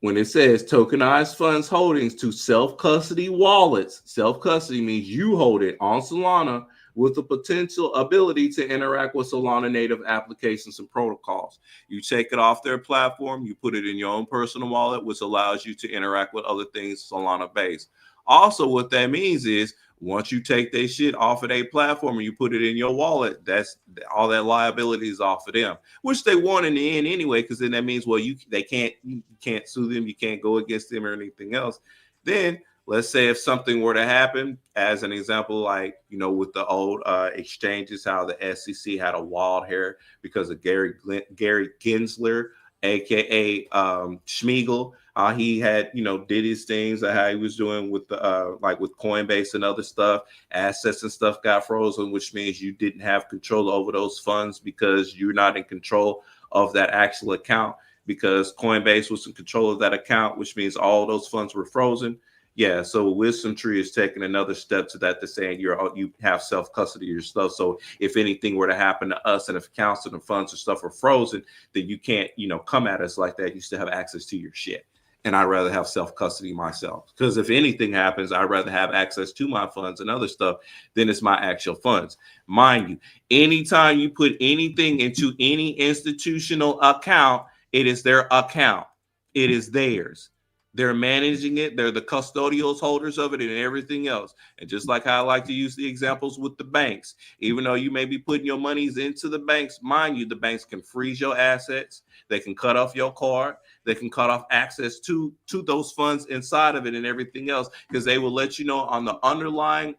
M: When it says tokenized funds holdings to self-custody wallets, self-custody means you hold it on Solana with the potential ability to interact with Solana native applications and protocols. You take it off their platform, you put it in your own personal wallet, which allows you to interact with other things Solana based. Also, what that means is once you take their shit off of their platform and you put it in your wallet, that's all that liability is off of them, which they want in the end anyway, because then that means, well, you can't sue them, you can't go against them or anything else. Then let's say if something were to happen, as an example, like, with the old exchanges, how the SEC had a wild hair because of Gary Gensler, aka Schmeigel. He had, did his things, how he was doing with the like with Coinbase and other stuff. Assets and stuff got frozen, which means you didn't have control over those funds because you're not in control of that actual account, because Coinbase was in control of that account, which means all those funds were frozen. Yeah, so Wisdom Tree is taking another step to that, to saying you have self-custody of your stuff. So if anything were to happen to us and if accounts and the funds and stuff are frozen, then you can't, come at us like that. You still have access to your shit. And I'd rather have self-custody myself, because if anything happens, I'd rather have access to my funds and other stuff than it's my actual funds. Mind you, anytime you put anything into any institutional account, it is their account. It is theirs. They're managing it. They're the custodial holders of it and everything else. And just like how I like to use the examples with the banks, even though you may be putting your monies into the banks, mind you, the banks can freeze your assets. They can cut off your card. They can cut off access to those funds inside of it and everything else, because they will let you know on the underlying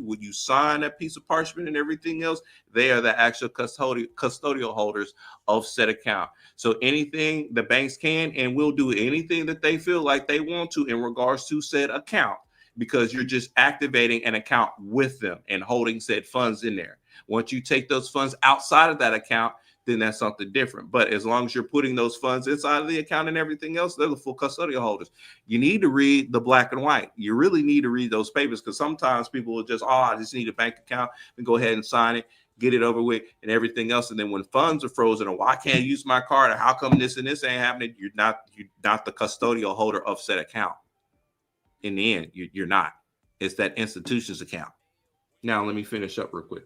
M: when you sign that piece of parchment and everything else, they are the actual custodial holders of said account. So anything the banks can and will do anything that they feel like they want to in regards to said account, because you're just activating an account with them and holding said funds in there. Once you take those funds outside of that account, then that's something different. But as long as you're putting those funds inside of the account and everything else, they're the full custodial holders. You need to read the black and white. You really need to read those papers, because sometimes people will just, I just need a bank account, and go ahead and sign it, get it over with, and everything else. And then when funds are frozen, or, well, I can't use my card, or how come this and this ain't happening? You're not the custodial holder of said account. In the end, you're not. It's that institution's account. Now, let me finish up real quick.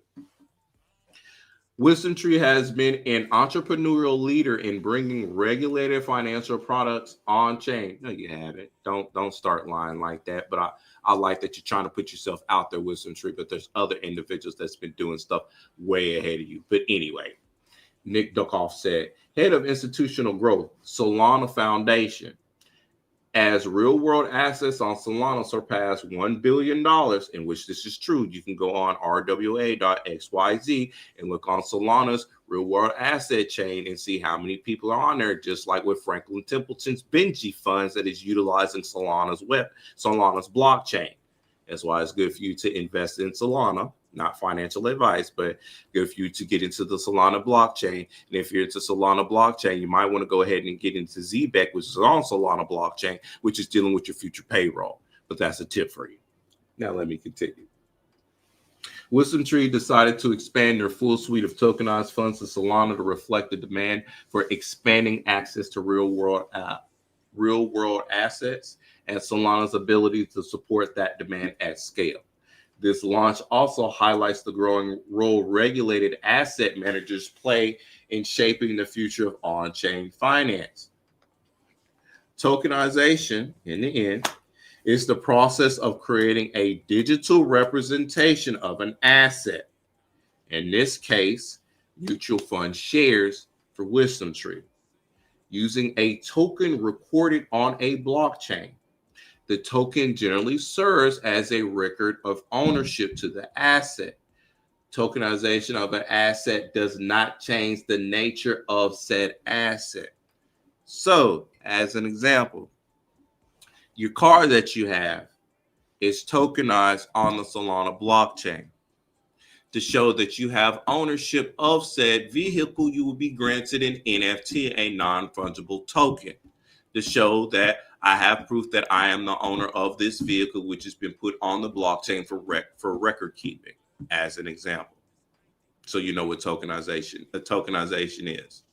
M: WisdomTree has been an entrepreneurial leader in bringing regulated financial products on chain. No, you haven't. Don't start lying like that. But I like that you're trying to put yourself out there, WisdomTree. But there's other individuals that's been doing stuff way ahead of you. But anyway, Nick Dukoff said, head of institutional growth, Solana Foundation. As real-world assets on Solana surpass $1 billion, in which this is true, you can go on rwa.xyz and look on Solana's real-world asset chain and see how many people are on there, just like with Franklin Templeton's Benji funds that is utilizing Solana's blockchain. That's why it's good for you to invest in Solana. Not financial advice, but good for you to get into the Solana blockchain. And if you're into Solana blockchain, you might want to go ahead and get into ZBEC, which is on Solana blockchain, which is dealing with your future payroll. But that's a tip for you. Now let me continue. WisdomTree decided to expand their full suite of tokenized funds to Solana to reflect the demand for expanding access to real-world assets and Solana's ability to support that demand at scale. This launch also highlights the growing role regulated asset managers play in shaping the future of on-chain finance. Tokenization, in the end, is the process of creating a digital representation of an asset. In this case, mutual fund shares for WisdomTree, using a token recorded on a blockchain. The token generally serves as a record of ownership to the asset. Tokenization of an asset does not change the nature of said asset. So, as an example, your car that you have is tokenized on the Solana blockchain. To show that you have ownership of said vehicle, you will be granted an NFT, a non-fungible token, to show that I have proof that I am the owner of this vehicle, which has been put on the blockchain for record keeping, as an example. So you know what tokenization is.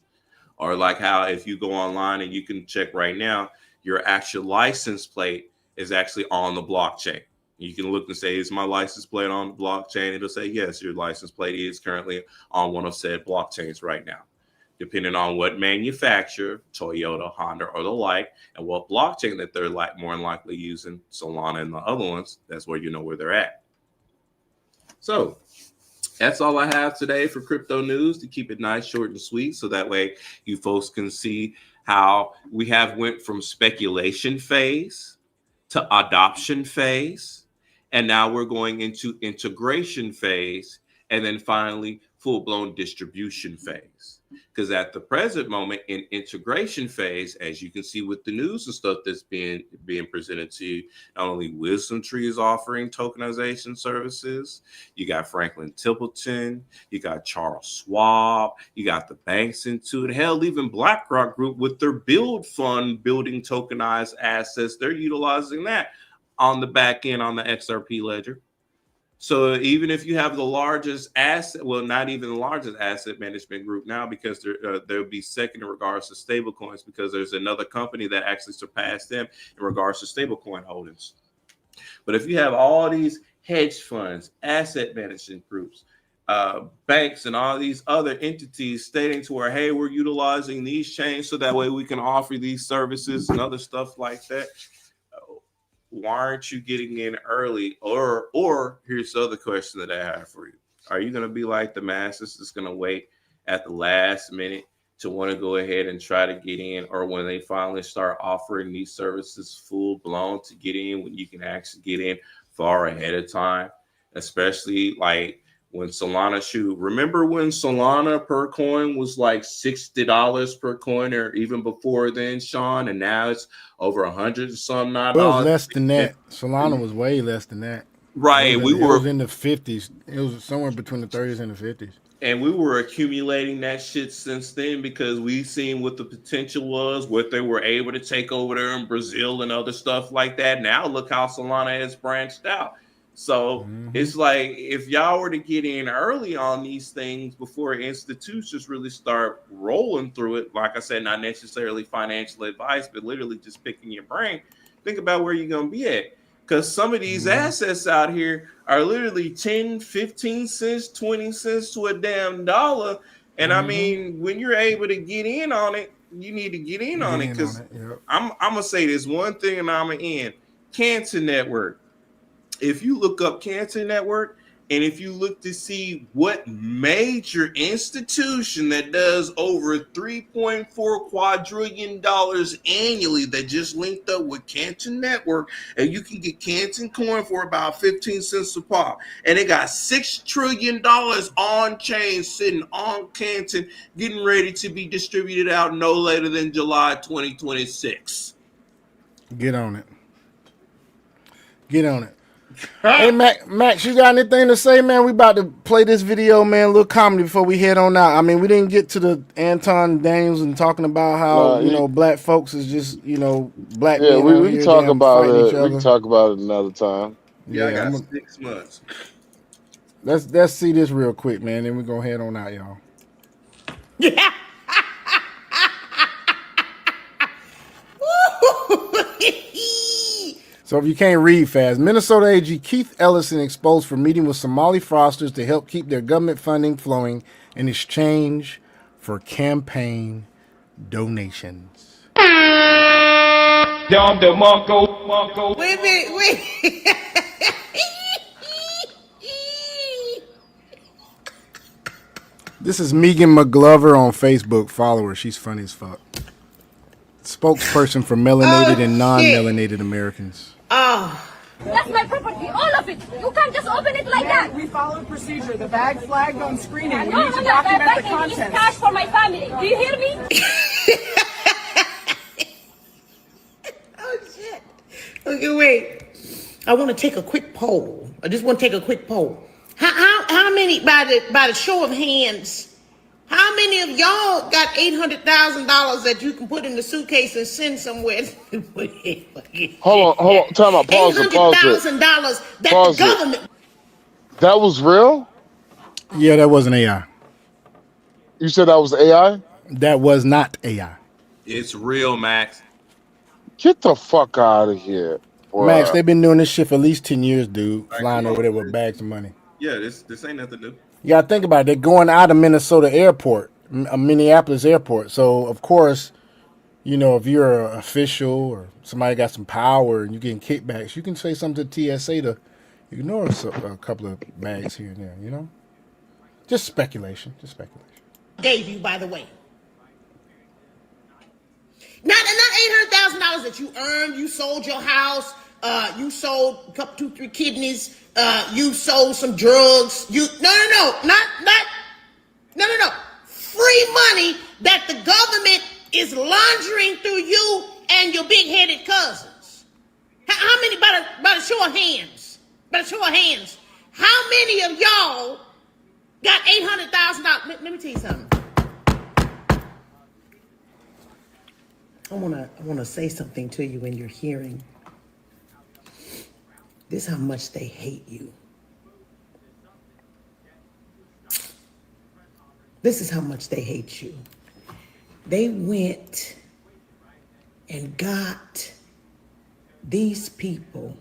M: Or like how if you go online and you can check right now, your actual license plate is actually on the blockchain. You can look and say, is my license plate on the blockchain? It'll say, yes, your license plate is currently on one of said blockchains right now. Depending on what manufacturer, Toyota, Honda, or the like, and what blockchain that they're more than likely using, Solana and the other ones, that's where you know where they're at. So that's all I have today for crypto news, to keep it nice, short, and sweet, so that way you folks can see how we have went from speculation phase to adoption phase, and now we're going into integration phase, and then finally full-blown distribution phase. Because at the present moment in integration phase, as you can see with the news and stuff that's being presented to you, not only WisdomTree is offering tokenization services, you got Franklin Templeton, you got Charles Schwab, you got the banks into it. Hell, even BlackRock Group with their build fund building tokenized assets, they're utilizing that on the back end on the XRP ledger. So even if you have the largest asset, well, not even the largest asset management group now, because they'll be second in regards to stable coins, because there's another company that actually surpassed them in regards to stable coin holdings. But if you have all these hedge funds, asset management groups, banks, and all these other entities stating to where, hey, we're utilizing these chains so that way we can offer these services and other stuff like that, why aren't you getting in early? Or here's the other question that I have for you. Are you going to be like the masses that's going to wait at the last minute to want to go ahead and try to get in, or when they finally start offering these services full blown to get in, when you can actually get in far ahead of time, especially like when Solana remember when Solana per coin was like $60 per coin, or even before then, Sean, and now it's over 100 and some $9.
A: It was less than that. Solana was way less than that.
M: Right.
A: It was in the 50s. It was somewhere between the 30s and the 50s.
M: And we were accumulating that shit since then because we seen what the potential was, what they were able to take over there in Brazil and other stuff like that. Now look how Solana has branched out. So it's like if y'all were to get in early on these things before institutions really start rolling through it, like I said, not necessarily financial advice, but literally just picking your brain, think about where you're going to be at. Because some of these assets out here are literally 10, 15 cents, 20 cents to a damn dollar. And I mean, when you're able to get in on it, you need to get in on it. Because I'm going to say this one thing and I'm going to end. Cancer Network. If you look up Cancer Network, and if you look to see what major institution that does over $3.4 quadrillion annually that just linked up with Canton Network, and you can get Canton coin for about 15 cents a pop, and they got $6 trillion on chain sitting on Canton, getting ready to be distributed out no later than July 2026.
A: Get on it. Get on it. Hey, Max, you got anything to say, man? We about to play this video, man, a little comedy before we head on out. I mean, we didn't get to the Anton Daniels and talking about how, black folks is just, black men
E: we can talk about it. We can talk about it another time.
M: Yeah, I got 6 months.
A: Let's see this real quick, man, then we're going to head on out, y'all.
P: Yeah.
A: So if you can't read fast, Minnesota AG Keith Ellison exposed for meeting with Somali fraudsters to help keep their government funding flowing in exchange for campaign donations.
P: Wait a minute, wait.
A: This is Megan McGlover on Facebook. Follow her. She's funny as fuck. Spokesperson for melanated and non-melanated Americans.
Q: That's my property, all of it. You can't just open it like that.
R: We followed procedure. The bag flagged on screening. We
Q: No,
R: need to
Q: I'm
R: document
Q: not
R: the
Q: begging. It's
R: contents.
Q: cash for my family. Do you hear me?
P: Oh, shit. Okay, wait. I want to take a quick poll. I just want to take a quick poll. How many, by the show of hands, how many of y'all got $800,000 that you can put in the suitcase and send somewhere?
E: Hold on. Time out. Pause it.
P: $800,000 that the government.
E: That was real?
A: Yeah, that wasn't AI.
E: You said that was AI?
A: That was not AI.
M: It's real, Max.
E: Get the fuck out of here. Boy.
A: Max, they've been doing this shit for at least 10 years, dude. Flying over there with bags of money.
M: Yeah, this ain't nothing new.
A: You gotta think about it. They're going out of Minnesota airport, Minneapolis airport. So, of course, if you're an official or somebody got some power and you're getting kickbacks, you can say something to TSA to ignore a couple of bags here and there, Just speculation.
P: Gave you, by the way. Not $800,000 that you earned. You sold your house. You sold a couple, 2, 3 kidneys. You sold some drugs. No. Free money that the government is laundering through you and your big-headed cousins. How many, by the show of hands, how many of y'all got $800,000? Let me tell you something. I wanna say something to you in your hearing. This is how much they hate you. This is how much they hate you. They went and got these people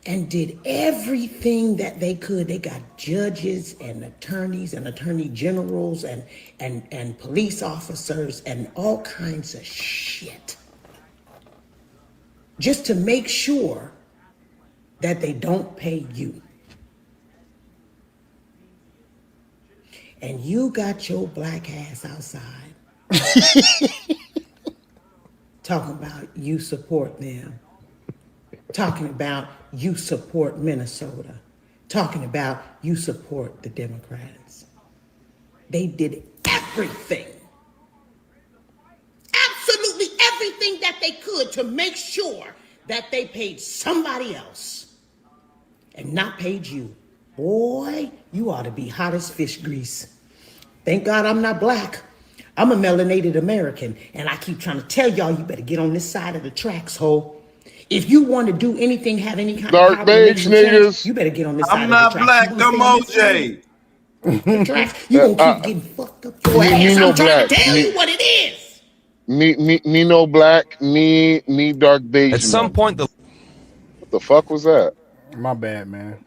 P: and did everything that they could. They got judges and attorneys and attorney generals and police officers and all kinds of shit, just to make sure that they don't pay you. And you got your black ass outside talking about you support them, talking about you support Minnesota, talking about you support the Democrats. They did everything, absolutely everything that they could to make sure that they paid somebody else and not paid you. Boy, You ought to be hot as fish grease. Thank God I'm not black. I'm a melanated American, and I keep trying to tell y'all you better get on this side of the tracks, ho. If you want to do anything, have any kind of
E: Dark
P: power to make
E: beige
P: some change,
E: niggas.
P: you better get on this
M: I'm
P: side of the
M: not
P: tracks. You
M: black.
P: gonna
M: I'm
P: stay on this side
M: OJ.
P: of the tracks, you gonna keep getting fucked up your ass.
E: Me no
P: I'm trying
E: black.
P: to tell you what it is.
E: Me no black. Me dark beige.
T: At some point, the
E: what the fuck was that?
A: My bad, man.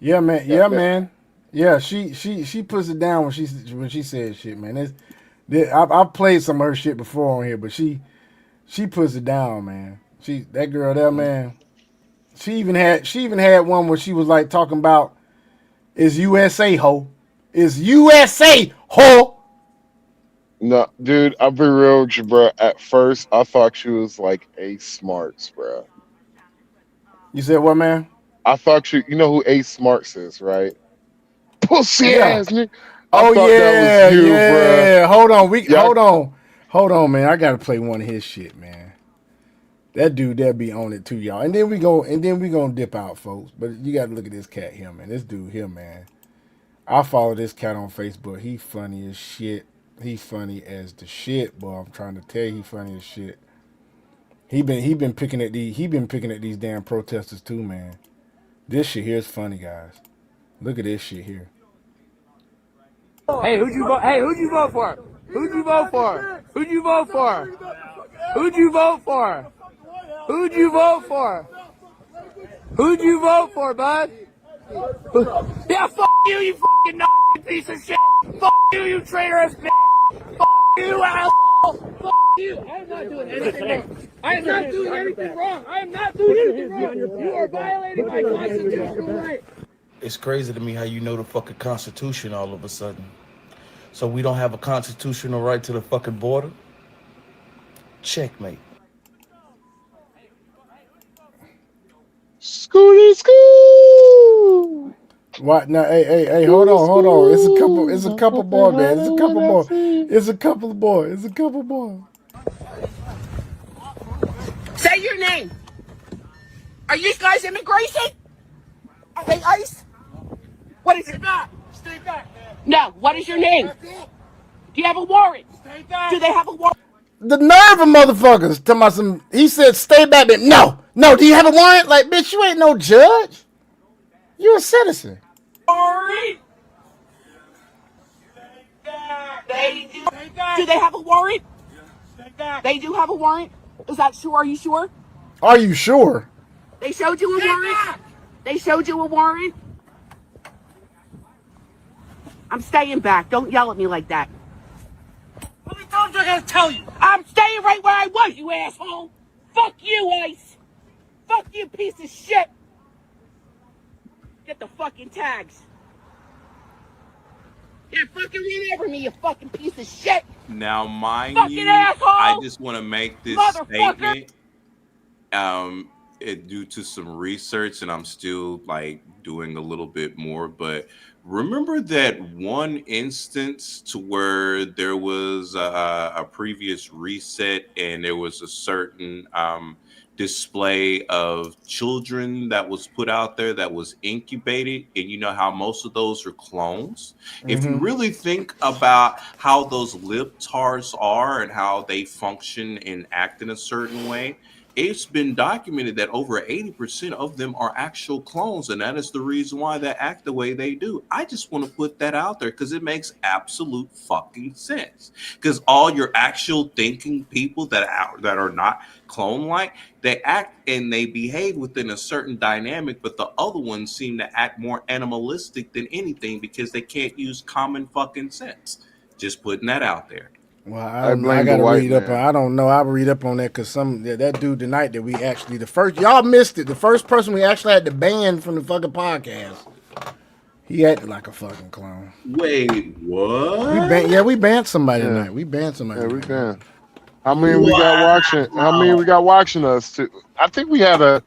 A: Yeah, man.
E: Yeah,
A: Yeah, man. Yeah, she puts it down when she says shit, man. I've played some of her shit before on here, but she puts it down, man. That girl there, man. She even had one where she was like talking about is USA ho, is USA ho.
E: No, dude, I'll be real with you, bro. At first, I thought she was like A Smarts, bro.
A: You said what, man?
E: I thought you know who A Smarts is, right? Pussy
A: Yeah.
E: ass nigga.
A: Oh
E: I thought that was you,
A: yeah.
E: bro.
A: Hold on, man. I gotta play one of his shit, man. That dude there be on it too, y'all. And then we gonna dip out, folks. But you gotta look at this cat here, man. This dude here, man. I follow this cat on Facebook. He funny as shit. He funny as the shit, boy. I'm trying to tell you, he funny as shit. He been picking at these damn protesters too, man. This shit here is funny, guys. Look at this shit here.
R: Hey, who'd you vote? Hey, who'd you vote for? Who'd you vote for? Who'd you vote for? Who'd you vote for? Who'd you vote for? Who'd you vote for, bud? Yeah, fuck you, you fucking Nazi piece of shit. Fuck you, you traitorous bitch. Fuck you, asshole. Fuck you. I am not doing anything wrong. I am not doing anything wrong. I am not doing anything wrong. You are violating my constitutional right.
U: It's crazy to me how you know the fucking Constitution all of a sudden. So we don't have a constitutional right to the fucking border? Checkmate.
E: School.
A: What? No, hey, hold on. It's a couple more, man. It's a couple more.
P: Say your name. Are you guys immigration? Are they ICE? What is it?
R: Stay back, man.
P: No, what is your name? Do you have a warrant?
R: Stay back.
P: Do they have a warrant?
A: The nerve of motherfuckers talking about some. He said, "Stay back." But no. Do you have a warrant? Like, bitch, you ain't no judge. You're a citizen.
P: Warrant? Do they have a warrant? They do have a warrant? Is that sure? Are you sure?
A: Are you sure?
P: They showed you a warrant? They showed you a warrant? I'm staying back. Don't yell at me like that.
R: How many times do I gotta tell you?
P: I'm staying right where I was, you asshole. Fuck you, ICE. Fuck you, piece of shit. Get the fucking tags. Yeah, fucking run over me, you fucking piece of shit.
M: Now, mind
P: Fucking
M: you,
P: asshole!
M: I just want to make this
P: Motherfucker!
M: statement. Due to some research, and I'm still like doing a little bit more, but remember that one instance to where there was a previous reset and there was a certain display of children that was put out there that was incubated, and you know how most of those are clones. If you really think about how those libtards are and how they function and act in a certain way, it's been documented that over 80% of them are actual clones, and that is the reason why they act the way they do. I just want to put that out there because it makes absolute fucking sense. Because all your actual thinking people that are not clone-like, they act and they behave within a certain dynamic, but the other ones seem to act more animalistic than anything because they can't use common fucking sense. Just putting that out there.
A: Well, I gotta read up. I don't know. I'll read up on that because that dude tonight that we actually y'all missed it. The first person we actually had to ban from the fucking podcast. He acted like a fucking clown.
M: Wait, what?
A: We banned somebody tonight. We banned somebody.
E: Yeah, we banned. How many we got watching? How many we got watching us too? I think we had a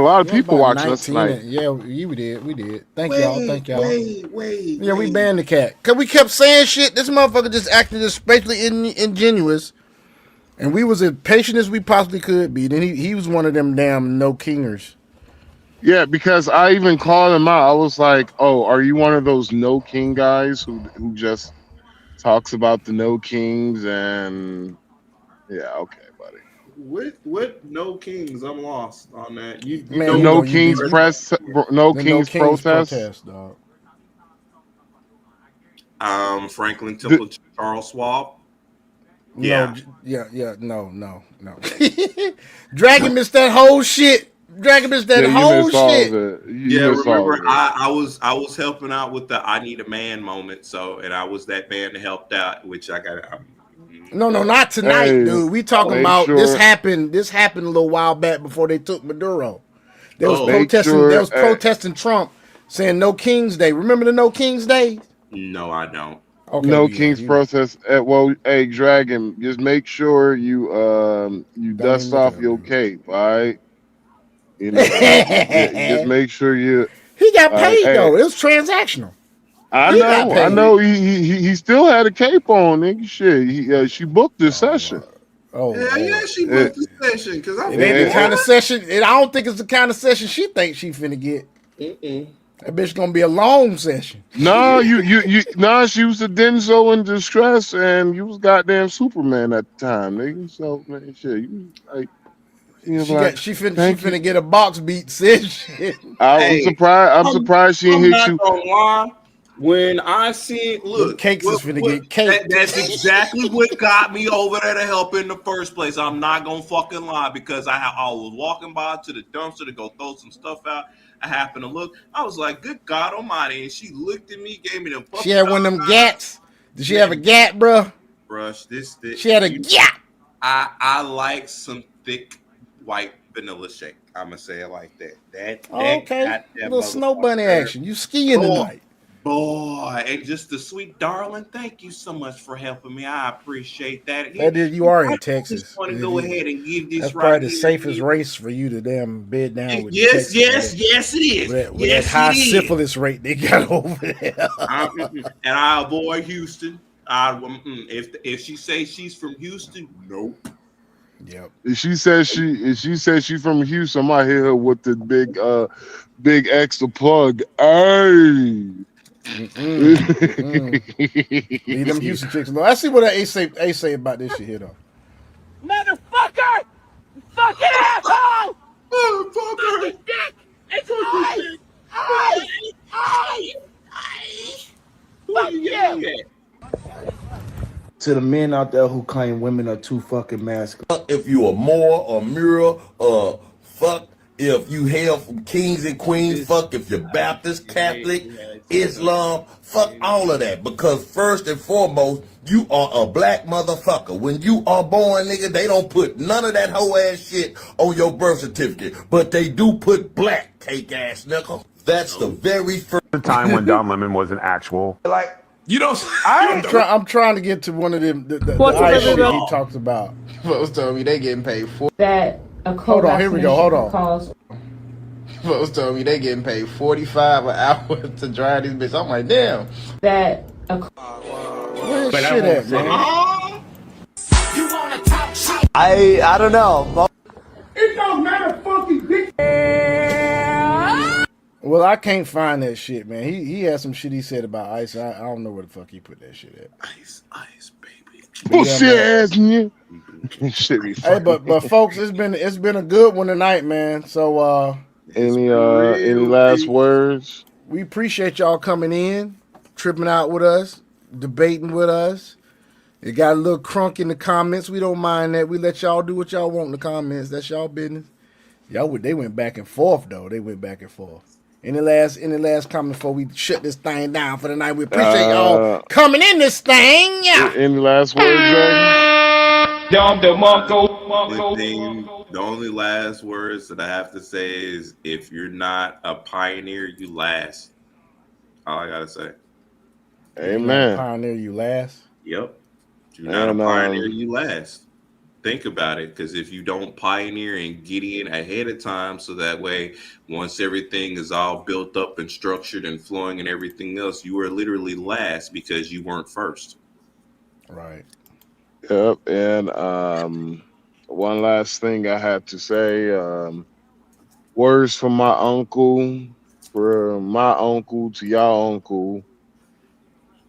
E: lot of people watching us tonight.
A: We did. Thank y'all.
P: Wait.
A: Yeah, we banned the cat. Because we kept saying shit. This motherfucker just acted especially ingenuous. And we was as patient as we possibly could be. Then he was one of them damn no-kingers.
E: Yeah, because I even called him out. I was like, "Oh, are you one of those no king guys who just talks about the no kings?" And yeah, okay, buddy.
M: What no kings? I'm lost on that. You
A: Man,
M: know
A: you
E: No
A: know
M: what
A: you
E: kings
A: be
E: press, no
A: the No
E: kings
A: Kings
E: protest.
A: protest, dog.
M: Franklin
E: The,
M: Temple Charles Schwab.
A: No,
M: Yeah.
A: no. Dragon missed that whole shit. Dragon missed that
E: yeah, you
A: whole
E: missed all of
A: shit.
E: it. You
M: Yeah,
E: missed all
M: remember
E: of it.
M: I was helping out with the I need a man moment, so and I was that man that helped out, which I got
A: No, not tonight,
E: Hey,
A: dude. We talking
E: make
A: about this
E: sure,
A: happened. This happened a little while back before they took Maduro. They was
M: oh
E: make
A: protesting. They
E: sure.
A: was protesting Trump, saying No King's Day. Remember the No King's Day?
M: no, I don't.
A: Okay,
E: No
A: well, yeah,
E: king's
A: you
E: protest. Well, hey, Dragon, just make sure you
A: don't even
E: dust
A: look it
E: off
A: up,
E: your
A: dude.
E: cape. All right, you know, just make sure you.
A: He got
E: All right,
A: paid
E: hey,
A: though. It was transactional.
E: I
A: He got
E: know, I
A: paid.
E: know. He still had a cape on, nigga. Shit, she booked this session.
A: Oh
M: Yeah,
A: Lord.
M: she
E: It,
M: booked the session because I
A: It ain't the
E: it,
A: kind
E: it,
A: of session. I don't think it's the kind of session she thinks she finna get. That bitch gonna be a long session.
E: no, nah. She was a Denzel in distress, and you was goddamn Superman at the time, nigga. So man, shit, you like, she was like,
A: She
E: thank you.
A: finna get a box beat session.
E: I'm
M: Hey,
E: surprised. I'm
M: I'm,
E: surprised she didn't
M: I'm
E: hit
M: not
E: you.
M: gonna lie. When I see
A: Them
M: look,
A: cakes is finna
M: what
A: get caked.
M: that's exactly what got me over there to help in the first place. I'm not gonna fucking lie because I was walking by to the dumpster to go throw some stuff out. I happened to look. I was like, "Good God Almighty!" And she looked at me, gave me them
A: She
M: puppy
A: had one
M: dog
A: of them
M: eyes.
A: gats. Did she have a
M: Man,
A: gat, bro?
M: brush this.
A: She had a gat.
M: I like some thick white vanilla shake. I'm gonna say it like that.
A: Oh,
M: That
A: okay.
M: got that
A: Little snow bunny
M: motherfucker.
A: action. You skiing
M: Boy,
A: tonight.
M: boy, and just the sweet darling. Thank you so much for helping me. I appreciate that.
A: That is, you are
M: I
A: in
M: just
A: Texas.
M: want to go ahead and give
A: That's
M: this right
A: probably the
M: here.
A: safest race for you to damn bed down with in
M: Yes,
A: Texas
M: yes, it is.
A: with that
M: Yes,
A: high
M: it is.
A: syphilis rate they got over there.
M: And I avoid Houston. If she says she's from Houston, nope.
A: Yep.
E: If she says she's from Houston, I might hit her with the big extra plug. Hey.
A: Leave them Houston chicks alone. I see what Ace say about this shit here though.
Q: Motherfucker! You fucking asshole!
M: Motherfucker!
Q: Fucking dick! It's I! Fuck you!
U: To the men out there who claim women are too fucking masculine.
I: If you are Moor or Mural or fuck if you hail from kings and queens, fuck if you're Baptist, Catholic, Islam, fuck all of that. Because first and foremost, you are a black motherfucker. When you are born, nigga, they don't put none of that whole ass shit on your birth certificate. But they do put black, cake ass nigga. That's the very first
T: time when Don Lemon was an actual.
U: Like,
I: you don't.
A: I'm trying to get to one of them the ice shit he talks about.
U: Folks told me they getting paid
V: that a
A: Hold on, here we go. Hold on.
U: Folks told me they getting paid $45 an hour to drive this bitch. I'm like, damn.
V: that a
A: Where's shit at, man?
U: I don't know.
Q: It don't matter, fucking dick!
A: Well, I can't find that shit, man. He had some shit he said about ice. I don't know where the fuck he put that shit at.
M: Ice, baby.
E: Bullshit ass nigga. Shit be
A: Hey,
E: funny.
A: but folks, it's been a good one tonight, man. So
E: any last words?
A: we appreciate y'all coming in, tripping out with us, debating with us. It got a little crunk in the comments. We don't mind that. We let y'all do what y'all want in the comments. That's y'all business. They went back and forth though. They went back and forth. Any last comment before we shut this thing down for the night? We appreciate y'all coming in this thing. Yeah.
E: Any last words, Jack?
M: The only last words that I have to say is if you're not a pioneer, you last. All I gotta say.
E: Amen.
A: Pioneer, you last.
M: Yep. If you're not a pioneer, you last. Think about it, because if you don't pioneer and get in ahead of time, so that way, once everything is all built up and structured and flowing and everything else, you are literally last because you weren't first.
A: Right.
E: Yep. And one last thing I have to say, Words from my uncle, to your uncle.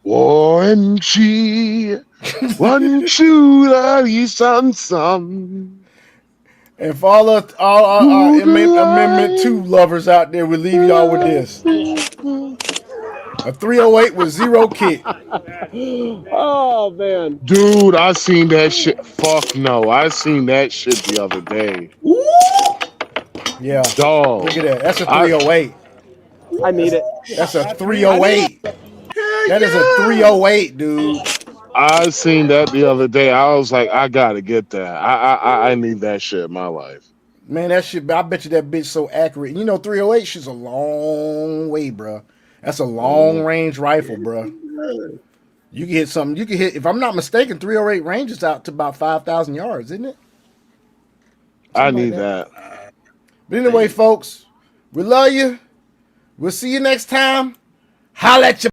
E: One chi, one two, some.
A: And for all our Amendment 2 lovers out there, we leave y'all with this. A 308 with 0 kick.
J: Oh man,
E: dude, I seen that shit. Fuck no, I seen that shit the other day.
A: Yeah,
E: dog.
A: Look at that. That's a 308.
J: I need it.
A: That's a 308. That is a 308, dude.
E: I seen that the other day. I was like, I gotta get that. I need that shit in my life.
A: Man, that shit. I bet you that bitch so accurate. You know, 308 shit's a long way, bro. That's a long range rifle, bro. You can hit something. You can hit. If I'm not mistaken, 308 ranges out to about 5,000 yards, isn't it?
E: I need that.
A: But anyway, folks, we love you. We'll see you next time. Holla at you.